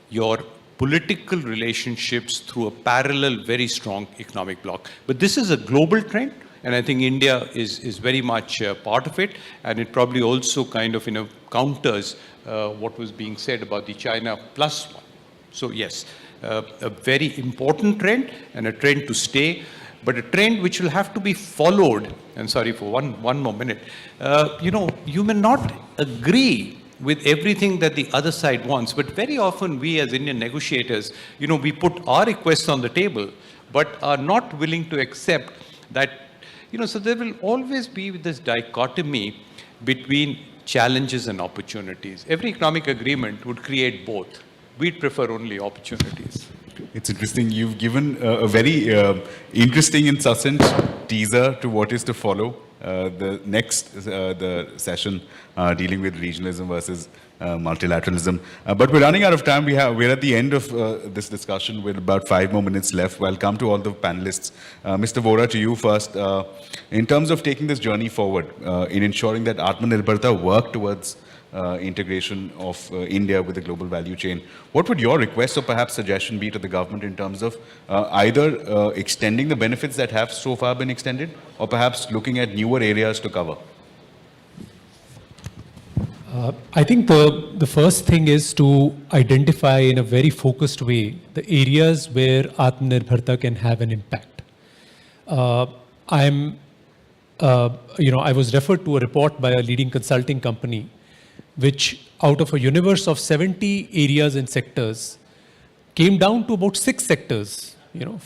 Speaker 5: your political relationships through a parallel, very strong economic bloc. But this is a global trend, and I think India is very much part of it, and it probably also kind of counters what was being said about the China +1. So yes, a very important trend and a trend to stay, but a trend which will have to be followed. And sorry for one more minute. You may not agree with everything that the other side wants, but very often we as Indian negotiators, we put our requests on the table, but are not willing to accept that, so there will always be this dichotomy between challenges and opportunities. Every economic agreement would create both. We'd prefer only opportunities.
Speaker 6: It's interesting. You've given a very interesting and succinct teaser to what is to follow. The next the session dealing with regionalism versus multilateralism. But we're running out of time. We're at the end of this discussion with about 5 more minutes left. Well, come to all the panelists. Mr. Vora, to you first. In terms of taking this journey forward, in ensuring that Atmanirbharta work towards integration of India with the global value chain, what would your request or perhaps suggestion be to the government in terms of either extending the benefits that have so far been extended or perhaps looking at newer areas to cover?
Speaker 10: I think the first thing is to identify in a very focused way the areas where Atmanirbharta can have an impact. I was referred to a report by a leading consulting company, which out of a universe of 70 areas and sectors came down to about 6 sectors,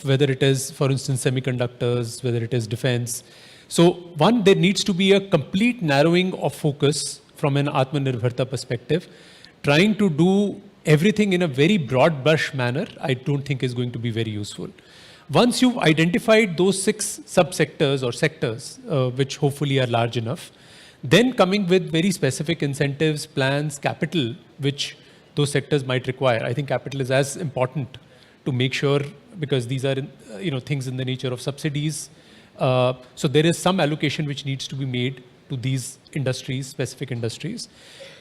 Speaker 10: whether it is, for instance, semiconductors, whether it is defense. So one, there needs to be a complete narrowing of focus from an Atmanirbharta perspective. Trying to do everything in a very broad brush manner, I don't think is going to be very useful. Once you've identified those 6 subsectors or sectors, which hopefully are large enough, then coming with very specific incentives, plans, capital, which those sectors might require. I think capital is as important to make sure, because these are things in the nature of subsidies. So there is some allocation which needs to be made to these industries, specific industries.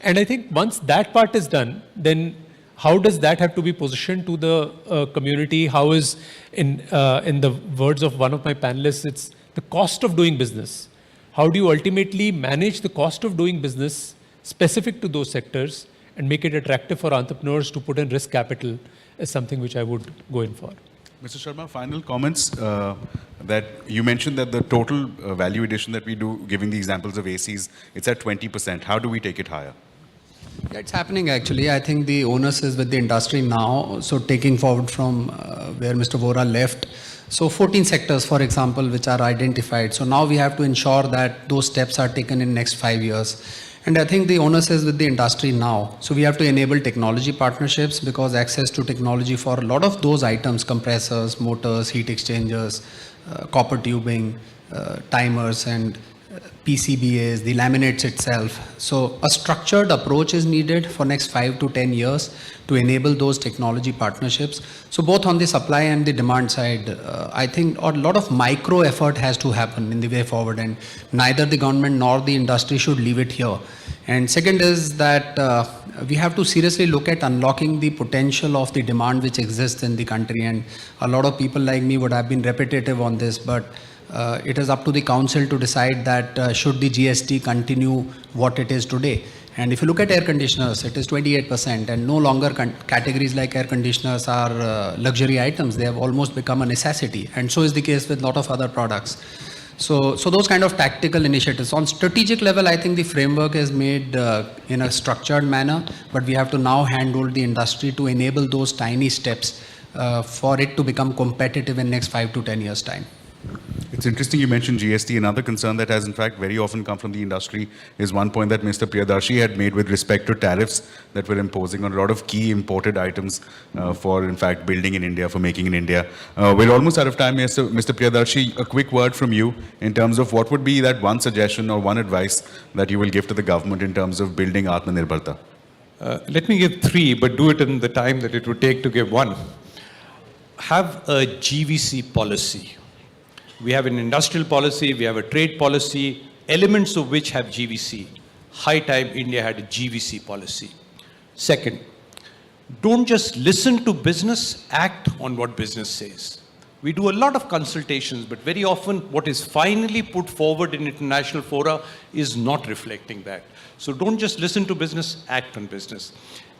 Speaker 10: And I think once that part is done, then how does that have to be positioned to the community? How is, in the words of one of my panelists, it's the cost of doing business. How do you ultimately manage the cost of doing business specific to those sectors and make it attractive for entrepreneurs to put in risk capital is something which I would go in for.
Speaker 6: Mr. Sharma, final comments that you mentioned that the total value addition that we do, giving the examples of ACs, it's at 20%. How do we take it higher?
Speaker 8: Yeah, it's happening actually. I think the onus is with the industry now. So taking forward from where Mr. Vora left, so 14 sectors, for example, which are identified. So now we have to ensure that those steps are taken in next 5 years. And I think the onus is with the industry now. So we have to enable technology partnerships, because access to technology for a lot of those items, compressors, motors, heat exchangers, copper tubing, timers and PCBAs, the laminates itself. So a structured approach is needed for next 5 to 10 years to enable those technology partnerships. So both on the supply and the demand side, I think a lot of micro effort has to happen in the way forward, and neither the government nor the industry should leave it here. And second is that we have to seriously look at unlocking the potential of the demand which exists in the country. And a lot of people like me would have been repetitive on this, but it is up to the council to decide that should the GST continue what it is today. And if you look at air conditioners, it is 28%, and no longer categories like air conditioners are luxury items. They have almost become a necessity, and so is the case with a lot of other products. So those kind of tactical initiatives. On strategic level, I think the framework is made in a structured manner, but we have to now handhold the industry to enable those tiny steps for it to become competitive in next 5 to 10 years' time.
Speaker 6: It's interesting you mentioned GST. Another concern that has in fact very often come from the industry is one point that Mr. Priyadarshi had made with respect to tariffs that were imposing on a lot of key imported items for in fact building in India, for making in India. We're almost out of time, Mr. Priyadarshi. A quick word from you in terms of what would be that one suggestion or one advice that you will give to the government in terms of building Atmanirbharta.
Speaker 5: Let me give 3, but do it in the time that it would take to give 1. Have a GVC policy. We have an industrial policy, we have a trade policy, elements of which have GVC. High time India had a GVC policy. Second, don't just listen to business, act on what business says. We do a lot of consultations, but very often what is finally put forward in international fora is not reflecting that. So don't just listen to business, act on business.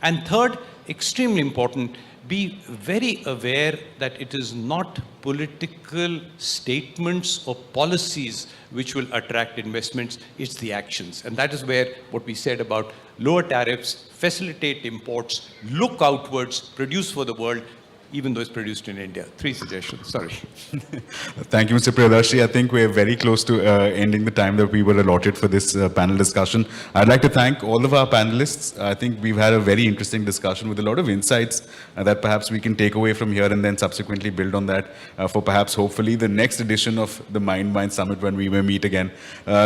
Speaker 5: And third, extremely important, be very aware that it is not political statements or policies which will attract investments, it's the actions. And that is where what we said about lower tariffs, facilitate imports, look outwards, produce for the world, even though it's produced in India. 3 suggestions, sorry.
Speaker 6: Thank you, Mr. Priyadarshi. I think we're very close to ending the time that we were allotted for this panel discussion. I'd like to thank all of our panelists. I think we've had a very interesting discussion with a lot of insights that perhaps we can take away from here and then subsequently build on that for perhaps hopefully the next edition of the Mindmine Summit when we may meet again.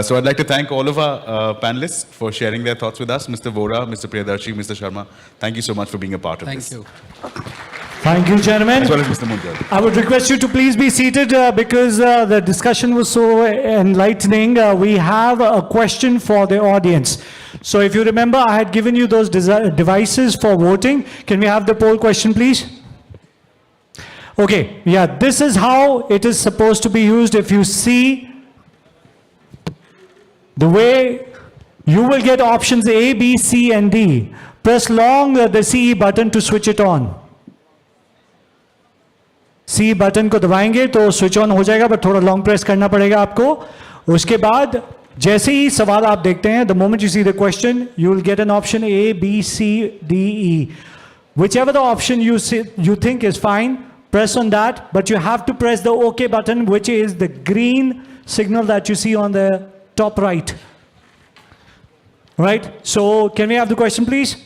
Speaker 6: So I'd like to thank all of our panelists for sharing their thoughts with us. Mr. Vora, Mr. Priyadarshi, Mr. Sharma, thank you so much for being a part of this.
Speaker 8: Thank you.
Speaker 1: Thank you, gentlemen.
Speaker 6: As well as Mr. Munjal.
Speaker 1: I would request you to please be seated because the discussion was so enlightening. We have a question for the audience. So if you remember, I had given you those devices for voting. Can we have the poll question, please? Okay, yeah, this is how it is supposed to be used. If you see the way you will get options A, B, C, and D. Press long the CE button to switch it on. C button को दबाएंगे तो switch on हो जाएगा, but थोड़ा long press करना पड़ेगा आपको. उसके बाद जैसे ही सवाल आप देखते हैं, the moment you see the question, you will get an option A, B, C, D, E. Whichever the option you think is fine, press on that, but you have to press the OK button, which is the green signal that you see on the top right. Right? So can we have the question, please?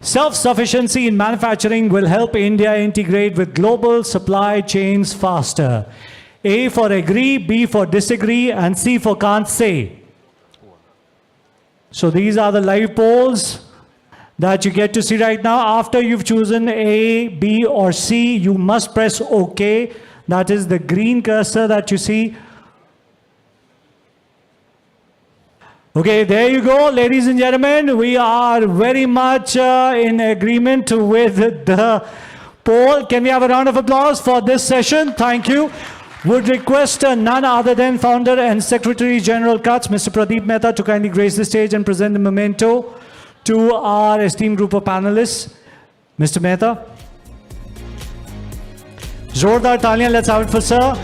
Speaker 1: Self-sufficiency in manufacturing will help India integrate with global supply chains faster. A for agree, B for disagree, and C for can't say. So these are the live polls that you get to see right now. After you've chosen A, B, or C, you must press OK. That is the green cursor that you see. Okay, there you go, ladies and gentlemen. We are very much in agreement with the poll. Can we have a round of applause for this session? Thank you. Would request none other than Founder and Secretary General Kutch, Mr. Pradeep Mehta, to kindly grace the stage and present the memento to our esteemed group of panelists. Mr. Mehta. Zordar Taliyan, let's have it for sir.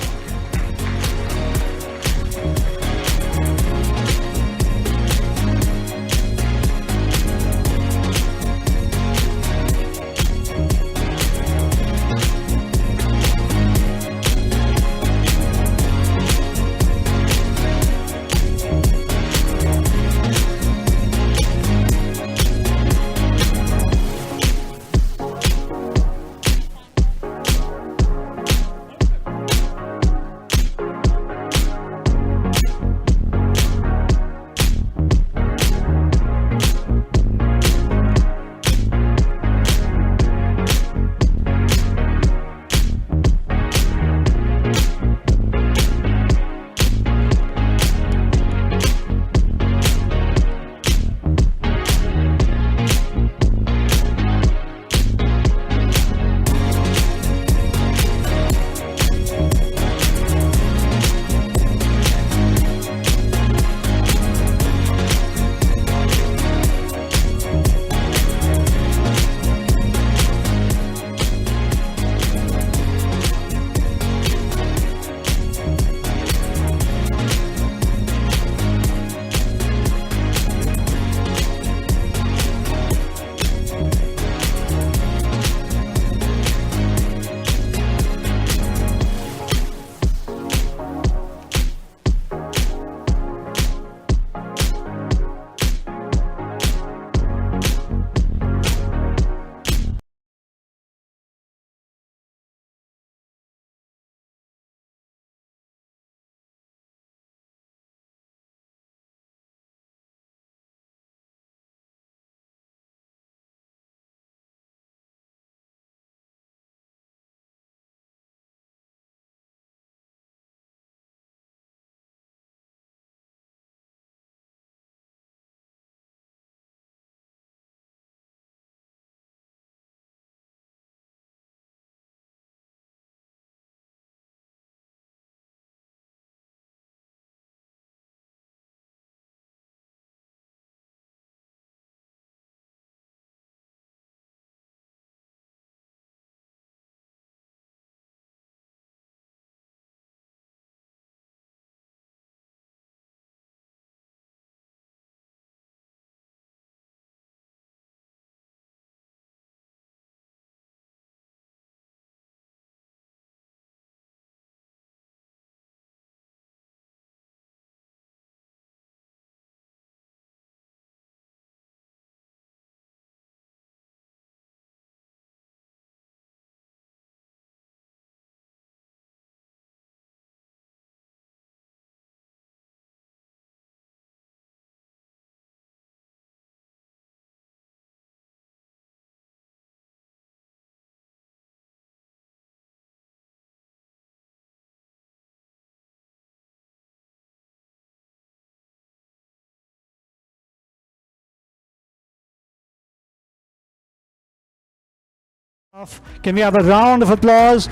Speaker 1: Can we have a round of applause?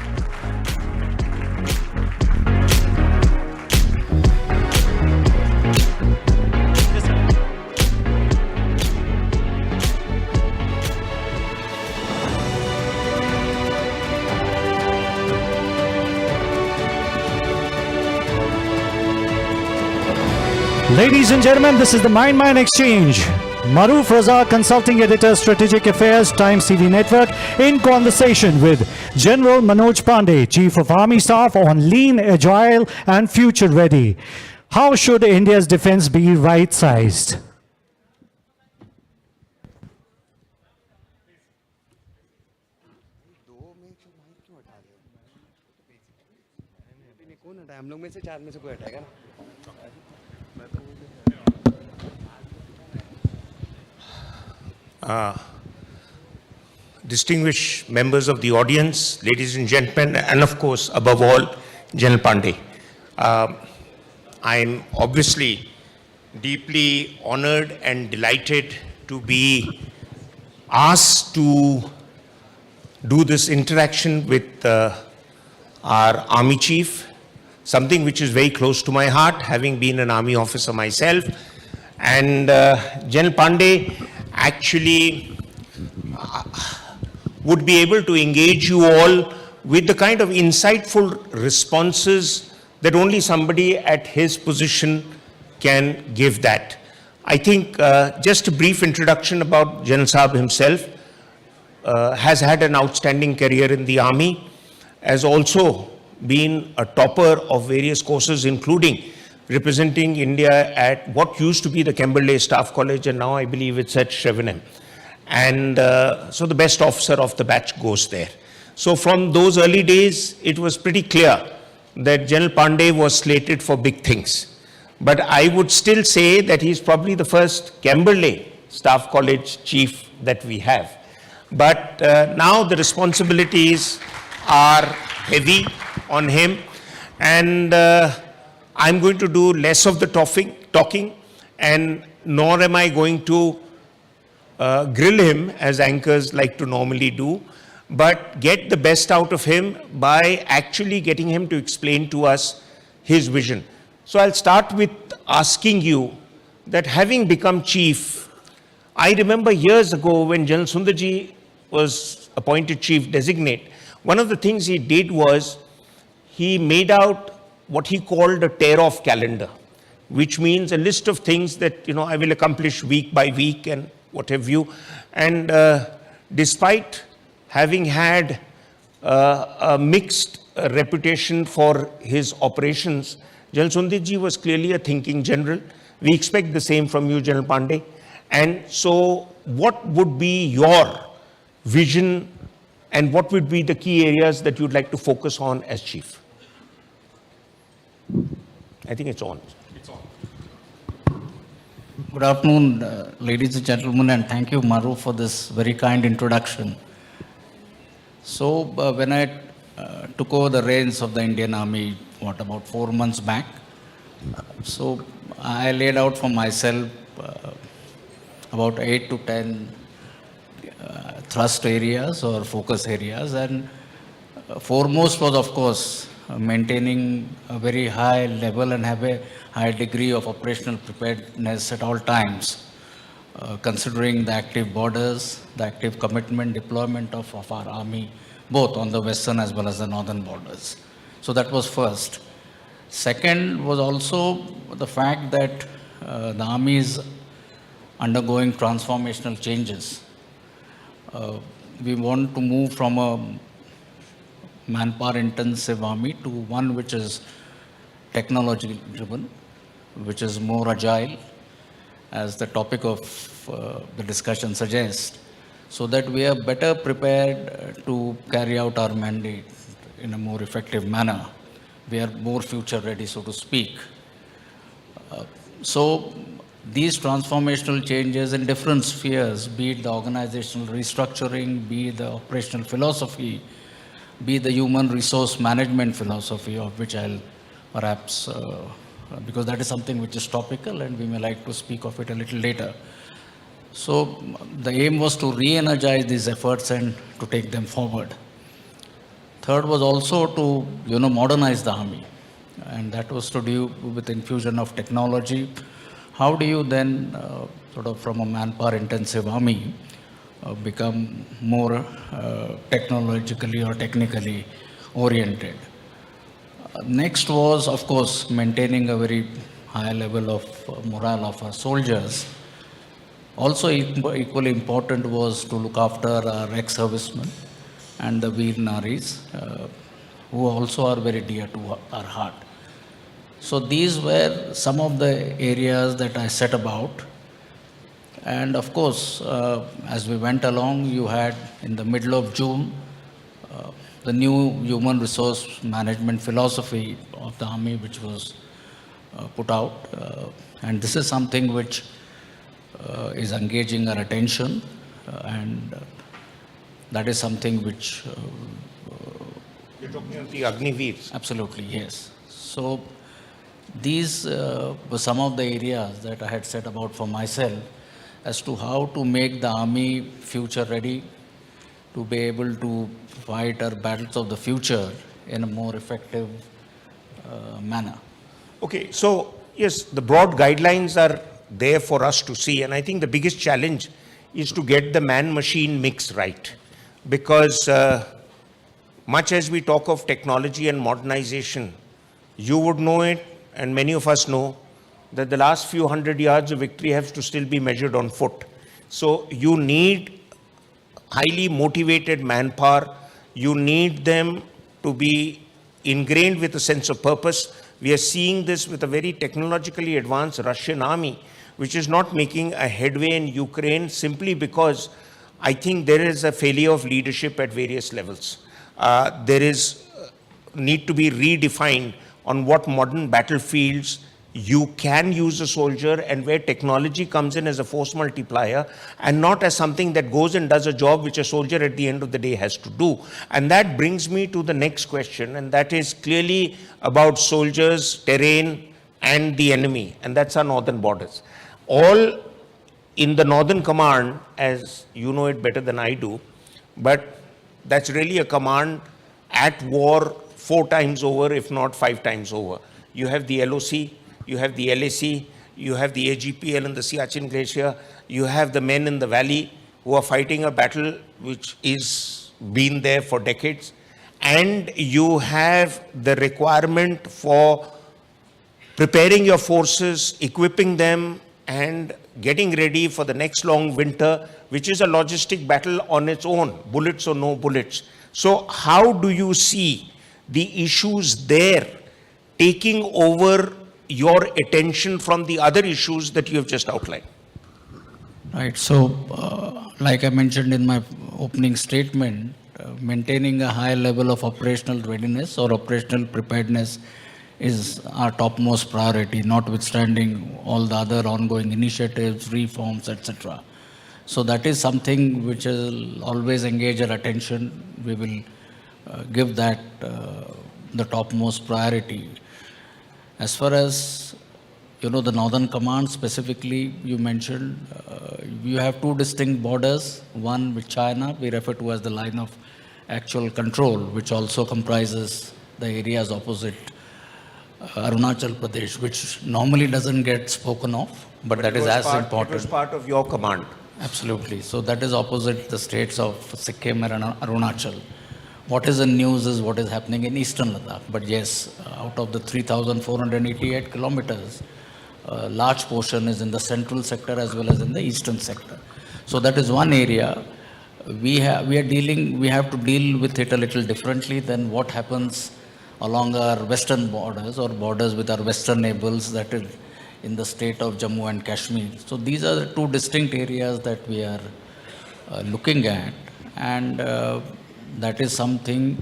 Speaker 1: Ladies and gentlemen, this is the Mindmine Exchange. Maroof Raza, Consulting Editor, Strategic Affairs, Times TV Network, in conversation with General Manoj Pandey, Chief of Army Staff, on lean, agile and future ready. How should India's defense be right-sized?
Speaker 11: हम लोग में से 4 में से कोई हटाएगा ना
Speaker 15: distinguished members of the audience, ladies and gentlemen, and of course, above all, General Pandey. I'm obviously deeply honored and delighted to be asked to do this interaction with our Army Chief, something which is very close to my heart, having been an Army officer myself. And General Pandey actually would be able to engage you all with the kind of insightful responses that only somebody at his position can give that. I think just a brief introduction about General Saab himself. Has had an outstanding career in the Army, has also been a topper of various courses, including representing India at what used to be the Kimberley Staff College, and now I believe it's at Shrivenham. And so the best officer of the batch goes there. So from those early days, it was pretty clear that General Pandey was slated for big things. But I would still say that he's probably the first Kimberley Staff College chief that we have. But now the responsibilities are heavy on him, and I'm going to do less of the talking, and nor am I going to grill him as anchors like to normally do, but get the best out of him by actually getting him to explain to us his vision. So I'll start with asking you that, having become chief, I remember years ago when General Sundarji was appointed chief designate, one of the things he did was he made out what he called a tear-off calendar, which means a list of things that, I will accomplish week by week and what have you. And despite having had a mixed reputation for his operations, General Sundarji was clearly a thinking general. We expect the same from you, General Pandey. And so what would be your vision, and what would be the key areas that you'd like to focus on as chief? I think it's on. It's on.
Speaker 23: Good afternoon, ladies and gentlemen, and thank you, Maru, for this very kind introduction. So when I took over the reins of the Indian Army, about 4 months back, so I laid out for myself about 8 to 10 thrust areas or focus areas, and foremost was, of course, maintaining a very high level and have a high degree of operational preparedness at all times, considering the active borders, the active commitment, deployment of our army, both on the western as well as the northern borders. So that was first. Second was also the fact that the army is undergoing transformational changes. We want to move from a manpower intensive army to one which is technology driven, which is more agile, as the topic of the discussion suggests, so that we are better prepared to carry out our mandate in a more effective manner. We are more future ready, so to speak. So these transformational changes in different spheres, be it the organizational restructuring, be it the operational philosophy, be it the human resource management philosophy, of which I'll perhaps, because that is something which is topical and we may like to speak of it a little later. So the aim was to re-energize these efforts and to take them forward. Third was also to, modernize the army, and that was to do with infusion of technology. How do you then, sort of from a manpower-intensive army, become more technologically or technically oriented? Next was, of course, maintaining a very high level of morale of our soldiers. Also, equally important was to look after our ex-servicemen and the Veer Naris, who also are very dear to our heart. So these were some of the areas that I set about. And of course, as we went along, you had in the middle of June, the new human resource management philosophy of the army, which was put out. And this is something which is engaging our attention, and that is something which...
Speaker 15: You're talking of the Agniveers?
Speaker 23: Absolutely, yes. So these were some of the areas that I had set about for myself as to how to make the army future ready, to be able to fight our battles of the future in a more effective manner.
Speaker 15: Okay, so yes, the broad guidelines are there for us to see, and I think the biggest challenge is to get the man-machine mix right, because much as we talk of technology and modernization, you would know it, and many of us know, that the last few hundred yards of victory have to still be measured on foot. So you need highly motivated manpower. You need them to be ingrained with a sense of purpose. We are seeing this with a very technologically advanced Russian army, which is not making a headway in Ukraine simply because I think there is a failure of leadership at various levels. There is need to be redefined on what modern battlefields you can use a soldier, and where technology comes in as a force multiplier and not as something that goes and does a job which a soldier at the end of the day has to do. And that brings me to the next question, and that is clearly about soldiers, terrain, and the enemy, and that's our northern borders. All in the Northern Command, as you know it better than I do, but that's really a command at war 4 times over, if not 5 times over. You have the LOC, you have the LAC, you have the AGPL in the Siachen Glacier, you have the men in the valley who are fighting a battle which is been there for decades, and you have the requirement for preparing your forces, equipping them, and getting ready for the next long winter, which is a logistic battle on its own, bullets or no bullets. So how do you see the issues there taking over your attention from the other issues that you have just outlined?
Speaker 23: Right. So, like I mentioned in my opening statement, maintaining a high level of operational readiness or operational preparedness is our topmost priority, notwithstanding all the other ongoing initiatives, reforms, etc. So that is something which will always engage our attention. We will give that the topmost priority. As far as the Northern Command specifically, you mentioned, you have 2 distinct borders. One with China, we refer to as the line of actual control, which also comprises the areas opposite Arunachal Pradesh, which normally doesn't get spoken of, but that is as important.
Speaker 15: It was part of your command.
Speaker 23: Absolutely. So that is opposite the states of Sikkim and Arunachal. What is in news is what is happening in eastern Ladakh. But yes, out of the 3,488 kilometers, a large portion is in the central sector as well as in the eastern sector. So that is one area. We have to deal with it a little differently than what happens along our western borders or borders with our western neighbors, that is in the state of Jammu and Kashmir. So these are the 2 distinct areas that we are looking at, and that is something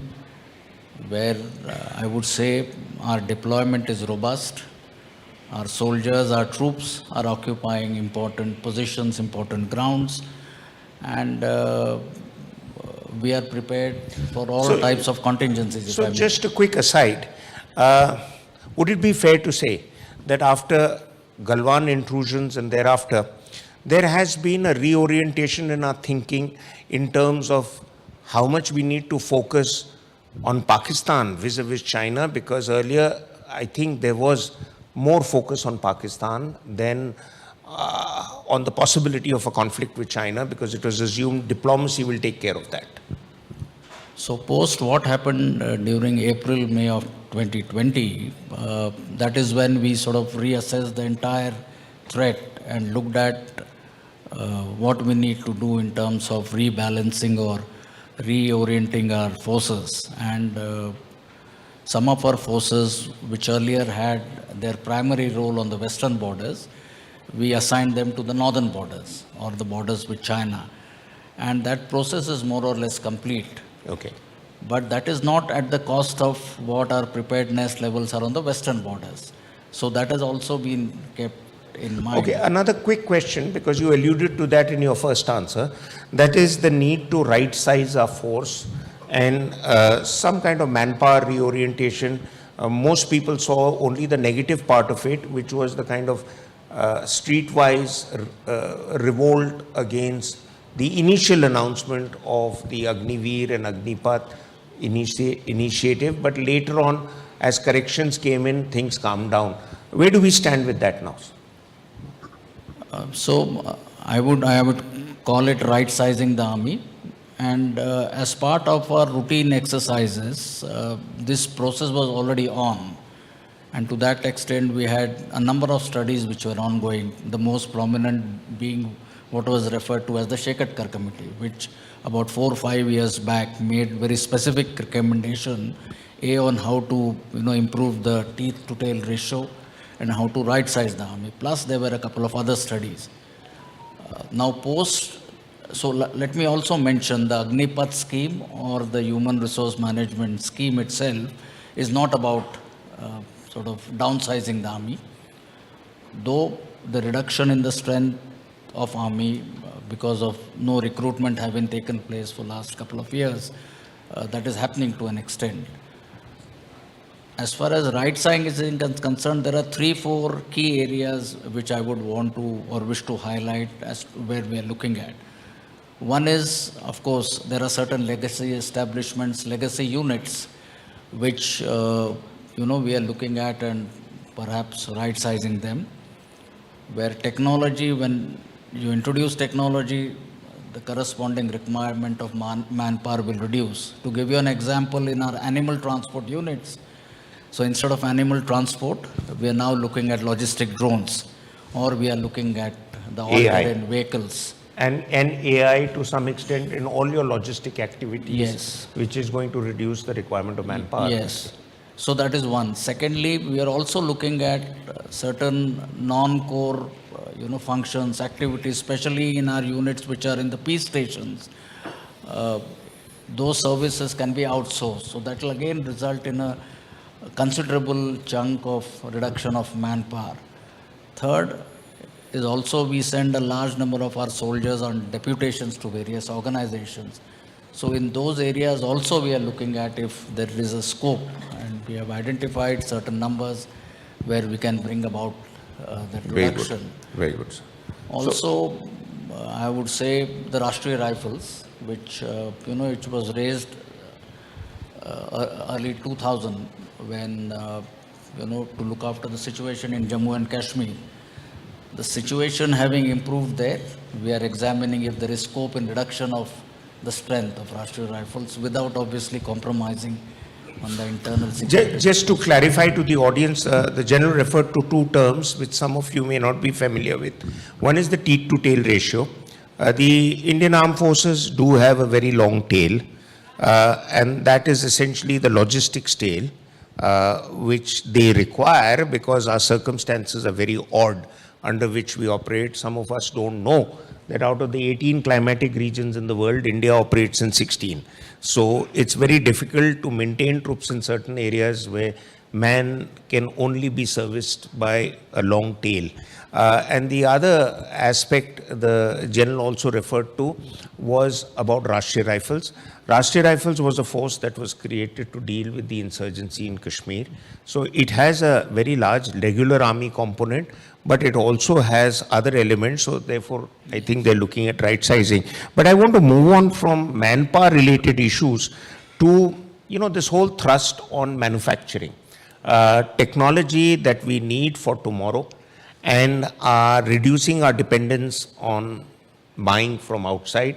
Speaker 23: where I would say our deployment is robust. Our soldiers, our troops are occupying important positions, important grounds, and we are prepared for all types of contingencies.
Speaker 15: So just a quick aside, would it be fair to say that after Galwan intrusions and thereafter, there has been a reorientation in our thinking in terms of how much we need to focus on Pakistan vis-a-vis China, because earlier I think there was more focus on Pakistan than on the possibility of a conflict with China, because it was assumed diplomacy will take care of that.
Speaker 23: So post what happened during April, May of 2020, that is when we sort of reassessed the entire threat and looked at what we need to do in terms of rebalancing or reorienting our forces. And some of our forces, which earlier had their primary role on the western borders, we assigned them to the northern borders or the borders with China. And that process is more or less complete.
Speaker 15: Okay.
Speaker 23: But that is not at the cost of what our preparedness levels are on the western borders. So that has also been kept in mind.
Speaker 15: Okay, another quick question, because you alluded to that in your first answer. That is the need to right size our force and some kind of manpower reorientation. Most people saw only the negative part of it, which was the kind of streetwise revolt against the initial announcement of the Agniveer and Agnipath initiative, but later on, as corrections came in, things calmed down. Where do we stand with that now?
Speaker 23: I would call it right sizing the army. And as part of our routine exercises, this process was already on. And to that extent, we had a number of studies which were ongoing, the most prominent being what was referred to as the Shekatkar Committee, which about 4 or 5 years back made very specific recommendation, on how to improve the teeth to tail ratio and how to right size the army. Plus there were a couple of other studies. Let me also mention the Agnipath scheme, or the human resource management scheme itself, is not about sort of downsizing the army. Though the reduction in the strength of army because of no recruitment having taken place for last couple of years, that is happening to an extent. As far as right sizing is concerned, there are 3-4 key areas which I would want to or wish to highlight as to where we are looking at. One is, of course, there are certain legacy establishments, legacy units, which we are looking at and perhaps right sizing them. Where technology, when you introduce technology, the corresponding requirement of manpower will reduce. To give you an example, in our animal transport units, so instead of animal transport, we are now looking at logistic drones, or we are looking at the all-terrain vehicles.
Speaker 15: And AI to some extent in all your logistic activities,
Speaker 23: yes,
Speaker 15: which is going to reduce the requirement of manpower.
Speaker 23: Yes. So that is one. Secondly, we are also looking at certain non-core functions, activities, especially in our units which are in the peace stations. Those services can be outsourced. So that will again result in a considerable chunk of reduction of manpower. Third is also we send a large number of our soldiers on deputations to various organizations. So in those areas also we are looking at if there is a scope, and we have identified certain numbers where we can bring about that reduction.
Speaker 15: Very good.
Speaker 23: Also, I would say the Rashtriya Rifles, which it was raised early 2000 when to look after the situation in Jammu and Kashmir. The situation having improved there, we are examining if there is scope in reduction of the strength of Rashtriya Rifles without obviously compromising on the internal security.
Speaker 15: Just to clarify to the audience, the General referred to 2 terms which some of you may not be familiar with. One is the teeth to tail ratio. The Indian Armed Forces do have a very long tail, and that is essentially the logistics tail, which they require because our circumstances are very odd under which we operate. Some of us don't know that out of the 18 climatic regions in the world, India operates in 16. So it's very difficult to maintain troops in certain areas where man can only be serviced by a long tail. And the other aspect the general also referred to was about Rashtriya Rifles. Rashtriya Rifles was a force that was created to deal with the insurgency in Kashmir. So it has a very large regular army component, but it also has other elements. So therefore, I think they're looking at right sizing. But I want to move on from manpower related issues to, this whole thrust on manufacturing. Technology that we need for tomorrow, and reducing our dependence on buying from outside.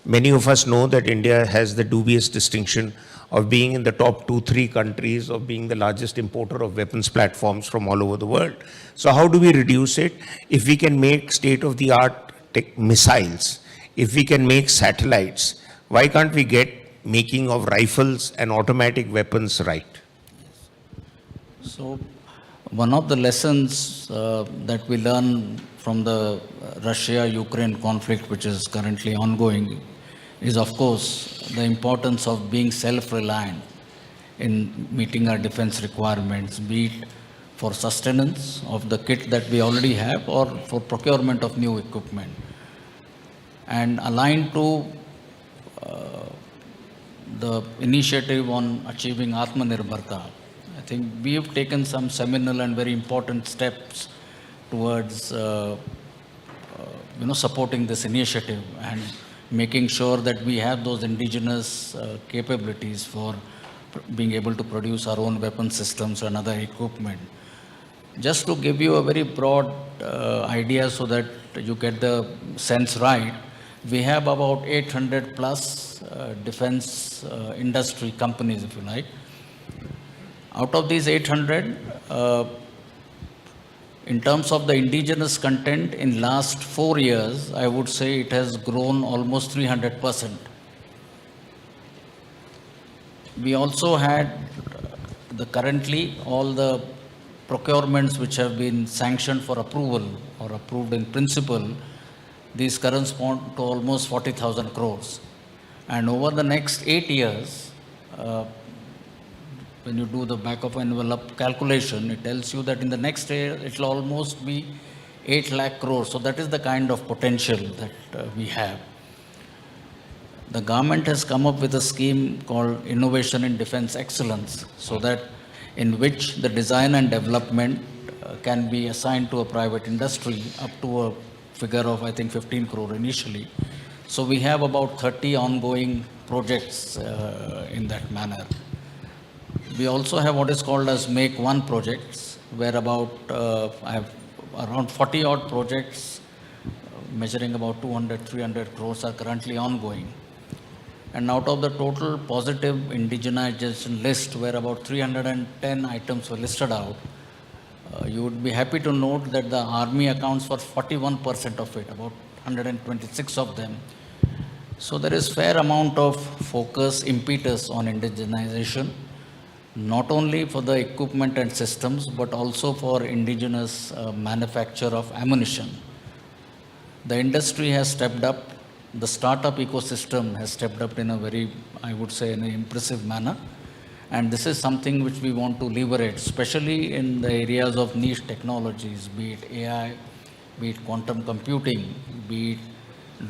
Speaker 15: Many of us know that India has the dubious distinction of being in the top 2-3 countries of being the largest importer of weapons platforms from all over the world. So how do we reduce it? If we can make state-of-the-art missiles, if we can make satellites, why can't we get making of rifles and automatic weapons right?
Speaker 23: So one of the lessons that we learn from the Russia-Ukraine conflict, which is currently ongoing, is of course the importance of being self-reliant in meeting our defense requirements, be it for sustenance of the kit that we already have or for procurement of new equipment. And aligned to the initiative on achieving Atmanirbharta, I think we have taken some seminal and very important steps towards supporting this initiative and making sure that we have those indigenous capabilities for being able to produce our own weapon systems and other equipment. Just to give you a very broad idea so that you get the sense right, we have about 800 plus defense industry companies, if you like. Out of these 800, in terms of the indigenous content in last 4 years, I would say it has grown almost 300%. We also had currently all the procurements which have been sanctioned for approval or approved in principle. These correspond to almost 40,000 crores. And over the next 8 years, when you do the back of envelope calculation, it tells you that in the next year, it will almost be 8 lakh crores. So that is the kind of potential that we have. The government has come up with a scheme called Innovation in Defense Excellence, so that in which the design and development can be assigned to a private industry up to a figure of, I think, 15 crore initially. So we have about 30 ongoing projects in that manner. We also have what is called as Make One projects, where I have around 40 odd projects measuring about 200-300 crores are currently ongoing. And out of the total positive indigenization list, where about 310 items were listed out, you would be happy to note that the army accounts for 41% of it, about 126 of them. So there is fair amount of focus, impetus on indigenization, not only for the equipment and systems, but also for indigenous manufacture of ammunition. The industry has stepped up. The startup ecosystem has stepped up in a very, I would say, in an impressive manner. And this is something which we want to leverage, especially in the areas of niche technologies, be it AI, be it quantum computing, be it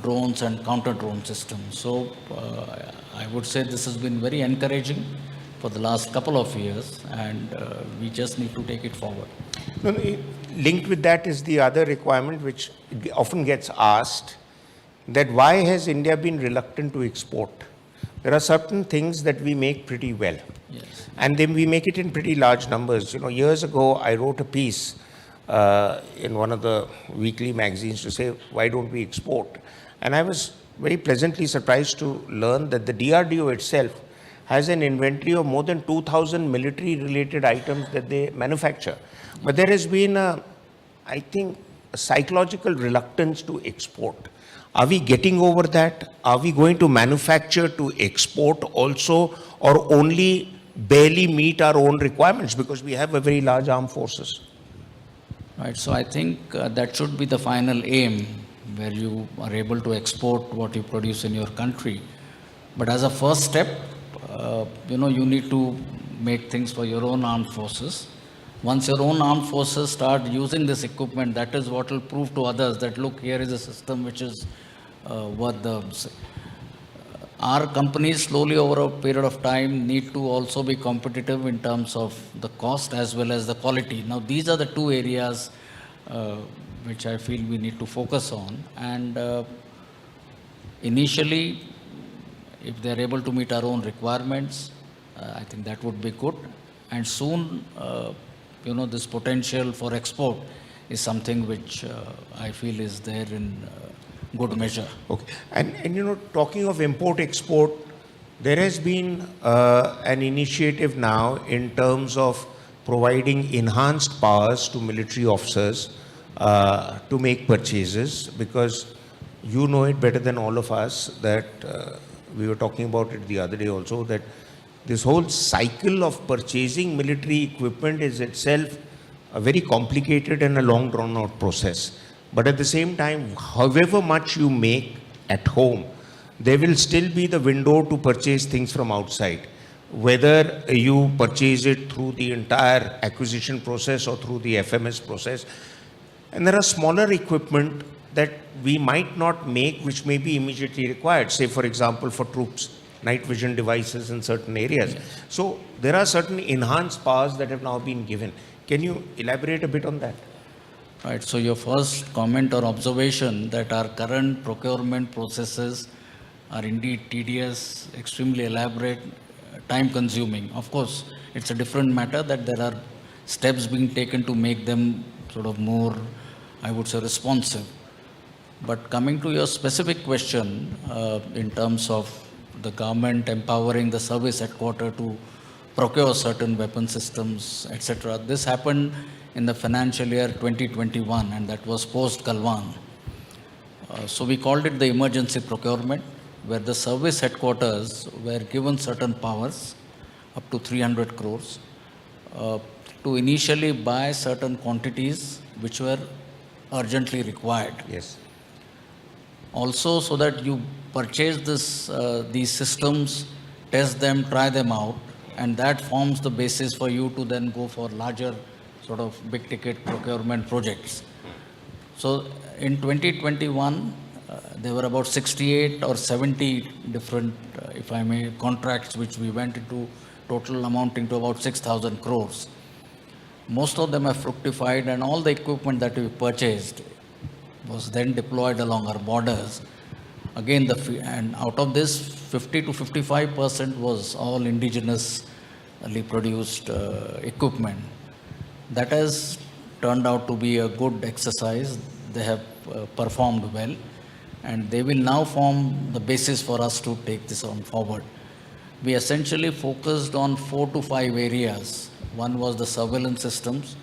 Speaker 23: drones and counter-drone systems. So I would say this has been very encouraging for the last couple of years, and we just need to take it forward.
Speaker 15: Linked with that is the other requirement which often gets asked, that why has India been reluctant to export? There are certain things that we make pretty well.
Speaker 23: Yes.
Speaker 15: And then we make it in pretty large numbers. Years ago, I wrote a piece in one of the weekly magazines to say, why don't we export? And I was very pleasantly surprised to learn that the DRDO itself has an inventory of more than 2,000 military-related items that they manufacture. But there has been, I think, a psychological reluctance to export. Are we getting over that? Are we going to manufacture to export also, or only barely meet our own requirements because we have a very large armed forces?
Speaker 23: Right, so I think that should be the final aim, where you are able to export what you produce in your country. But as a first step, you need to make things for your own armed forces. Once your own armed forces start using this equipment, that is what will prove to others that, look, here is a system which is worth the... Our companies slowly over a period of time need to also be competitive in terms of the cost as well as the quality. Now, these are the two areas which I feel we need to focus on. And initially, if they are able to meet our own requirements, I think that would be good. And soon, this potential for export is something which I feel is there in good measure.
Speaker 15: Okay. And talking of import-export, there has been an initiative now in terms of providing enhanced powers to military officers to make purchases, because you know it better than all of us that we were talking about it the other day also, that this whole cycle of purchasing military equipment is itself a very complicated and a long drawn out process. But at the same time, however much you make at home, there will still be the window to purchase things from outside. Whether you purchase it through the entire acquisition process or through the FMS process. And there are smaller equipment that we might not make which may be immediately required. Say, for example, for troops, night vision devices in certain areas. Yes. So there are certain enhanced powers that have now been given. Can you elaborate a bit on that?
Speaker 23: Right. So your first comment or observation that our current procurement processes are indeed tedious, extremely elaborate, time consuming. Of course, it's a different matter that there are steps being taken to make them sort of more, I would say, responsive. But coming to your specific question in terms of the government empowering the service headquarters to procure certain weapon systems, etc. This happened in the financial year 2021, and that was post-Galwan. So we called it the emergency procurement, where the service headquarters were given certain powers, up to 300 crores, to initially buy certain quantities which were urgently required.
Speaker 15: Yes.
Speaker 23: Also, so that you purchase these systems, test them, try them out, and that forms the basis for you to then go for larger sort of big ticket procurement projects. So in 2021, there were about 68 or 70 different, if I may, contracts which we went into, total amounting to about 6,000 crores. Most of them have fructified, and all the equipment that we purchased was then deployed along our borders. Again, and out of this, 50 to 55% was all indigenously produced equipment. That has turned out to be a good exercise. They have performed well, and they will now form the basis for us to take this on forward. We essentially focused on 4 to 5 areas. One was the surveillance systems.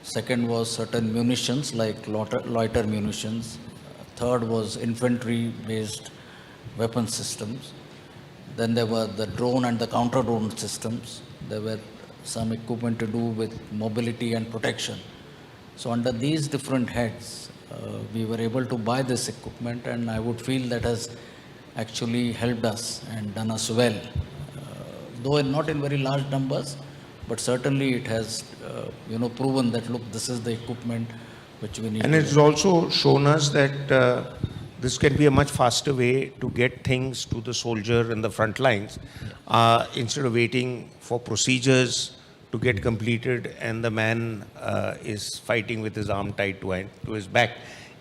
Speaker 23: Second was certain munitions like loiter munitions. Third was infantry-based weapon systems. Then there were the drone and the counter-drone systems. There were some equipment to do with mobility and protection. So under these different heads, we were able to buy this equipment, and I would feel that has actually helped us and done us well. Though not in very large numbers, but certainly it has proven that, look, this is the equipment which we need.
Speaker 15: And it's also shown us that this can be a much faster way to get things to the soldier in the front lines, instead of waiting for procedures to get completed and the man is fighting with his arm tied to his back,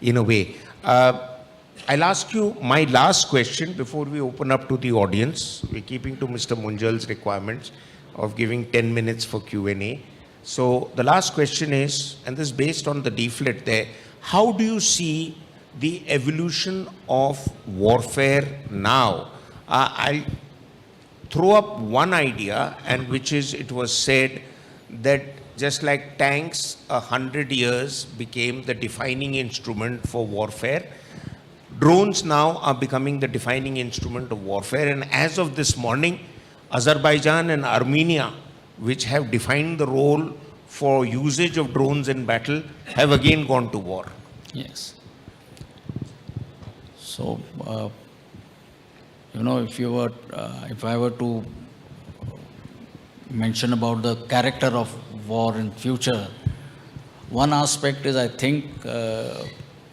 Speaker 15: in a way. I'll ask you my last question before we open up to the audience. We're keeping to Mr. Munjal's requirements of giving 10 minutes for Q&A. So the last question is, and this is based on the leaflet there, how do you see the evolution of warfare now? I'll throw up one idea, and which is, it was said that just like tanks 100 years became the defining instrument for warfare, drones now are becoming the defining instrument of warfare. And as of this morning, Azerbaijan and Armenia, which have defined the role for usage of drones in battle, have again gone to war.
Speaker 23: Yes. So, if I were to mention about the character of war in future. One aspect is, I think, the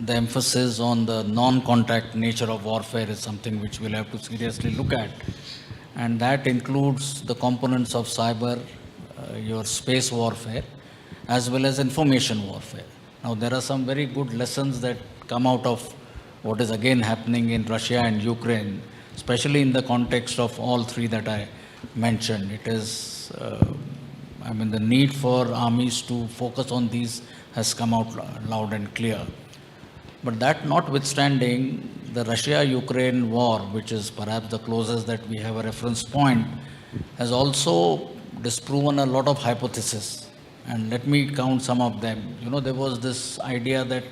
Speaker 23: emphasis on the non-contact nature of warfare is something which we'll have to seriously look at. And that includes the components of cyber, your space warfare, as well as information warfare. Now, there are some very good lessons that come out of what is again happening in Russia and Ukraine, especially in the context of all three that I mentioned. It is, the need for armies to focus on these has come out loud and clear. But that notwithstanding, the Russia-Ukraine war, which is perhaps the closest that we have a reference point, has also disproven a lot of hypotheses. And let me count some of them. There was this idea that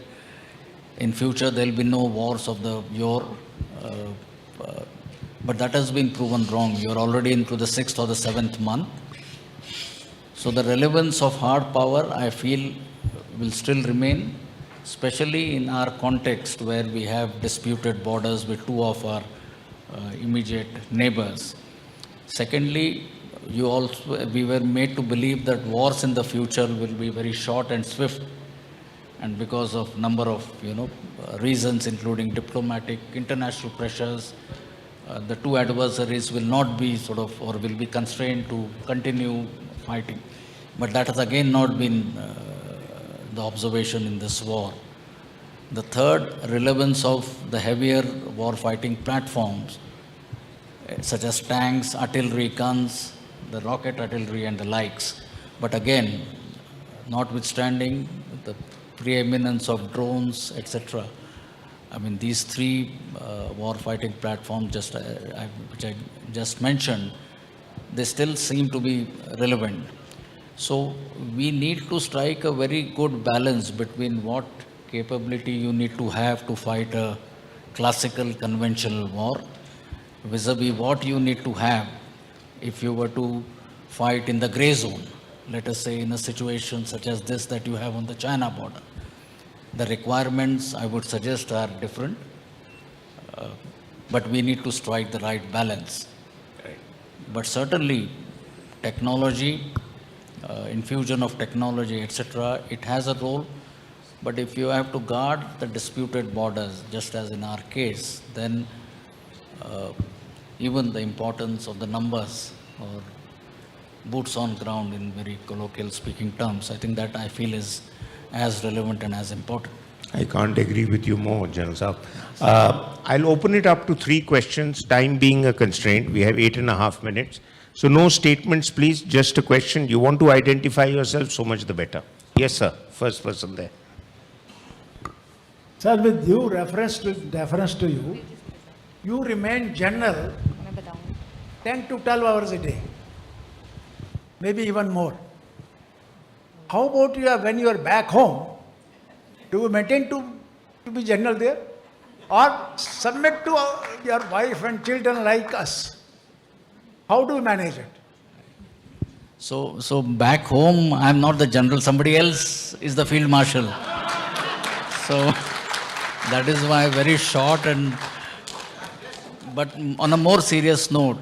Speaker 23: in future there will be no wars of the year, but that has been proven wrong. You're already into the 6th or the 7th month. So the relevance of hard power, I feel, will still remain, especially in our context where we have disputed borders with two of our immediate neighbors. Secondly, we were made to believe that wars in the future will be very short and swift, and because of number of reasons, including diplomatic, international pressures, the two adversaries will not be or will be constrained to continue fighting. But that has again not been the observation in this war. The third, relevance of the heavier war fighting platforms, such as tanks, artillery, guns, the rocket artillery and the likes. But again, notwithstanding the preeminence of drones, etc., these three war fighting platforms which I just mentioned, they still seem to be relevant. So we need to strike a very good balance between what capability you need to have to fight a classical conventional war vis-a-vis what you need to have if you were to fight in the gray zone, let us say in a situation such as this that you have on the China border. The requirements, I would suggest, are different, but we need to strike the right balance. But certainly, technology, infusion of technology, etc., it has a role. But if you have to guard the disputed borders, just as in our case, then even the importance of the numbers or boots on ground in very colloquial speaking terms, I think that I feel is as relevant and as important.
Speaker 15: I can't agree with you more, General Saab. I'll open it up to 3 questions, time being a constraint. We have 8.5 minutes. So no statements, please, just a question. You want to identify yourself, so much the better. Yes, sir. First person there.
Speaker 12: Sir, with due deference to you, you remain general 10 to 12 hours a day, maybe even more. How about when you are back home, do you maintain to be general there? Or submit to your wife and children like us? How do you manage it?
Speaker 23: So back home, I'm not the general, somebody else is the field marshal. So that is why very short but on a more serious note,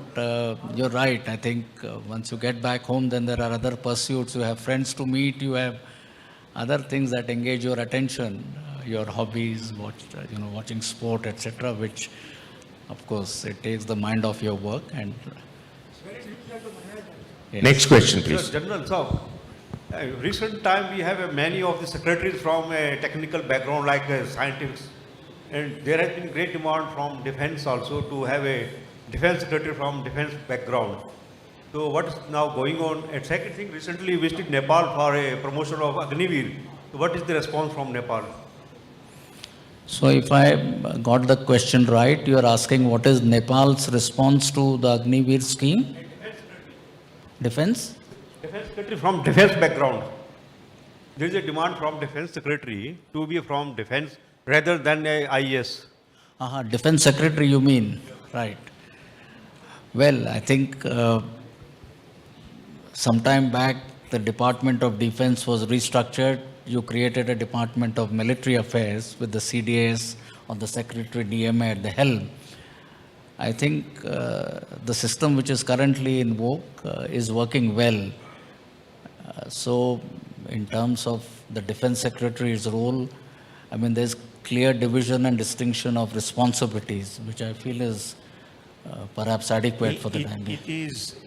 Speaker 23: you're right. I think once you get back home, then there are other pursuits. You have friends to meet, you have other things that engage your attention, your hobbies, watching sport, etc., which, of course, it takes the mind off your work. And
Speaker 15: yes. Next question, please.
Speaker 13: General, so recent time we have many of the secretaries from a technical background, like scientists, and there has been great demand from defense also to have a defense secretary from defense background. So what is now going on? And second thing, recently visited Nepal for a promotion of Agniveer. So what is the response from Nepal?
Speaker 23: So if I got the question right, you are asking what is Nepal's response to the Agniveer scheme? Defense?
Speaker 13: Defense secretary from defense background. There is a demand from defense secretary to be from defense rather than a IAS.
Speaker 23: Defense secretary you mean, right. Well, I think sometime back the Department of Defense was restructured. You created a Department of Military Affairs with the CDS or the Secretary DMA at the helm. I think the system which is currently in vogue is working well. So in terms of the Defense Secretary's role, I mean, there's clear division and distinction of responsibilities, which I feel is perhaps adequate for the time being.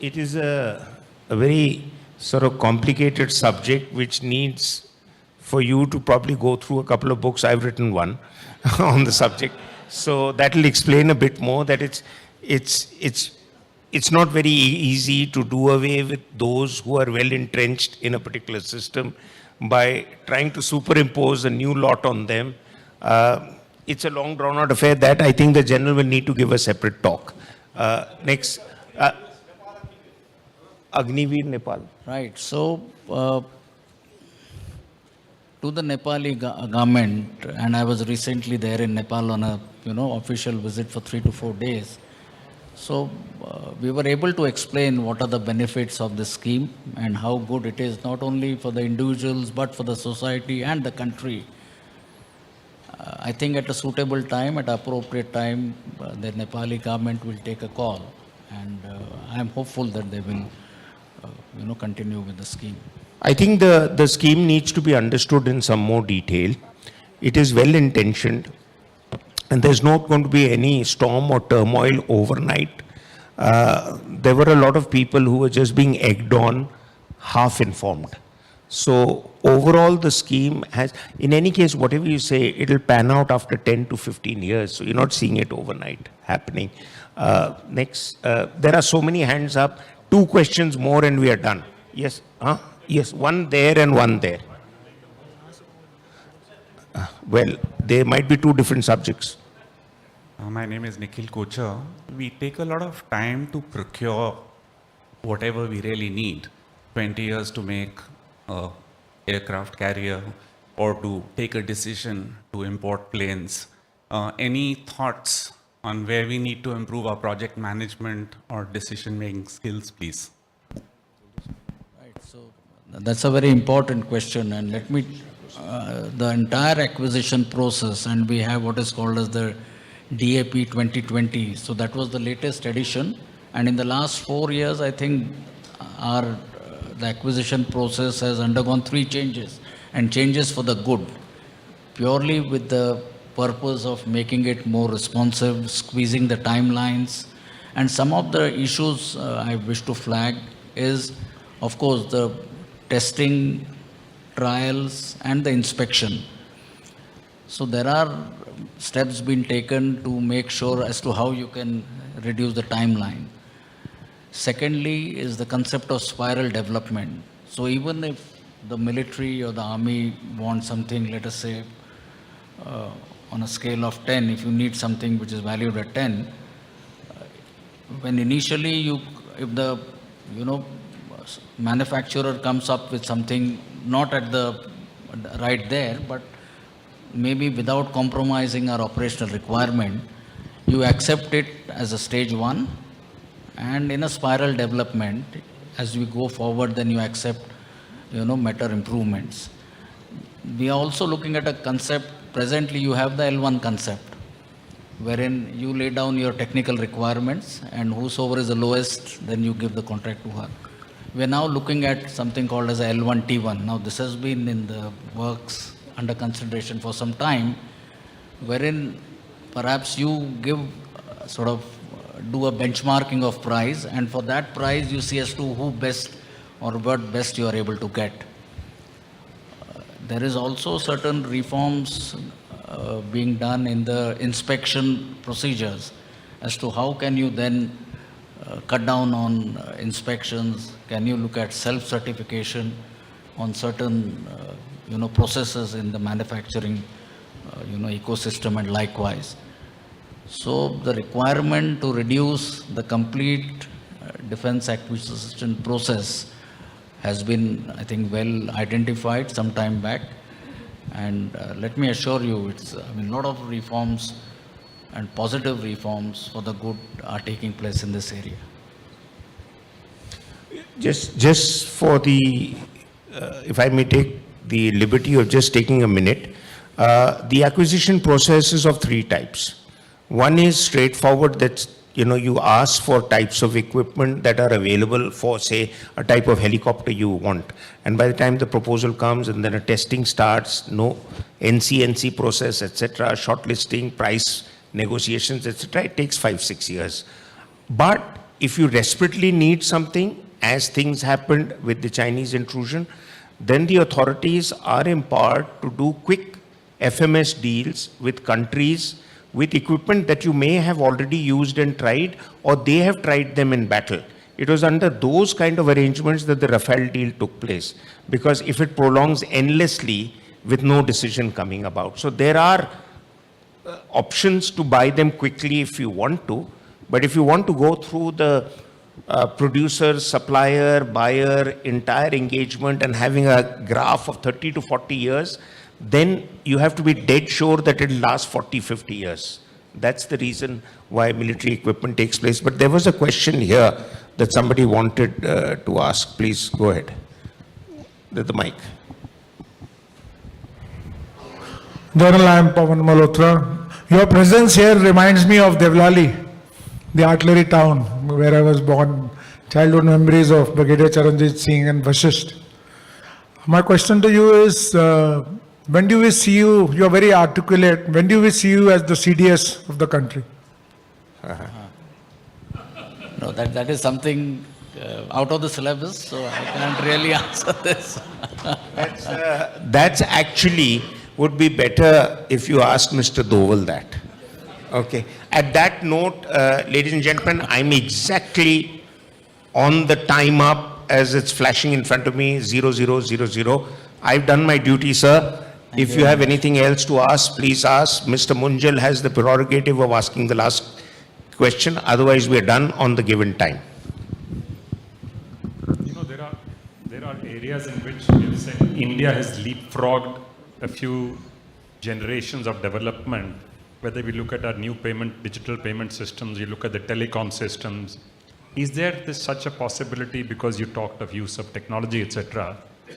Speaker 15: It is a very sort of complicated subject which needs for you to probably go through a couple of books. I've written one on the subject. So that will explain a bit more that it's not very easy to do away with those who are well entrenched in a particular system by trying to superimpose a new lot on them. It's a long drawn out affair that I think the general will need to give a separate talk. Next, Agniveer, Nepal.
Speaker 23: Right. So, to the Nepali government, and I was recently there in Nepal on a official visit for 3 to 4 days. So we were able to explain what are the benefits of this scheme and how good it is not only for the individuals but for the society and the country. I think at a suitable time, at appropriate time, the Nepali government will take a call, and I am hopeful that they will, continue with the scheme.
Speaker 15: I think the scheme needs to be understood in some more detail. It is well intentioned, and there's not going to be any storm or turmoil overnight. There were a lot of people who were just being egged on, half informed. So overall, the scheme has, in any case, whatever you say, it'll pan out after 10 to 15 years. So you're not seeing it overnight happening. Next, there are so many hands up. 2 questions more and we are done. Yes, yes, one there and one there. Well, there might be 2 different subjects.
Speaker 2: My name is Nikhil Kochar. We take a lot of time to procure whatever we really need. 20 years to make an aircraft carrier or to take a decision to import planes. Any thoughts on where we need to improve our project management or decision-making skills, please?
Speaker 23: Right. So that's a very important question, and let me, the entire acquisition process, and we have what is called as the DAP 2020. So that was the latest edition, and in the last 4 years, I think the acquisition process has undergone 3 changes, and changes for the good, purely with the purpose of making it more responsive, squeezing the timelines. And some of the issues I wish to flag is, of course, the testing, trials, and the inspection. So there are steps being taken to make sure as to how you can reduce the timeline. Secondly is the concept of spiral development. So even if the military or the army wants something, let us say, on a scale of 10, if you need something which is valued at 10, when initially if the, manufacturer comes up with something not at the right there, but maybe without compromising our operational requirement, you accept it as a stage 1, and in a spiral development, as we go forward, then you accept, better improvements. We are also looking at a concept. Presently, you have the L1 concept, wherein you lay down your technical requirements, and whosoever is the lowest, then you give the contract to her. We are now looking at something called as a L1 T1. Now, this has been in the works under consideration for some time, wherein perhaps you give do a benchmarking of price, and for that price you see as to who best or what best you are able to get. There is also certain reforms being done in the inspection procedures as to how can you then cut down on inspections, can you look at self-certification on certain processes in the manufacturing ecosystem, and likewise. So the requirement to reduce the complete defense acquisition process has been, I think, well identified some time back. And let me assure you, a lot of reforms and positive reforms for the good are taking place in this area.
Speaker 15: Just for the, if I may take the liberty of just taking a minute, the acquisition process is of 3 types. One is straightforward, that you ask for types of equipment that are available for, say, a type of helicopter you want. And by the time the proposal comes and then a testing starts, no NC process, etc., shortlisting, price negotiations, etc., it takes 5-6 years. But if you desperately need something, as things happened with the Chinese intrusion, then the authorities are empowered to do quick FMS deals with countries with equipment that you may have already used and tried, or they have tried them in battle. It was under those kind of arrangements that the Rafale deal took place, because if it prolongs endlessly with no decision coming about. So there are options to buy them quickly if you want to, but if you want to go through the producer, supplier, buyer, entire engagement and having a graph of 30 to 40 years, then you have to be dead sure that it will last 40, 50 years. That's the reason why military equipment takes place. But there was a question here that somebody wanted to ask. Please go ahead. The mic.
Speaker 4: General, I am Pawan Malhotra. Your presence here reminds me of Devlali, the artillery town where I was born. Childhood memories of Brigadier Charanjit Singh and Vashisht. My question to you is, when do we see you, you are very articulate, when do we see you as the CDS of the country?
Speaker 23: No, that is something out of the syllabus, so I can't really answer this.
Speaker 15: That's actually would be better if you ask Mr. Doval that. Okay. At that note, ladies and gentlemen, I'm exactly on the time up as it's flashing in front of me, 0000. I've done my duty, sir. If you have anything else to ask, please ask. Mr. Munjal has the prerogative of asking the last question. Otherwise, we're done on the given time.
Speaker 14: There are areas in which India has leapfrogged a few generations of development. Whether we look at our new digital payment systems, you look at the telecom systems. Is there such a possibility, because you talked of use of technology, etc.?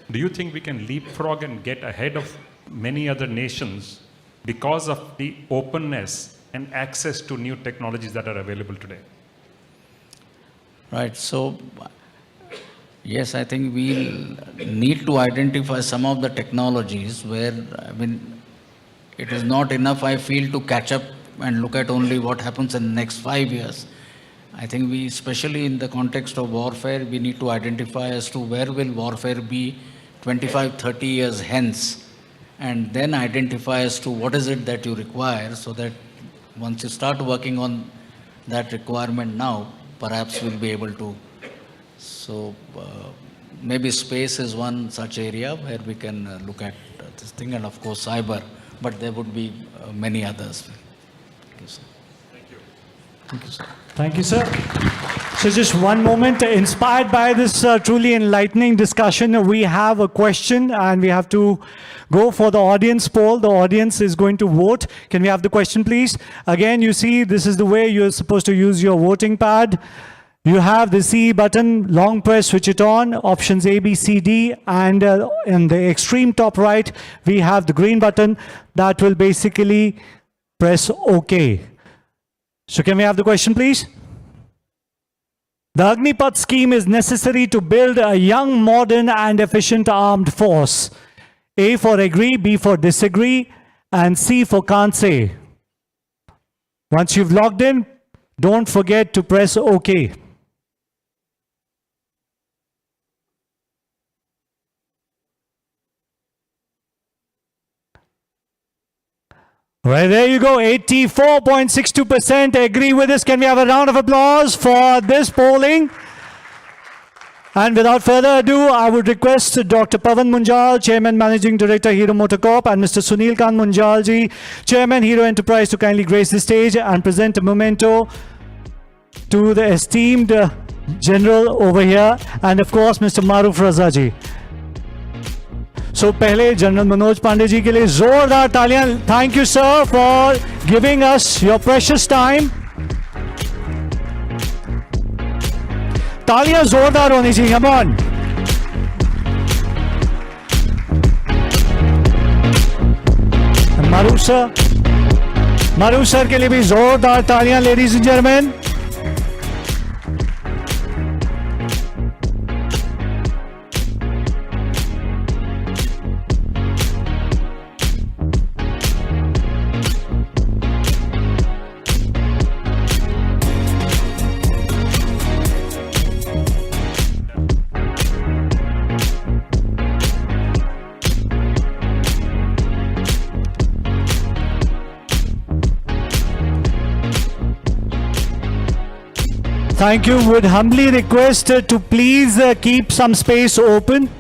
Speaker 14: Do you think we can leapfrog and get ahead of many other nations because of the openness and access to new technologies that are available today?
Speaker 23: Right. So, yes, I think we need to identify some of the technologies where, it is not enough, I feel, to catch up and look at only what happens in the next 5 years. I think we, especially in the context of warfare, we need to identify as to where will warfare be 25, 30 years hence, and then identify as to what is it that you require, so that once you start working on that requirement now, perhaps we'll be able to. So maybe space is one such area where we can look at this thing, and of course cyber, but there would be many others. Thank you, sir. Thank you, sir.
Speaker 1: Thank you, sir. So just one moment, inspired by this truly enlightening discussion, we have a question and we have to go for the audience poll. The audience is going to vote. Can we have the question, please? Again, you see, this is the way you're supposed to use your voting pad. You have the C button, long press, switch it on, options A, B, C, D, and in the extreme top right, we have the green button that will basically press OK. So can we have the question, please? The Agnipath scheme is necessary to build a young, modern, and efficient armed force. A for agree, B for disagree, and C for can't say. Once you've logged in, don't forget to press OK. Right, there you go, 84.62% agree with this. Can we have a round of applause for this polling? And without further ado, I would request Dr. Pawan Munjal, Chairman Managing Director, Hero Motorcorp, and Mr. Sunil Kant Munjalji, Chairman, Hero Enterprise, to kindly grace the stage and present a memento to the esteemed General over here, and of course, Mr. Maruf Razaji. So पहले general Manoj Pandey ji के लिए जोरदार तालियां. Thank you, sir, for giving us your precious time. तालियां जोरदार होनी चाहिए. Come on. Maruf sir के लिए भी जोरदार तालियां, ladies and gentlemen. Thank you. Would humbly request to please keep some space open.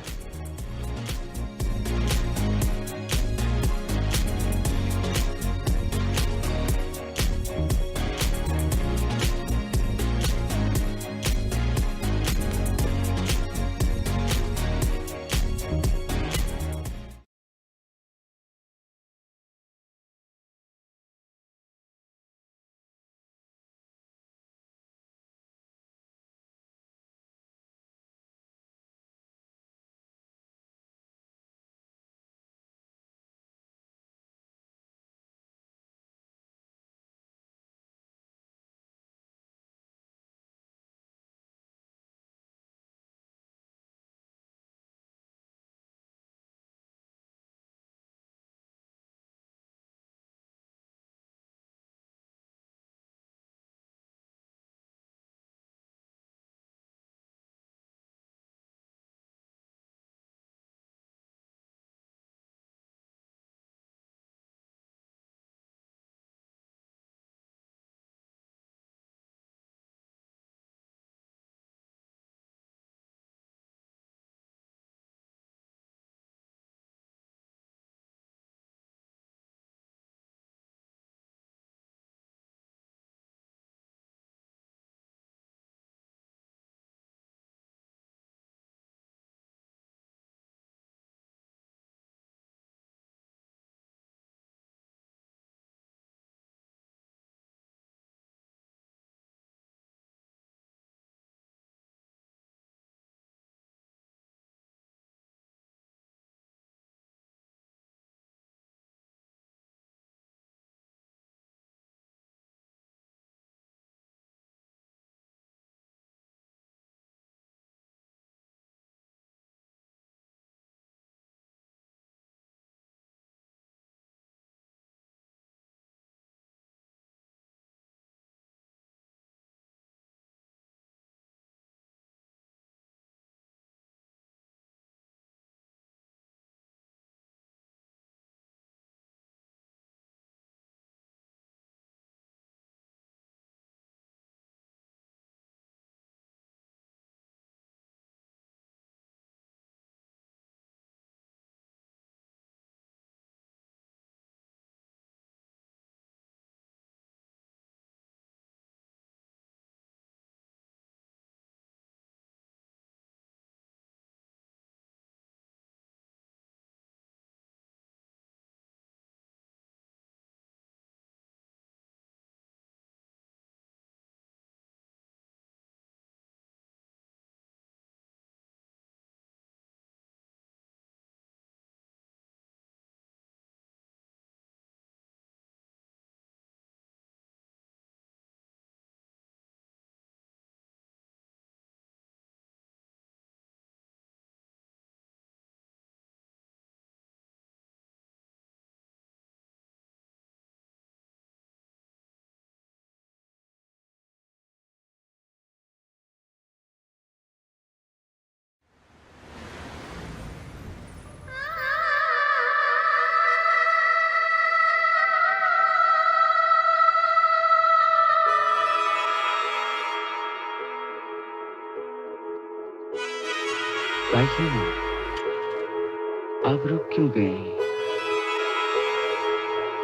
Speaker 16: आप रुक क्यों गए?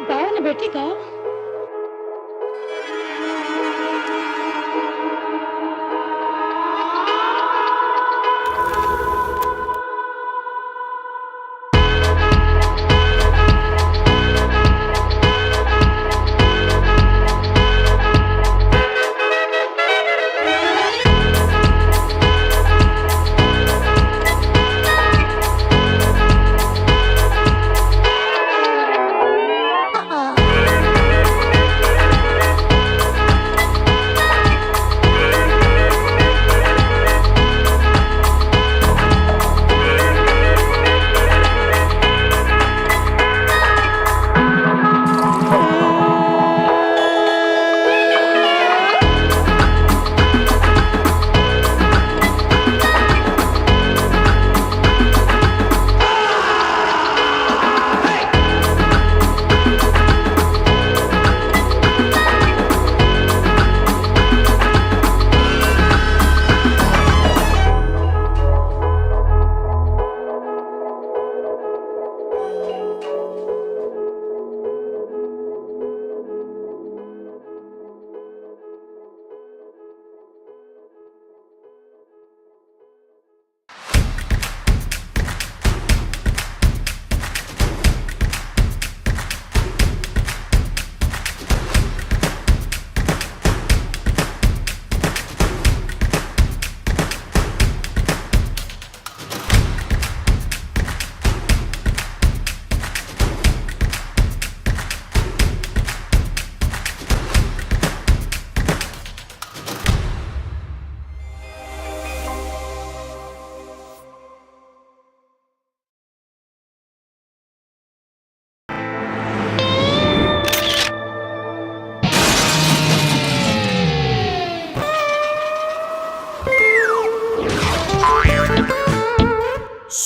Speaker 21: गाओ ना बेटी गाओ।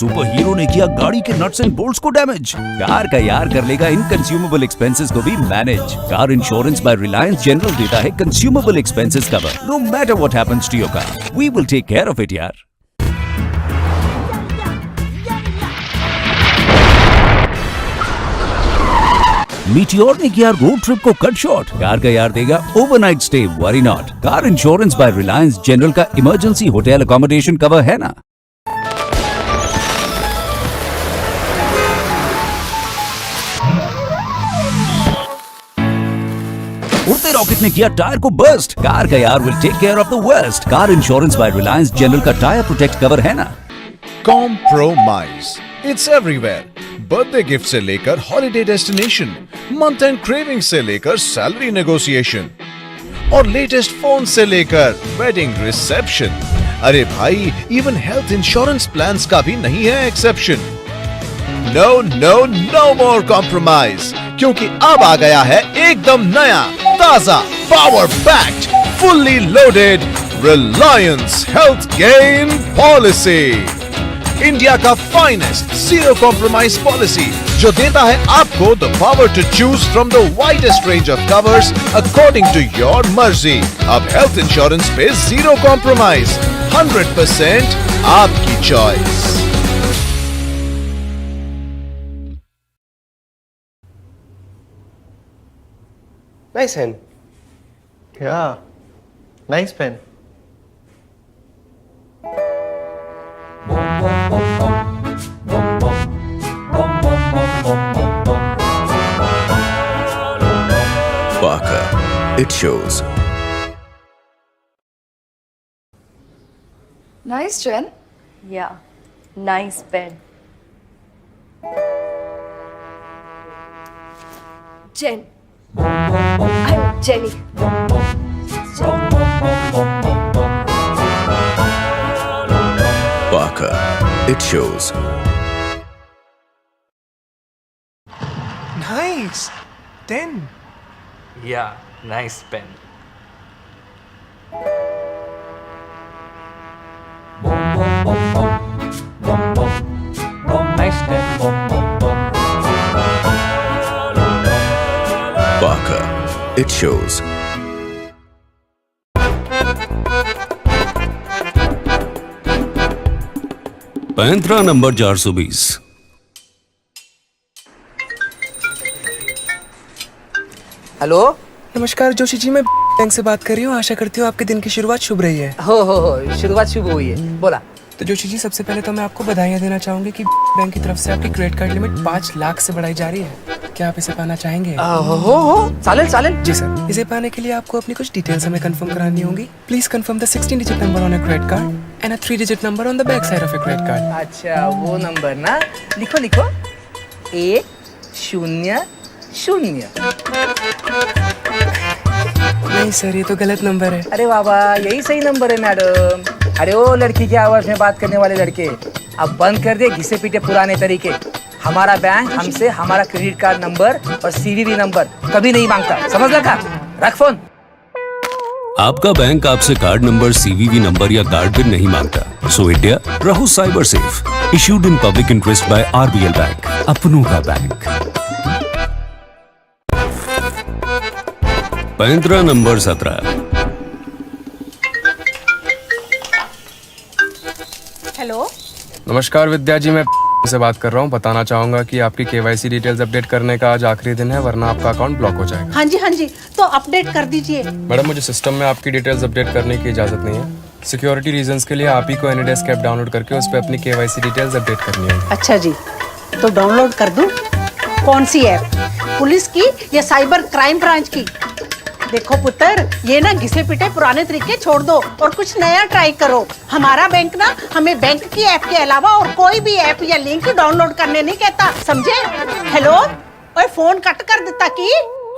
Speaker 18: सुपर हीरो ने किया गाड़ी के नट्स एंड बोल्ट्स को डैमेज। कार का यार कर लेगा इनकंज्यूमेबल एक्सपेंसेस को भी manage. Car insurance by Reliance general देता है consumable expenses cover. No matter what happens to your car, we will take care of it यार। मीटियोर ने किया रोड ट्रिप को कट शॉर्ट। कार का यार देगा overnight stay, worry not. Car insurance by Reliance general का इमरजेंसी होटल अकोमोडेशन कवर है ना। उड़ते रॉकेट ने किया टायर को बर्स्ट। कार का यार will take care of the worst. Car insurance by Reliance general का टायर प्रोटेक्ट कवर है ना।
Speaker 9: Compromise it's everywhere. Birthday gift से लेकर holiday destination, month end craving से लेकर सैलरी नेगोशिएशन और लेटेस्ट फोन से लेकर वेडिंग रिसेप्शन। अरे भाई, इवन हेल्थ इंश्योरेंस प्लान्स का भी नहीं है exception. No no no more compromise, क्योंकि अब आ गया है एकदम नया, ताजा, power packed, fully loaded Reliance health gain policy. India का फाइनेस्ट जीरो कॉम्प्रोमाइज पॉलिसी, जो देता है आपको the power to choose from the widest range of covers according to your मर्जी। अब हेल्थ इंश्योरेंस पे जीरो कॉम्प्रोमाइज, 100% आपकी choice.
Speaker 7: Nice pen. Yeah, nice pen.
Speaker 9: Parker, it shows.
Speaker 17: Nice, Jen.
Speaker 19: Yeah, nice pen. Jen. I'm Jenny.
Speaker 9: Parker, it shows.
Speaker 7: Nice. 10.
Speaker 22: Yeah, nice pen. Nice pen.
Speaker 9: Parker, it shows.
Speaker 18: Panthera number 420।
Speaker 20: Hello,
Speaker 24: नमस्कार जोशी जी, मैं bank से बात कर रही हूँ। आशा करती हूँ आपके दिन की शुरुआत शुभ रही है।
Speaker 20: हो शुरुआत शुभ हुई है, बोला।
Speaker 24: तो जोशी जी, सबसे पहले तो मैं आपको बधाइयाँ देना चाहूंगी कि बैंक की तरफ से आपकी क्रेडिट कार्ड लिमिट 5 लाख से बढ़ाई जा रही है। क्या आप इसे पाना चाहेंगे?
Speaker 20: हो चालेल।
Speaker 24: जी सर, इसे पाने के लिए आपको अपनी कुछ डिटेल्स हमें कंफर्म करानी होंगी। Please confirm the 16 digit number on a credit card and a 3 digit number on the back side of a credit card.
Speaker 20: अच्छा, वो नंबर ना, लिखो 100।
Speaker 24: नहीं सर, ये तो गलत नंबर है।
Speaker 20: अरे बाबा, यही सही नंबर है मैडम। अरे ओ लड़की की आवाज में बात करने वाले लड़के, अब बंद कर दे घिसे पीटे पुराने तरीके। हमारा बैंक हमसे हमारा क्रेडिट कार्ड नंबर और सीवीवी नंबर कभी नहीं मांगता, समझ लगा? रख फोन।
Speaker 18: आपका बैंक आपसे कार्ड नंबर, सीवीवी नंबर या कार्ड पिन नहीं मांगता। सो इंडिया, रहो cyber safe. Issued in public interest by RBL bank, अपनों का बैंक। Panthera number 17।
Speaker 21: हेलो,
Speaker 3: नमस्कार विद्या जी, मैं से बात कर रहा हूँ। बताना चाहूंगा कि आपकी केवाईसी डिटेल्स अपडेट करने का आज आखिरी दिन है, वरना आपका अकाउंट ब्लॉक हो जाएगा।
Speaker 21: हाँ जी, तो अपडेट कर दीजिए।
Speaker 3: मैडम, मुझे सिस्टम में आपकी डिटेल्स अपडेट करने की इजाजत नहीं है। सिक्योरिटी रीजंस के लिए आप ही को एनीडेस्क ऐप डाउनलोड करके उस पर अपनी केवाईसी डिटेल्स अपडेट करनी है।
Speaker 21: अच्छा जी, तो डाउनलोड कर दूं? कौन सी ऐप, पुलिस की या साइबर क्राइम ब्रांच की? देखो पुत्र, ये ना घिसे पिटे पुराने तरीके छोड़ दो और कुछ नया ट्राई करो। हमारा बैंक ना हमें बैंक की ऐप के अलावा और कोई भी ऐप या लिंक डाउनलोड करने नहीं कहता, समझे? हेलो, ओए फोन कट कर देता की?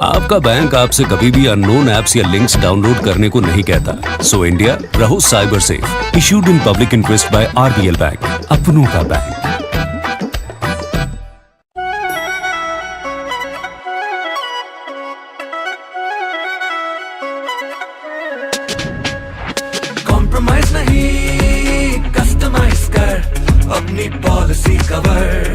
Speaker 18: आपका बैंक आपसे कभी भी अननोन ऐप्स या लिंक्स डाउनलोड करने को नहीं कहता। सो इंडिया, रहो cyber safe. Issued in public interest by RBL bank, अपनों का बैंक।
Speaker 25: कॉम्प्रोमाइज नहीं, कस्टमाइज कर
Speaker 5: अपनी पॉलिसी कवर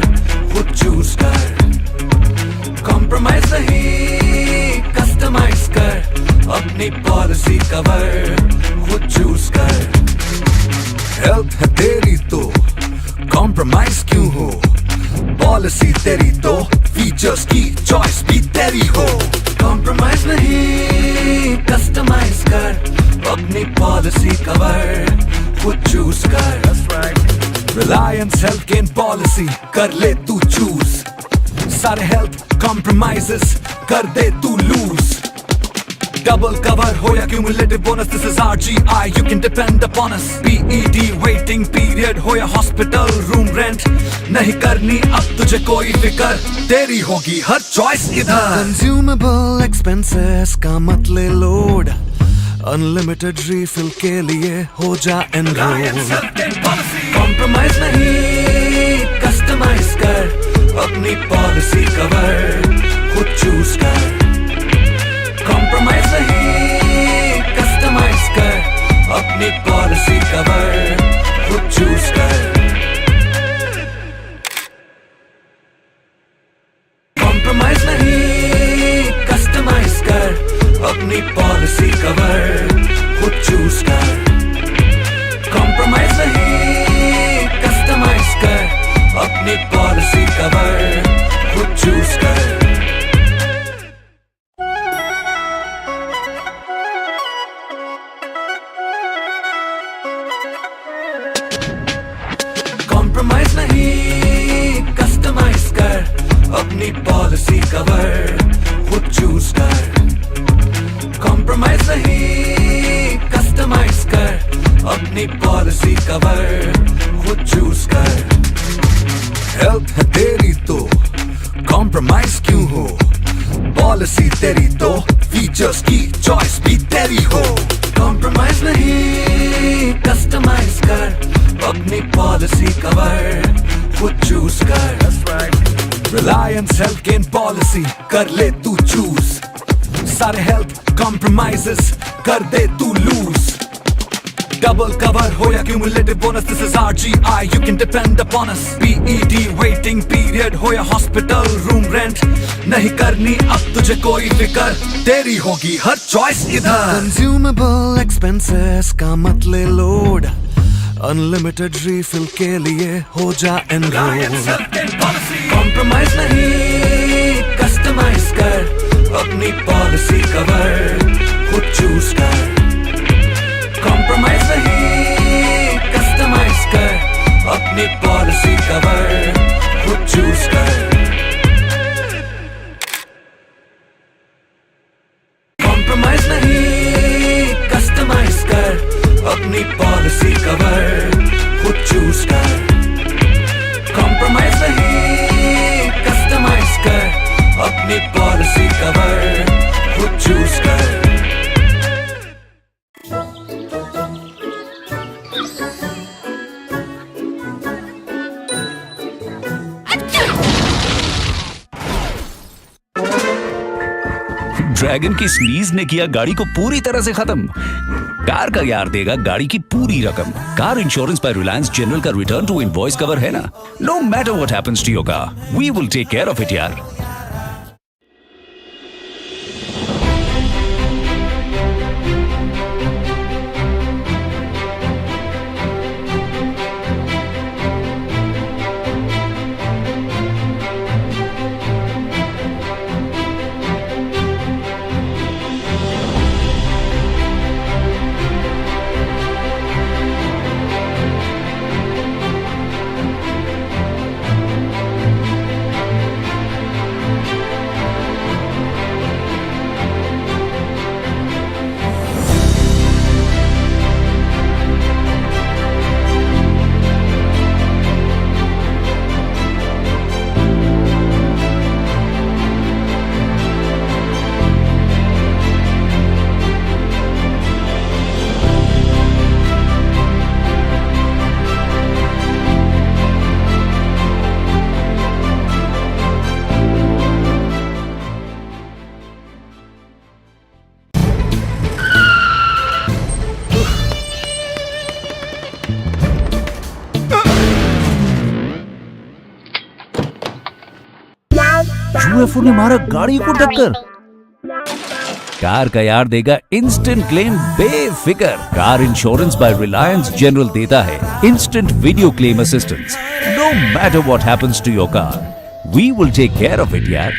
Speaker 5: खुद चूज कर, कॉम्प्रोमाइज नहीं कस्टमाइज कर, अपनी पॉलिसी कवर खुद चूज कर। हेल्थ है तेरी तो कॉम्प्रोमाइज क्यों हो, पॉलिसी तेरी तो फीचर्स की चॉइस भी तेरी हो। कॉम्प्रोमाइज नहीं कस्टमाइज कर, अपनी पॉलिसी कवर खुद चूज कर। रिलायंस हेल्थ गेन पॉलिसी कर ले तू चूज, सारे हेल्थ कॉम्प्रोमाइजेस कर दे तू लूज। Double cover हो या cumulative bonus, this is RGI, you can depend upon us. PED waiting period हो या hospital room rent, नहीं करनी अब तुझे कोई फिकर, तेरी होगी हर choice इधर। Consumable expenses का मत ले load, unlimited refill के लिए हो जा enroll। Compromise नहीं customize कर, अपनी policy cover खुद choose कर। कॉम्प्रोमाइज नहीं कस्टमाइज कर, अपनी पॉलिसी कवर खुद चूज कर। कॉम्प्रोमाइज नहीं कस्टमाइज कर, अपनी पॉलिसी कवर खुद चूज कर। कॉम्प्रोमाइज नहीं कस्टमाइज कर, अपनी पॉलिसी कवर खुद चूज कर। कॉम्प्रोमाइज नहीं कस्टमाइज कर, अपनी पॉलिसी कवर खुद चूज कर। कॉम्प्रोमाइज नहीं कस्टमाइज कर, अपनी पॉलिसी कवर खुद चूज कर। हेल्थ है तेरी तो कॉम्प्रोमाइज क्यों हो, पॉलिसी तेरी तो फीचर्स की चॉइस भी तेरी हो। कॉम्प्रोमाइज नहीं कस्टमाइज कर, अपनी पॉलिसी कवर खुद चूज कर। रिलायंस हेल्थ गेन पॉलिसी कर ले तू चूज, सारे हेल्थ कॉम्प्रोमाइजेस कर दे तू लूज। डबल कवर हो या cumulative bonus, this is RGI, you can depend upon us. PED waiting period हो या hospital room rent, नहीं करनी अब तुझे कोई फिकर, तेरी होगी हर choice इधर। Consumable expenses का मत ले load, अनलिमिटेड रिफिल के लिए हो जा एनरोल। कॉम्प्रोमाइज नहीं कस्टमाइज कर, अपनी पॉलिसी कवर खुद चूज कर। कॉम्प्रोमाइज नहीं कस्टमाइज कर, अपनी पॉलिसी कवर खुद चूज कर। कॉम्प्रोमाइज नहीं कस्टमाइज कर, अपनी पॉलिसी कवर खुद चूज कर। कॉम्प्रोमाइज नहीं कस्टमाइज कर, अपनी पॉलिसी कवर खुद चूज कर।
Speaker 18: ड्रैगन की स्नीज ने किया गाड़ी को पूरी तरह से खत्म। कार का यार देगा गाड़ी की पूरी रकम। Car insurance by Reliance general का रिटर्न टू इनवॉइस कवर है ना। No matter what happens to your car, we will take care of it यार। यूएफओ ने मारा गाड़ी को टक्कर। कार का यार देगा इंस्टेंट क्लेम बेफिक्र। Car insurance by Reliance general देता है instant video claim assistance. No matter what happens to your car, we will take care of it यार।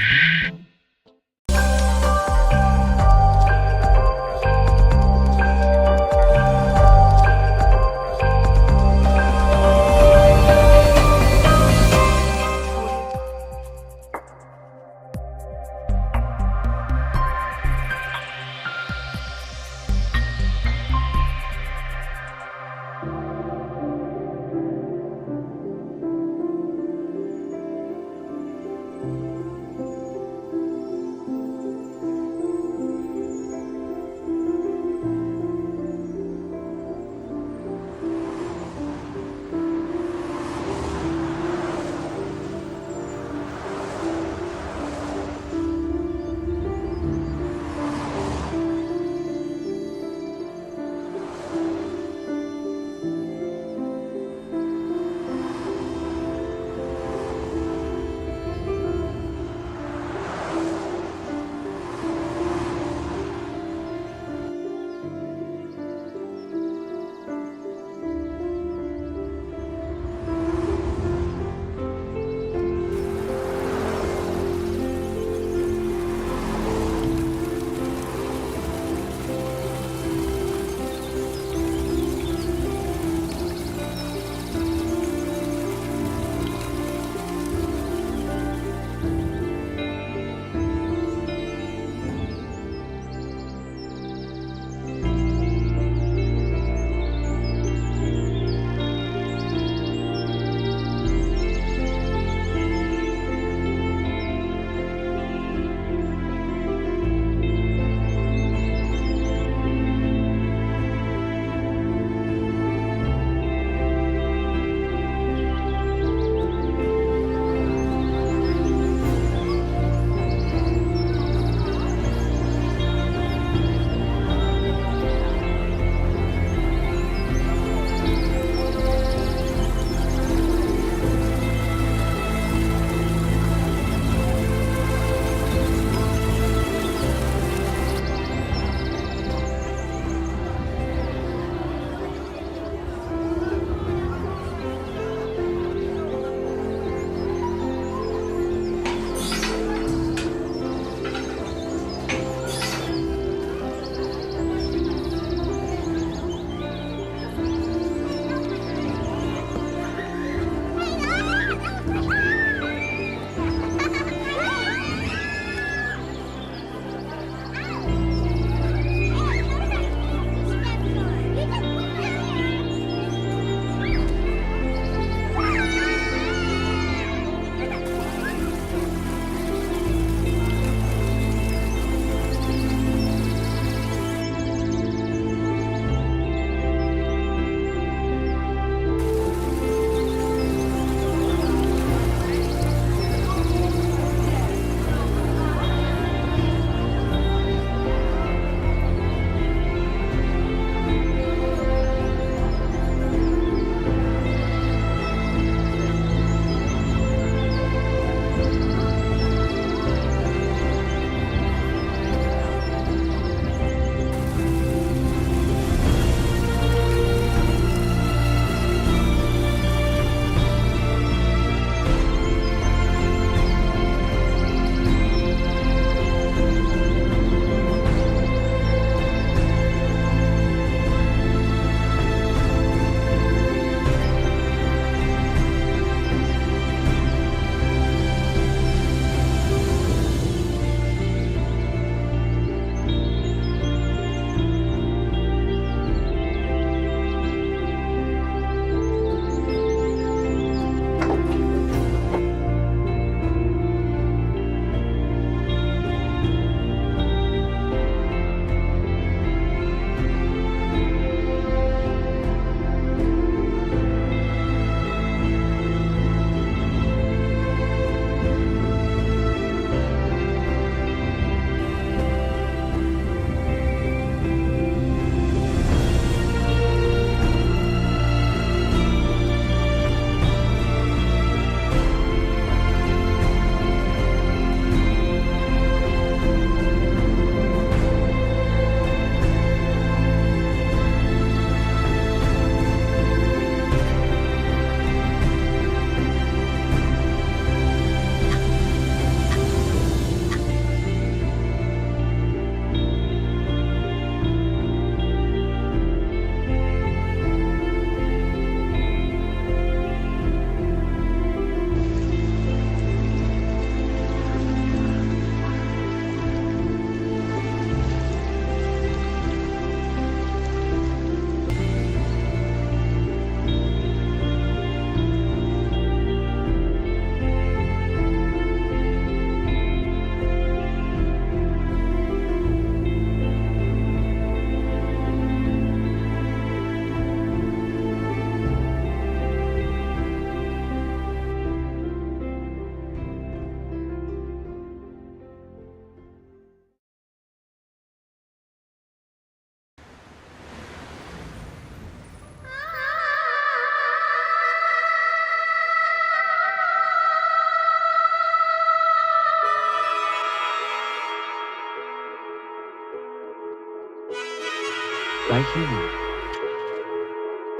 Speaker 16: आगे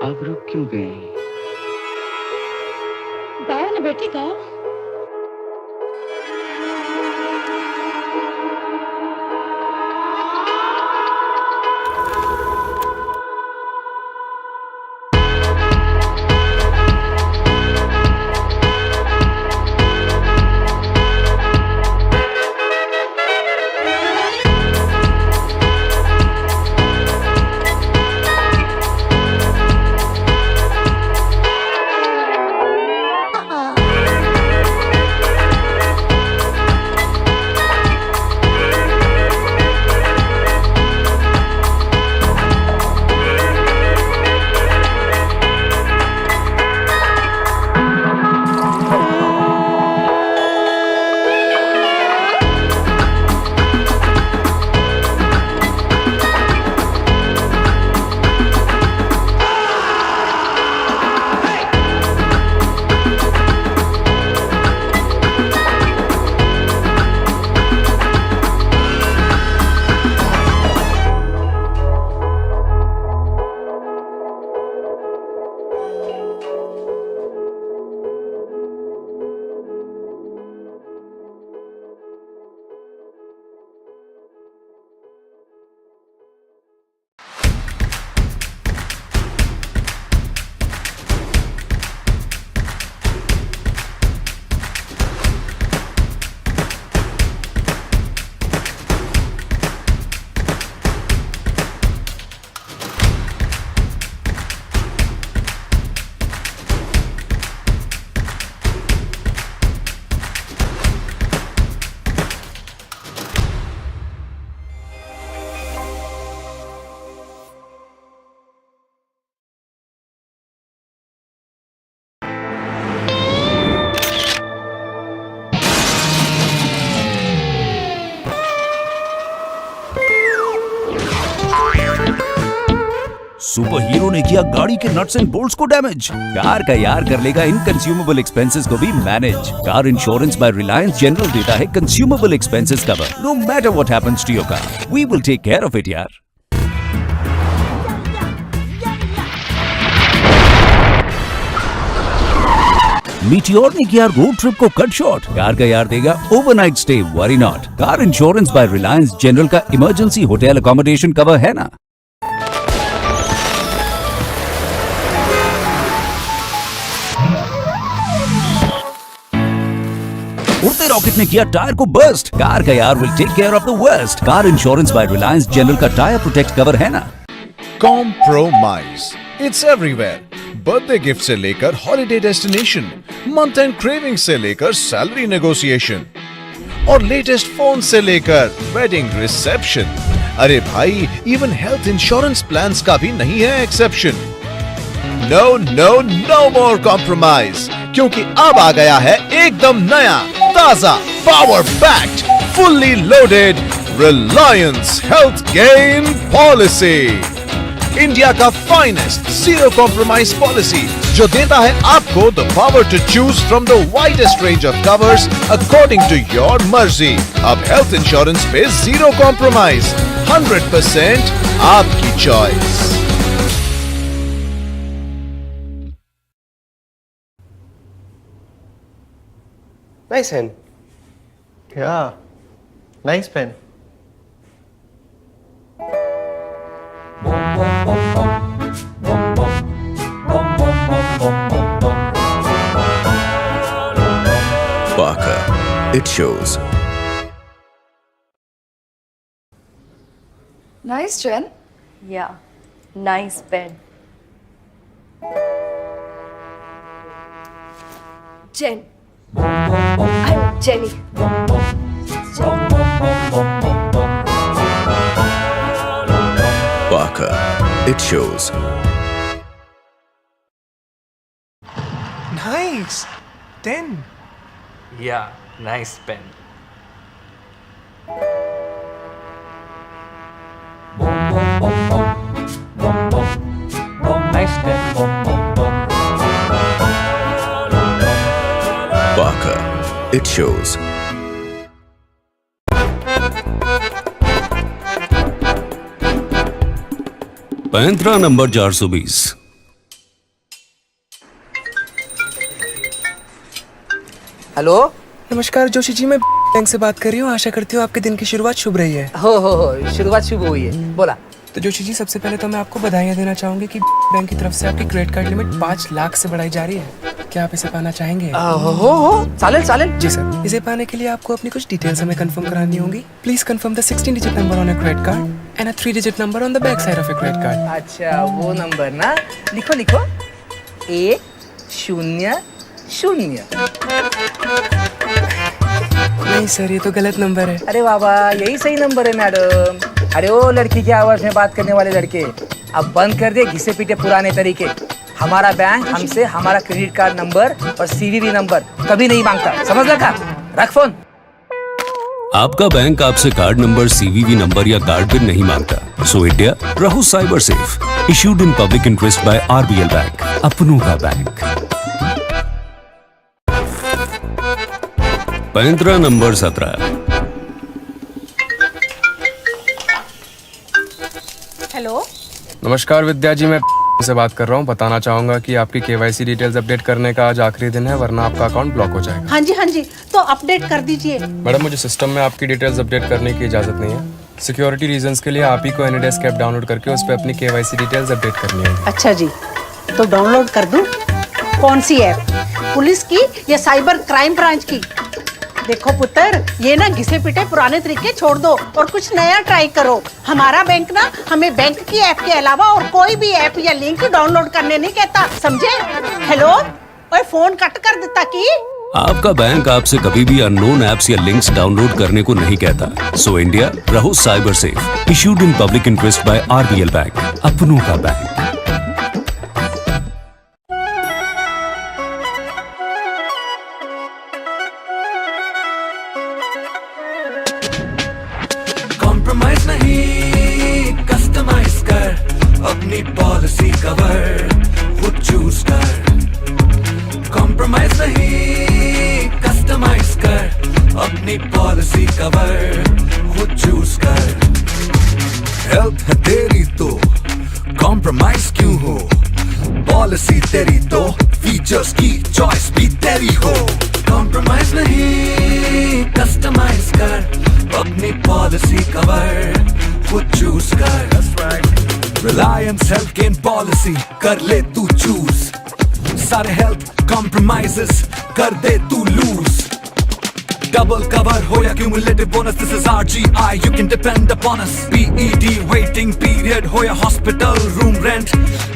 Speaker 16: आप रुक क्यों गए?
Speaker 21: गाओ ना बेटी गाओ।
Speaker 18: सुपर हीरो ने किया गाड़ी के नट्स एंड बोल्ट्स को डैमेज। कार का यार कर लेगा इनकंज्यूमेबल एक्सपेंसेस को भी manage. Car insurance by Reliance general देता है consumable expenses cover. No matter what happens to your car, we will take care of it यार। मीटियोर ने किया रोड ट्रिप को कट शॉर्ट। कार का यार देगा overnight stay, worry not. Car insurance by Reliance general का इमरजेंसी होटल अकोमोडेशन कवर है ना। उड़ते रॉकेट ने किया टायर को बर्स्ट। कार का यार will take care of the worst. Car insurance by Reliance general का टायर प्रोटेक्ट कवर है ना।
Speaker 9: Compromise it's everywhere. Birthday gift से लेकर holiday destination, month end craving से लेकर सैलरी नेगोशिएशन और लेटेस्ट फोन से लेकर वेडिंग रिसेप्शन। अरे भाई, इवन हेल्थ इंश्योरेंस प्लान्स का भी नहीं है exception. No no no more compromise, क्योंकि अब आ गया है एकदम नया, ताजा, power packed, fully loaded Reliance health gain policy. India का फाइनेस्ट जीरो कॉम्प्रोमाइज पॉलिसी, जो देता है आपको the power to choose from the widest range of covers according to your मर्जी। अब हेल्थ इंश्योरेंस पे जीरो कॉम्प्रोमाइज, 100% आपकी choice.
Speaker 7: Nice pen. Yeah, nice pen.
Speaker 9: Parker, it shows.
Speaker 19: Nice, Jen. Yeah, nice pen. Jen. I'm Jenny.
Speaker 9: Parker, it shows.
Speaker 7: Nice. 10.
Speaker 22: Yeah, nice pen. Nice pen.
Speaker 9: Parker, it shows.
Speaker 18: पैंतरा number 420।
Speaker 20: Hello.
Speaker 24: नमस्कार जोशी जी, मैं bank से बात कर रही हूँ। आशा करती हूँ आपके दिन की शुरुआत शुभ रही है।
Speaker 20: हो शुरुआत शुभ हुई है, बोला।
Speaker 24: तो जोशी जी, सबसे पहले तो मैं आपको बधाइयाँ देना चाहूंगी कि बैंक की तरफ से आपकी क्रेडिट कार्ड लिमिट 5 लाख से बढ़ाई जा रही है। क्या आप इसे पाना चाहेंगे?
Speaker 20: हो चालेल चालेल।
Speaker 24: जी सर। इसे पाने के लिए आपको अपनी कुछ डिटेल्स हमें कंफर्म करानी होंगी। Please confirm the 16 digit number on your credit card and a 3 digit number on the back side of your credit card.
Speaker 20: अच्छा, वो नंबर ना, लिखो लिखो, 100।
Speaker 24: नहीं सर, ये तो गलत नंबर है।
Speaker 20: अरे बाबा, यही सही नंबर है मैडम। अरे ओ लड़की की आवाज में बात करने वाले लड़के, अब बंद कर दे घिसे पीटे पुराने तरीके। हमारा बैंक हमसे हमारा क्रेडिट कार्ड नंबर और सीवीवी नंबर कभी नहीं मांगता, समझ लगा? रख फोन।
Speaker 18: आपका बैंक आपसे कार्ड नंबर, सीवीवी नंबर या कार्ड पिन नहीं मांगता। सो इंडिया, रहो cyber safe. Issued in public interest by RBL bank, अपनों का बैंक। पैंतरा नंबर 17।
Speaker 21: हेलो।
Speaker 3: नमस्कार विद्या जी, मैं से बात कर रहा हूँ। बताना चाहूंगा कि आपकी केवाईसी डिटेल्स अपडेट करने का आज आखिरी दिन है, वरना आपका अकाउंट ब्लॉक हो जाएगा।
Speaker 21: हाँ जी, तो अपडेट कर दीजिए।
Speaker 3: मैडम, मुझे सिस्टम में आपकी डिटेल्स अपडेट करने की इजाजत नहीं है। सिक्योरिटी रीजंस के लिए आप ही को एनएडेस्क ऐप डाउनलोड करके उस पर अपनी केवाईसी डिटेल्स अपडेट करनी है।
Speaker 21: अच्छा जी, तो डाउनलोड कर दूं? कौन सी ऐप, पुलिस की या साइबर क्राइम ब्रांच की? देखो पुत्र, ये ना घिसे पिटे पुराने तरीके छोड़ दो और कुछ नया ट्राई करो। हमारा बैंक ना हमें बैंक की ऐप के अलावा और कोई भी ऐप या लिंक डाउनलोड करने नहीं कहता, समझे? हेलो, ओए फोन कट कर देता की?
Speaker 18: आपका बैंक आपसे कभी भी अननोन ऐप्स या लिंक्स डाउनलोड करने को नहीं कहता। सो इंडिया, रहो cyber safe. Issued in public interest by RBL bank, अपनों का बैंक।
Speaker 5: कॉम्प्रोमाइज नहीं, कस्टमाइज कर अपनी पॉलिसी कवर, खुद चूज कर। कॉम्प्रोमाइज नहीं, कस्टमाइज कर अपनी पॉलिसी कवर, खुद चूज कर। हेल्थ है तेरी तो कॉम्प्रोमाइज क्यों हो, पॉलिसी तेरी तो फीचर्स की चॉइस भी तेरी हो। कॉम्प्रोमाइज नहीं, कस्टमाइज कर अपनी पॉलिसी कवर, खुद चूज कर। रिलायंस हेल्थ गेन पॉलिसी कर ले तू चूज, सारे हेल्थ कॉम्प्रोमाइजेस कर दे तू लूज। डबल कवर हो या cumulative bonus, this is RGI, you can depend upon us। PED waiting period हो या हॉस्पिटल रूम रेंट,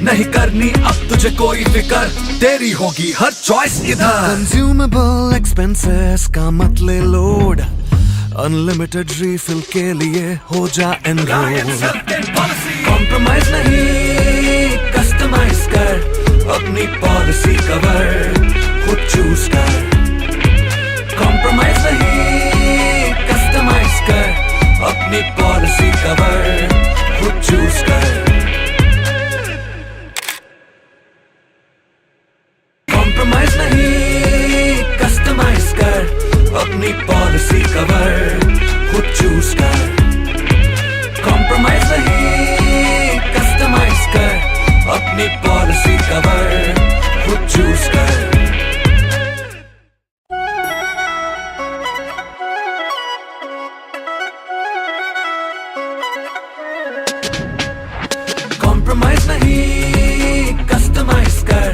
Speaker 5: नहीं करनी अब तुझे कोई फिकर, तेरी होगी हर चॉइस इधर। कंज्यूमेबल एक्सपेंसेस का मत ले लोड, अनलिमिटेड रिफिल के लिए हो जा एनरोल। कॉम्प्रोमाइज नहीं, कस्टमाइज कर अपनी पॉलिसी कवर, खुद चूज कर। कॉम्प्रोमाइज नहीं, कस्टमाइज कर अपनी पॉलिसी कवर, खुद चूज कर। कॉम्प्रोमाइज नहीं, कस्टमाइज कर अपनी पॉलिसी कवर, खुद चूज कर। कॉम्प्रोमाइज नहीं, कस्टमाइज कर अपनी पॉलिसी कवर, खुद चूज कर। कॉम्प्रोमाइज नहीं, कस्टमाइज कर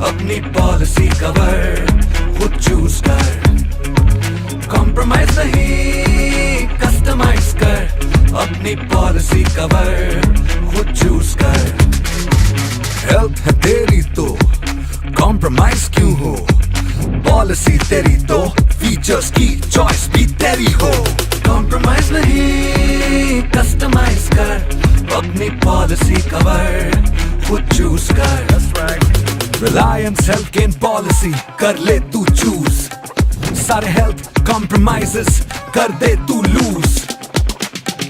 Speaker 5: अपनी पॉलिसी कवर, खुद चूज कर। कॉम्प्रोमाइज नहीं, कस्टमाइज कर अपनी पॉलिसी कवर, खुद चूज कर। हेल्थ है तेरी तो कॉम्प्रोमाइज क्यों हो, पॉलिसी तेरी तो फीचर्स की चॉइस भी तेरी हो। कॉम्प्रोमाइज नहीं, कस्टमाइज कर अपनी पॉलिसी कवर, खुद चूज कर। रिलायंस हेल्थ गेन पॉलिसी कर ले तू चूज, सारे हेल्थ कॉम्प्रोमाइजेस कर दे तू लूज।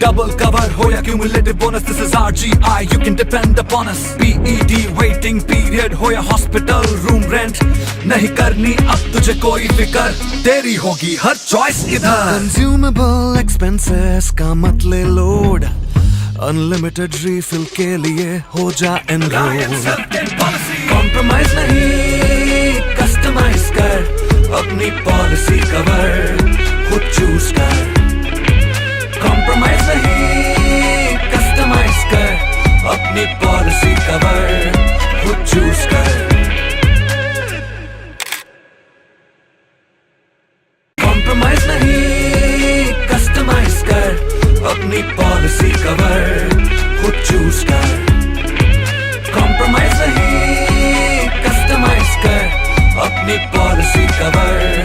Speaker 5: डबल कवर हो या cumulative bonus, this is RGI, you can depend upon us। PED waiting period हो या हॉस्पिटल रूम रेंट, नहीं करनी अब तुझे कोई फिकर, तेरी होगी हर चॉइस इधर। कंज्यूमेबल एक्सपेंसेस का मत ले लोड,
Speaker 9: अनलिमिटेड रिफिल के लिए हो जा एनरोल।
Speaker 5: कॉम्प्रोमाइज नहीं, कस्टमाइज कर अपनी पॉलिसी कवर, खुद चूज कर। कॉम्प्रोमाइज नहीं, कस्टमाइज कर अपनी पॉलिसी कवर, खुद चूज कर। कॉम्प्रोमाइज नहीं, कस्टमाइज कर अपनी पॉलिसी कवर, खुद चूज कर। कॉम्प्रोमाइज नहीं, कस्टमाइज कर अपनी पॉलिसी कवर,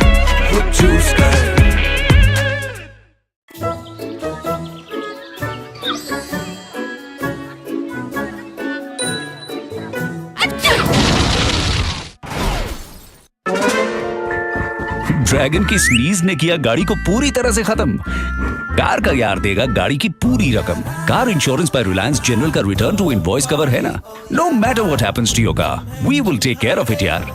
Speaker 5: खुद चूज कर।
Speaker 18: ड्रैगन की स्नीज ने किया गाड़ी को पूरी तरह से खत्म। कार का यार देगा गाड़ी की पूरी रकम। Car insurance by Reliance general का रिटर्न टू इनवॉइस कवर है ना। No matter what happens to your car, we will take care of it यार।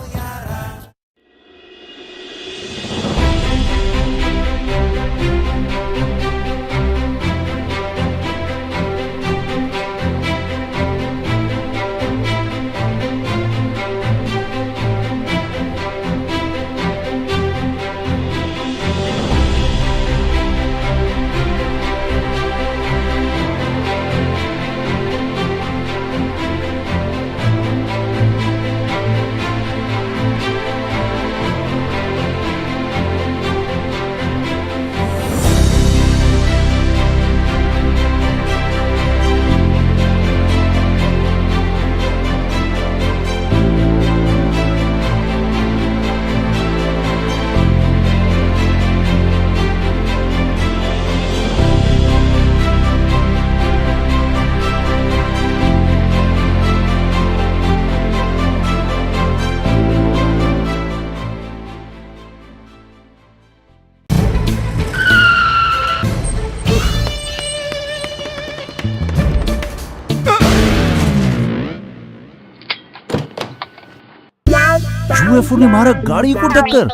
Speaker 18: यूएफओ ने मारा गाड़ी को टक्कर।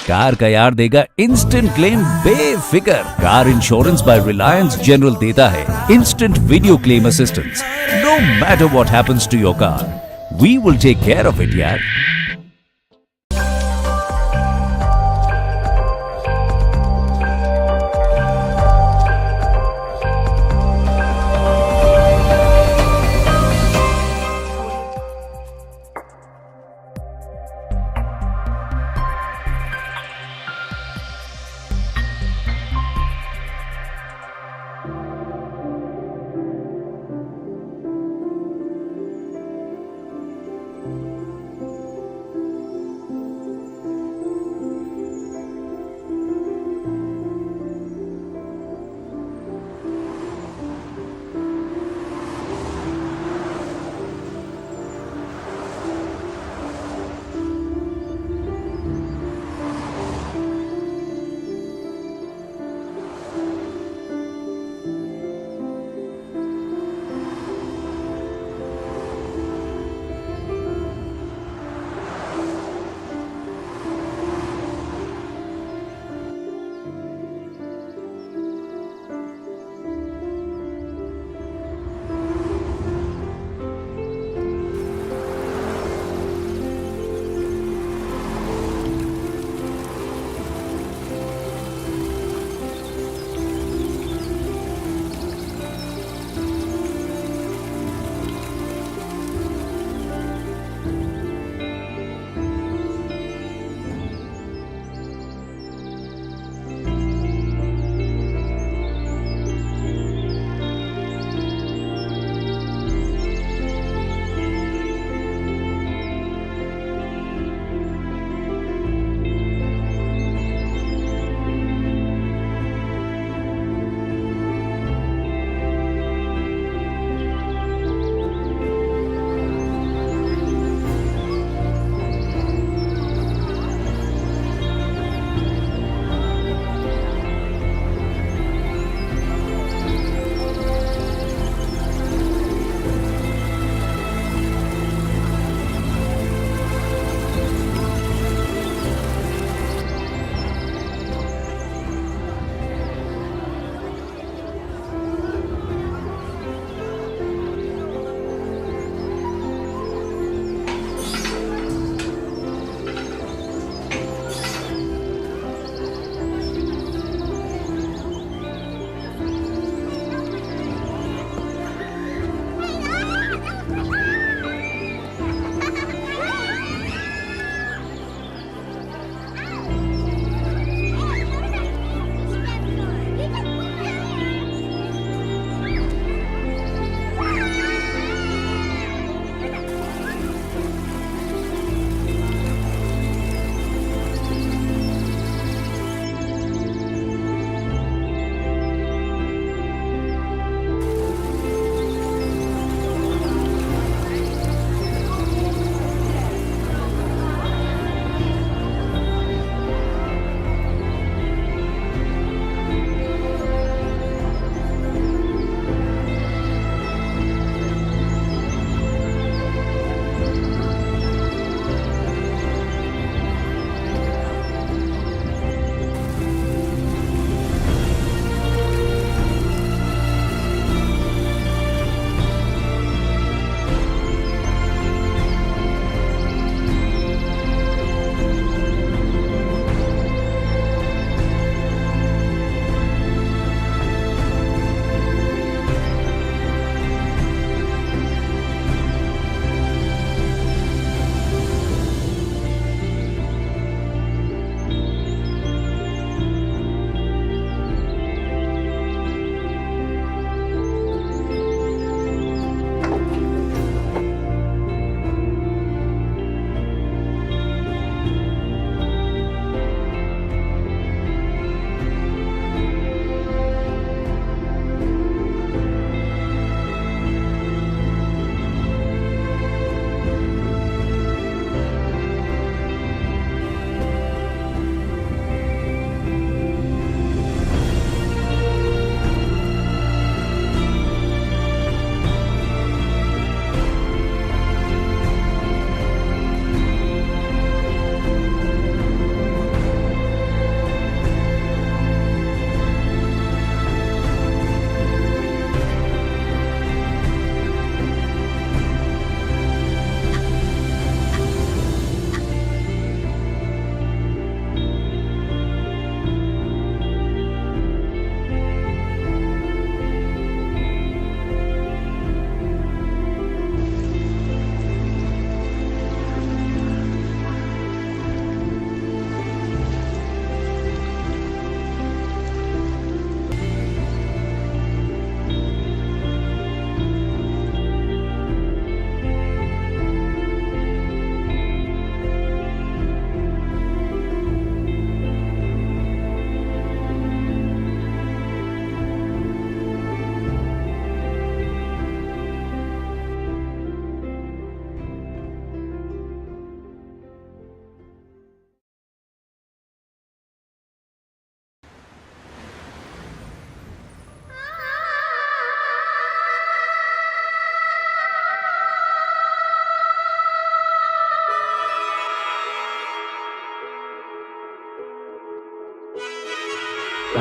Speaker 18: कार का यार देगा इंस्टेंट क्लेम बेफिक्र। Car insurance by Reliance general देता है instant video claim assistance. No matter what happens to your car, we will take care of it यार।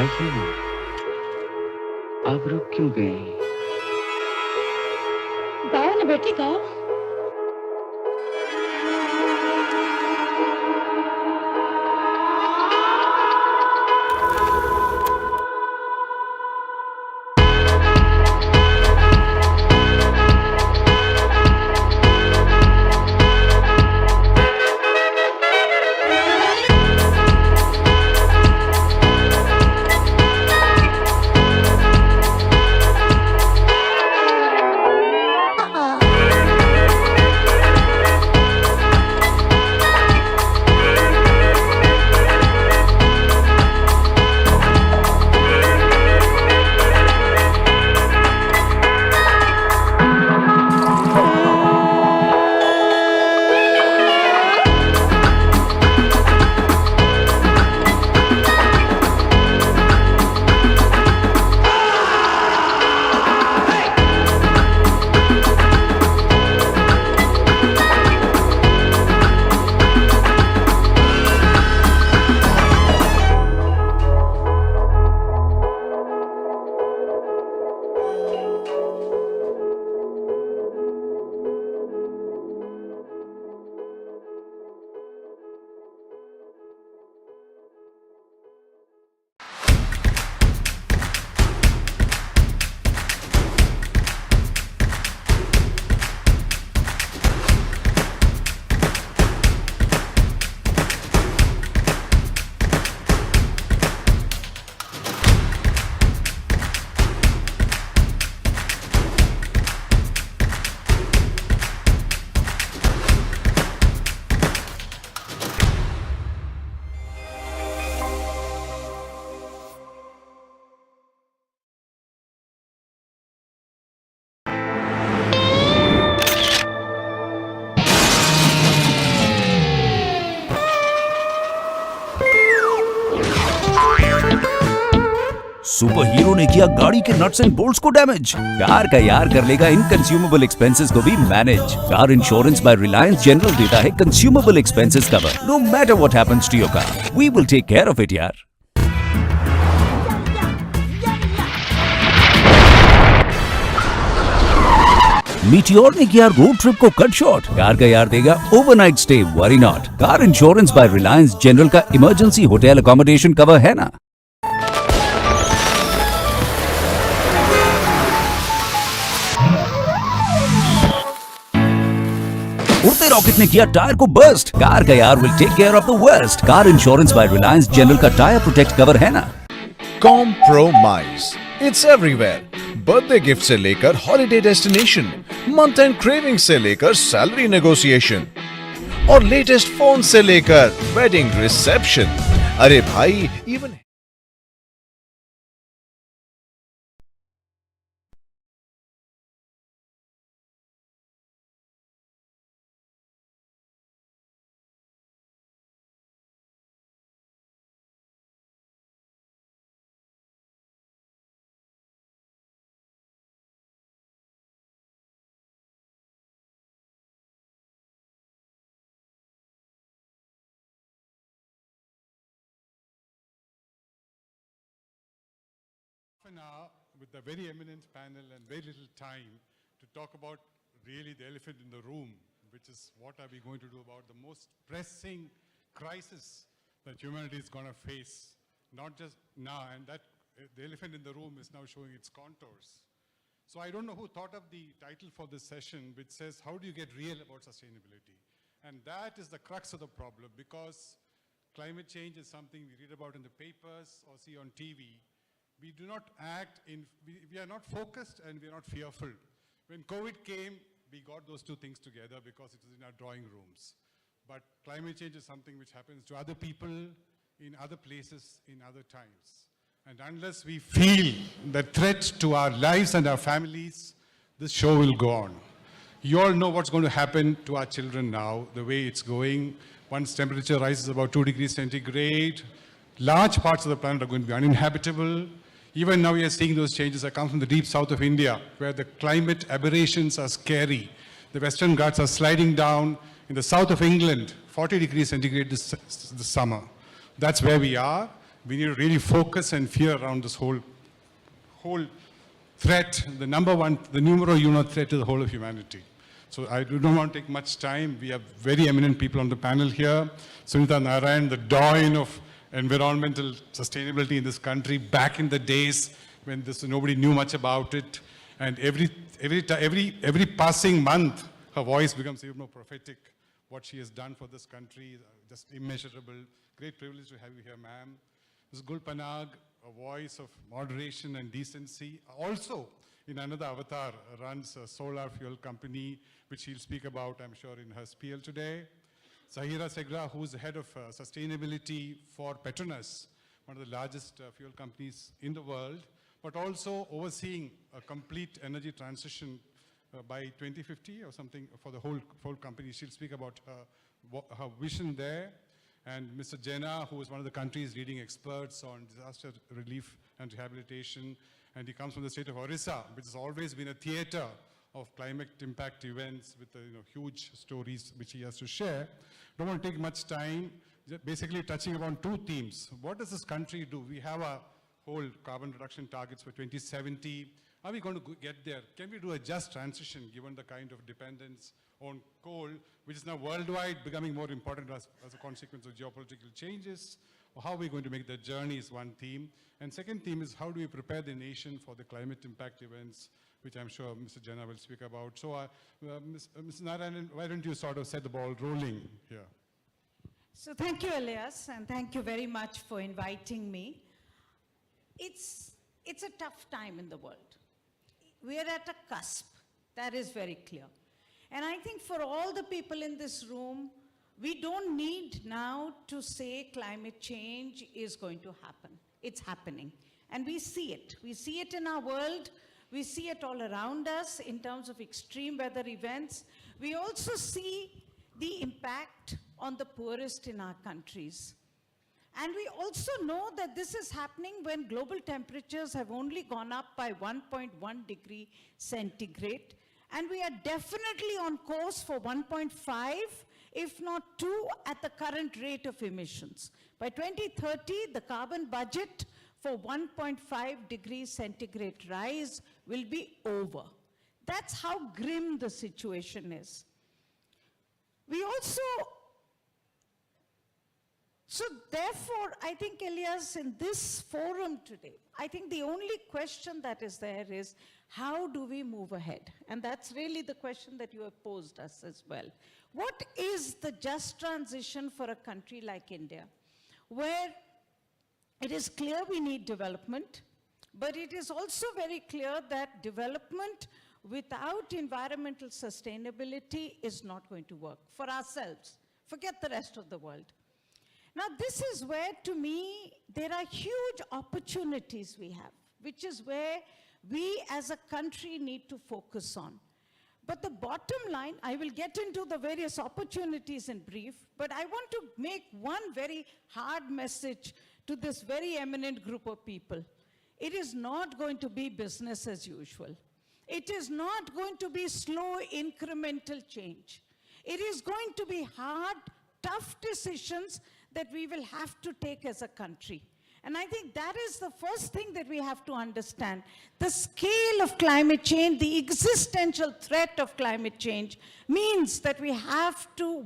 Speaker 16: सुनो ना, आप रुक क्यों गए?
Speaker 21: गाओ ना बेटी गाओ।
Speaker 18: सुपर हीरो ने किया गाड़ी के नट्स एंड बोल्ट्स को डैमेज। कार का यार कर लेगा इनकंज्यूमेबल एक्सपेंसेस को भी manage. Car insurance by Reliance general देता है consumable expenses cover. No matter what happens to your car, we will take care of it यार। मीटियोर ने किया रोड ट्रिप को कट शॉर्ट। कार का यार देगा overnight stay, worry not. Car insurance by Reliance general का इमरजेंसी होटल अकोमोडेशन कवर है ना। उड़ते रॉकेट ने किया टायर को बर्स्ट। कार का यार will take care of the worst. Car insurance by Reliance general का टायर प्रोटेक्ट कवर है ना।
Speaker 9: Compromise. It's everywhere. Birthday gift से लेकर holiday destination, month end craving से लेकर सैलरी नेगोशिएशन और लेटेस्ट फोन से लेकर वेडिंग रिसेप्शन। अरे भाई, even
Speaker 6: an hour with a very eminent panel and very little time to talk about really the elephant in the room, which is what are we going to do about the most pressing crisis that humanity is going to face, not just now, and that the elephant in the room is now showing its contours. So I don't know who thought of the title for this session, which says, how do you get real about sustainability? And that is the crux of the problem, because climate change is something we read about in the papers or see on TV. We do not act in, we are not focused and we are not fearful. When COVID came, we got those two things together because it was in our drawing rooms. But climate change is something which happens to other people in other places in other times. And unless we feel the threat to our lives and our families, this show will go on. You all know what's going to happen to our children now, the way it's going. Once temperature rises about 2 degrees centigrade, large parts of the planet are going to be uninhabitable. Even now we are seeing those changes that come from the deep south of India, where the climate aberrations are scary. The Western Ghats are sliding down. In the south of England, 40 degrees centigrade this summer. That's where we are. we need to really focus and fear around this whole threat. The numero uno threat to the whole of humanity. So I don't want to take much time. We have very eminent people on the panel here. Sunita Narayan, the doyen of environmental sustainability in this country, back in the days when nobody knew much about it. And every passing month, her voice becomes even more prophetic. What she has done for this country, just immeasurable. Great privilege to have you here, ma'am. Ms. Gul Panag, a voice of moderation and decency. Also, in another avatar, runs a solar fuel company, which he'll speak about, I'm sure, in her spiel today. Zahira Segra, who's the head of sustainability for Petronas, one of the largest fuel companies in the world, but also overseeing a complete energy transition by 2050 or something for the whole company. She'll speak about her vision there. And Mr. Jena, who is one of the country's leading experts on disaster relief and rehabilitation, and he comes from the state of Orissa, which has always been a theater of climate impact events with huge stories which he has to share. Don't want to take much time, basically touching upon two themes. What does this country do? We have a whole carbon reduction targets for 2070. Are we going to get there? Can we do a just transition given the kind of dependence on coal, which is now worldwide becoming more important as a consequence of geopolitical changes? Or how are we going to make that journey is one theme. And second theme is how do we prepare the nation for the climate impact events, which I'm sure Mr. Jena will speak about. So Mr. Narayanan, why don't you sort of set the ball rolling here?
Speaker 21: So thank you, Elias, and thank you very much for inviting me. It's a tough time in the world. We are at a cusp, that is very clear. And I think for all the people in this room, we don't need now to say climate change is going to happen. It's happening. And we see it. We see it in our world. We see it all around us in terms of extreme weather events. We also see the impact on the poorest in our countries. And we also know that this is happening when global temperatures have only gone up by 1.1 degree centigrade. And we are definitely on course for 1.5, if not 2, at the current rate of emissions. By 2030, the carbon budget for 1.5 degrees centigrade rise will be over. That's how grim the situation is. We also, so therefore, I think, Elias, in this forum today, I think the only question that is there is, how do we move ahead? And that's really the question that you have posed us as well. What is the just transition for a country like India, where it is clear we need development, but it is also very clear that development without environmental sustainability is not going to work for ourselves. Forget the rest of the world. Now, this is where, to me, there are huge opportunities we have, which is where we as a country need to focus on. But the bottom line, I will get into the various opportunities in brief, but I want to make one very hard message to this very eminent group of people. It is not going to be business as usual. It is not going to be slow incremental change. It is going to be hard, tough decisions that we will have to take as a country. And I think that is the first thing that we have to understand. The scale of climate change, the existential threat of climate change means that we have to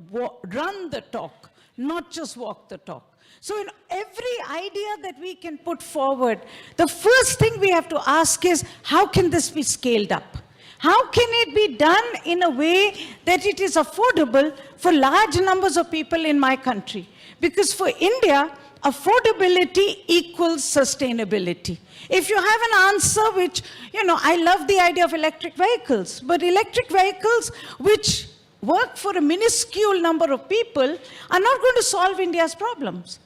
Speaker 21: run the talk, not just walk the talk. So in every idea that we can put forward, the first thing we have to ask is, how can this be scaled up? How can it be done in a way that it is affordable for large numbers of people in my country? Because for India, affordability equals sustainability. If you have an answer which, I love the idea of electric vehicles, but electric vehicles which work for a minuscule number of people are not going to solve India's problems.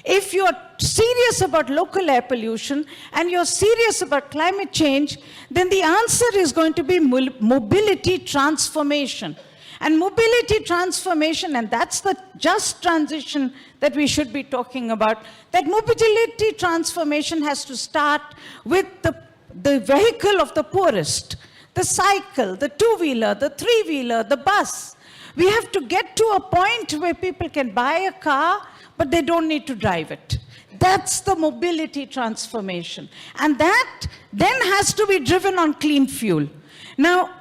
Speaker 21: If you're serious about local air pollution and you're serious about climate change, then the answer is going to be mobility transformation. And mobility transformation, and that's the just transition that we should be talking about, that mobility transformation has to start with the vehicle of the poorest, the cycle, the two-wheeler, the three-wheeler, the bus. We have to get to a point where people can buy a car, but they don't need to drive it. That's the mobility transformation. And that then has to be driven on clean fuel. Now,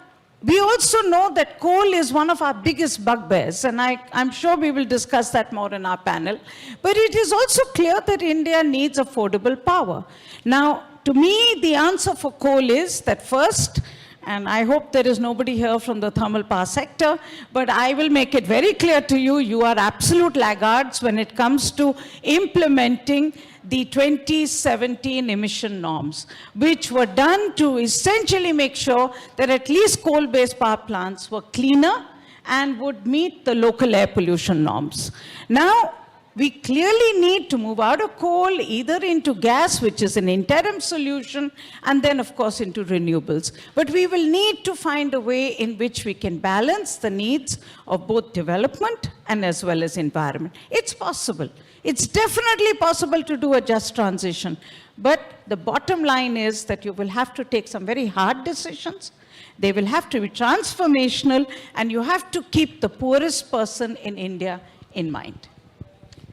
Speaker 21: we also know that coal is one of our biggest bugbears, and I'm sure we will discuss that more in our panel. But it is also clear that India needs affordable power. Now, to me, the answer for coal is that first, and I hope there is nobody here from the thermal power sector, but I will make it very clear to you, you are absolute laggards when it comes to implementing the 2017 emission norms, which were done to essentially make sure that at least coal-based power plants were cleaner and would meet the local air pollution norms. Now, we clearly need to move out of coal, either into gas, which is an interim solution, and then, of course, into renewables. But we will need to find a way in which we can balance the needs of both development and as well as environment. It's possible. It's definitely possible to do a just transition. But the bottom line is that you will have to take some very hard decisions. They will have to be transformational, and you have to keep the poorest person in India in mind.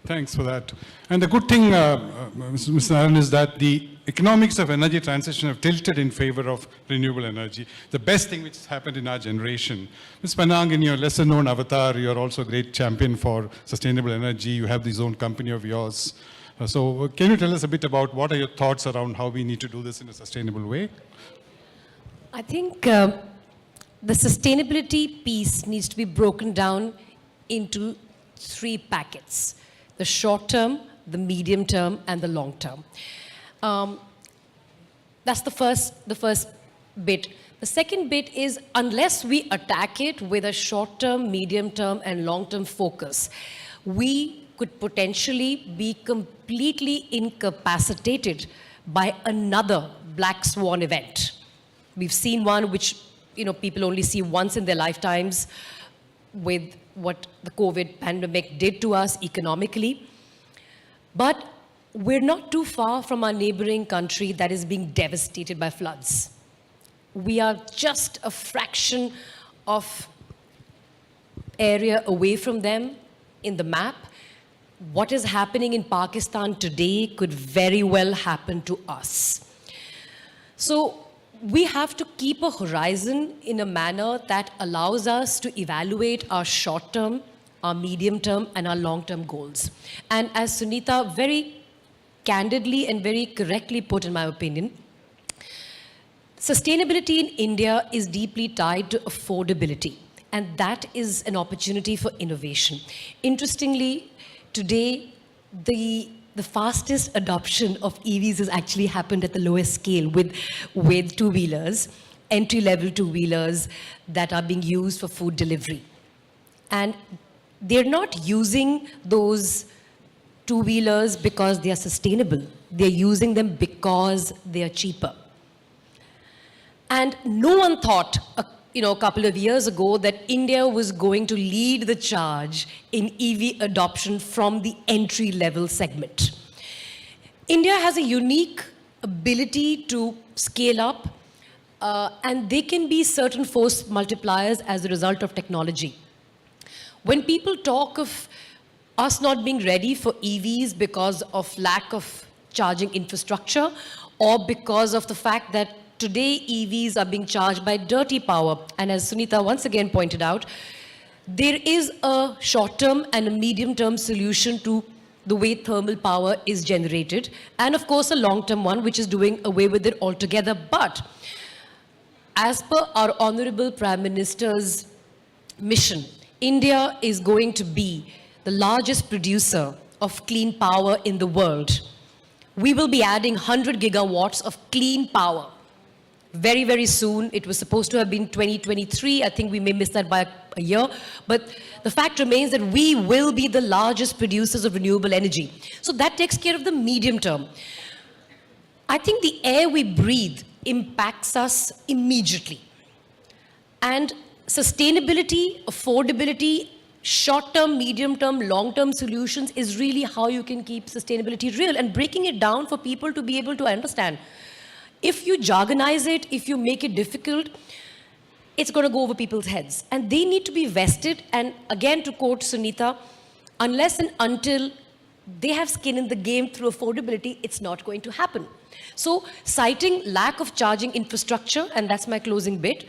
Speaker 6: Thanks for that. And the good thing, Mr. Naran, is that the economics of energy transition have tilted in favor of renewable energy. The best thing which has happened in our generation. Ms. Panang, in your lesser known avatar, you're also a great champion for sustainable energy. You have this own company of yours. So can you tell us a bit about what are your thoughts around how we need to do this in a sustainable way?
Speaker 8: I think the sustainability piece needs to be broken down into 3 packets: the short term, the medium term, and the long term. That's the first bit. The second bit is, unless we attack it with a short term, medium term, and long term focus, we could potentially be completely incapacitated by another black swan event. We've seen one which people only see once in their lifetimes, with what the COVID pandemic did to us economically. But we're not too far from our neighboring country that is being devastated by floods. We are just a fraction of area away from them in the map. What is happening in Pakistan today could very well happen to us. So we have to keep a horizon in a manner that allows us to evaluate our short-term, our medium-term, and our long-term goals. And as Sunita very candidly and very correctly put, in my opinion, sustainability in India is deeply tied to affordability, and that is an opportunity for innovation. Interestingly, today, the fastest adoption of EVs has actually happened at the lowest scale with two-wheelers, entry-level two-wheelers that are being used for food delivery. And they're not using those two-wheelers because they are sustainable. They're using them because they are cheaper. And no one thought a couple of years ago that India was going to lead the charge in EV adoption from the entry-level segment. India has a unique ability to scale up, and they can be certain force multipliers as a result of technology. When people talk of us not being ready for EVs because of lack of charging infrastructure, or because of the fact that today EVs are being charged by dirty power, and as Sunita once again pointed out, there is a short-term and a medium-term solution to the way thermal power is generated, and of course a long-term one which is doing away with it altogether. But as per our Honorable Prime Minister's mission, India is going to be the largest producer of clean power in the world. We will be adding 100 gigawatts of clean power very, very soon. It was supposed to have been 2023. I think we may miss that by a year. But the fact remains that we will be the largest producers of renewable energy. So that takes care of the medium term. I think the air we breathe impacts us immediately. And sustainability, affordability, short-term, medium-term, long-term solutions is really how you can keep sustainability real, and breaking it down for people to be able to understand. If you jargonize it, if you make it difficult, it's going to go over people's heads. And they need to be vested. And again, to quote Sunita, unless and until they have skin in the game through affordability, it's not going to happen. So citing lack of charging infrastructure, and that's my closing bit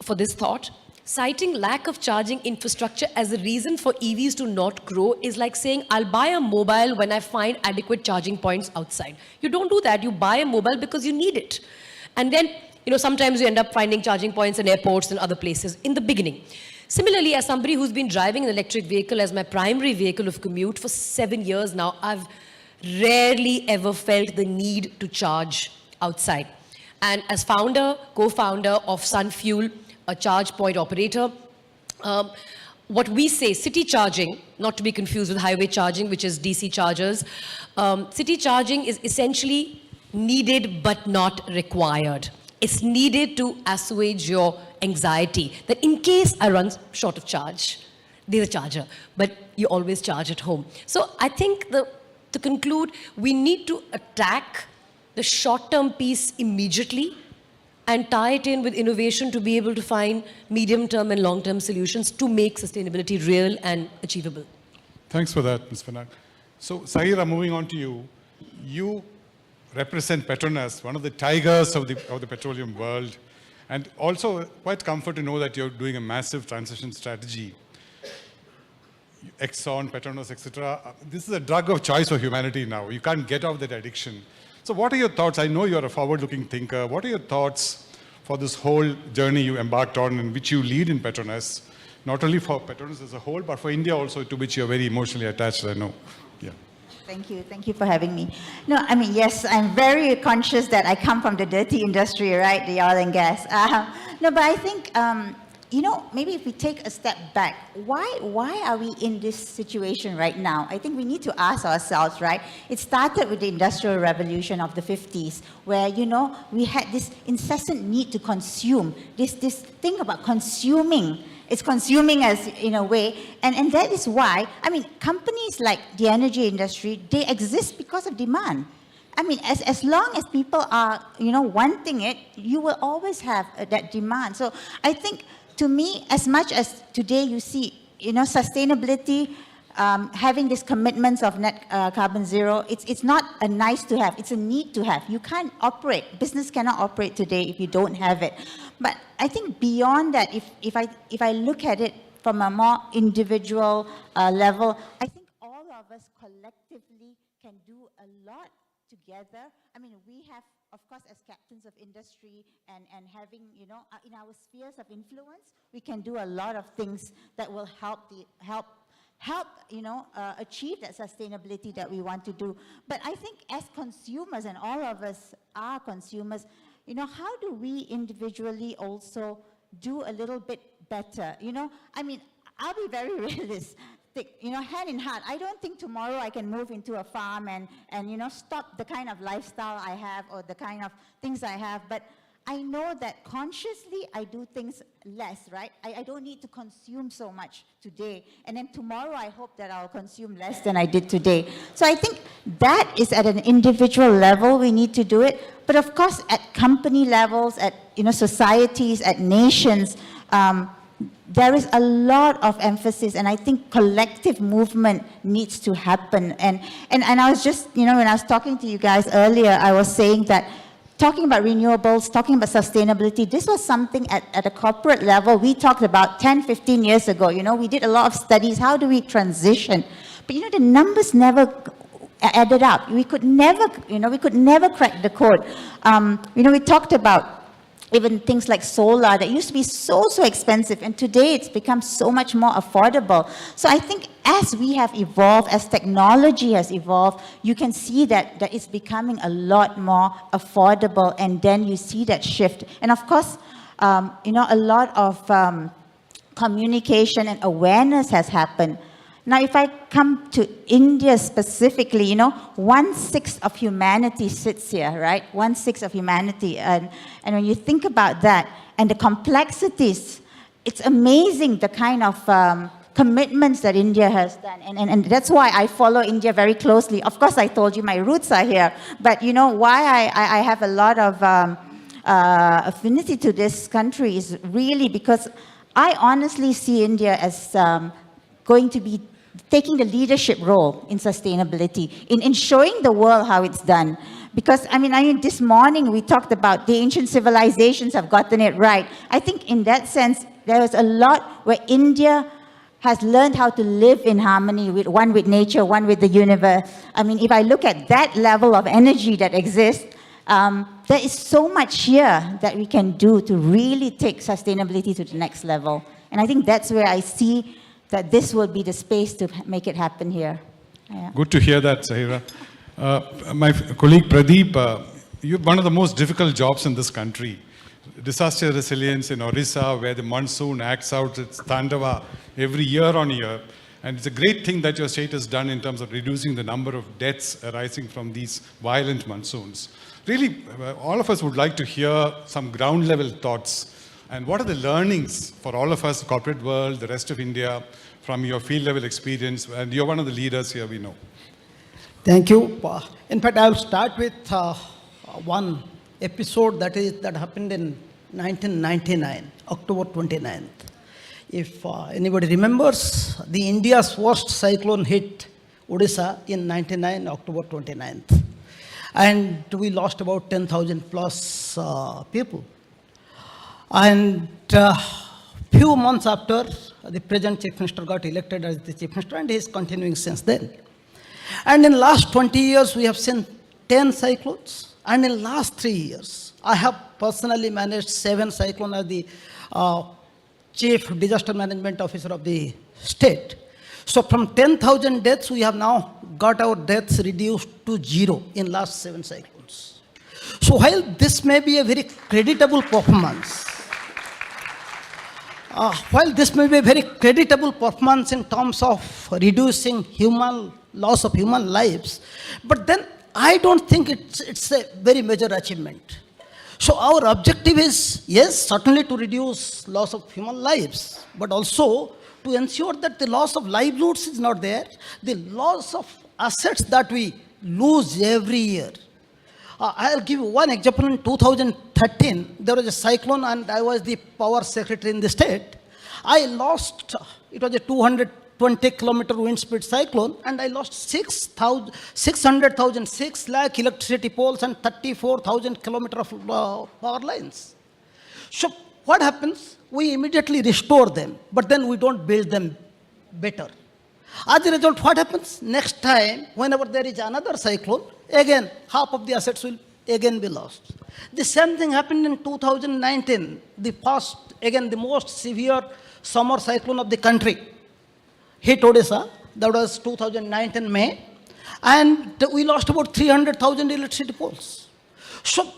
Speaker 8: for this thought, citing lack of charging infrastructure as a reason for EVs to not grow is like saying, I'll buy a mobile when I find adequate charging points outside. You don't do that. You buy a mobile because you need it. And then, sometimes you end up finding charging points in airports and other places in the beginning. Similarly, as somebody who's been driving an electric vehicle as my primary vehicle of commute for 7 years now, I've rarely ever felt the need to charge outside. And as co-founder of Sun Fuel, a charge point operator, what we say, city charging, not to be confused with highway charging, which is DC chargers, city charging is essentially needed but not required. It's needed to assuage your anxiety that in case I run short of charge, there's a charger, but you always charge at home. So I think to conclude, we need to attack the short-term piece immediately and tie it in with innovation to be able to find medium-term and long-term solutions to make sustainability real and achievable.
Speaker 6: Thanks for that, Ms. Fanak. So, Sahira, moving on to you. You represent Petronas, one of the tigers of the petroleum world, and also quite comfort to know that you're doing a massive transition strategy. Exxon, Petronas, etc. This is a drug of choice for humanity now. You can't get off that addiction. So what are your thoughts? I know you're a forward-looking thinker. What are your thoughts for this whole journey you embarked on and which you lead in Petronas? Not only for Petronas as a whole, but for India also, to which you're very emotionally attached, I know. Yeah.
Speaker 10: Thank you for having me. No, I mean, yes, I'm very conscious that I come from the dirty industry, right, the oil and gas. No, but I think, maybe if we take a step back, why are we in this situation right now? I think we need to ask ourselves, right? It started with the Industrial Revolution of the 50s, where, we had this incessant need to consume, this thing about consuming. It's consuming us in a way, and that is why, companies like the energy industry, they exist because of demand. As long as people are, wanting it, you will always have that demand. So I think, to me, as much as today you see, sustainability, having these commitments of net carbon zero, it's not a nice to have, it's a need to have. You can't operate, business cannot operate today if you don't have it. But I think beyond that, if I look at it from a more individual level, I think all of us collectively can do a lot together. We have, of course, as captains of industry and having, in our spheres of influence, we can do a lot of things that will help achieve that sustainability that we want to do. But I think as consumers, and all of us are consumers, how do we individually also do a little bit better? I'll be very realistic. Hand in heart, I don't think tomorrow I can move into a farm and stop the kind of lifestyle I have or the kind of things I have. But I know that consciously I do things less, right? I don't need to consume so much today. And then tomorrow I hope that I'll consume less than I did today. So I think that is at an individual level we need to do it. But of course at company levels, at societies, at nations, there is a lot of emphasis, and I think collective movement needs to happen. And I was just, when I was talking to you guys earlier, I was saying that talking about renewables, talking about sustainability, this was something at a corporate level we talked about 10, 15 years ago. We did a lot of studies, how do we transition? But the numbers never added up. We could never, crack the code. We talked about even things like solar that used to be so expensive, and today it's become so much more affordable. So I think as we have evolved, as technology has evolved, you can see that it's becoming a lot more affordable, and then you see that shift. And of course, a lot of communication and awareness has happened. Now, if I come to India specifically, 1/6 of humanity sits here, right? 1/6 of humanity. And when you think about that and the complexities, it's amazing the kind of commitments that India has done. And that's why I follow India very closely. Of course, I told you my roots are here. But why I have a lot of affinity to this country is really because I honestly see India as going to be taking the leadership role in sustainability, in showing the world how it's done. Because, I mean, this morning we talked about the ancient civilizations have gotten it right. I think in that sense, there was a lot where India has learned how to live in harmony, one with nature, one with the universe. I mean, if I look at that level of energy that exists, there is so much here that we can do to really take sustainability to the next level. And I think that's where I see that this will be the space to make it happen here. Yeah.
Speaker 6: Good to hear that, Zahira. My colleague Pradeep, you have one of the most difficult jobs in this country. Disaster resilience in Orissa, where the monsoon acts out its tandava every year on year. And it's a great thing that your state has done in terms of reducing the number of deaths arising from these violent monsoons. Really, all of us would like to hear some ground level thoughts. And what are the learnings for all of us, the corporate world, the rest of India, from your field level experience? And you're one of the leaders here, we know.
Speaker 11: Thank you. In fact, I'll start with one episode that happened in 1999, October 29th. If anybody remembers, the India's worst cyclone hit Odisha in 99, October 29th. And we lost about 10,000 plus people. And few months after, the present Chief Minister got elected as the Chief Minister, and he is continuing since then. And in last 20 years, we have seen 10 cyclones. And in last 3 years, I have personally managed 7 cyclones as the Chief Disaster Management Officer of the state. So from 10,000 deaths, we have now got our deaths reduced to 0 in last 7 cyclones. So while this may be a very creditable performance, in terms of reducing loss of human lives, but then I don't think it's a very major achievement. So our objective is, yes, certainly to reduce loss of human lives, but also to ensure that the loss of livelihoods is not there, the loss of assets that we lose every year. I'll give you one example. In 2013, there was a cyclone and I was the power secretary in the state. I lost, it was a 220-kilometer wind speed cyclone, and I lost 6 lakh electricity poles and 34,000 kilometers of power lines. So what happens? We immediately restore them, but then we don't build them better. As a result, what happens? Next time, whenever there is another cyclone, again, half of the assets will again be lost. The same thing happened in 2019, the most severe summer cyclone of the country hit Odisha. That was 2019 May, and we lost about 300,000 electricity poles. So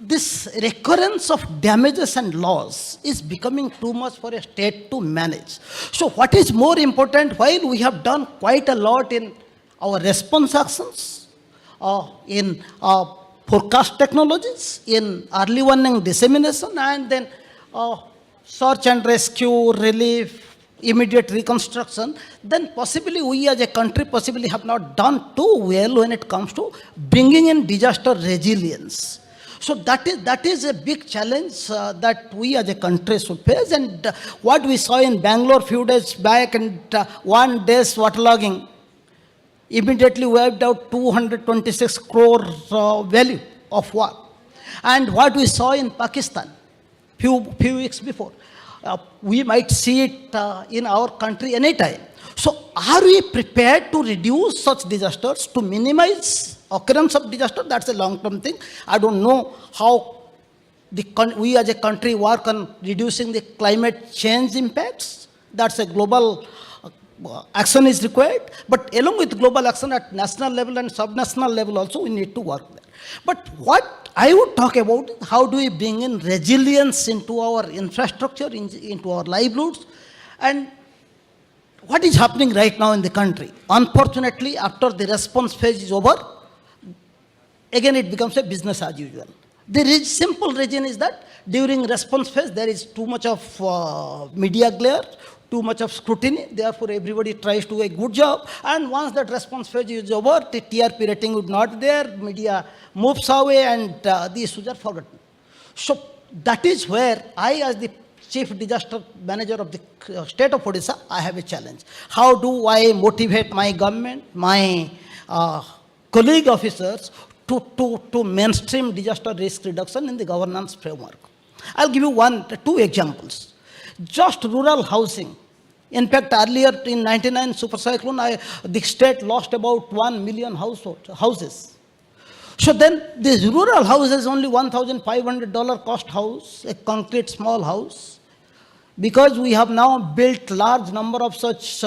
Speaker 11: this recurrence of damages and loss is becoming too much for a state to manage. So what is more important, while we have done quite a lot in our response actions, in forecast technologies, in early warning dissemination, and then search and rescue, relief, immediate reconstruction, then possibly we as a country possibly have not done too well when it comes to bringing in disaster resilience. So that is a big challenge that we as a country should face. And what we saw in Bangalore few days back, and 1 day's waterlogging immediately wiped out 226 crore value of work. And what we saw in Pakistan few weeks before, we might see it in our country anytime. So are we prepared to reduce such disasters, to minimize occurrence of disaster? That's a long-term thing. I don't know how we as a country work on reducing the climate change impacts. That's a global action is required. But along with global action at national level and subnational level also, we need to work there. But what I would talk about is how do we bring in resilience into our infrastructure, into our livelihoods, and what is happening right now in the country. Unfortunately, after the response phase is over, again it becomes a business as usual. The simple reason is that during response phase, there is too much of media glare, too much of scrutiny, therefore everybody tries to do a good job, and once that response phase is over, the TRP rating would not there, media moves away, and the issues are forgotten. So that is where I, as the Chief Disaster Manager of the state of Odisha, I have a challenge. How do I motivate my government, my colleague officers to mainstream disaster risk reduction in the governance framework? I'll give you two examples. Just rural housing. In fact, earlier in 99 super cyclone, the state lost about 1 million houses. So then these rural houses, only $1,500 cost house, a concrete small house. Because we have now built large number of such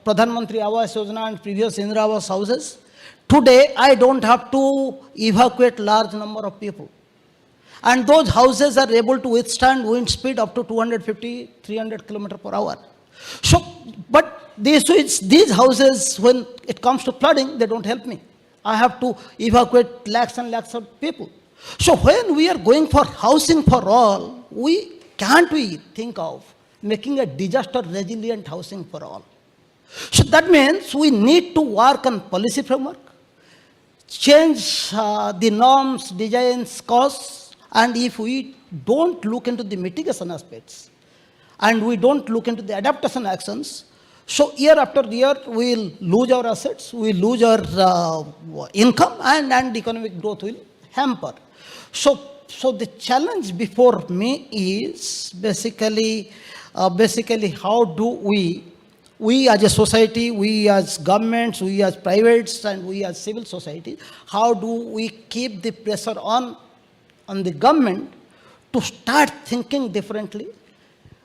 Speaker 11: Pradhan Mantri Awas Yojana and previous Indira Awas houses, today I don't have to evacuate large number of people. And those houses are able to withstand wind speed up to 250, 300 km per hour. So, but the issue is these houses, when it comes to flooding, they don't help me. I have to evacuate lakhs and lakhs of people. So when we are going for housing for all, can't we think of making a disaster resilient housing for all? So that means we need to work on policy framework, change the norms, designs, costs, and if we don't look into the mitigation aspects, and we don't look into the adaptation actions, so year after year, we will lose our assets, we will lose our income, and economic growth will hamper. So the challenge before me is basically how do we as a society, we as governments, we as privates, and we as civil society, how do we keep the pressure on the government to start thinking differently,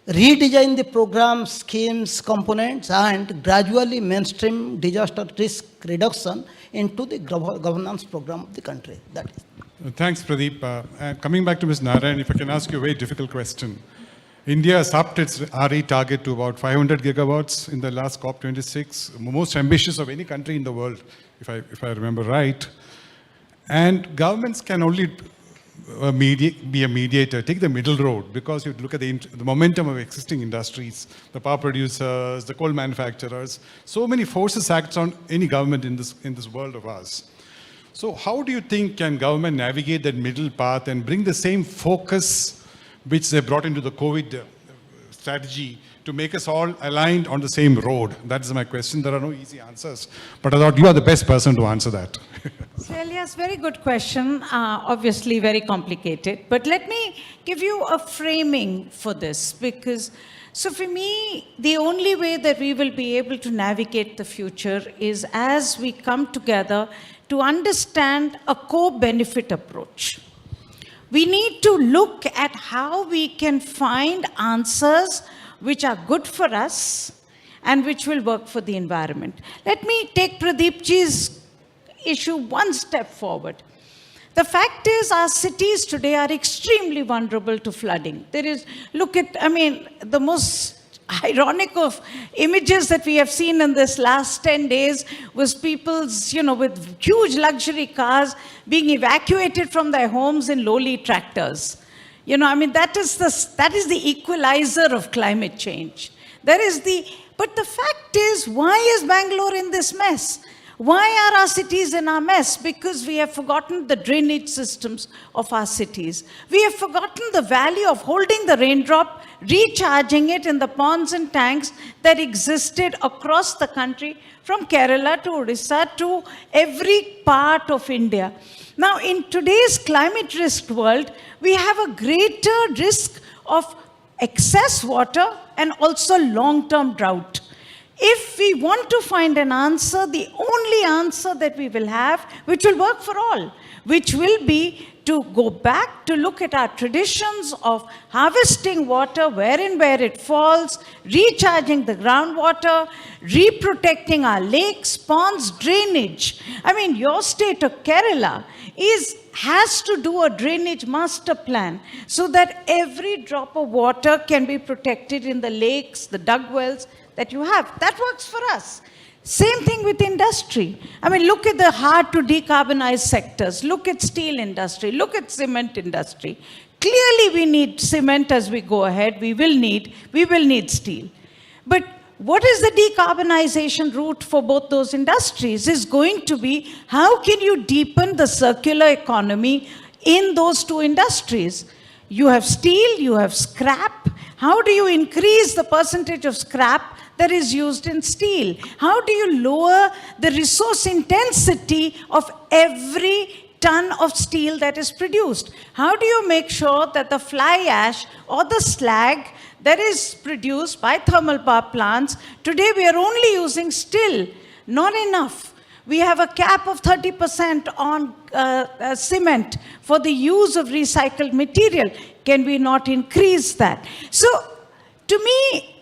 Speaker 11: redesign the programs, schemes, components, and gradually mainstream disaster risk reduction into the governance program of the country. That is.
Speaker 6: Thanks, Pradeep. Coming back to Ms. Narayan, if I can ask you a very difficult question. India has upped its RE target to about 500 gigawatts in the last COP26, most ambitious of any country in the world, if I remember right. And governments can only be a mediator, take the middle road, because you look at the momentum of existing industries, the power producers, the coal manufacturers, so many forces act on any government in this world of ours. So how do you think can government navigate that middle path and bring the same focus which they brought into the COVID strategy to make us all aligned on the same road? That is my question. There are no easy answers, but I thought you are the best person to answer that.
Speaker 21: Yes, very good question. Obviously very complicated, but let me give you a framing for this, because so for me, the only way that we will be able to navigate the future is as we come together to understand a co-benefit approach. We need to look at how we can find answers which are good for us and which will work for the environment. Let me take Pradeep ji's issue one step forward. The fact is our cities today are extremely vulnerable to flooding. The most ironic of images that we have seen in this last 10 days was people's, with huge luxury cars being evacuated from their homes in lowly tractors. That is the equalizer of climate change. But the fact is, why is Bangalore in this mess? Why are our cities in our mess? Because we have forgotten the drainage systems of our cities. We have forgotten the value of holding the raindrop, recharging it in the ponds and tanks that existed across the country, from Kerala to Odisha to every part of India. Now, in today's climate risk world, we have a greater risk of excess water and also long-term drought. If we want to find an answer, the only answer that we will have, which will work for all, which will be to go back to look at our traditions of harvesting water where it falls, recharging the groundwater, reprotecting our lakes, ponds, drainage. Your state of Kerala has to do a drainage master plan so that every drop of water can be protected in the lakes, the dug wells that you have. That works for us. Same thing with industry. Look at the hard to decarbonize sectors. Look at steel industry. Look at cement industry. Clearly we need cement as we go ahead. We will need steel. But what is the decarbonization route for both those industries is going to be, how can you deepen the circular economy in those two industries? You have steel, you have scrap, How do you increase the percentage of scrap that is used in steel? How do you lower the resource intensity of every ton of steel that is produced? How do you make sure that the fly ash or the slag that is produced by thermal power plants, today we are only using still, not enough. We have a cap of 30% on cement for the use of recycled material. Can we not increase that? So, to me,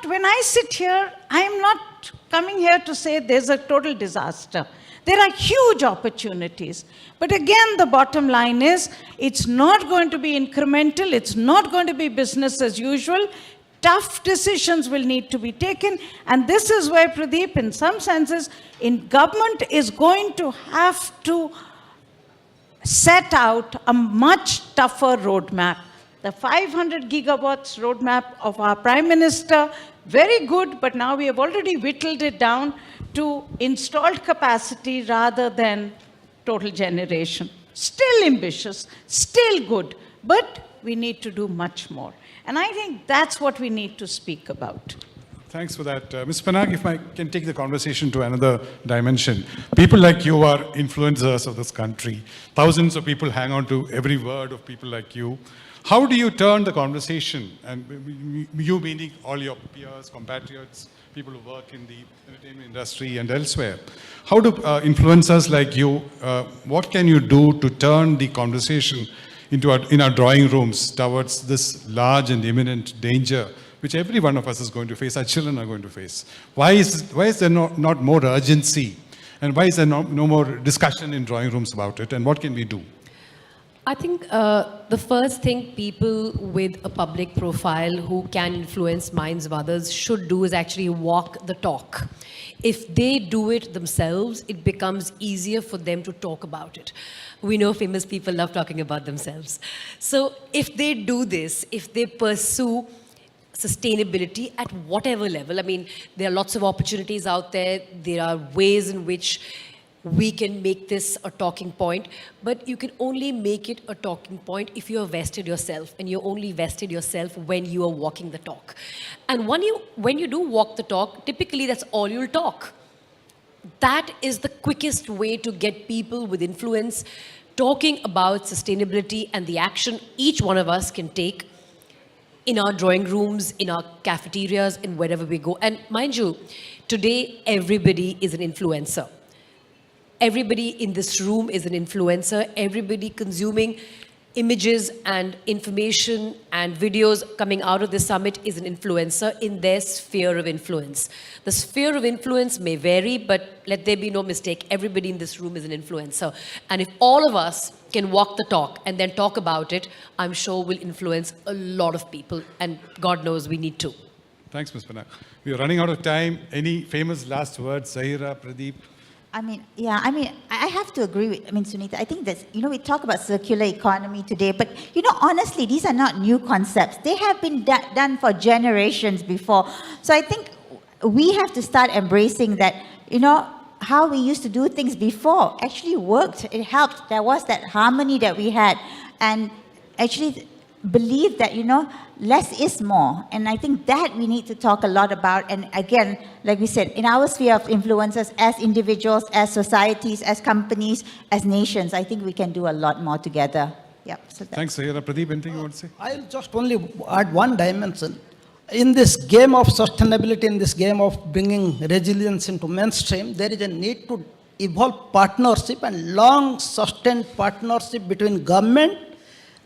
Speaker 21: when I sit here, I am not coming here to say there's a total disaster. There are huge opportunities. But again, the bottom line is, it's not going to be incremental, it's not going to be business as usual. Tough decisions will need to be taken. And this is where, Pradeep, in some senses, government is going to have to set out a much tougher roadmap. The 500 gigawatts roadmap of our Prime Minister, very good, but now we have already whittled it down to installed capacity rather than total generation. Still ambitious, still good, but we need to do much more. And I think that's what we need to speak about.
Speaker 6: Thanks for that. Ms. Panag, if I can take the conversation to another dimension. People like you are influencers of this country. Thousands of people hang on to every word of people like you. How do you turn the conversation, and you meaning all your peers, compatriots, people who work in the entertainment industry and elsewhere, how do influencers like you, what can you do to turn the conversation in our drawing rooms towards this large and imminent danger which every one of us is going to face, our children are going to face? Why is there not more urgency, and why is there no more discussion in drawing rooms about it, and what can we do?
Speaker 8: I think the first thing people with a public profile who can influence minds of others should do is actually walk the talk. If they do it themselves, it becomes easier for them to talk about it. We know famous people love talking about themselves. So if they do this, if they pursue sustainability at whatever level, I mean, there are lots of opportunities out there. There are ways in which we can make this a talking point, but you can only make it a talking point if you have vested yourself, and you're only vested yourself when you are walking the talk. And when you do walk the talk, typically that's all you'll talk. That is the quickest way to get people with influence talking about sustainability and the action each one of us can take in our drawing rooms, in our cafeterias, and wherever we go. And mind you, today everybody is an influencer. Everybody in this room is an influencer. Everybody consuming images and information and videos coming out of the summit is an influencer in their sphere of influence. The sphere of influence may vary, but let there be no mistake, everybody in this room is an influencer. And if all of us can walk the talk and then talk about it, I'm sure we'll influence a lot of people, and God knows we need to.
Speaker 6: Thanks, Ms. Panag. We are running out of time. Any famous last words, Zahira, Pradeep?
Speaker 10: I have to agree with, Sunita, I think that, we talk about circular economy today, but, honestly, these are not new concepts. They have been done for generations before. So I think we have to start embracing that, how we used to do things before actually worked. It helped. There was that harmony that we had. And actually believe that, less is more. And I think that we need to talk a lot about. And again, like we said, in our sphere of influences, as individuals, as societies, as companies, as nations, I think we can do a lot more together. So
Speaker 6: thanks, Zahira. Pradeep, anything you want to say?
Speaker 11: I'll just only add one dimension. In this game of sustainability, in this game of bringing resilience into mainstream, there is a need to evolve partnership and long sustained partnership between government,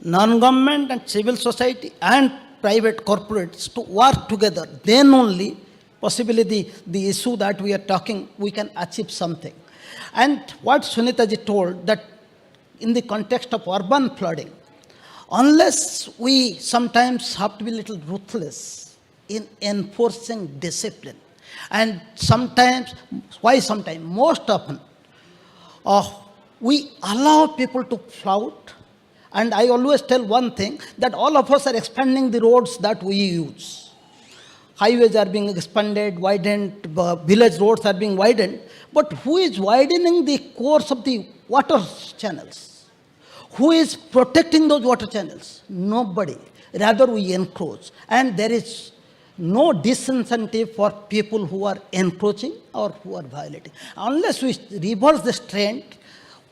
Speaker 11: non-government and civil society and private corporates to work together. Then only possibly the issue that we are talking, we can achieve something. And what Sunita ji told, that in the context of urban flooding, unless we sometimes have to be a little ruthless in enforcing discipline, and sometimes, most often, we allow people to flout. And I always tell one thing, that all of us are expanding the roads that we use. Highways are being expanded, widened, village roads are being widened. But who is widening the course of the water channels? Who is protecting those water channels? Nobody. rather we encroach. And there is no disincentive for people who are encroaching or who are violating. Unless we reverse this trend,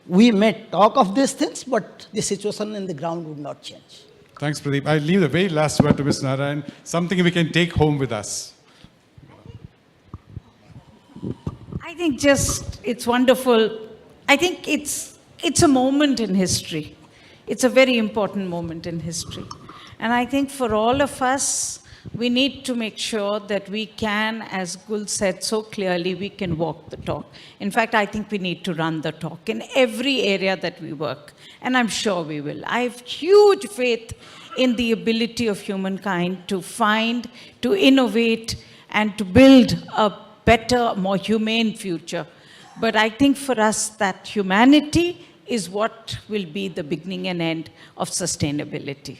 Speaker 11: we may talk of these things, but the situation in the ground would not change.
Speaker 6: Thanks, Pradeep. I leave the very last word to Ms. Narayan, something we can take home with us.
Speaker 21: I think it's wonderful. I think it's a moment in history. It's a very important moment in history. And I think for all of us, we need to make sure that we can, as Gul said so clearly, we can walk the talk. In fact, I think we need to run the talk in every area that we work. And I'm sure we will. I have huge faith in the ability of humankind to find, to innovate, and to build a better, more humane future. But I think for us, that humanity is what will be the beginning and end of sustainability.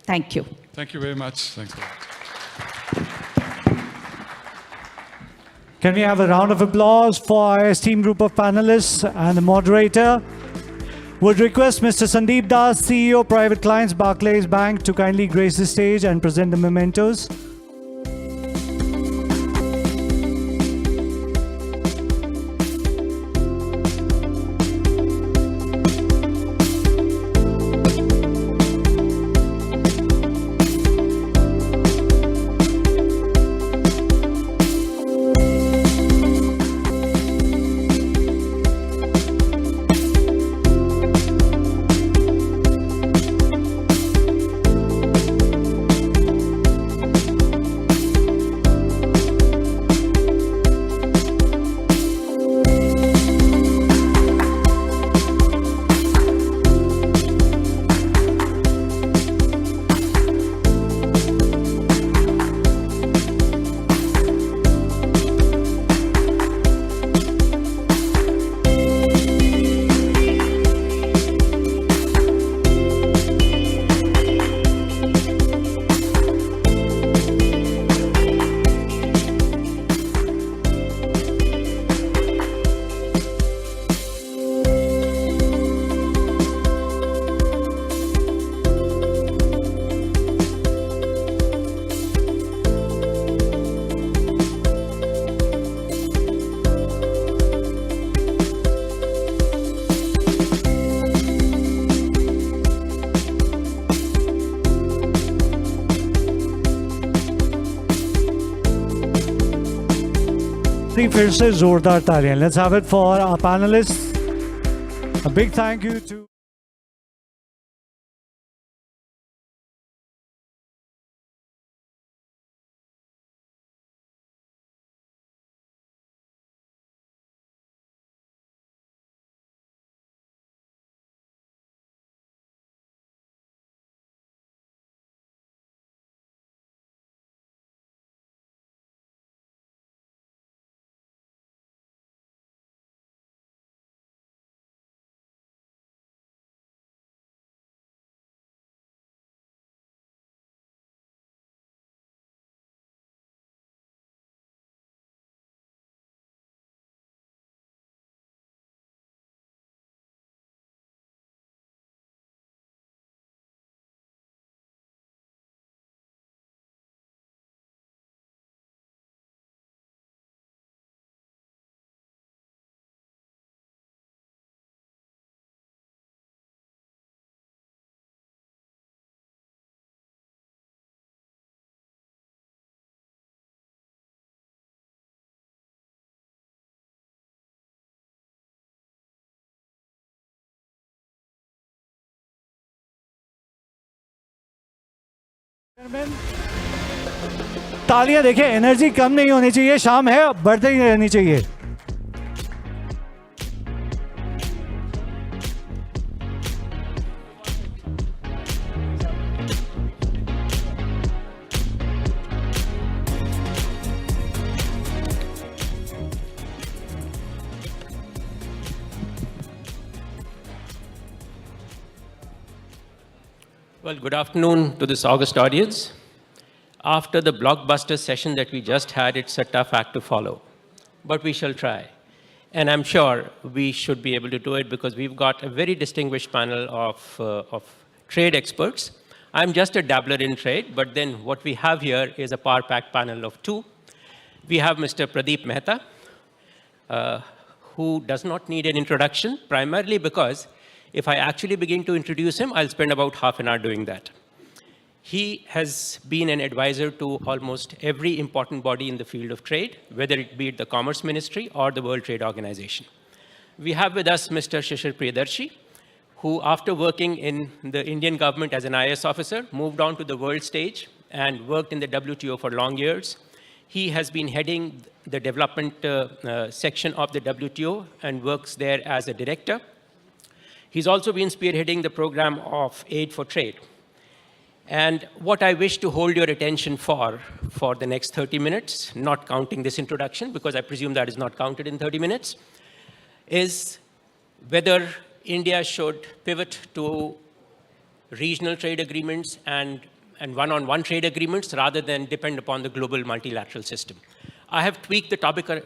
Speaker 21: Thank you.
Speaker 6: Thank you very much. Thanks a lot.
Speaker 1: Can we have a round of applause for our esteemed group of panelists and the moderator? Would request Mr. Sandeep Das, CEO, Private Clients, Barclays Bank, to kindly grace the stage and present the mementos. फिर से जोरदार तालियां. Let's have it for our panelists. A big thank you to तालियां देखें. Energy कम नहीं होनी चाहिए. शाम है, बढ़ते ही रहनी चाहिए.
Speaker 2: Well, good afternoon to this august audience. After the blockbuster session that we just had, it's a tough act to follow, but we shall try. And I'm sure we should be able to do it because we've got a very distinguished panel of trade experts. I'm just a dabbler in trade, but then what we have here is a power-packed panel of two. We have Mr. Pradeep Mehta, who does not need an introduction, primarily because if I actually begin to introduce him, I'll spend about half an hour doing that. He has been an advisor to almost every important body in the field of trade, whether it be the Commerce Ministry or the World Trade Organization. We have with us Mr. Shishir Priyadarshi, who, after working in the Indian government as an IAS officer, moved on to the world stage and worked in the WTO for long years. He has been heading the development section of the WTO and works there as a director. He's also been spearheading the program of Aid for Trade. And what I wish to hold your attention for the next 30 minutes, not counting this introduction, because I presume that is not counted in 30 minutes, is whether India should pivot to regional trade agreements and one-on-one trade agreements rather than depend upon the global multilateral system. I have tweaked the topic a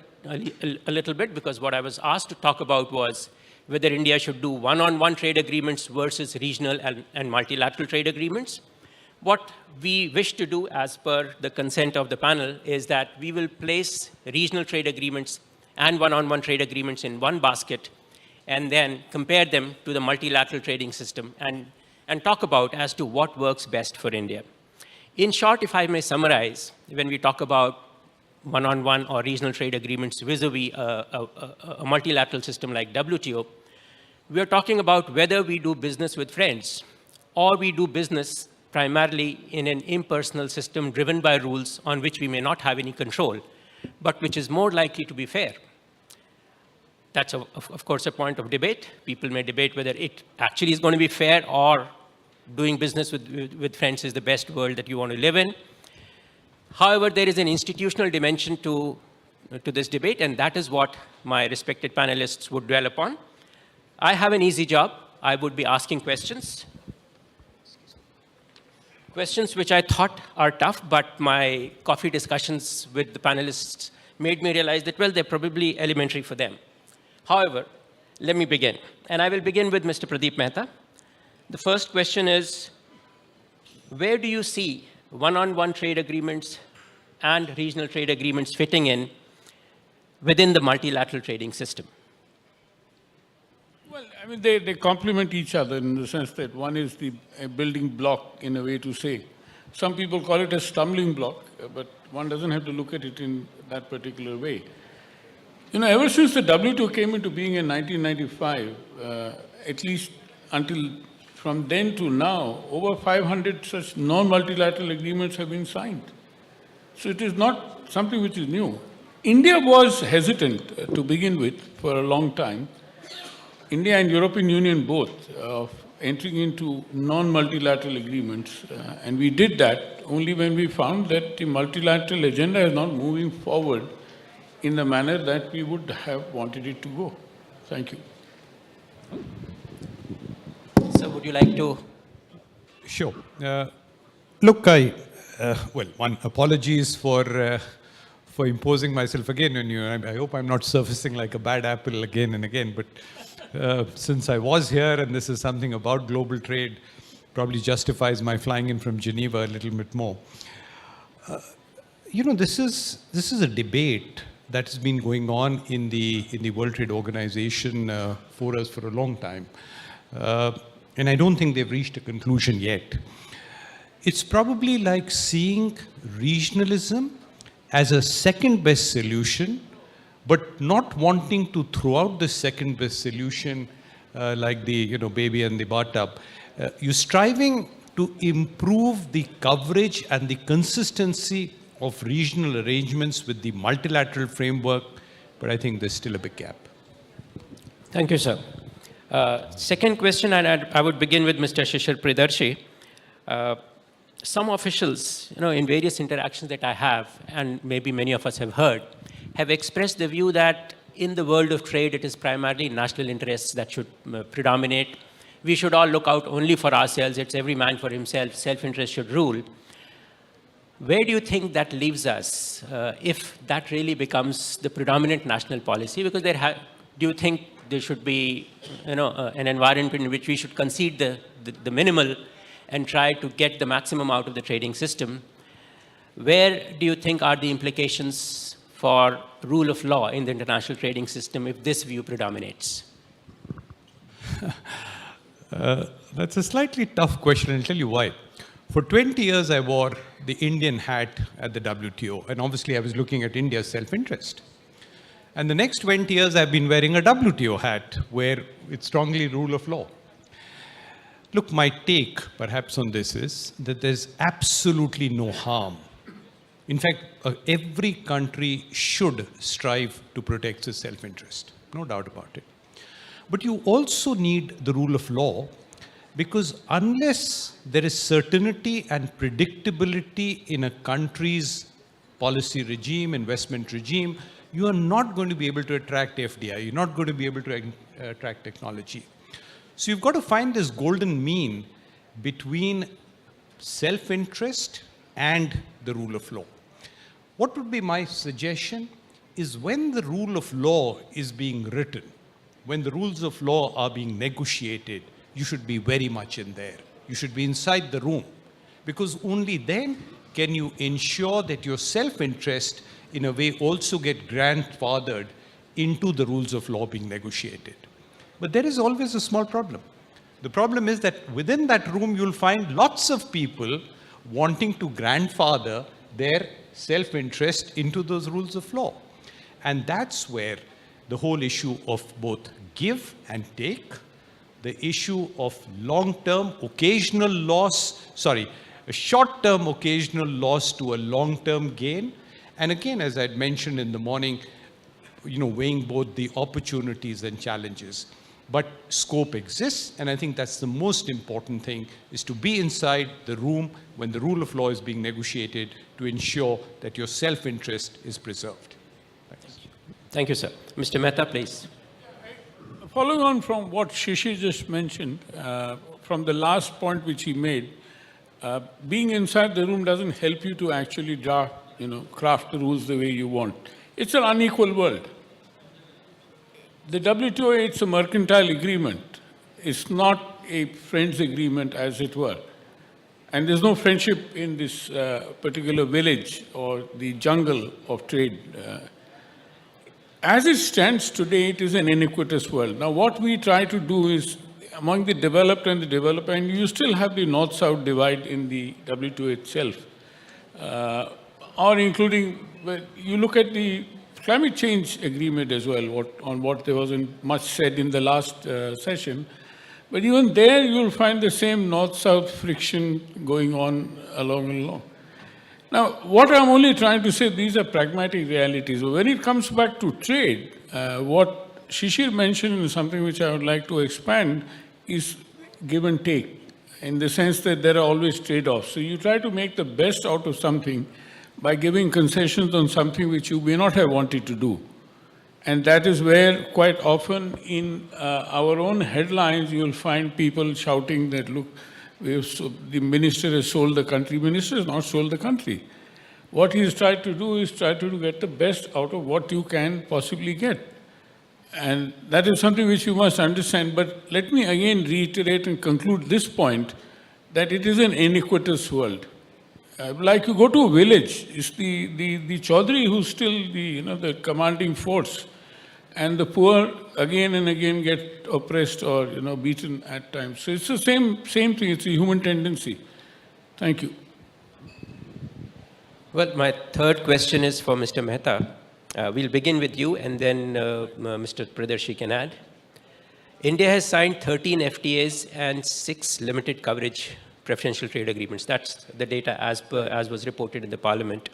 Speaker 2: little bit because what I was asked to talk about was whether India should do one-on-one trade agreements versus regional and multilateral trade agreements. What we wish to do as per the consent of the panel is that we will place regional trade agreements and one-on-one trade agreements in one basket and then compare them to the multilateral trading system and talk about as to what works best for India. In short, if I may summarize, when we talk about one-on-one or regional trade agreements vis-a-vis a multilateral system like WTO, we are talking about whether we do business with friends or we do business primarily in an impersonal system driven by rules on which we may not have any control, but which is more likely to be fair. That's, of course, a point of debate. People may debate whether it actually is going to be fair or doing business with friends is the best world that you want to live in. However, there is an institutional dimension to this debate, and that is what my respected panelists would dwell upon. I have an easy job. I would be asking questions. Questions which I thought are tough, but my coffee discussions with the panelists made me realize that, well, they're probably elementary for them. However, let me begin. And I will begin with Mr. Pradeep Mehta. The first question is, where do you see one-on-one trade agreements and regional trade agreements fitting in within the multilateral trading system?
Speaker 4: Well, I mean, they complement each other in the sense that one is the building block, in a way to say. Some people call it a stumbling block, but one doesn't have to look at it in that particular way. You know, ever since the WTO came into being in 1995, at least until from then to now, over 500 such non-multilateral agreements have been signed. So it is not something which is new. India was hesitant to begin with for a long time. India and European Union both of entering into non-multilateral agreements, and we did that only when we found that the multilateral agenda is not moving forward in the manner that we would have wanted it to go. Thank you.
Speaker 2: So would you like to?
Speaker 6: Sure. Look, one, apologies for imposing myself again on you. I hope I'm not surfacing like a bad apple again and again, but since I was here and this is something about global trade, probably justifies my flying in from Geneva a little bit more. You know, this is a debate that has been going on in the World Trade Organization for us for a long time. And I don't think they've reached a conclusion yet. It's probably like seeing regionalism as a second best solution, but not wanting to throw out the second best solution like the baby and the bathtub. You're striving to improve the coverage and the consistency of regional arrangements with the multilateral framework, but I think there's still a big gap.
Speaker 2: Thank you, sir. Second question, and I would begin with Mr. Shishir Priyadarshi. Some officials, in various interactions that I have, and maybe many of us have heard, have expressed the view that in the world of trade, it is primarily national interests that should predominate. We should all look out only for ourselves. It's every man for himself. Self-interest should rule. Where do you think that leaves us if that really becomes the predominant national policy? Because do you think there should be an environment in which we should concede the minimal and try to get the maximum out of the trading system, where do you think are the implications for rule of law in the international trading system if this view predominates?
Speaker 6: That's a slightly tough question, and I'll tell you why. For 20 years, I wore the Indian hat at the WTO, and obviously I was looking at India's self-interest. And the next 20 years, I've been wearing a WTO hat, where it's strongly rule of law. Look, my take, perhaps, on this is that there's absolutely no harm. In fact, every country should strive to protect its self-interest, no doubt about it. But you also need the rule of law, because unless there is certainty and predictability in a country's policy regime, investment regime, you are not going to be able to attract FDI. You're not going to be able to attract technology. So you've got to find this golden mean between self-interest and the rule of law. What would be my suggestion is when the rule of law is being written, when the rules of law are being negotiated, you should be very much in there. You should be inside the room, because only then can you ensure that your self-interest in a way also get grandfathered into the rules of law being negotiated. But there is always a small problem. The problem is that within that room, you'll find lots of people wanting to grandfather their self-interest into those rules of law. And that's where the whole issue of both give and take, the issue of long-term occasional loss, a short-term occasional loss to a long-term gain. And again, as I'd mentioned in the morning, weighing both the opportunities and challenges. But scope exists, and I think that's the most important thing, is to be inside the room when the rule of law is being negotiated to ensure that your self-interest is preserved. Thanks.
Speaker 2: Thank you, sir. Mr. Mehta, please.
Speaker 4: Following on from what Shishir just mentioned, from the last point which he made, being inside the room doesn't help you to actually craft the rules the way you want. It's an unequal world. The WTO, it's a mercantile agreement. It's not a friends agreement, as it were. And there's no friendship in this particular village or the jungle of trade. As it stands today, it is an iniquitous world. Now, what we try to do is, among the developed and the developing, you still have the north-south divide in the WTO itself. Or including, you look at the climate change agreement as well, on what there wasn't much said in the last session. But even there, you'll find the same north-south friction going on along and along. Now, what I'm only trying to say, these are pragmatic realities. When it comes back to trade, what Shishir mentioned is something which I would like to expand is give and take, in the sense that there are always trade-offs. So you try to make the best out of something by giving concessions on something which you may not have wanted to do. And that is where quite often in our own headlines, you'll find people shouting that, look, the minister has sold the country. The minister has not sold the country. What he's tried to do is try to get the best out of what you can possibly get. And that is something which you must understand. But let me again reiterate and conclude this point, that it is an iniquitous world. Like you go to a village, it's the Chaudhary who's still the commanding force. And the poor again and again get oppressed or beaten at times. So it's the same thing. It's a human tendency. Thank you.
Speaker 2: Well, my third question is for Mr. Mehta. We'll begin with you, and then Mr. Pradarshi can add. India has signed 13 FTAs and 6 limited coverage preferential trade agreements. That's the data as was reported in the Parliament.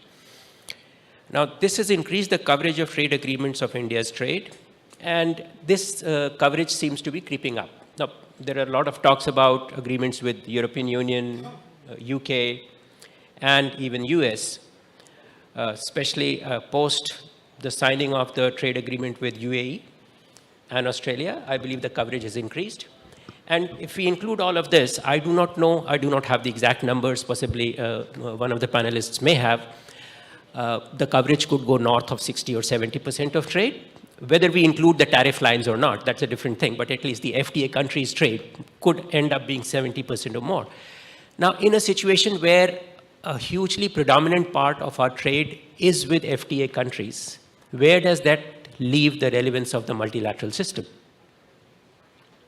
Speaker 2: Now, this has increased the coverage of trade agreements of India's trade, and this coverage seems to be creeping up. Now, there are a lot of talks about agreements with the European Union, UK, and even US, especially post the signing of the trade agreement with UAE and Australia. I believe the coverage has increased. And if we include all of this, I do not know, I do not have the exact numbers, possibly one of the panelists may have. The coverage could go north of 60 or 70% of trade. Whether we include the tariff lines or not, that's a different thing, but at least the FTA countries' trade could end up being 70% or more. Now, in a situation where a hugely predominant part of our trade is with FTA countries, where does that leave the relevance of the multilateral system?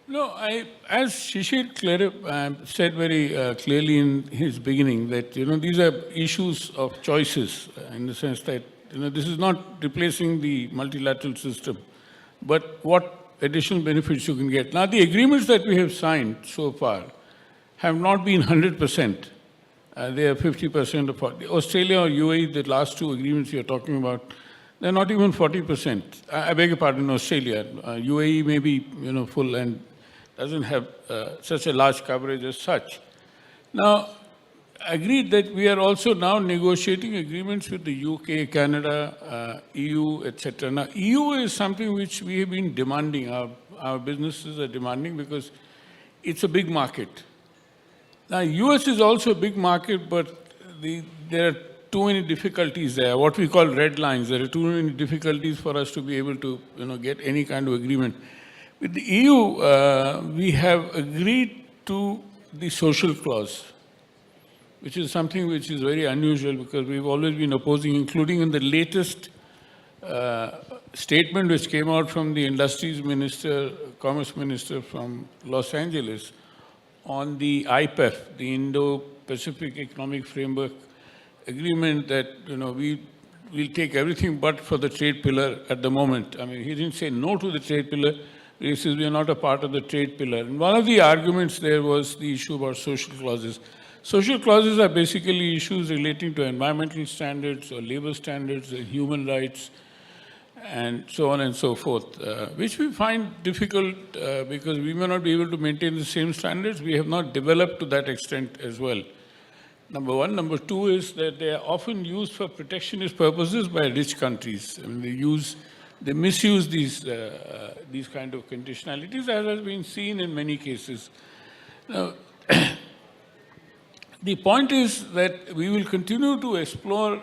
Speaker 4: No, as Shishir said very clearly in his beginning, that these are issues of choices, in the sense that this is not replacing the multilateral system, but what additional benefits you can get. Now, the agreements that we have signed so far have not been 100%. They are 50% of what Australia or UAE, the last two agreements you're talking about, they're not even 40%. I beg your pardon, Australia. UAE may be full and doesn't have such a large coverage as such. Now, agreed that we are also now negotiating agreements with the UK, Canada, EU, etc. Now, EU is something which we have been demanding, our businesses are demanding, because it's a big market. Now, US is also a big market, but there are too many difficulties there, what we call red lines. There are too many difficulties for us to be able to get any kind of agreement. With the EU, we have agreed to the social clause, which is something which is very unusual, because we've always been opposing, including in the latest statement which came out from the industries minister, commerce minister from Los Angeles on the IPEF, the Indo-Pacific Economic Framework Agreement, that we'll take everything but for the trade pillar at the moment. I mean, he didn't say no to the trade pillar. He says we are not a part of the trade pillar. And one of the arguments there was the issue about social clauses. Social clauses are basically issues relating to environmental standards or labor standards, human rights, and so on and so forth, which we find difficult because we may not be able to maintain the same standards. We have not developed to that extent as well. Number one. Number two is that they are often used for protectionist purposes by rich countries. I mean, they misuse these kind of conditionalities, as has been seen in many cases. Now, the point is that we will continue to explore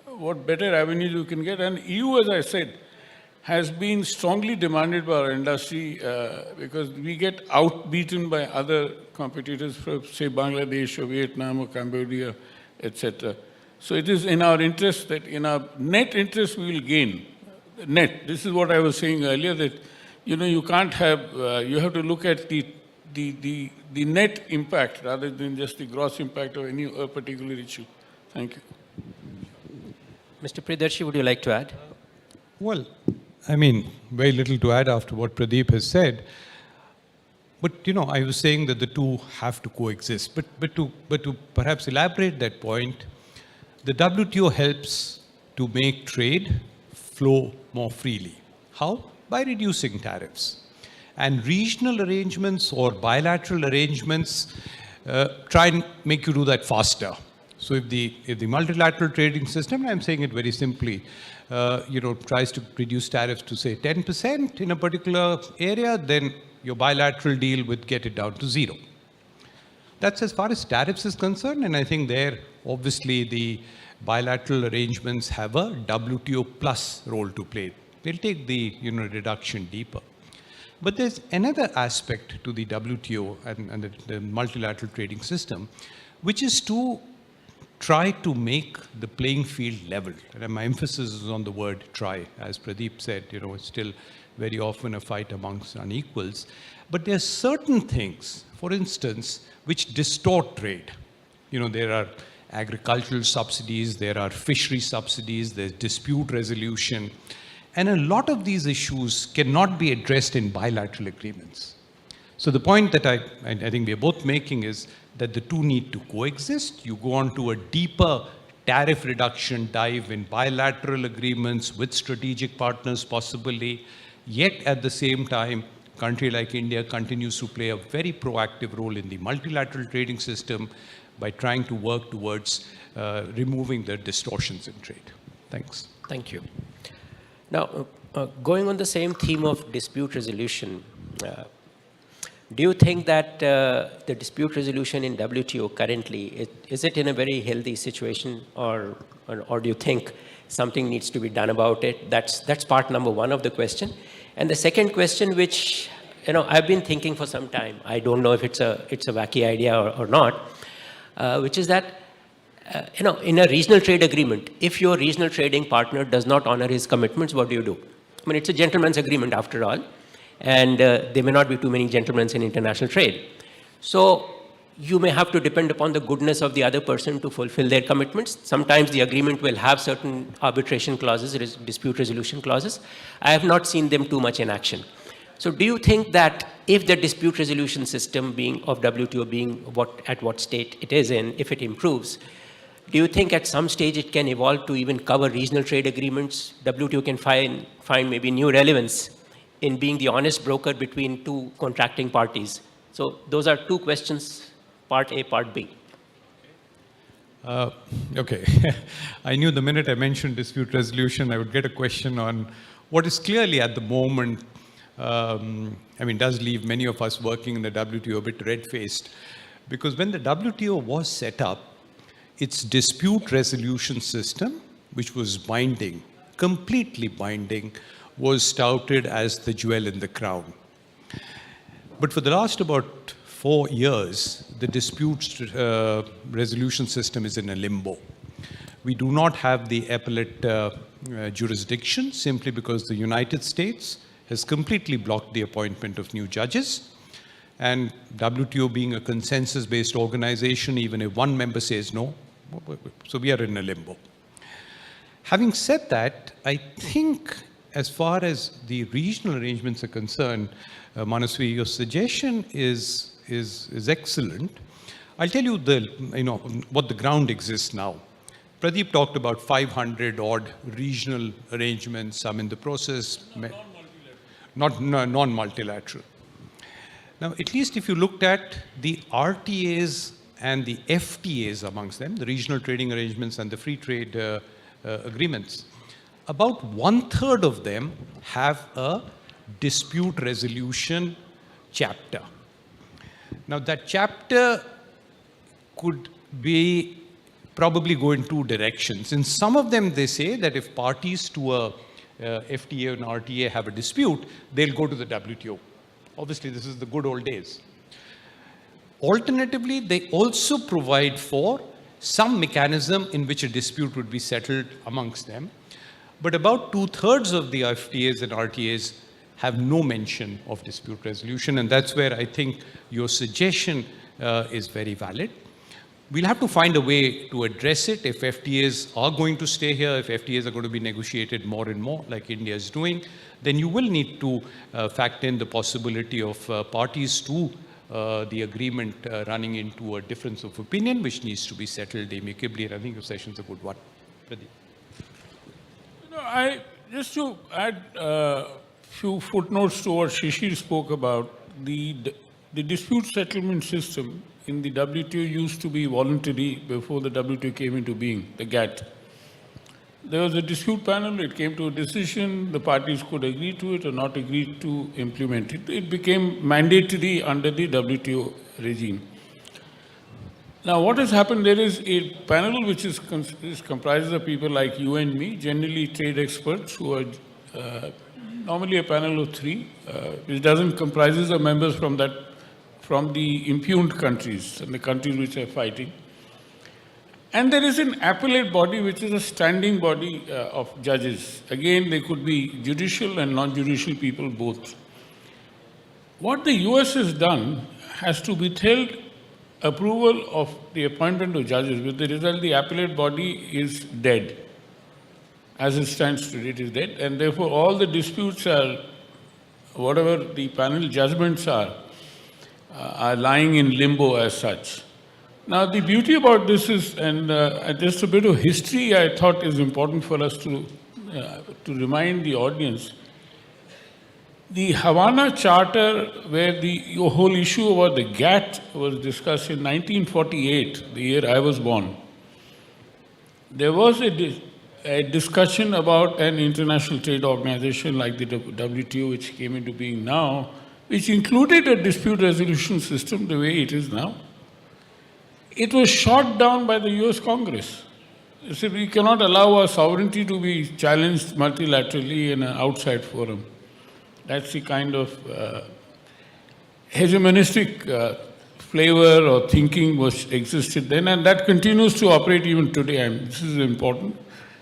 Speaker 4: what better avenues we can get. And EU, as I said, has been strongly demanded by our industry because we get outbeaten by other competitors from, say, Bangladesh or Vietnam or Cambodia, etc. So it is in our interest that in our net interest we will gain. Net. This is what I was saying earlier, that you can't have, you have to look at the net impact rather than just the gross impact of any particular issue. Thank you.
Speaker 2: Mr. Priyadarshi, would you like to add?
Speaker 6: Well, I mean, very little to add after what Pradeep has said. But, I was saying that the two have to coexist. But to perhaps elaborate that point, the WTO helps to make trade flow more freely. How? By reducing tariffs. And regional arrangements or bilateral arrangements try and make you do that faster. So if the multilateral trading system, and I'm saying it very simply, tries to reduce tariffs to say 10% in a particular area, then your bilateral deal would get it down to 0. That's as far as tariffs is concerned, and I think there, obviously, the bilateral arrangements have a WTO plus role to play. They'll take the reduction deeper. But there's another aspect to the WTO and the multilateral trading system, which is to try to make the playing field level. And my emphasis is on the word try. As Pradeep said, it's still very often a fight amongst unequals. But there are certain things, for instance, which distort trade. There are agricultural subsidies, there are fishery subsidies, there's dispute resolution. And a lot of these issues cannot be addressed in bilateral agreements. So the point that I think we're both making is that the two need to coexist. You go on to a deeper tariff reduction dive in bilateral agreements with strategic partners possibly, yet at the same time, a country like India continues to play a very proactive role in the multilateral trading system by trying to work towards removing the distortions in trade. Thanks.
Speaker 2: Thank you. Now, going on the same theme of dispute resolution, do you think that the dispute resolution in WTO currently, is it in a very healthy situation, or do you think something needs to be done about it? That's part number one of the question. And the second question, which I've been thinking for some time, I don't know if it's a wacky idea or not, which is that, in a regional trade agreement, if your regional trading partner does not honor his commitments, what do you do? I mean, it's a gentleman's agreement after all, and there may not be too many gentlemen in international trade. So you may have to depend upon the goodness of the other person to fulfill their commitments. Sometimes the agreement will have certain arbitration clauses, dispute resolution clauses. I have not seen them too much in action. So do you think that if the dispute resolution system of WTO being at what state it is in, if it improves, do you think at some stage it can evolve to even cover regional trade agreements? WTO can find maybe new relevance in being the honest broker between two contracting parties. So those are two questions, part A, part B.
Speaker 6: Okay. I knew the minute I mentioned dispute resolution, I would get a question on what is clearly at the moment, does leave many of us working in the WTO a bit red-faced. Because when the WTO was set up, its dispute resolution system, which was binding, completely binding, was touted as the jewel in the crown. But for the last about 4 years, the dispute resolution system is in a limbo. We do not have the appellate jurisdiction simply because the United States has completely blocked the appointment of new judges. And WTO being a consensus-based organization, even if one member says no, so we are in a limbo. Having said that, I think as far as the regional arrangements are concerned, Manasvi, your suggestion is excellent. I'll tell you what the ground exists now. Pradeep talked about 500 odd regional arrangements, some in the process, non-multilateral. Now, at least if you looked at the RTAs and the FTAs amongst them, the regional trading arrangements and the free trade agreements, about 1/3 of them have a dispute resolution chapter. Now, that chapter could probably go in two directions. In some of them, they say that if parties to a FTA and RTA have a dispute, they'll go to the WTO. Obviously, this is the good old days. Alternatively, they also provide for some mechanism in which a dispute would be settled amongst them. But about 2/3 of the FTAs and RTAs have no mention of dispute resolution. And that's where I think your suggestion is very valid. We'll have to find a way to address it if FTAs are going to stay here, if FTAs are going to be negotiated more and more, like India is doing, then you will need to factor in the possibility of parties to the agreement running into a difference of opinion, which needs to be settled amicably. And I think your session's a good one. Pradeep.
Speaker 4: Just to add a few footnotes to what Shishir spoke about, the dispute settlement system in the WTO used to be voluntary before the WTO came into being, the GATT. There was a dispute panel, it came to a decision, the parties could agree to it or not agree to implement it. It became mandatory under the WTO regime. Now, what has happened, there is a panel which is comprises of people like you and me, generally trade experts, who are normally a panel of 3, which comprises of members from the impugned countries and the countries which are fighting. And there is an appellate body, which is a standing body of judges. Again, they could be judicial and non-judicial people both. What the US has done has to withhold approval of the appointment of judges. With the result, the appellate body is dead. As it stands today, it is dead. And therefore, all the disputes are, whatever the panel judgments are lying in limbo as such. Now, the beauty about this is, and just a bit of history I thought is important for us to remind the audience. The Havana Charter, where the whole issue about the GATT was discussed in 1948, the year I was born, there was a discussion about an international trade organization like the WTO, which came into being now, which included a dispute resolution system the way it is now. It was shot down by the US Congress. They said we cannot allow our sovereignty to be challenged multilaterally in an outside forum. That's the kind of hegemonistic flavor or thinking was existed then, and that continues to operate even today. And this is important.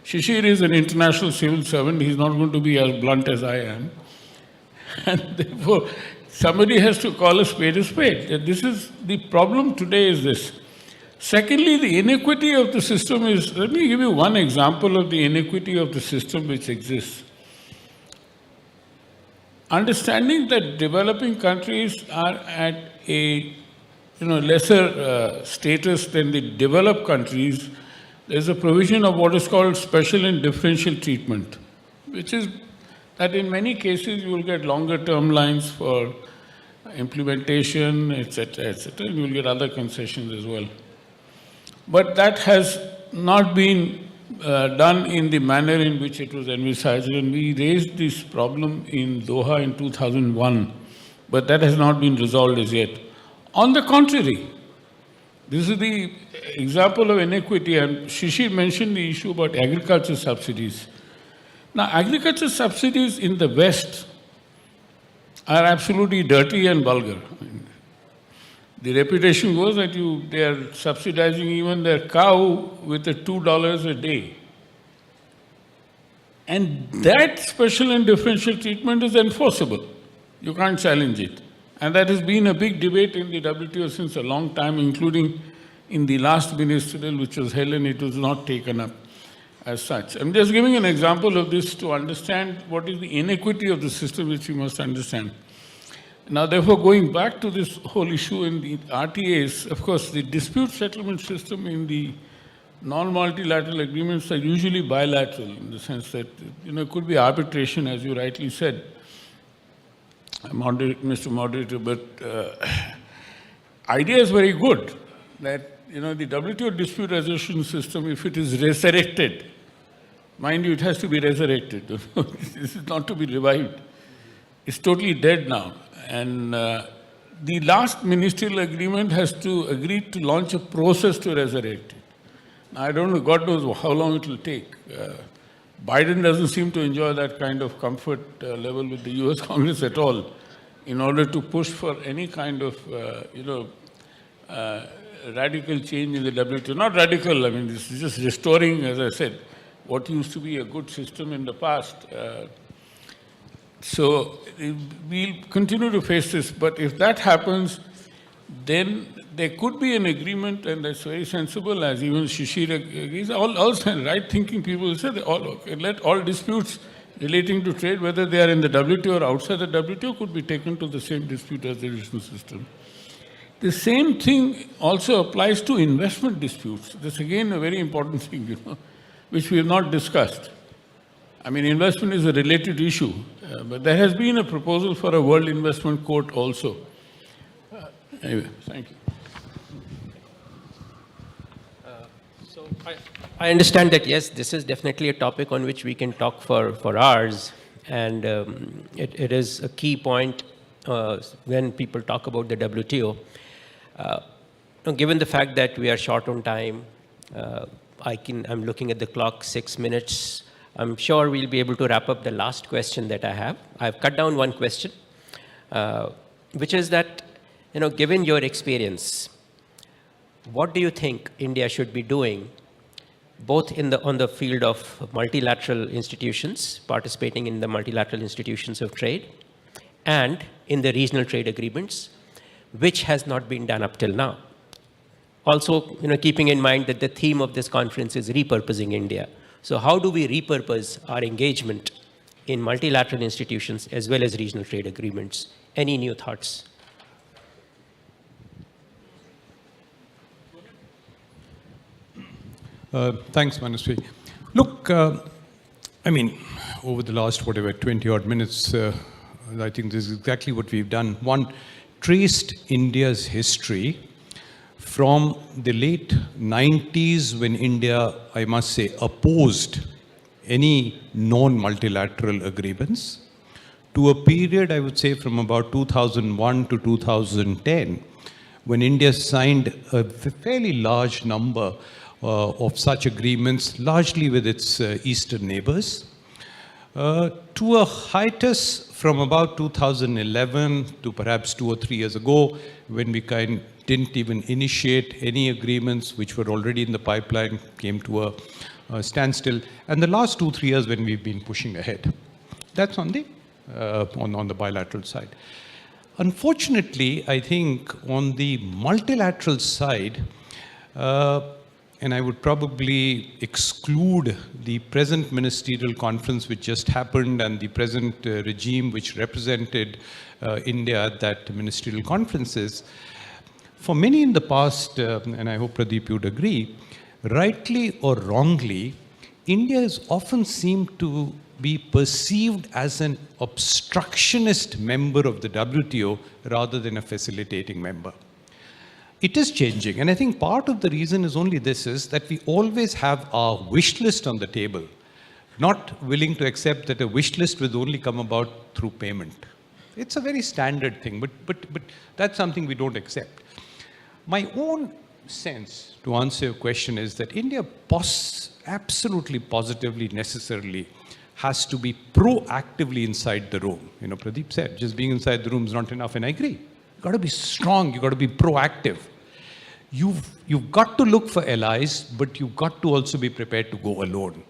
Speaker 4: Shishir is an international civil servant. He's not going to be as blunt as I am. And therefore, somebody has to call a spade a spade. This is the problem today is this. Secondly, the inequity of the system is, let me give you one example of the inequity of the system which exists. Understanding that developing countries are at a lesser status than the developed countries, there's a provision of what is called special and differential treatment, which is that in many cases you will get longer term lines for implementation, etc., etc., and you will get other concessions as well. But that has not been done in the manner in which it was envisaged, and we raised this problem in Doha in 2001, but that has not been resolved as yet. On the contrary, this is the example of inequity, and Shishir mentioned the issue about agriculture subsidies. Now, agriculture subsidies in the West are absolutely dirty and vulgar. The reputation goes that they are subsidizing even their cow with the $2 a day. And that special and differential treatment is enforceable. You can't challenge it. And that has been a big debate in the WTO since a long time, including in the last ministerial, which was held, and it was not taken up as such. I'm just giving an example of this to understand what is the inequity of the system, which you must understand. Now, therefore, going back to this whole issue in the RTAs, of course, the dispute settlement system in the non-multilateral agreements are usually bilateral in the sense that, it could be arbitration, as you rightly said, Mr. Moderator, but idea is very good that, the WTO dispute resolution system, if it is resurrected, mind you, it has to be resurrected. This is not to be revived. It's totally dead now. And the last ministerial agreement has to agree to launch a process to resurrect it. Now, I don't know, God knows how long it will take. Biden doesn't seem to enjoy that kind of comfort level with the US Congress at all in order to push for any kind of, radical change in the WTO. Not radical, I mean, this is just restoring, as I said, what used to be a good system in the past. So we'll continue to face this, but if that happens, then there could be an agreement, and that's very sensible, as even Shishir agrees. All right-thinking people say that let all disputes relating to trade, whether they are in the WTO or outside the WTO, could be taken to the same dispute resolution system. The same thing also applies to investment disputes. That's again a very important thing, which we have not discussed. I mean, investment is a related issue, but there has been a proposal for a World Investment Court also. Anyway, thank you.
Speaker 2: So I understand that, yes, this is definitely a topic on which we can talk for hours, and it is a key point when people talk about the WTO. Given the fact that we are short on time, I'm looking at the clock, 6 minutes. I'm sure we'll be able to wrap up the last question that I have. I've cut down one question, which is that, given your experience, what do you think India should be doing, both on the field of multilateral institutions, participating in the multilateral institutions of trade, and in the regional trade agreements, which has not been done up till now? Also, keeping in mind that the theme of this conference is repurposing India. So how do we repurpose our engagement in multilateral institutions as well as regional trade agreements? Any new thoughts?
Speaker 6: Thanks, Manusri. Look, I mean, over the last, 20 odd minutes, I think this is exactly what we've done. One, traced India's history from the late 90s, when India, I must say, opposed any non-multilateral agreements, to a period, I would say, from about 2001 to 2010, when India signed a fairly large number of such agreements, largely with its eastern neighbors, to a hiatus
Speaker 4: from about 2011 to perhaps 2 or 3 years ago, when we didn't even initiate any agreements which were already in the pipeline, came to a standstill, and the last 2, 3 years when we've been pushing ahead. That's on the bilateral side. Unfortunately, I think on the multilateral side, and I would probably exclude the present ministerial conference which just happened and the present regime which represented India at that ministerial conferences. For many in the past, and I hope Pradeep you'd agree, rightly or wrongly, India has often seemed to be perceived as an obstructionist member of the WTO rather than a facilitating member. It is changing, and I think part of the reason is only this, is that we always have our wish list on the table, not willing to accept that a wish list will only come about through payment. It's a very standard thing, but that's something we don't accept. My own sense, to answer your question, is that India absolutely, positively, necessarily has to be proactively inside the room. You know, Pradeep said, just being inside the room is not enough, and I agree. You've got to be strong, you've got to be proactive. You've got to look for allies, but you've got to also be prepared to go alone.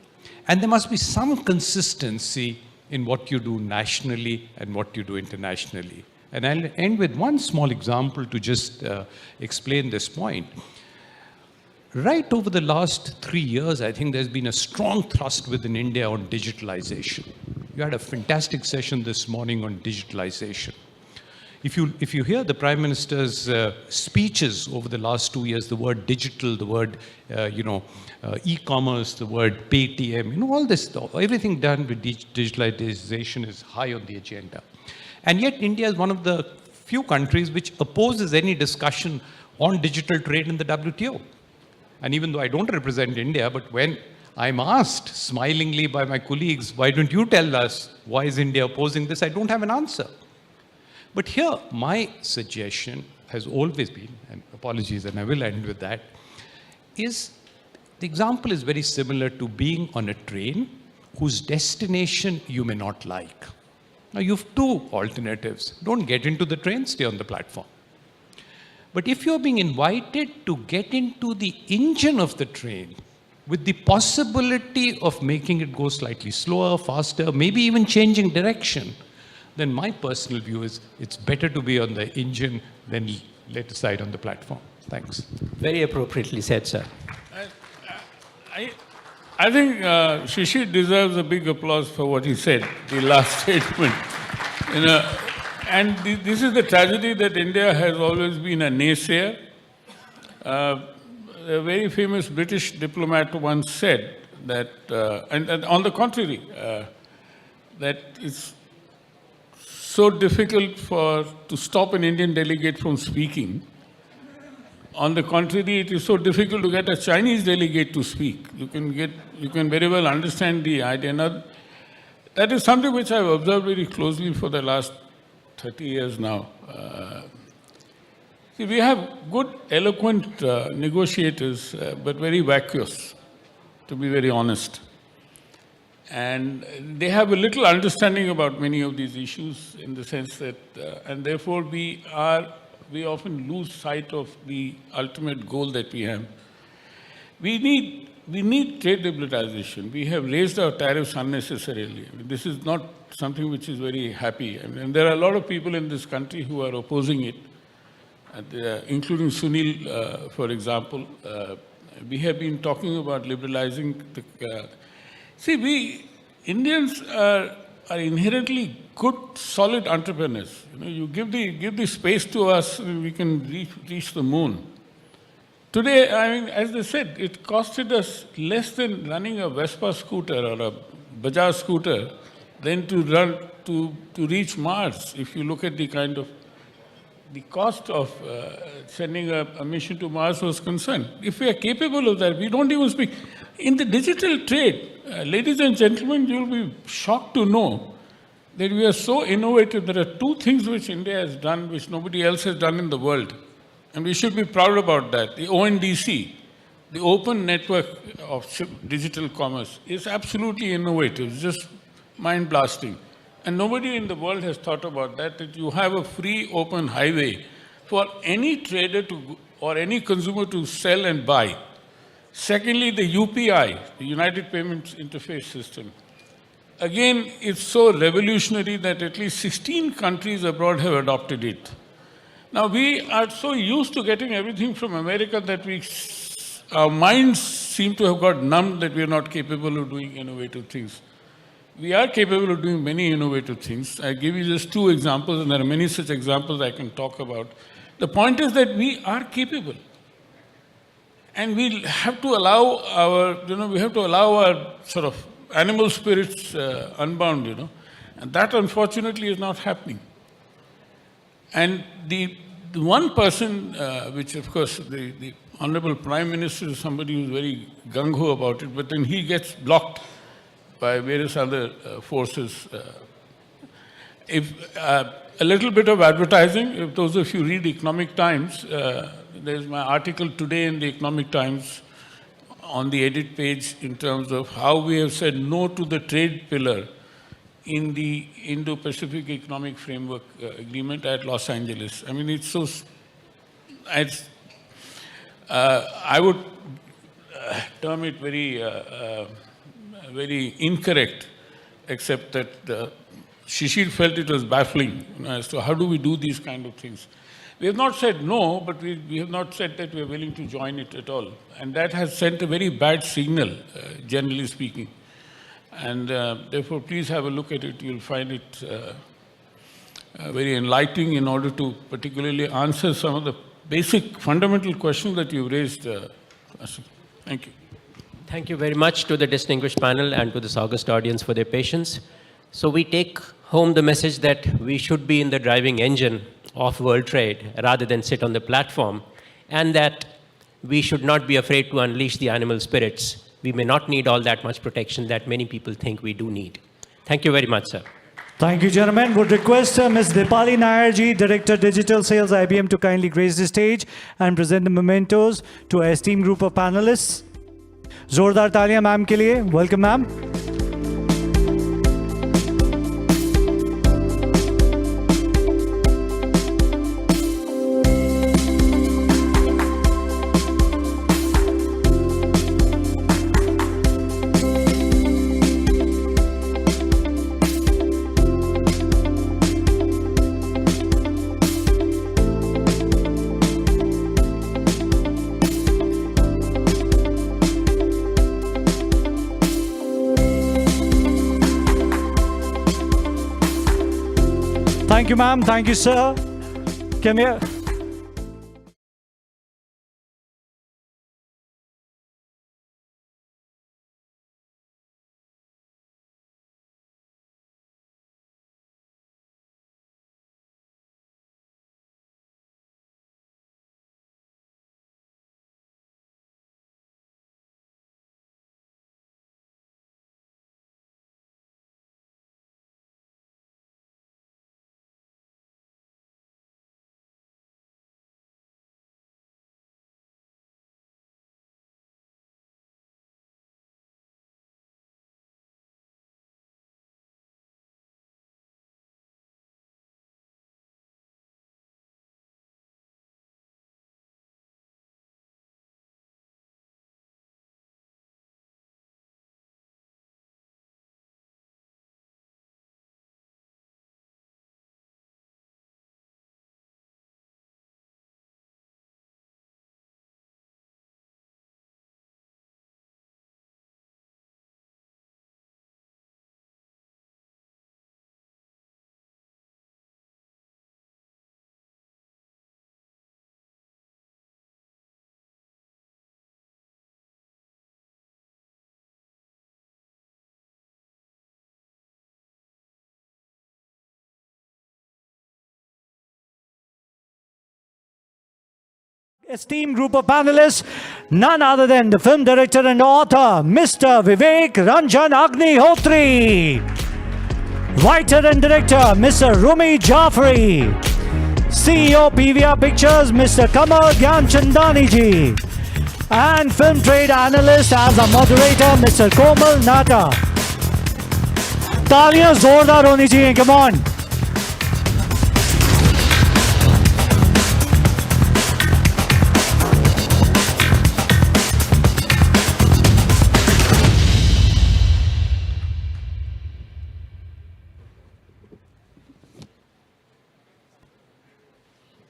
Speaker 4: And there must be some consistency in what you do nationally and what you do internationally. And I'll end with one small example to just explain this point. Right over the last 3 years, I think there's been a strong thrust within India on digitalization. You had a fantastic session this morning on digitalization. If you hear the Prime Minister's speeches over the last 2 years, the word digital, the word e-commerce, the word Paytm, all this stuff, everything done with digitalization is high on the agenda. And yet India is one of the few countries which opposes any discussion on digital trade in the WTO. And even though I don't represent India, but when I'm asked smilingly by my colleagues, why don't you tell us why is India opposing this, I don't have an answer. But here, my suggestion has always been, and apologies, and I will end with that, is the example is very similar to being on a train whose destination you may not like. Now, you have two alternatives. Don't get into the train, stay on the platform. But if you're being invited to get into the engine of the train with the possibility of making it go slightly slower, faster, maybe even changing direction, then my personal view is it's better to be on the engine than let aside on the platform. Thanks.
Speaker 2: Very appropriately said, sir.
Speaker 4: I think Shishir deserves a big applause for what he said, the last statement. And this is the tragedy that India has always been a naysayer. A very famous British diplomat once said that, and on the contrary, that it's so difficult to stop an Indian delegate from speaking. On the contrary, it is so difficult to get a Chinese delegate to speak. You can very well understand the idea. Now, that is something which I've observed very closely for the last 30 years now. See, we have good, eloquent negotiators, but very vacuous, to be very honest. And they have a little understanding about many of these issues in the sense that, and therefore we often lose sight of the ultimate goal that we have. We need trade liberalization. We have raised our tariffs unnecessarily. I mean, this is not something which is very happy. I mean, there are a lot of people in this country who are opposing it, including Sunil, for example. We have been talking about liberalizing the... See, we Indians are inherently good, solid entrepreneurs. You give the space to us, we can reach the moon. Today, I mean, as they said, it costed us less than running a Vespa scooter or a Bajaj scooter than to reach Mars. If you look at the cost of sending a mission to Mars was concerned. If we are capable of that, we don't even speak. In the digital trade, ladies and gentlemen, you'll be shocked to know that we are so innovative. There are two things which India has done which nobody else has done in the world. And we should be proud about that. The ONDC, the Open Network of Digital Commerce, is absolutely innovative. It's just mind-blasting. And nobody in the world has thought about that, that you have a free open highway for any trader to, or any consumer to sell and buy. Secondly, the UPI, the United Payments Interface System. Again, it's so revolutionary that at least 16 countries abroad have adopted it. Now, we are so used to getting everything from America that our minds seem to have got numbed that we are not capable of doing innovative things. We are capable of doing many innovative things. I give you just 2 examples, and there are many such examples I can talk about. The point is that we are capable. And we have to allow our sort of animal spirits unbound, And that, unfortunately, is not happening. And the one person, which of course the Honorable Prime Minister is somebody who's very gung-ho about it, but then he gets blocked by various other forces. A little bit of advertising, if those of you read Economic Times, there's my article today in the Economic Times on the edit page in terms of how we have said no to the trade pillar in the Indo-Pacific Economic Framework Agreement at Los Angeles. I mean, it's so... I would term it very incorrect, except that Shishir felt it was baffling as to how do we do these kind of things. We have not said no, but we have not said that we are willing to join it at all. And that has sent a very bad signal, generally speaking. And therefore, please have a look at it. You'll find it very enlightening in order to particularly answer some of the basic fundamental questions that you've raised. Thank you.
Speaker 2: Thank you very much to the distinguished panel and to this august audience for their patience. So we take home the message that we should be in the driving engine of world trade rather than sit on the platform, and that we should not be afraid to unleash the animal spirits. We may not need all that much protection that many people think we do need. Thank you very much, sir.
Speaker 1: Thank you, gentlemen. Would request Ms. Dipali Nair, Director Digital Sales IBM, to kindly grace the stage and present the mementos to our esteemed group of panelists. Zordar taaliyan ma'am ke liye. Welcome, ma'am. Thank you, ma'am. Thank you, sir. Come here. Esteemed group of panelists, none other than the film director and author, Mr. Vivek Ranjan Agnihotri. Writer and director, Mr. Rumi Jafri. CEO PVR Pictures, Mr. Kamal Gyanchandani ji. And film trade analyst as a moderator, Mr. Komal Nata. तालियां जोरदार होनी चाहिए, come on.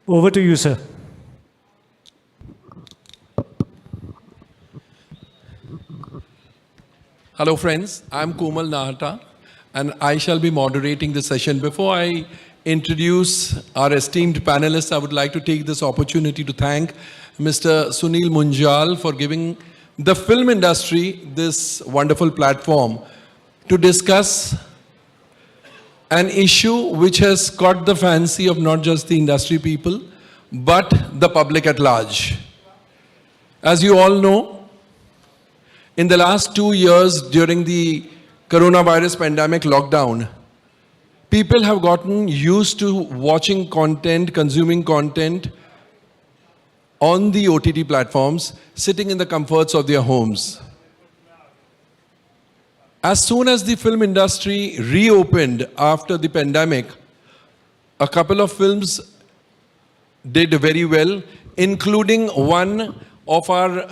Speaker 1: Over to you, sir.
Speaker 12: Hello friends, I'm Komal Nahata and I shall be moderating this session. Before I introduce our esteemed panelists, I would like to take this opportunity to thank Mr. Sunil Munjal for giving the film industry this wonderful platform to discuss an issue which has caught the fancy of not just the industry people, but the public at large. As you all know, in the last 2 years during the coronavirus pandemic lockdown, people have gotten used to watching content, consuming content on the OTT platforms, sitting in the comforts of their homes. As soon as the film industry reopened after the pandemic, a couple of films did very well, including one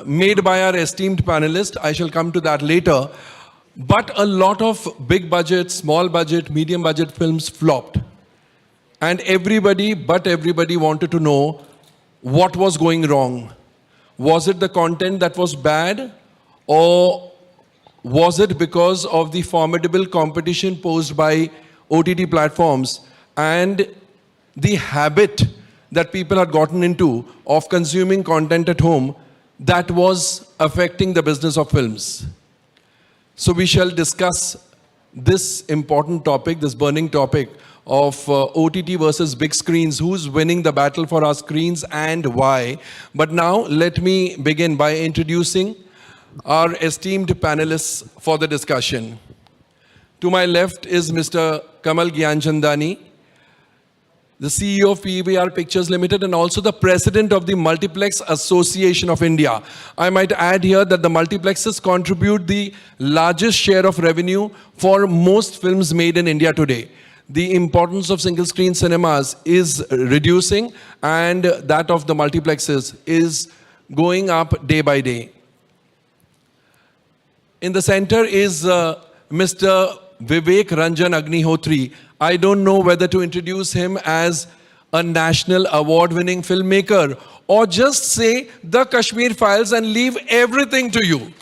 Speaker 12: made by our esteemed panelist. I shall come to that later. But a lot of big budget, small budget, medium budget films flopped. And everybody wanted to know what was going wrong. Was it the content that was bad, or was it because of the formidable competition posed by OTT platforms and the habit that people had gotten into of consuming content at home that was affecting the business of films? So we shall discuss this important topic, this burning topic of OTT versus big screens, who's winning the battle for our screens and why. But now let me begin by introducing our esteemed panelists for the discussion. To my left is Mr. Kamal Gyanchandani, the CEO of PVR Pictures Limited and also the president of the Multiplex Association of India. I might add here that the multiplexes contribute the largest share of revenue for most films made in India today. The importance of single screen cinemas is reducing and that of the multiplexes is going up day by day. In the center is Mr. Vivek Ranjan Agnihotri. I don't know whether to introduce him as a national award-winning filmmaker or just say the Kashmir Files and leave everything to you.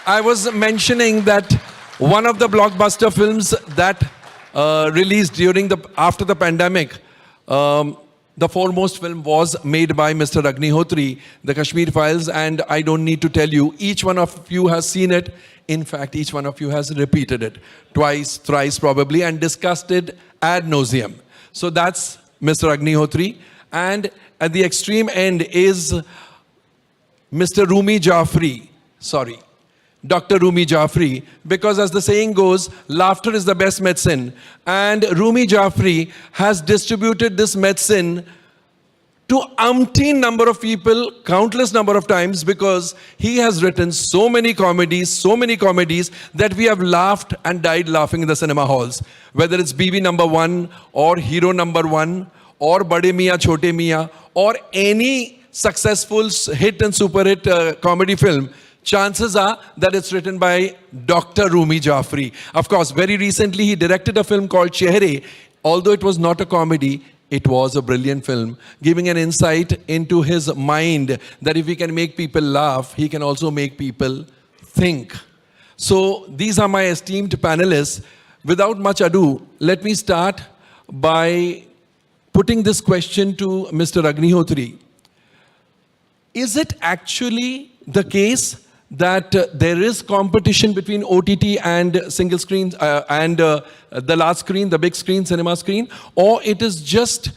Speaker 12: I was mentioning that one of the blockbuster films that released after the pandemic, the foremost film was made by Mr. Agnihotri, the Kashmir Files, and I don't need to tell you, each one of you has seen it. In fact, each one of you has repeated it twice, thrice probably, and discussed it ad nauseum. So that's Mr. Agnihotri. And at the extreme end is Mr. Rumi Jaffrey. Sorry, Dr. Rumi Jaffrey, because as the saying goes, laughter is the best medicine. And Rumi Jaffrey has distributed this medicine to umpteen number of people, countless number of times, because he has written so many comedies that we have laughed and died laughing in the cinema halls. Whether it's BB number 1 or Hero number 1 or Bade Miyan Chote Miyan or any successful hit and super hit comedy film, chances are that it's written by Dr. Rumi Jaffrey. Of course, very recently he directed a film called Chehre. Although it was not a comedy, it was a brilliant film, giving an insight into his mind that if he can make people laugh, he can also make people think. So these are my esteemed panelists. Without much ado, let me start by putting this question to Mr. Agnihotri. Is it actually the case that there is competition between OTT and single screens and the large screen, the big screen, cinema screen, or it is just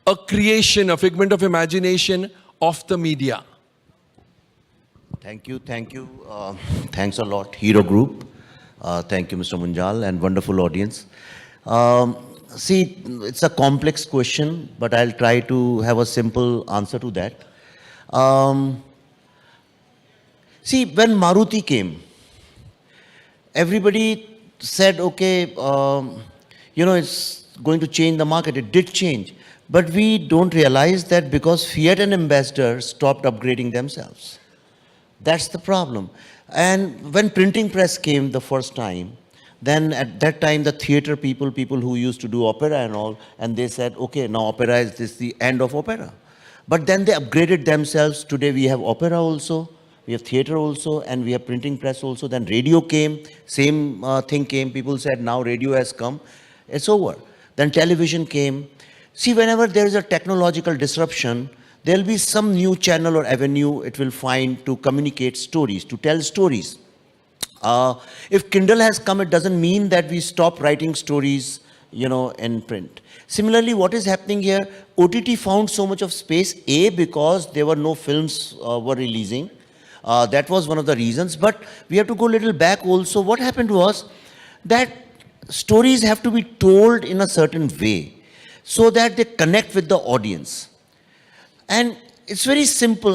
Speaker 12: a creation, a figment of imagination of the media?
Speaker 13: Thank you. Thanks a lot, Hero Group. Thank you, Mr. Munjal, and wonderful audience. See, it's a complex question, but I'll try to have a simple answer to that. See, when Maruti came, everybody said, okay, it's going to change the market. It did change. But we don't realize that because Fiat and Ambassador stopped upgrading themselves. That's the problem. And when printing press came the first time, then at that time the theater people who used to do opera and all, and they said, okay, now opera is this the end of opera. But then they upgraded themselves. Today we have opera also, we have theater also, and we have printing press also. Then radio came, same thing came. People said, now radio has come, it's over. Then television came. See, whenever there is a technological disruption, there will be some new channel or avenue it will find to communicate stories, to tell stories. If Kindle has come, it doesn't mean that we stop writing stories, in print. Similarly, what is happening here, OTT found so much of space, because there were no films were releasing. That was one of the reasons. But we have to go a little back also. What happened was that stories have to be told in a certain way so that they connect with the audience. And it's very simple.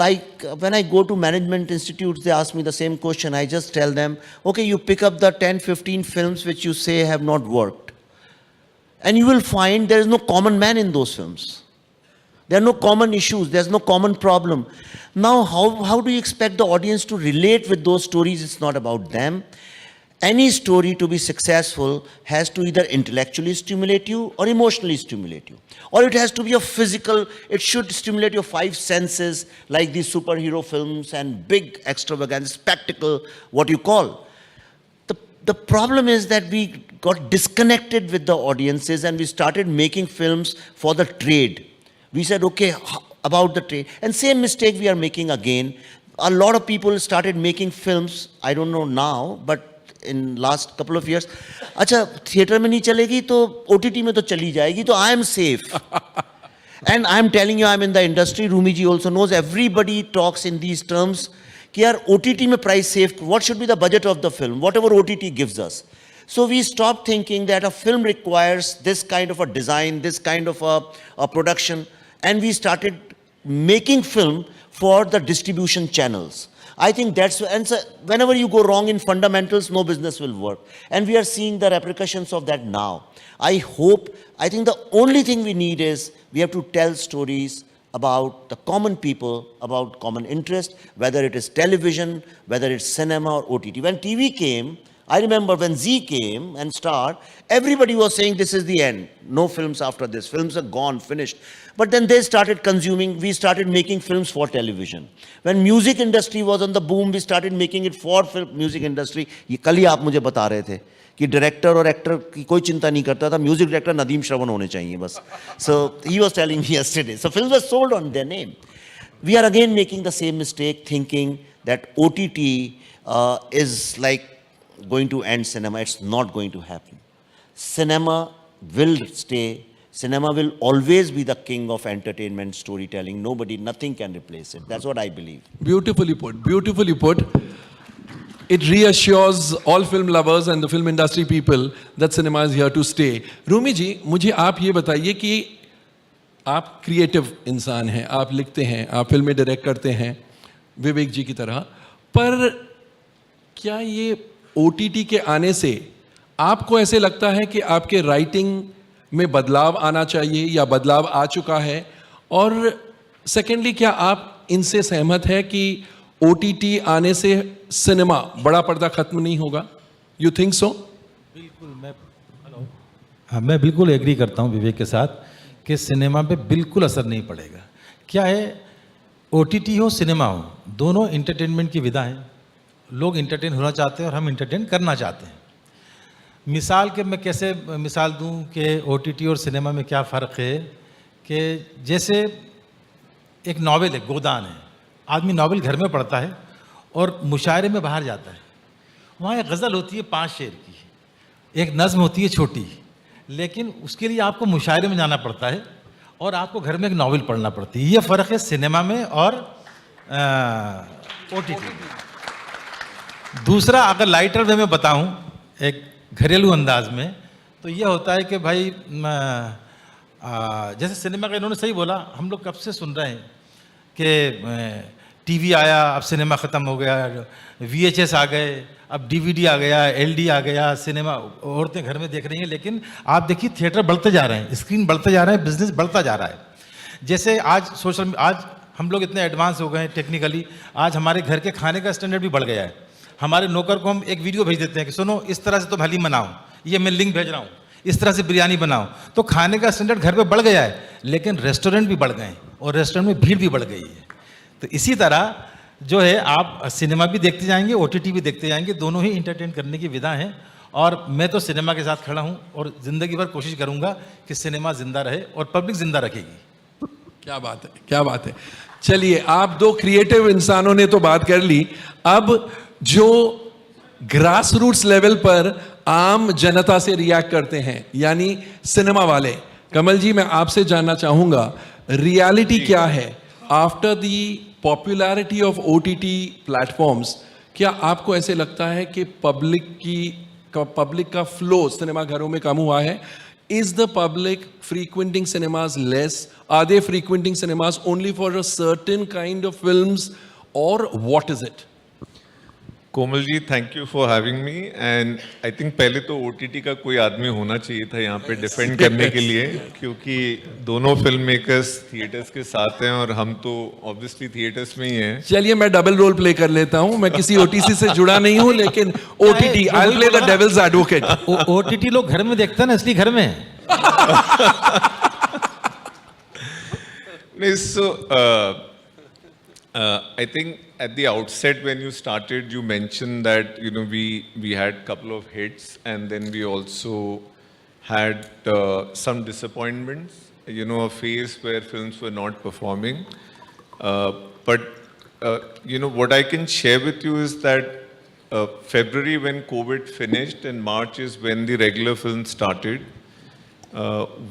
Speaker 13: When I go to management institutes, they ask me the same question. I just tell them, okay, you pick up the 10, 15 films which you say have not worked. And you will find there is no common man in those films. There are no common issues. There's no common problem. Now, how do you expect the audience to relate with those stories? It's not about them. Any story to be successful has to either intellectually stimulate you or emotionally stimulate you. Or it has to be a physical, it should stimulate your five senses like these superhero films and big extravagant spectacle, what you call. The problem is that we got disconnected with the audiences and we started making films for the trade. We said, okay, about the trade. And same mistake we are making again. A lot of people started making films, I don't know now, but in last couple of years, अच्छा theater में नहीं चलेगी तो OTT में तो चली जाएगी तो I am safe. And I am telling you, I am in the industry. Rumi ji also knows. Everybody talks in these terms. कि यार OTT में price safe. What should be the budget of the film? Whatever OTT gives us. So we stopped thinking that a film requires this kind of a design, this kind of a production, and we started making film for the distribution channels. I think that's, and so whenever you go wrong in fundamentals, no business will work. And we are seeing the repercussions of that now. I think the only thing we need is we have to tell stories about the common people, about common interest, whether it is television, whether it's cinema or OTT. When TV came, I remember when Z came and Star, everybody was saying this is the end. No films after this. Films are gone, finished. But then they started consuming, we started making films for television. When music industry was on the boom, we started making it for music industry. ये कल ही आप मुझे बता रहे थे कि director और actor की कोई चिंता नहीं करता था. Music director नदीम श्रवण होने चाहिए बस. So he was telling me yesterday. So films were sold on their name. We are again making the same mistake, thinking that OTT is like going to end cinema. It's not going to happen. Cinema will stay. Cinema will always be the king of entertainment, storytelling. Nothing can replace it. That's what I believe.
Speaker 12: Beautifully put. Beautifully put. It reassures all film lovers and the film industry people that cinema is here to stay. Rumi ji, मुझे आप ये बताइए कि आप creative इंसान हैं, आप लिखते हैं, आप फिल्में डायरेक्ट करते हैं, विवेक जी की तरह. पर क्या ये OTT के आने से आपको ऐसे लगता है कि आपके राइटिंग में बदलाव आना चाहिए या बदलाव आ चुका है? और सेकेंडली, क्या आप इनसे सहमत है कि OTT आने से सिनेमा बड़ा पर्दा खत्म नहीं होगा? You think so?
Speaker 14: बिल्कुल, मैं बिल्कुल एग्री करता हूं विवेक के साथ कि सिनेमा पे बिल्कुल असर नहीं पड़ेगा. क्या है, OTT हो सिनेमा हो, दोनों इंटरटेनमेंट की विधा है. लोग इंटरटेन होना चाहते हैं और हम इंटरटेन करना चाहते हैं. मिसाल के मैं कैसे मिसाल दूं कि OTT और सिनेमा में क्या फ़र्क है कि जैसे एक नावल है, गोदान है, आदमी नावल घर में पढ़ता है और मुशायरे में बाहर जाता है. वहाँ एक गज़ल होती है 5 शेर की, एक नज़्म होती है छोटी, लेकिन उसके लिए आपको मुशायरे में जाना पड़ता है और आपको घर में एक नावल पढ़ना पड़ती है. ये फ़र्क है सिनेमा में और OTT. दूसरा, अगर लाइटर वे में बताऊं एक घरेलू अंदाज में, तो ये होता है कि भाई जैसे सिनेमा का इन्होंने सही बोला, हम लोग कब से सुन रहे हैं कि टीवी आया, अब सिनेमा ख़त्म हो गया, VHS आ गए, अब डीवीडी आ गया, एलडी आ गया, सिनेमा औरतें घर में देख रही हैं, लेकिन आप देखिए थिएटर बढ़ते जा रहे हैं, स्क्रीन बढ़ते जा रहे हैं, बिजनेस बढ़ता जा रहा है। जैसे आज हम लोग इतने एडवांस हो गए हैं टेक्निकली, आज हमारे घर के खाने का स्टैंडर्ड भी बढ़ गया है। हमारे नौकर को हम एक वीडियो भेज देते हैं कि सुनो इस तरह से तुम हलीम बनाओ, ये मैं लिंक भेज रहा हूँ, इस तरह से बिरयानी बनाओ। तो खाने का स्टैंडर्ड घर पे बढ़ गया है, लेकिन रेस्टोरेंट भी बढ़ गए हैं और रेस्टोरेंट में भीड़ भी बढ़ गई है। तो इसी तरह जो है आप सिनेमा भी देखते जाएंगे, ओटीटी भी देखते जाएंगे, दोनों ही इंटरटेन करने की विधा है। और मैं तो सिनेमा के साथ खड़ा हूँ और ज़िंदगी भर कोशिश करूँगा कि सिनेमा ज़िंदा रहे और पब्लिक ज़िंदा रखेगी।
Speaker 12: क्या बात है, क्या बात है। चलिए, आप दो क्रिएटिव इंसानों ने तो बात कर ली, अब जो ग्रास रूट्स लेवल पर आम जनता से रिएक्ट करते हैं, यानी सिनेमा वाले, कमल जी मैं आपसे जानना चाहूंगा रियलिटी क्या है after the popularity of OTT platforms. क्या आपको ऐसे लगता है कि पब्लिक का फ्लो सिनेमा घरों में कम हुआ है? Is the public frequenting cinemas less? Are they frequenting cinemas only for a certain kind of films, or what is it?
Speaker 15: Komal ji, thank you for having me. And I think पहले तो OTT का कोई आदमी होना चाहिए था यहाँ पे डिफेंड करने के लिए, क्योंकि दोनों फिल्म मेकर्स थिएटर्स के साथ हैं और हम तो ऑब्वियसली थिएटर्स में ही हैं।
Speaker 12: चलिए, मैं डबल रोल प्ले कर लेता हूँ। मैं किसी ओटीसी से जुड़ा नहीं हूँ, लेकिन OTT, I will play the devil's advocate.
Speaker 14: OTT लोग घर में देखते हैं ना, इसलिए घर में
Speaker 15: नहीं, सो I think at the outset when you started, you mentioned that we had couple of hits and then we also had some disappointments. A phase where films were not performing. But what I can share with you is that February when COVID finished and March is when the regular films started.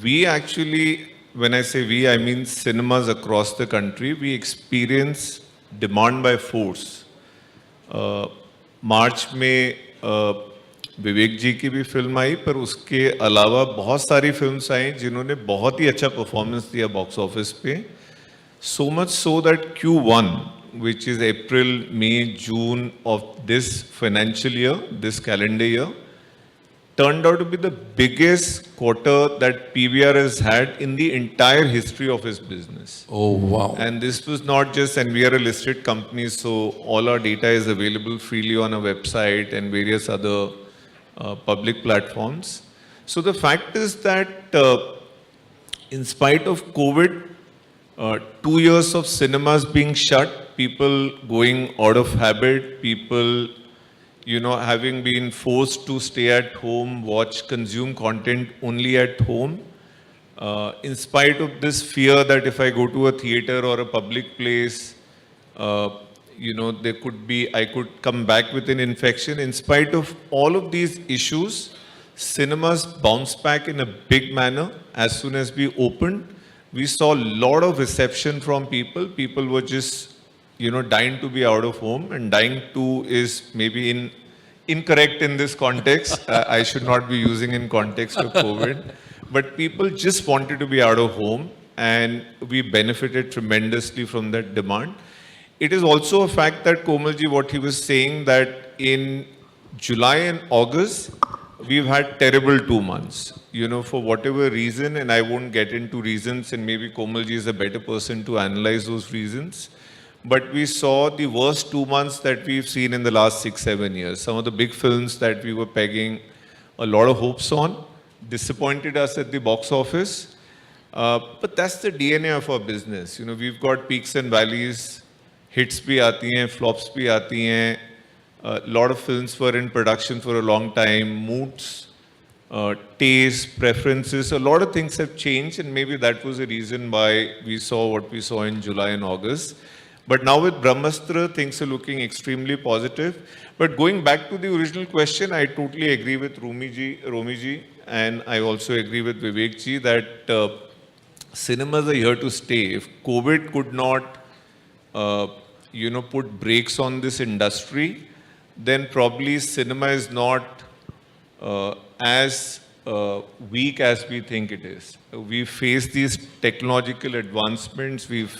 Speaker 15: We actually, when I say we, I mean cinemas across the country, we experience demand by force. मार्च में विवेक जी की भी film आई, पर उसके अलावा बहुत सारी films आई जिन्होंने बहुत ही अच्छा परफॉर्मेंस दिया बॉक्स ऑफिस पे. So much so that Q1, which is April, May, June of this financial year, this calendar year, turned out to be the biggest quarter that PVR has had in the entire history of his business.
Speaker 12: Oh, wow.
Speaker 15: And this was not just, and we are a listed company, so all our data is available freely on our website and various other public platforms. So the fact is that in spite of COVID, 2 years of cinemas being shut, people going out of habit, people having been forced to stay at home, watch, consume content only at home. In spite of this fear that if I go to a theater or a public place, there could be, I could come back with an infection. In spite of all of these issues, cinemas bounced back in a big manner. As soon as we opened, we saw a lot of reception from people. People were just dying to be out of home, and dying to is maybe incorrect in this context. I should not be using in context of COVID, but people just wanted to be out of home, and we benefited tremendously from that demand. It is also a fact that Komalji, what he was saying, that in July and August, we've had terrible 2 months, for whatever reason, and I won't get into reasons, and maybe Komalji is a better person to analyze those reasons. But we saw the worst 2 months that we've seen in the last 6-7 years. Some of the big films that we were pegging a lot of hopes on disappointed us at the box office. But that's the DNA of our business. We've got peaks and valleys, hits bhi aati hain, flops bhi aati hain. A lot of films were in production for a long time, moods, taste, preferences, a lot of things have changed, and maybe that was the reason why we saw what we saw in July and August. But now with Brahmastra, things are looking extremely positive. But going back to the original question, I totally agree with Romi ji, and I also agree with Vivek ji that cinemas are here to stay. If COVID could not, put brakes on this industry, then probably cinema is not as weak as we think it is. We face these technological advancements. We've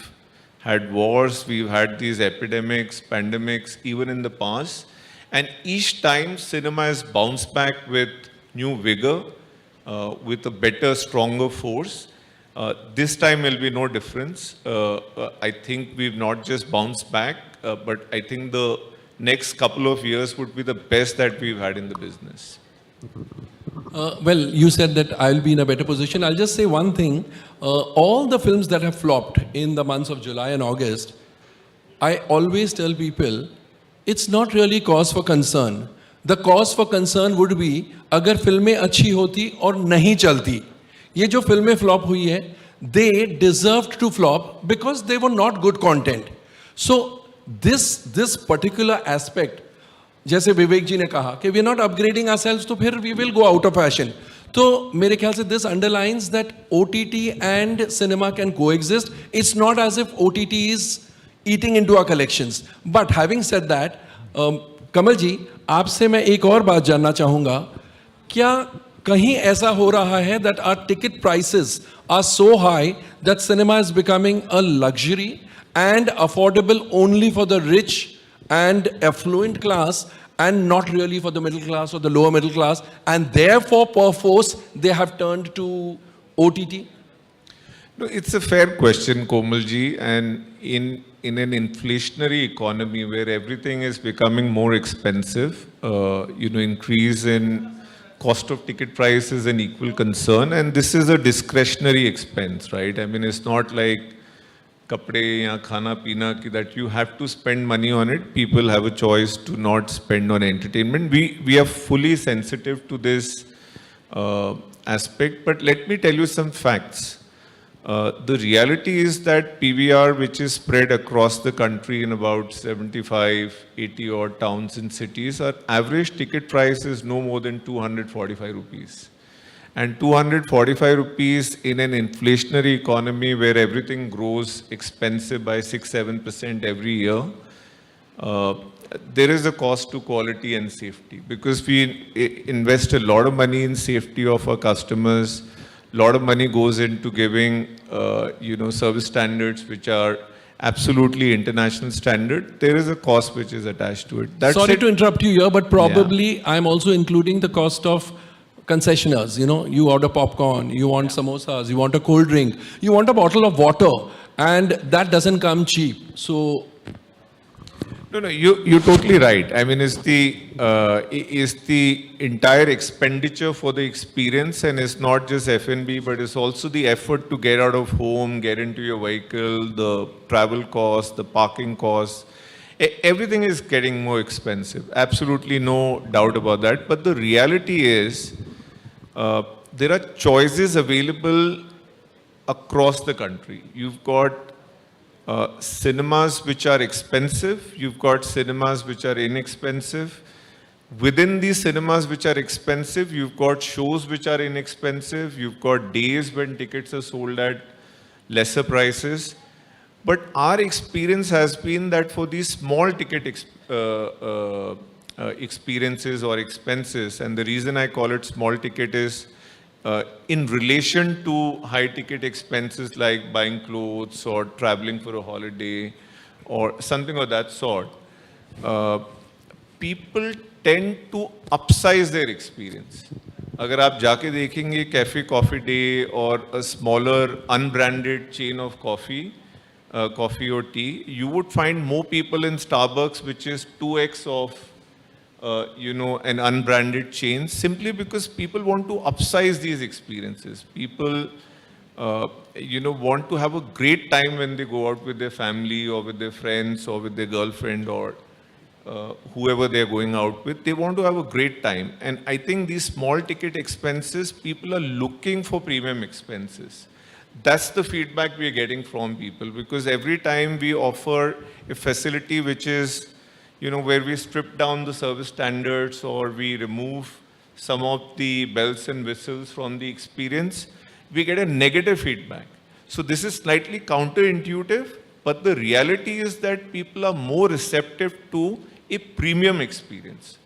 Speaker 15: had wars, we've had these epidemics, pandemics, even in the past. And each time cinema has bounced back with new vigor, with a better, stronger force. This time will be no difference. I think we've not just bounced back, but I think the next couple of years would be the best that we've had in the business.
Speaker 12: Well, you said that I'll be in a better position. I'll just say one thing. All the films that have flopped in the months of July and August, I always tell people, it's not really cause for concern. The cause for concern would be, अगर फिल्में अच्छी होती और नहीं चलती. ये जो फिल्में flop हुई है, they deserved to flop because they were not good content. So this particular aspect, जैसे विवेक जी ने कहा कि we are not upgrading ourselves, तो फिर we will go out of fashion. तो मेरे ख्याल से this underlines that OTT and cinema can coexist. It's not as if OTT is eating into our collections. But having said that, कमल जी, आपसे मैं एक और बात जानना चाहूँगा. क्या कहीं ऐसा हो रहा है that our ticket prices are so high that cinema is becoming a luxury and affordable only for the rich and affluent class and not really for the middle class or the lower middle class, and therefore perforce they have turned to OTT?
Speaker 15: No, it's a fair question, Komalji, and in an inflationary economy where everything is becoming more expensive, increase in cost of ticket price is an equal concern, and this is a discretionary expense, right? I mean, it's not like kapde ya khana pina that you have to spend money on it. People have a choice to not spend on entertainment. We are fully sensitive to this aspect, but let me tell you some facts. The reality is that PVR, which is spread across the country in about 75, 80 odd towns and cities, our average ticket price is no more than 245 rupees. And 245 rupees in an inflationary economy where everything grows expensive by 6-7% every year, there is a cost to quality and safety, because we invest a lot of money in safety of our customers. A lot of money goes into giving, service standards which are absolutely international standard. There is a cost which is attached to it. That's
Speaker 12: Sorry
Speaker 15: it.
Speaker 12: to interrupt you here, but probably I'm also including the cost of concessionaires. You order popcorn, you want samosas, you want a cold drink, you want a bottle of water, and that doesn't come cheap. So.
Speaker 15: No, you're totally right. I mean, it's the entire expenditure for the experience, and it's not just F&B, but it's also the effort to get out of home, get into your vehicle, the travel costs, the parking costs. Everything is getting more expensive. Absolutely no doubt about that. But the reality is, there are choices available across the country. You've got cinemas which are expensive, you've got cinemas which are inexpensive. Within these cinemas which are expensive, you've got shows which are inexpensive, you've got days when tickets are sold at lesser prices. But our experience has been that for these small ticket experiences or expenses, and the reason I call it small ticket is in relation to high ticket expenses like buying clothes or traveling for a holiday or something of that sort, people tend to upsize their experience. अगर आप जाके देखेंगे cafe coffee day और a smaller unbranded chain of coffee or tea, you would find more people in Starbucks, which is 2x of an unbranded chain, simply because people want to upsize these experiences. People, want to have a great time when they go out with their family or with their friends or with their girlfriend or whoever they're going out with. They want to have a great time. And I think these small ticket expenses, people are looking for premium expenses. That's the feedback we're getting from people, because every time we offer a facility which is where we strip down the service standards or we remove some of the bells and whistles from the experience, we get a negative feedback. So this is slightly counterintuitive, but the reality is that people are more receptive to a premium experience.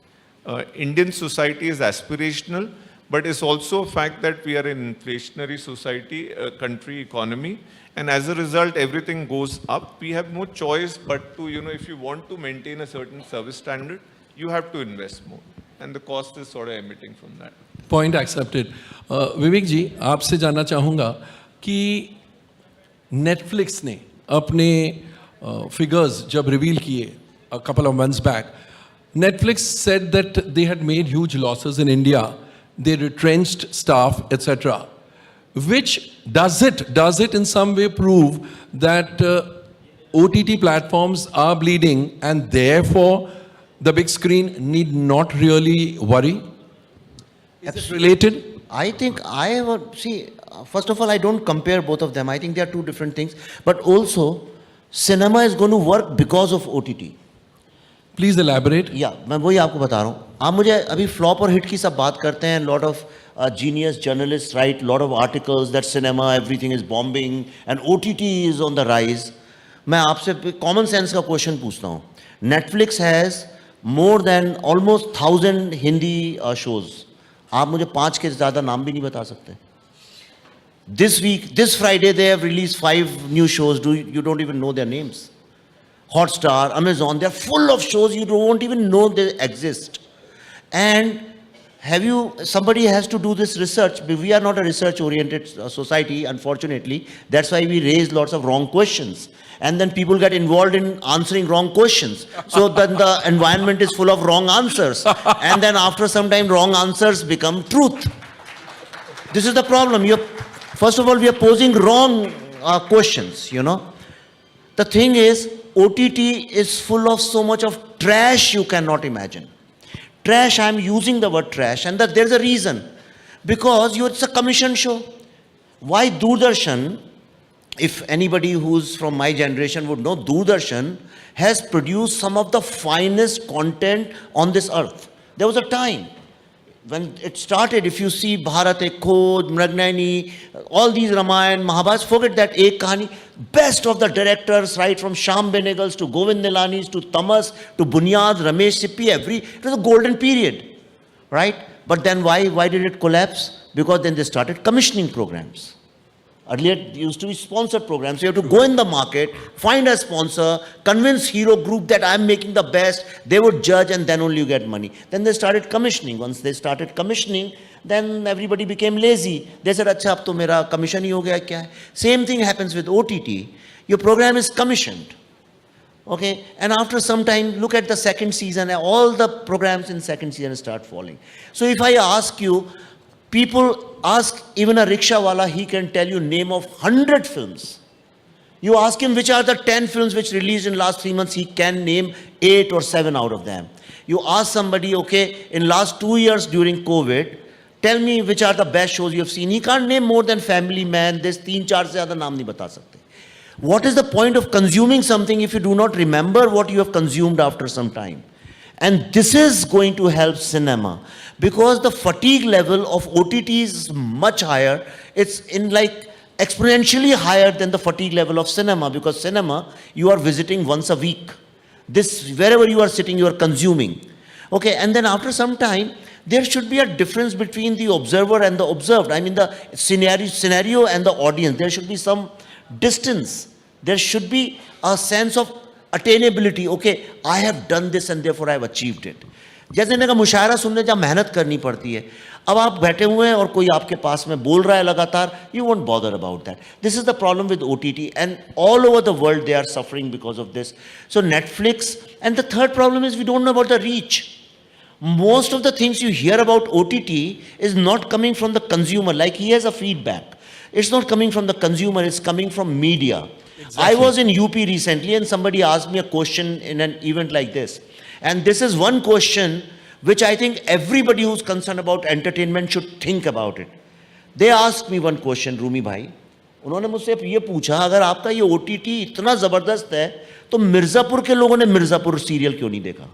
Speaker 15: Indian society is aspirational, but it's also a fact that we are an inflationary society, country, economy. And as a result, everything goes up. We have no choice but to, if you want to maintain a certain service standard, you have to invest more. And the cost is sort of emitting from that.
Speaker 12: Point accepted. विवेक जी, आपसे जानना चाहूँगा कि Netflix ने अपने figures जब reveal किए a couple of months back, Netflix said that they had made huge losses in India. They retrenched staff, etc. Which does it in some way prove that OTT platforms are bleeding and therefore the big screen need not really worry? Is it related?
Speaker 13: I think I would see, first of all, I don't compare both of them. I think they are two different things. But also, cinema is going to work because of OTT.
Speaker 12: Please elaborate.
Speaker 13: Yeah, मैं वही आपको बता रहा हूँ. आप मुझे अभी flop और hit की सब बात करते हैं. Lot of genius journalists write lot of articles that cinema, everything is bombing and OTT is on the rise. मैं आपसे common sense का question पूछता हूँ. Netflix has more than almost 1,000 Hindi shows. आप मुझे 5 के ज़्यादा नाम भी नहीं बता सकते. This Friday they have released 5 new shows. You don't even know their names. Hotstar, Amazon, they're full of shows you won't even know they exist. And somebody has to do this research. We are not a research-oriented society, unfortunately. That's why we raise lots of wrong questions. And then people get involved in answering wrong questions. So then the environment is full of wrong answers. And then after some time, wrong answers become truth. This is the problem. First of all, we are posing wrong questions, you know. The thing is, OTT is full of so much of trash you cannot imagine. Trash, I'm using the word trash, and there's a reason. Because it's a commission show. Why Doordarshan, if anybody who's from my generation would know, Doordarshan has produced some of the finest content on this earth. There was a time when it started, if you see Bharat Ek Khoj, Mragnani, all these Ramayan, Mahabharats, forget that Ek Kahani, best of the directors, right from Shyam Benegals to Govind Nilanis to Tamas to Bunyad, Ramesh Sippy, it was a golden period, right? But then why did it collapse? Because then they started commissioning programs. Earlier, it used to be sponsored programs. You have to go in the market, find a sponsor, convince Hero Group that I'm making the best. They would judge and then only you get money. Then they started commissioning. Once they started commissioning, then everybody became lazy. They said, "Acha, ab to mera commission hi ho gaya kya hai?" Same thing happens with OTT. Your program is commissioned. Okay, and after some time, look at the second season. All the programs in second season start falling. So if I ask you, people ask even a rickshaw wala, he can tell you name of 100 films. You ask him which are the 10 films which released in last 3 months, he can name 8 or 7 out of them. You ask somebody, okay, in last 2 years during COVID, tell me which are the best shows you have seen. He can't name more than Family Man, this 3-4 se zyada naam nahi bata sakte. What is the point of consuming something if you do not remember what you have consumed after some time? And this is going to help cinema because the fatigue level of OTT is much higher. It's in like exponentially higher than the fatigue level of cinema, because cinema, you are visiting once a week. This, wherever you are sitting, you are consuming. Okay, and then after some time, there should be a difference between the observer and the observed. I mean, the scenario and the audience, there should be some distance. There should be a sense of attainability. Okay, I have done this and therefore I have achieved it. जैसे मैंने कहा मुशायरा सुनने जब मेहनत करनी पड़ती है, अब आप बैठे हुए हैं और कोई आपके पास में बोल रहा है लगातार, you won't bother about that. This is the problem with OTT, and all over the world they are suffering because of this. So Netflix, and the third problem is we don't know about the reach. Most of the things you hear about OTT is not coming from the consumer, like he has a feedback. It's not coming from the consumer, it's coming from media. Exactly. I was in UP recently and somebody asked me a question in an event like this. And this is one question which I think everybody who's concerned about entertainment should think about it. They asked me one question, Rumi bhai. उन्होंने मुझसे ये पूछा, अगर आपका ये OTT इतना ज़बरदस्त है, तो मिर्ज़ापुर के लोगों ने मिर्ज़ापुर सीरियल क्यों नहीं देखा?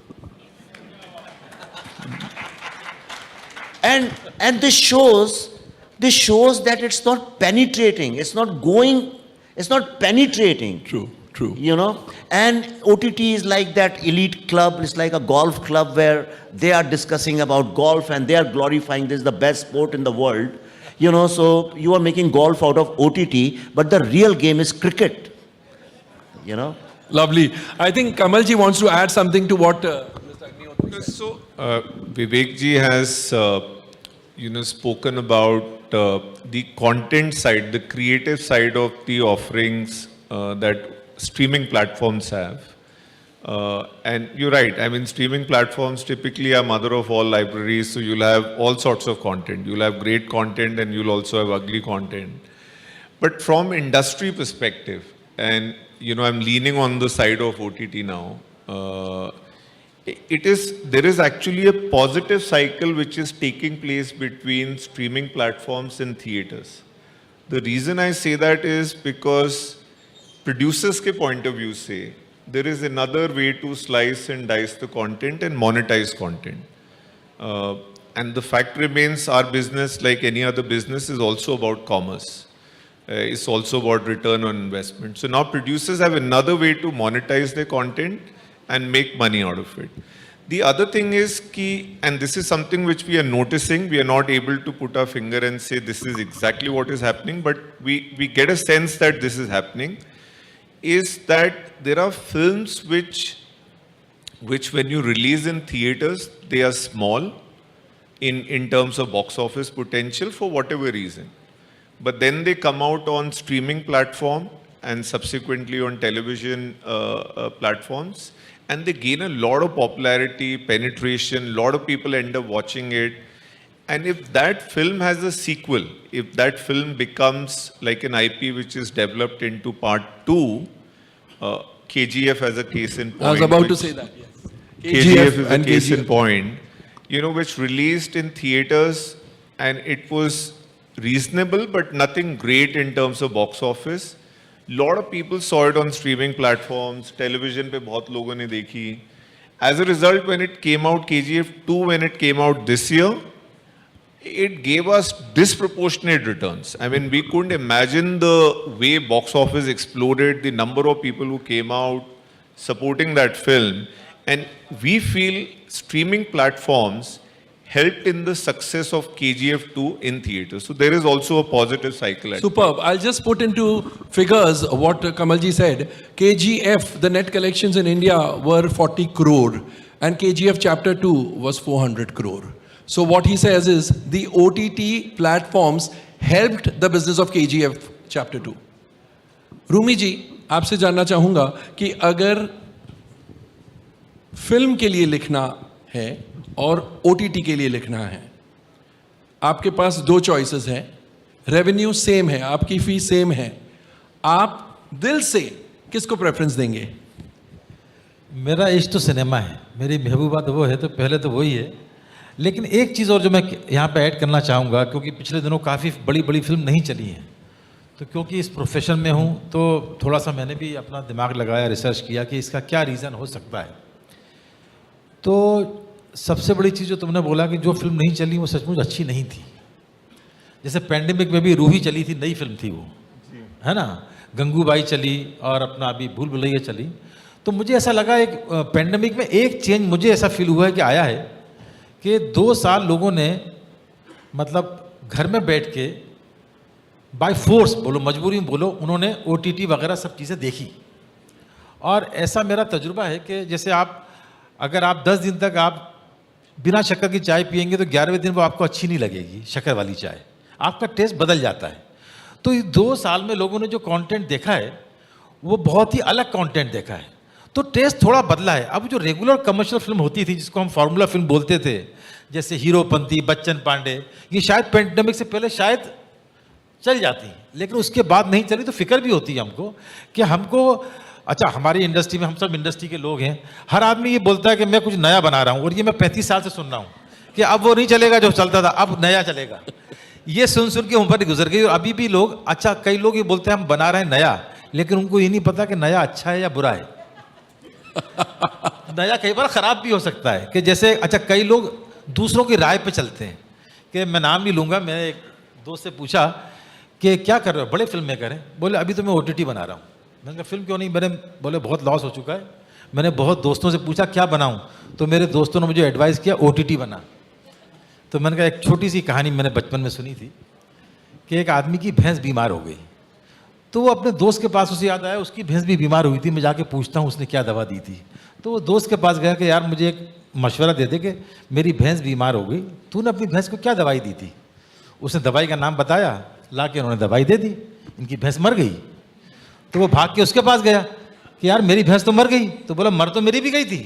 Speaker 13: And this shows that it's not penetrating, it's not going, it's not penetrating.
Speaker 12: True.
Speaker 13: You know, and OTT is like that elite club. It's like a golf club where they are discussing about golf and they are glorifying this is the best sport in the world. You know, so you are making golf out of OTT, but the real game is cricket. You know.
Speaker 12: Lovely. I think Kamalji wants to add something to what Mr. Agnihotri
Speaker 15: So, Vivek ji has, spoken about the content side, the creative side of the offerings that streaming platforms have. And you're right, I mean, streaming platforms typically are mother of all libraries, so you'll have all sorts of content. You'll have great content and you'll also have ugly content. But from industry perspective, and I'm leaning on the side of OTT now, there is actually a positive cycle which is taking place between streaming platforms and theaters. The reason I say that is because producers ke point of view say, there is another way to slice and dice the content and monetize content. And the fact remains, our business, like any other business, is also about commerce. It's also about return on investment. So now producers have another way to monetize their content and make money out of it. The other thing is, and this is something which we are noticing, we are not able to put our finger and say this is exactly what is happening, but we get a sense that this is happening, is that there are films which when you release in theaters, they are small in terms of box office potential for whatever reason. But then they come out on streaming platform and subsequently on television platforms, and they gain a lot of popularity, penetration, a lot of people end up watching it. And if that film has a sequel, if that film becomes like an IP which is developed into part 2, KGF as a case in point.
Speaker 12: I was about to say that, yes.
Speaker 15: KGF is a case in point, which released in theaters and it was reasonable but nothing great in terms of box office. Lot of people saw it on streaming platforms, television pe bahut logon ne dekhi. As a result, when it came out, KGF 2, when it came out this year, it gave us disproportionate returns. I mean, we couldn't imagine the way box office exploded, the number of people who came out supporting that film. And we feel streaming platforms helped in the success of KGF 2 in theaters. So there is also a positive cycle.
Speaker 12: Superb. I'll just put into figures what Kamalji said. KGF, the net collections in India were 40 crore and KGF Chapter 2 was 400 crore. So what he says is the OTT platforms helped the business of KGF Chapter 2. Rumi जी, आपसे जानना चाहूँगा कि अगर film के लिए लिखना है और OTT के लिए लिखना है, आपके पास दो चॉइसेस हैं, रेवेन्यू सेम है, आपकी फीस सेम है, आप दिल से किसको प्रेफरेंस देंगे?
Speaker 14: मेरा इष्ट तो सिनेमा है, मेरी महबूबा तो वो है, तो पहले तो वही है। लेकिन एक चीज़ और जो मैं यहाँ पे ऐड करना चाहूँगा, क्योंकि पिछले दिनों काफ़ी बड़ी बड़ी फिल्म नहीं चली हैं, तो क्योंकि इस प्रोफेशन में हूँ तो थोड़ा सा मैंने भी अपना दिमाग लगाया, रिसर्च किया कि इसका क्या रीज़न हो सकता है। तो सबसे बड़ी चीज़ जो तुमने बोला कि जो फिल्म नहीं चली वो सचमुच अच्छी नहीं थी। जैसे पैंडेमिक में भी रूही चली थी, नई फिल्म थी वो, है ना, गंगूबाई चली और अपना अभी भूल भुलैया चली। तो मुझे ऐसा लगा एक पैंडेमिक में एक चेंज मुझे ऐसा फील हुआ है कि आया है कि 2 साल लोगों ने मतलब घर में बैठ के बाय फोर्स बोलो, मजबूरी में बोलो, उन्होंने OTT वगैरह सब चीज़ें देखी। और ऐसा मेरा तजुर्बा है कि जैसे अगर आप 10 दिन तक आप बिना शक्कर की चाय पिएंगे तो 11वें दिन वो आपको अच्छी नहीं लगेगी, शक्कर वाली चाय, आपका टेस्ट बदल जाता है। तो इस 2 साल में लोगों ने जो कंटेंट देखा है वो बहुत ही अलग कंटेंट देखा है, तो टेस्ट थोड़ा बदला है। अब जो रेगुलर कमर्शियल फिल्म होती थी जिसको हम फार्मूला फिल्म बोलते थे, जैसे हीरोपंती, बच्चन पांडे, ये शायद पैंडेमिक से पहले शायद चल जाती, लेकिन उसके बाद नहीं चली। तो फिक्र भी होती है हमको कि हमको, अच्छा हमारी इंडस्ट्री में, हम सब इंडस्ट्री के लोग हैं, हर आदमी ये बोलता है कि मैं कुछ नया बना रहा हूँ, और ये मैं 35 साल से सुन रहा हूँ कि अब वो नहीं चलेगा जो चलता था, अब नया चलेगा। ये सुन के उम्र गुजर गई, और अभी भी लोग, अच्छा कई लोग ये बोलते हैं हम बना रहे हैं नया, लेकिन उनको ये नहीं पता कि नया अच्छा है या बुरा है। नया कई बार खराब भी हो सकता है, कि जैसे अच्छा कई लोग दूसरों की राय पे चलते हैं, कि मैं नाम नहीं लूँगा, मैंने एक दोस्त से पूछा कि क्या कर रहे हो, बड़े फिल्म मेकर हैं, बोले अभी तो मैं OTT बना रहा हूँ। मैंने कहा फिल्म क्यों नहीं बने, बोले बहुत लॉस हो चुका है। मैंने बहुत दोस्तों से पूछा क्या बनाऊँ, तो मेरे दोस्तों ने मुझे एडवाइस किया OTT बना। तो मैंने कहा एक छोटी सी कहानी मैंने बचपन में सुनी थी कि एक आदमी की भैंस बीमार हो गई, तो वो अपने दोस्त के पास, उसे याद आया उसकी भैंस भी बीमार हुई थी, मैं जाके पूछता हूँ उसने क्या दवा दी थी। तो वो दोस्त के पास गया कि यार मुझे एक मशवरा दे दे कि मेरी भैंस बीमार हो गई, तूने अपनी भैंस को क्या दवाई दी थी? उसने दवाई का नाम बताया, ला के उन्होंने दवाई दे दी, इनकी भैंस मर गई। तो वो भाग के उसके पास गया कि यार मेरी भैंस तो मर गई। तो बोला मर तो मेरी भी गई थी।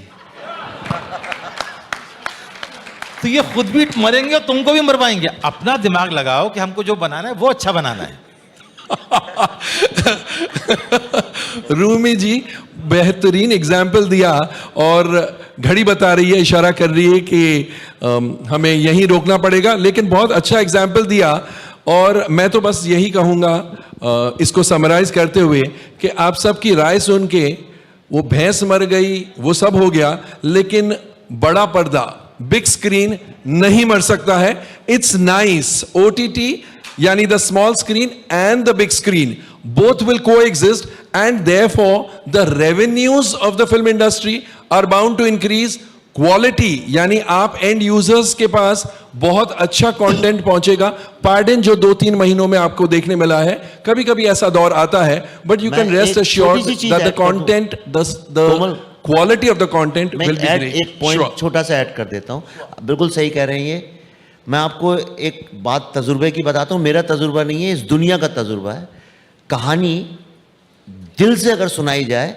Speaker 14: तो ये खुद भी मरेंगे और तुमको भी मरवाएंगे। अपना दिमाग लगाओ कि हमको जो बनाना है वो अच्छा बनाना है।
Speaker 12: रूमी जी बेहतरीन एग्जाम्पल दिया और घड़ी बता रही है, इशारा कर रही है कि हमें यहीं रोकना पड़ेगा, लेकिन बहुत अच्छा एग्जाम्पल दिया। और मैं तो बस यही कहूँगा इसको समराइज करते हुए कि आप सबकी राय सुन के वो भैंस मर गई, वो सब हो गया, लेकिन बड़ा पर्दा, बिग स्क्रीन नहीं मर सकता है। It's nice, OTT yani the small screen and the big screen both will coexist, and therefore the revenues of the film industry are bound to increase. Quality यानी आप एंड यूजर्स के पास बहुत अच्छा content पहुंचेगा। पार्डन जो 2-3 महीनों में आपको देखने मिला है, कभी कभी ऐसा दौर आता है, but you can rest assured that the content, the quality of the content will be great.
Speaker 13: एक पॉइंट छोटा सा ऐड कर देता हूं, बिल्कुल सही कह रहे हैं ये। मैं आपको एक बात तजुर्बे की बताता हूं, मेरा तजुर्बा नहीं है, इस दुनिया का तजुर्बा है। कहानी दिल से अगर सुनाई जाए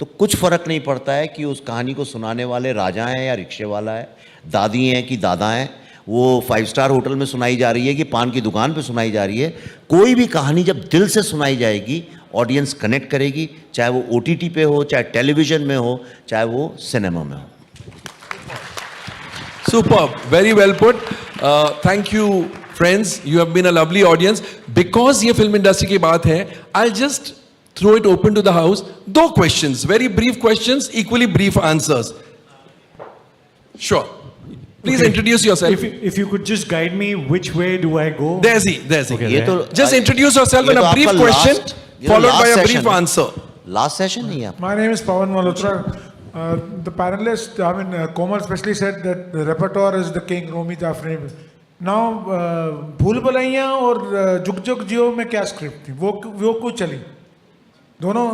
Speaker 13: तो कुछ फर्क नहीं पड़ता है कि उस कहानी को सुनाने वाले राजा हैं या रिक्शे वाला है, दादी हैं कि दादा हैं, वो 5 स्टार होटल में सुनाई जा रही है कि पान की दुकान पे सुनाई जा रही है। कोई भी कहानी जब दिल से सुनाई जाएगी, ऑडियंस कनेक्ट करेगी, चाहे वो OTT पे हो, चाहे टेलीविजन में हो, चाहे वो सिनेमा में हो।
Speaker 12: Superb, very well put. Thank you, friends. You have been a lovely audience. Because ये film industry की बात है, I'll just throw it open to the house. 2 questions, very brief questions, equally brief answers. Sure. Please introduce yourself.
Speaker 1: If you could just guide me, which way do I go?
Speaker 12: There's he.
Speaker 1: Okay,
Speaker 12: Just introduce yourself in a brief question, followed by a brief answer.
Speaker 13: Last session नहीं है।
Speaker 7: My name is Pawan Malhotra. The panelist, Komal especially said that the repertoire is the king, Romi Jafri. Now, भूल भुलैया और जुग जुग जियो में क्या script थी, वो कुछ चली दोनों।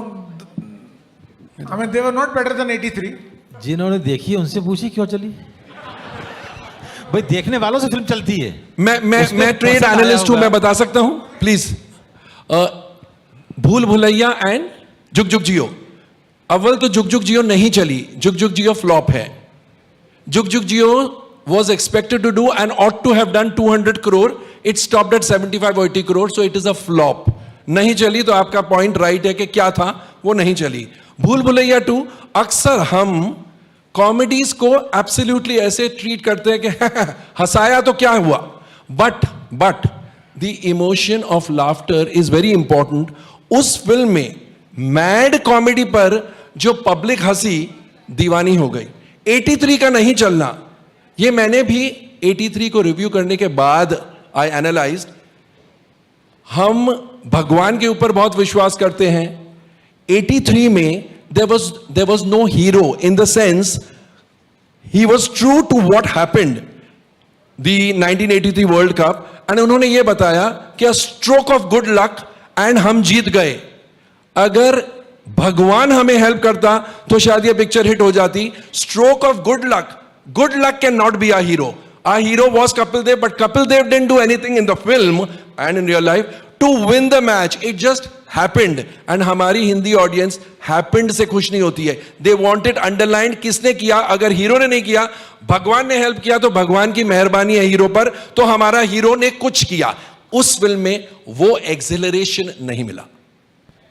Speaker 7: they were not better than 83.
Speaker 14: जिन्होंने देखी उनसे पूछी क्यों चली। भाई देखने वालों से फिल्म चलती है।
Speaker 12: मैं ट्रेड एनालिस्ट हूं, मैं बता सकता हूं, प्लीज। भूल भुलैया एंड जुग जुग जियो। अव्वल तो जुग जुग जियो नहीं चली, जुग जुग जियो फ्लॉप है। जुग जुग जियो was expected to do and ought to have done 200 crore. It stopped at 75 or 80 crore, so it is a flop. नहीं चली, तो आपका पॉइंट राइट है कि क्या था वो नहीं चली। भूल भुलैया 2, अक्सर हम कॉमेडीज को एब्सोल्युटली ऐसे ट्रीट करते हैं कि हंसाया तो क्या हुआ, but the emotion of laughter is very important. उस फिल्म में मैड कॉमेडी पर जो पब्लिक हंसी दीवानी हो गई। 83 का नहीं चलना, ये मैंने भी 83 को रिव्यू करने के बाद आई एनालाइज्ड। हम भगवान के ऊपर बहुत विश्वास करते हैं। 83 में there was no hero in the sense he was true to what happened, the 1983 World Cup, and उन्होंने ये बताया कि a stroke of good luck and हम जीत गए। अगर भगवान हमें हेल्प करता तो शायद ये पिक्चर हिट हो जाती। Stroke of good luck can not be our hero. Our hero was Kapil Dev, but Kapil Dev didn't do anything in the film and in real life to win the match. It just happened. And हमारी Hindi audience happened से खुश नहीं होती है। They want it underlined, किसने किया? अगर hero ने नहीं किया, भगवान ने हेल्प किया, तो भगवान की मेहरबानी है हीरो पर, तो हमारा हीरो ने कुछ किया। उस फिल्म में वो एक्सिलरेशन नहीं मिला।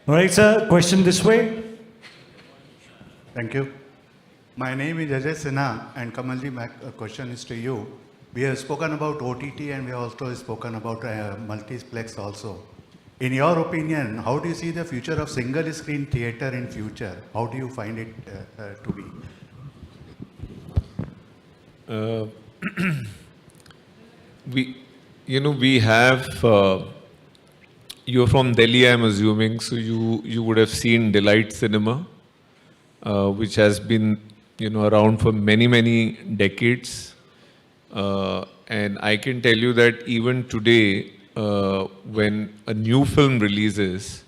Speaker 1: Right, sir. Question this way.
Speaker 17: Thank you. My name is Ajay Sinha, and Kamalji, my question is to you. We have spoken about OTT and we have also spoken about multiplex also. In your opinion, how do you see the future of single screen theatre in future? How do you find it to be?
Speaker 15: We have, you're from Delhi, I'm assuming, so you would have seen Delight Cinema, which has been, around for many decades. And I can tell you that even today, when a new film releases,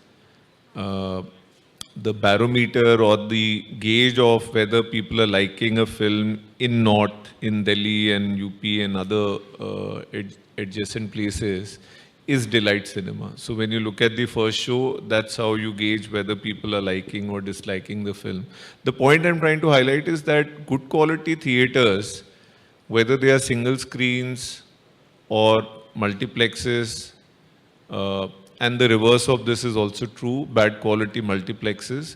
Speaker 15: the barometer or the gauge of whether people are liking a film in North, in Delhi and UP and other adjacent places is Delight Cinema. So when you look at the first show, that's how you gauge whether people are liking or disliking the film. The point I'm trying to highlight is that good quality theaters, whether they are single screens or multiplexes, and the reverse of this is also true, bad quality multiplexes,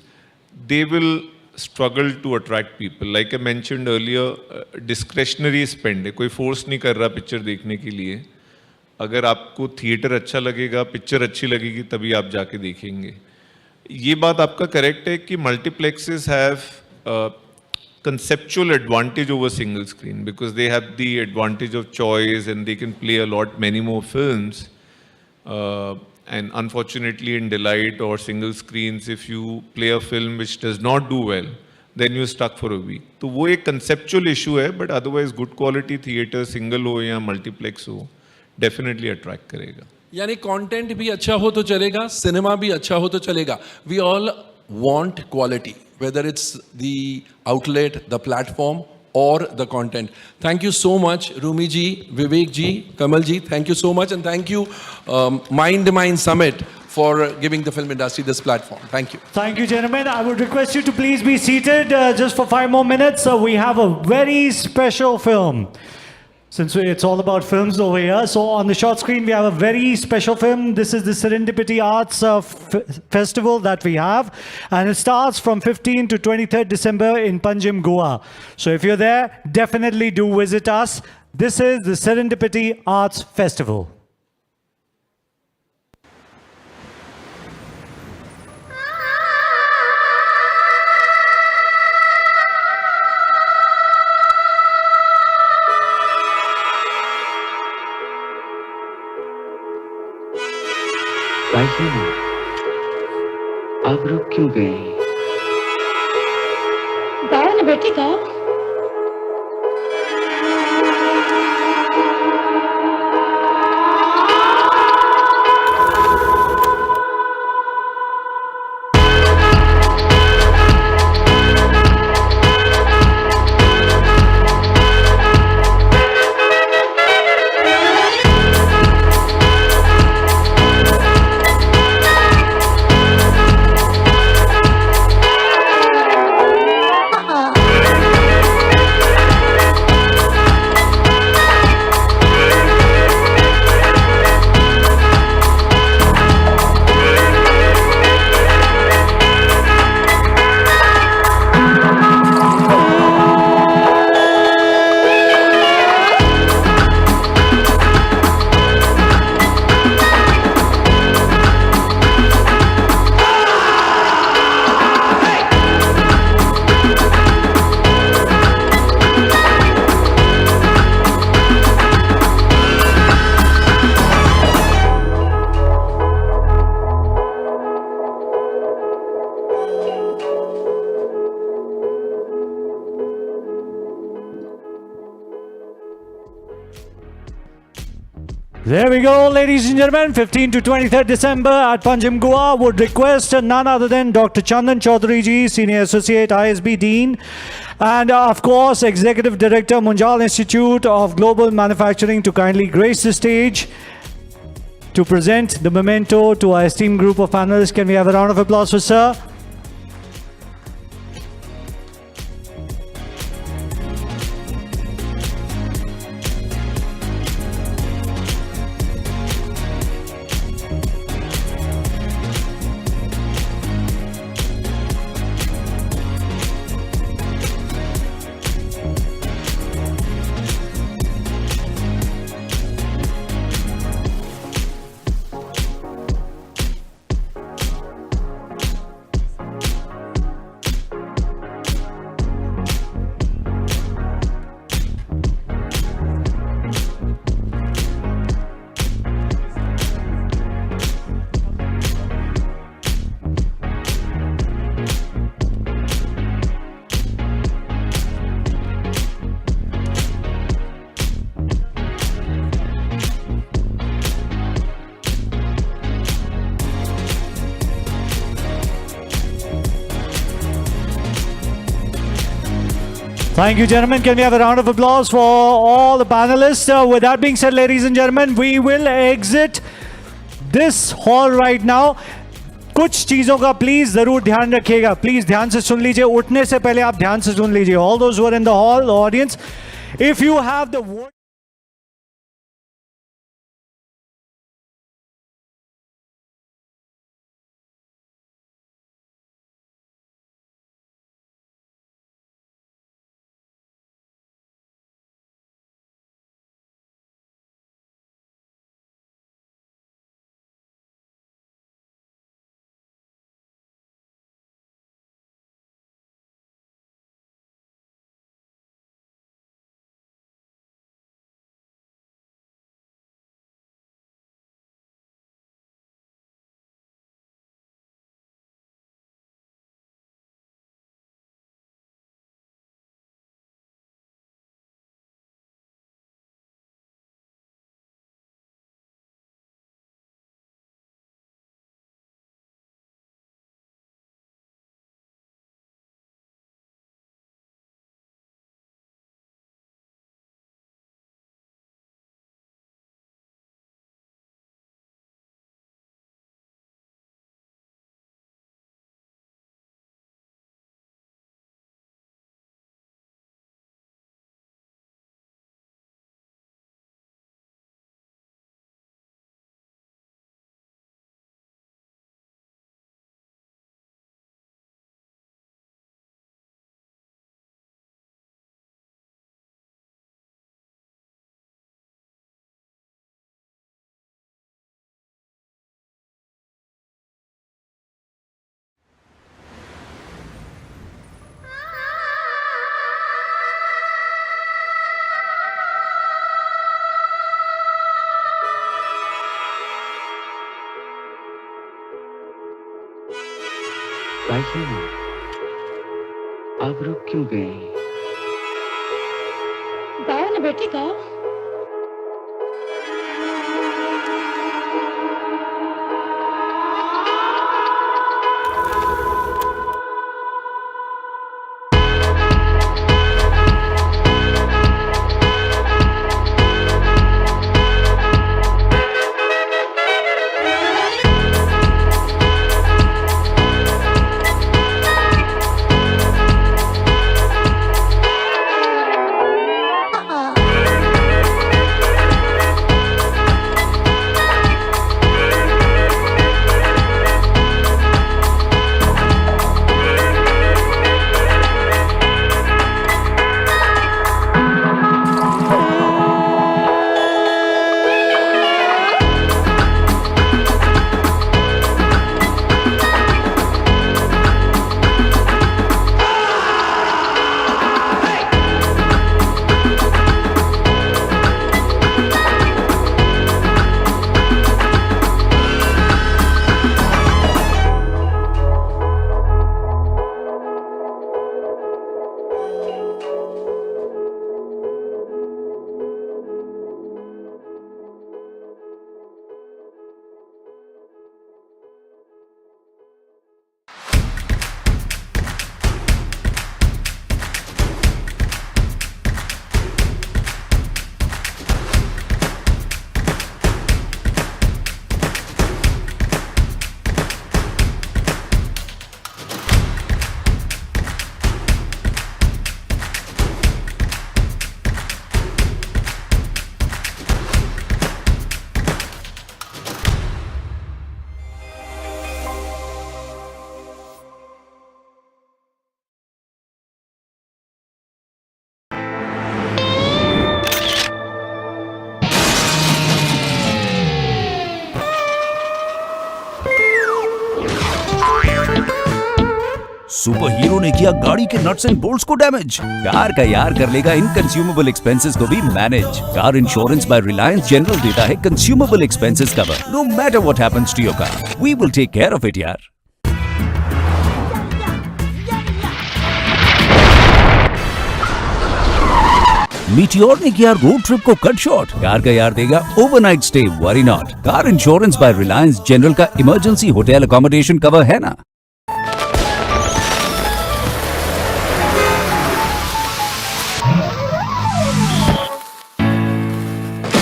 Speaker 15: they will struggle to attract people. Like I mentioned earlier, discretionary spend है, कोई force नहीं कर रहा picture देखने के लिए. अगर आपको थिएटर अच्छा लगेगा, पिक्चर अच्छी लगेगी, तभी आप जाके देखेंगे. ये बात आपका करेक्ट है कि multiplexes have conceptual advantage over single screen because they have the advantage of choice and they can play a lot many more films. And unfortunately in Delight or single screens, if you play a film which does not do well, then you're stuck for a week. तो वो एक conceptual issue है, but otherwise good quality theater, single हो या multiplex हो, definitely attract करेगा.
Speaker 12: यानी content भी अच्छा हो तो चलेगा, सिनेमा भी अच्छा हो तो चलेगा. We all want quality, whether it's the outlet, the platform, or the content. Thank you so much, Rumi ji, Vivek ji, Kamal ji. Thank you so much, and thank you, Mindmine Summit, for giving the film industry this platform. Thank you.
Speaker 1: Thank you, gentlemen. I would request you to please be seated just for 5 more minutes. We have a very special film. Since it's all about films over here, so on the short screen we have a very special film. This is the Serendipity Arts Festival that we have, and it starts from 15th to 23rd December in Panjim, Goa. So if you're there, definitely do visit us. This is the Serendipity Arts Festival.
Speaker 16: आप रुक क्यों गए?
Speaker 21: दादा ने बेटी का
Speaker 1: There we go, ladies and gentlemen. 15th to 23rd December at Panjim, Goa. Would request none other than Dr. Chandan Chaudhary ji, Senior Associate ISB Dean, and of course, Executive Director, Munjal Institute of Global Manufacturing, to kindly grace the stage to present the memento to our esteemed group of panelists. Can we have a round of applause for sir? Thank you, gentlemen. Can we have a round of applause for all the panelists? With that being said, ladies and gentlemen, we will exit this hall right now. कुछ चीजों का please जरूर ध्यान रखिएगा. Please ध्यान से सुन लीजिए. उठने से पहले आप ध्यान से सुन लीजिए. All those who are in the hall, audience, if you have the word
Speaker 16: भाई सुनो, आप रुक क्यों गए?
Speaker 21: गाओ ना बेटी गाओ.
Speaker 18: सुपर हीरो ने किया गाड़ी के नट्स एंड बोल्ट्स को डैमेज. कार का यार कर लेगा इनकंज्यूमेबल एक्सपेंसेस को भी manage. Car insurance by Reliance general देता है consumable expenses cover. No matter what happens to your car, we will take care of it यार. मीटियोर ने किया रोड ट्रिप को कट शॉर्ट. कार का यार देगा overnight stay, worry not. Car insurance by Reliance general का इमरजेंसी होटल अकोमोडेशन कवर है ना.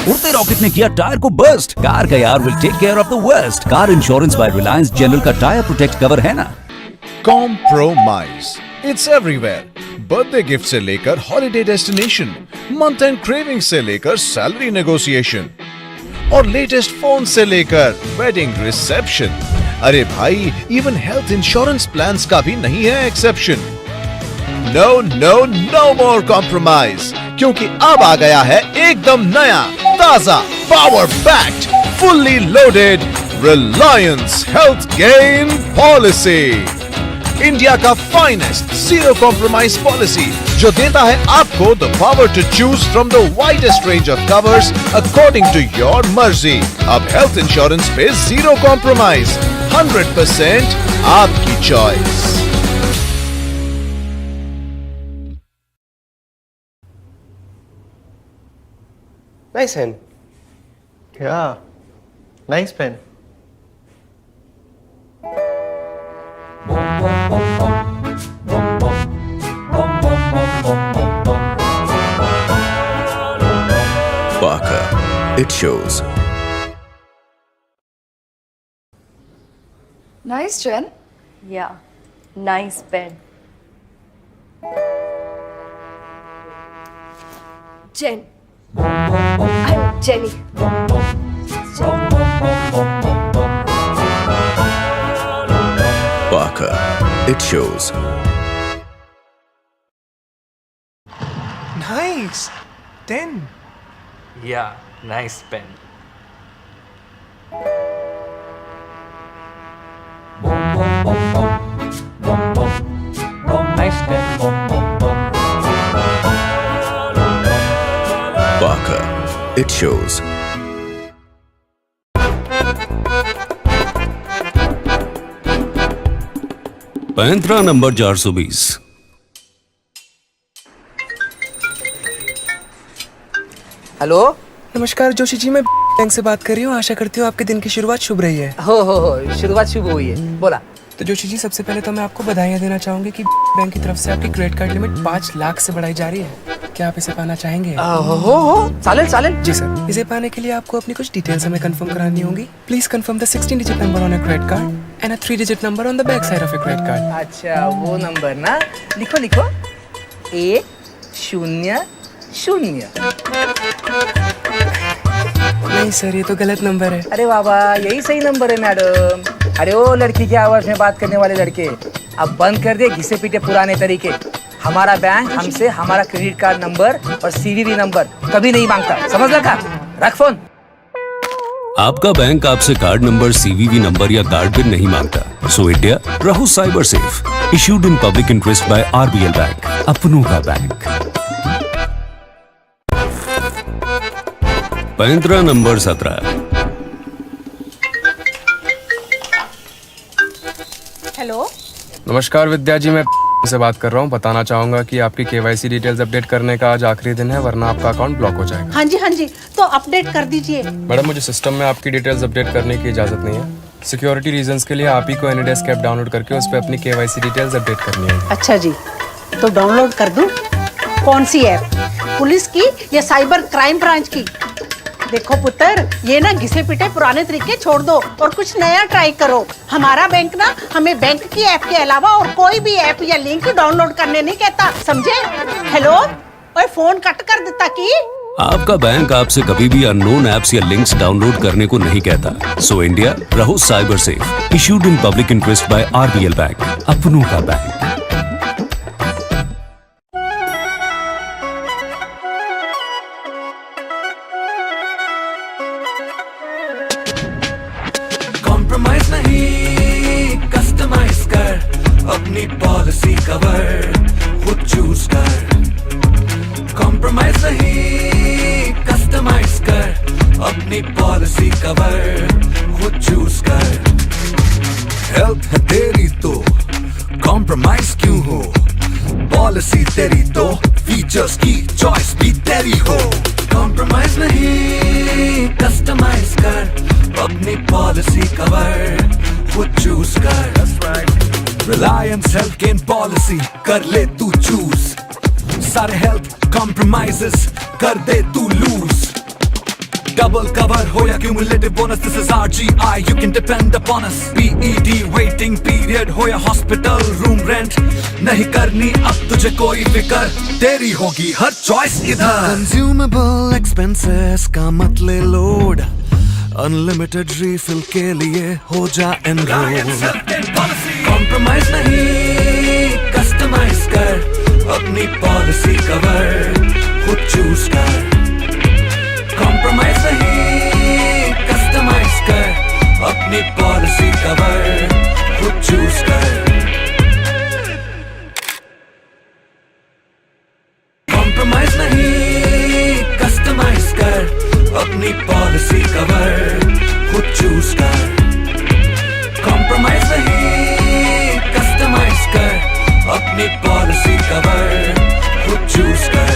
Speaker 18: उड़ते रॉकेट ने किया टायर को बर्स्ट। कार का यार will take care of the worst. Car insurance by Reliance general का टायर प्रोटेक्ट कवर है ना।
Speaker 9: Compromise. It's everywhere. Birthday gift से लेकर holiday destination, month end craving से लेकर सैलरी नेगोशिएशन और लेटेस्ट फोन से लेकर वेडिंग रिसेप्शन। अरे भाई, इवन हेल्थ इंश्योरेंस प्लान्स का भी नहीं है exception. No no no more compromise, क्योंकि अब आ गया है एकदम नया, ताजा, power packed, fully loaded Reliance health gain policy. India का फाइनेस्ट जीरो कॉम्प्रोमाइज पॉलिसी, जो देता है आपको the power to choose from the widest range of covers according to your मर्जी। अब हेल्थ इंश्योरेंस पे जीरो कॉम्प्रोमाइज, 100% आपकी choice.
Speaker 19: Nice pen. Yeah, nice pen.
Speaker 18: Parker, it shows.
Speaker 22: Nice, Jen. Yeah, nice pen. Jen. I'm Jenny.
Speaker 18: Parker, it shows.
Speaker 19: Nice. 10.
Speaker 23: Yeah, nice pen. Nice pen.
Speaker 18: Parker, it shows. पैंतरा number 420।
Speaker 20: Hello,
Speaker 19: नमस्कार जोशी जी, मैं bank से बात कर रही हूँ। आशा करती हूँ आपके दिन की शुरुआत शुभ रही है।
Speaker 20: हो शुरुआत शुभ हुई है, बोला।
Speaker 19: तो जोशी जी, सबसे पहले तो मैं आपको बधाइयाँ देना चाहूंगी कि बैंक की तरफ से आपकी क्रेडिट कार्ड लिमिट 5 लाख से बढ़ाई जा रही है। क्या आप इसे पाना चाहेंगे?
Speaker 20: हो चालेल चालेल।
Speaker 19: जी सर, इसे पाने के लिए आपको अपनी कुछ डिटेल्स हमें कंफर्म करानी होंगी। Please confirm the 16 digit number on your credit card and a 3 digit number on the back side of your credit card.
Speaker 20: अच्छा, वो नंबर ना, लिखो लिखो, 100।
Speaker 19: नहीं सर, ये तो गलत नंबर है।
Speaker 20: अरे बाबा, यही सही नंबर है मैडम। अरे ओ लड़की की आवाज में बात करने वाले लड़के, अब बंद कर दे घिसे पीटे पुराने तरीके। हमारा बैंक हमसे हमारा क्रेडिट कार्ड नंबर और सीवीवी नंबर कभी नहीं मांगता, समझ लगा? रख फोन।
Speaker 18: आपका बैंक आपसे कार्ड नंबर, सीवीवी नंबर या कार्ड पिन नहीं मांगता। सो इंडिया, रहो cyber safe. Issued in public interest by RBL bank, अपनों का बैंक। पैंतरा नंबर 17।
Speaker 21: हेलो,
Speaker 3: नमस्कार विद्या जी, मैं से बात कर रहा हूँ। बताना चाहूंगा कि आपकी केवाईसी डिटेल्स अपडेट करने का आज आखिरी दिन है, वरना आपका अकाउंट ब्लॉक हो जाएगा।
Speaker 21: हाँ जी, तो अपडेट कर दीजिए।
Speaker 3: मैडम, मुझे सिस्टम में आपकी डिटेल्स अपडेट करने की इजाजत नहीं है। सिक्योरिटी रीजंस के लिए आप ही को एनएडेस्क ऐप डाउनलोड करके उस पर अपनी केवाईसी डिटेल्स अपडेट करनी है।
Speaker 21: अच्छा जी, तो डाउनलोड कर दूं? कौन सी ऐप, पुलिस की या साइबर क्राइम ब्रांच की? देखो पुत्र, ये ना घिसे पिटे पुराने तरीके छोड़ दो और कुछ नया ट्राई करो। हमारा बैंक ना हमें बैंक की ऐप के अलावा और कोई भी ऐप या लिंक डाउनलोड करने नहीं कहता, समझे? हेलो, ओए फोन कट कर देता की?
Speaker 18: आपका बैंक आपसे कभी भी अननोन ऐप्स या लिंक्स डाउनलोड करने को नहीं कहता। सो इंडिया, रहो cyber safe. Issued in public interest by RBL bank, अपनों का बैंक।
Speaker 5: कॉम्प्रोमाइज नहीं, कस्टमाइज कर अपनी पॉलिसी कवर, खुद चूज कर। कॉम्प्रोमाइज नहीं, कस्टमाइज कर अपनी पॉलिसी कवर, खुद चूज कर। हेल्थ है तेरी तो कॉम्प्रोमाइज क्यों हो, पॉलिसी तेरी तो फीचर्स की चॉइस भी तेरी हो। कॉम्प्रोमाइज नहीं, कस्टमाइज कर अपनी पॉलिसी कवर, खुद चूज कर। रिलायंस हेल्थ गेन पॉलिसी कर ले तू चूज, सारे हेल्थ कॉम्प्रोमाइजेस कर दे तू लूज। Double cover हो या cumulative bonus, this is RGI, you can depend upon us. PED waiting period हो या hospital room rent, नहीं करनी अब तुझे कोई फिक्र, तेरी होगी हर choice इधर. Consumable expenses का मत ले load, unlimited refill के लिए हो जा enroll. Compromise नहीं, customize कर अपनी policy cover, खुद choose कर. Compromise नहीं, customize कर अपनी policy cover, खुद choose कर. Compromise नहीं, customize कर अपनी policy cover, खुद choose कर. Compromise नहीं, customize कर अपनी policy cover, खुद choose कर.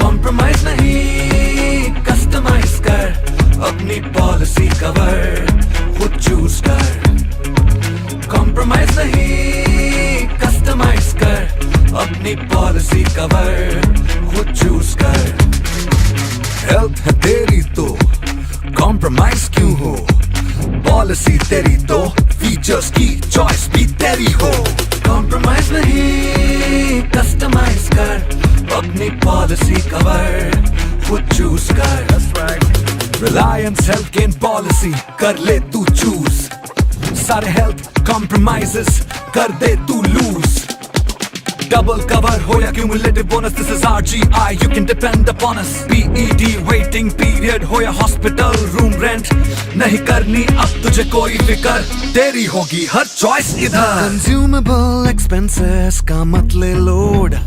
Speaker 5: Compromise नहीं, customize कर अपनी policy cover, खुद choose कर. Compromise नहीं, customize कर अपनी policy cover, खुद choose कर. Health है तेरी तो compromise क्यों हो? Policy तेरी तो features की choice भी तेरी हो. Compromise नहीं, customize कर अपनी policy cover, खुद choose कर. That's right. Reliance Health Gain Policy कर ले तू choose. सारे health compromises कर दे तू lose. Double cover हो या cumulative bonus, this is RGI, you can depend upon us. PED waiting period हो या hospital room rent, नहीं करनी अब तुझे कोई फिक्र, तेरी होगी हर choice इधर. Consumable expenses का मत ले load,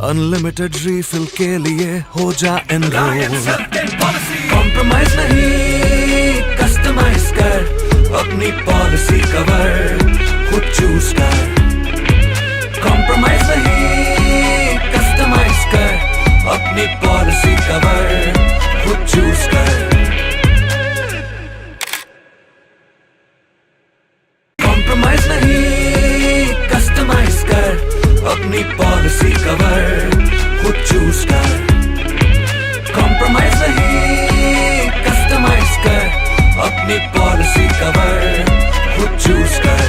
Speaker 5: unlimited refill के लिए हो जा enroll. Compromise नहीं, customize कर अपनी policy cover, खुद choose कर. Compromise नहीं, customize कर अपनी policy cover, खुद choose कर. Compromise नहीं, customize कर अपनी policy cover, खुद choose कर. Compromise नहीं, customize कर अपनी policy cover, खुद choose कर.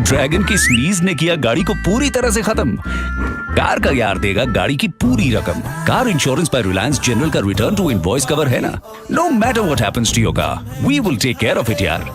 Speaker 18: ड्रैगन की स्नीज ने किया गाड़ी को पूरी तरह से खत्म. कार का यार देगा गाड़ी की पूरी रकम. Car insurance by Reliance general का रिटर्न टू इनवॉइस कवर है ना. No matter what happens to your car, we will take care of it यार.